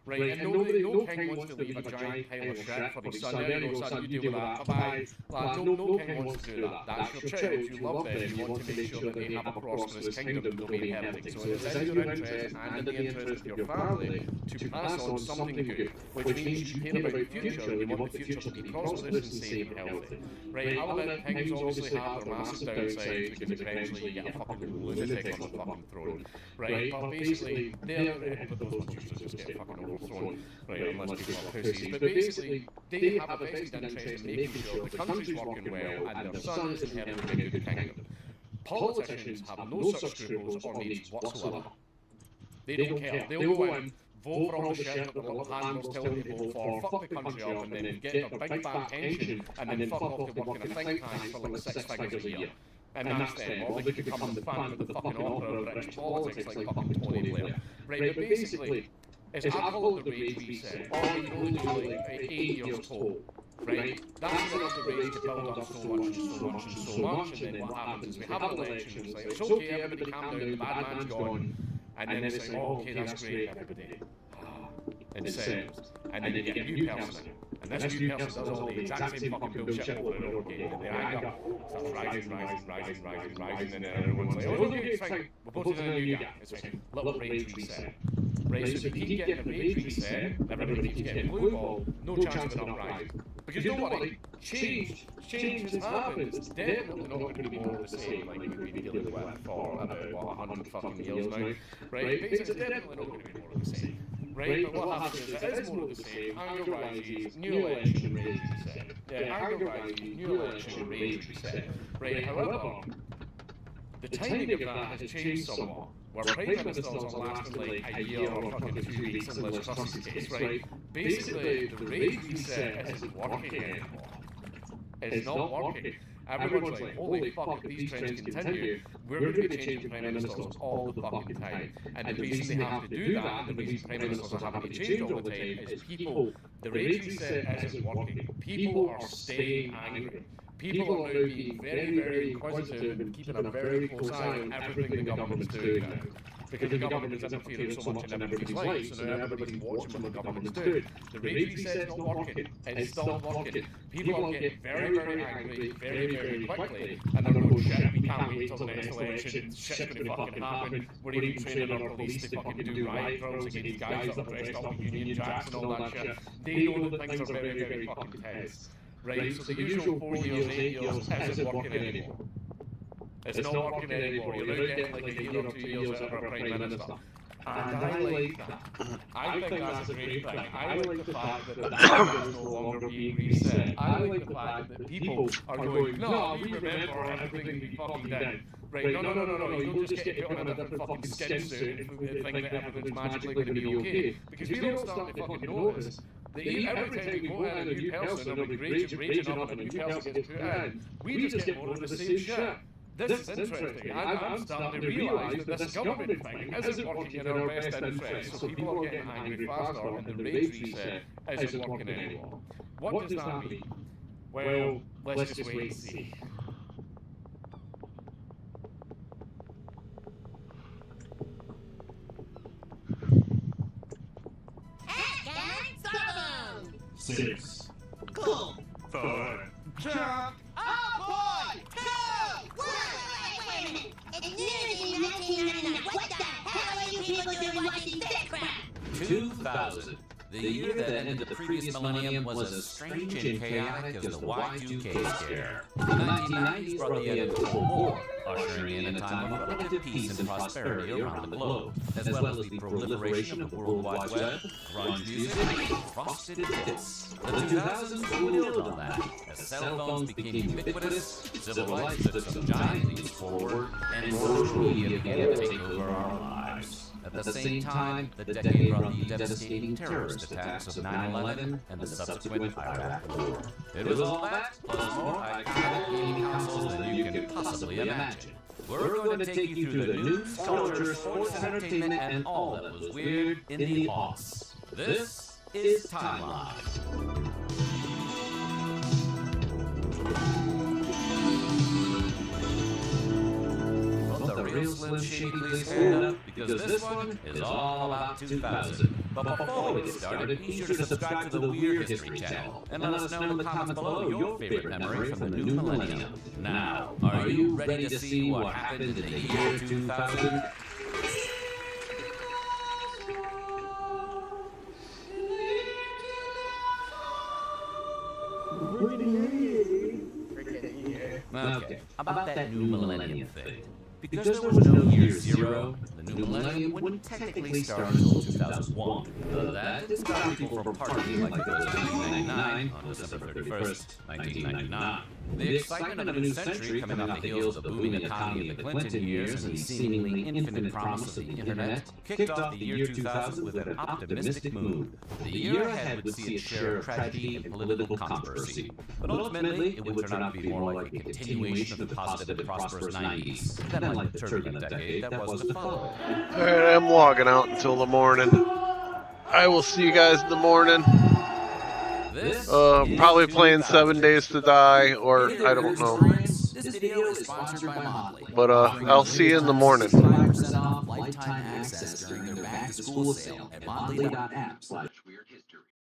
Right, and no king wants to leave a giant pile of shit for his son. There you go, son, you deal with that, bye-bye. Like, no king wants to do that. That's your child, you love them, you want to make sure that they have a prosperous kingdom that they'll be inheriting. So it is in your interest and in the interest of your family to pass on something good, which means you care about the future and you want the future to be prosperous and safe and healthy. Right, I'll admit kings obviously have their massive downsides because eventually you get a fucking lunatic on the fucking throne. Right, but basically, but those ones usually just get fucking overthrown, right, unless people are pussies. But basically, they have a vested interest in making sure the country's working well and their son is inheriting a good kingdom. Politicians have no such scruples or needs whatsoever. They don't care. They'll go in, vote for all the shit that the little handlers tell them to vote for, fuck the country up, and then get their big fat pension, and then fuck off to work in a think tank for like 6 figures a year. And that's them, or they could become the fan of the fucking opera of British politics like fucking Tony Blair. Right, but basically, it's I call it the rage reset, or you can only do like 8 years total. Right? That's enough the rage to build up so much and so much and so much, and then what happens is we have an election, it's like, it's okay, everybody calm down, the bad man's gone, and then it's like, oh, okay, that's great, everybody. And settles. And then you get a new person in. And this new person does all the exact same fucking bullshit over and over again, and the anger starts rising, and then everyone's like, oh, okay, it's fine, we're voting in a new guy, it's fine, little rage reset. Right, so if you keep getting a rage reset, everybody keeps getting blue ball, no chance of an uprising. Because don't worry, change has happened, it's definitely not going to be more of the same like we've been dealing with for about, 100 fucking years now. Right, but it's definitely not going to be more of the same. Right, but what happens is it is more of the same, anger rises, new election, rage reset. Yeah, anger rises, new election, rage reset. Right, however, the timing of that has changed somewhat. Where Prime Ministers are lasting like a year or fucking 2 weeks in Liz Truss's case, right? Basically, the rage reset isn't working anymore. It's not working. Everyone's like, holy fuck, if these trends continue, we're going to be changing Prime Ministers all the fucking time. And the reason they have to do that, and the reason Prime Ministers are having to change all the time, is people, the rage reset isn't working. People are staying angry. People are now being very, very inquisitive and keeping a very close eye on everything the government's doing now. Because the government is interfering so much in everybody's life, so now everybody's watching what the government's doing. The rage reset's not working. It's still working. People are getting very, very angry, very, very quickly, and they're going, shit, we can't wait till the next election, shit's going to fucking happen, we're even training our police to fucking do riot drills against guys that are dressed up with Union Jacks and all that shit. They know that things are very, very fucking tense. Right, so the usual 4 years, 8 years isn't working anymore. It's not working anymore. You're now getting like a year or 2 years out of a Prime Minister. And I like that. I think that's a great thing. I like the fact that the government is no longer being reset. I like the fact that people are going, no, we remember everything we fucking did. Right, no, you don't just get put on a different fucking skin suit and think that everything's magically going to be okay. Because we don't start to fucking notice that every time we vote in a new person or we raging up and a new person gets put in, we just get more of the same shit. This is interesting. I'm starting to realise that this government thing isn't working in our best interest, so people are getting angry faster and the rage reset isn't working anymore. What does that mean? Well, let's just wait and see. Six. Cool. 5. Chuck. Oh boy! 2! Wait a minute! It's nearly 1999. What the hell are you people doing watching this crap? 2000. The year that ended the previous millennium was as strange and chaotic as the Y2K scare. The 1990s brought the end of the Cold War, ushering in a time of relative peace and prosperity around the globe, as well as the proliferation of the World Wide Web, grunge music, and frosted bits. The 2000s would build on that, as cell phones became ubiquitous, civil rights took some giant leaps forward, and social media began to take over our lives. At At the same time, the decade brought the devastating terrorist attacks of 9/11 and the subsequent Iraq War. It was all that, plus more iconic gaming consoles than you can possibly imagine. We're going to take you through the news, culture, sports, and entertainment, and all that was weird in the aughts. This is Timeline. The real Slim Shady, please stand up, because this one is all about 2000. But before we get started, be sure to subscribe to the Weird History channel, and let us know in the comments below your favorite memory from the new millennium. Now, are you ready to see what happened in the year 2000? Okay, about that new millennium thing. Because there was no year zero, the new millennium wouldn't technically start until 2001. That did stop people from partying like it was 1999 on December 31st, 1999. The excitement of a new century coming off the heels of the booming economy of the Clinton years and the seemingly infinite promise of the internet kicked off the year 2000 with an optimistic mood. The year ahead would see its share of tragedy and political controversy, but ultimately it would turn out to be more like a continuation of the positive and prosperous 90s than like the turbulent decade that was to follow. Alright, I'm logging out until the morning. I will see you guys in the morning. Probably playing 7 Days to Die, or I don't know. This video is sponsored by Motley. But I'll see you in the morning. 5% off lifetime access during their back to school sale at motley.app/weirdhistory.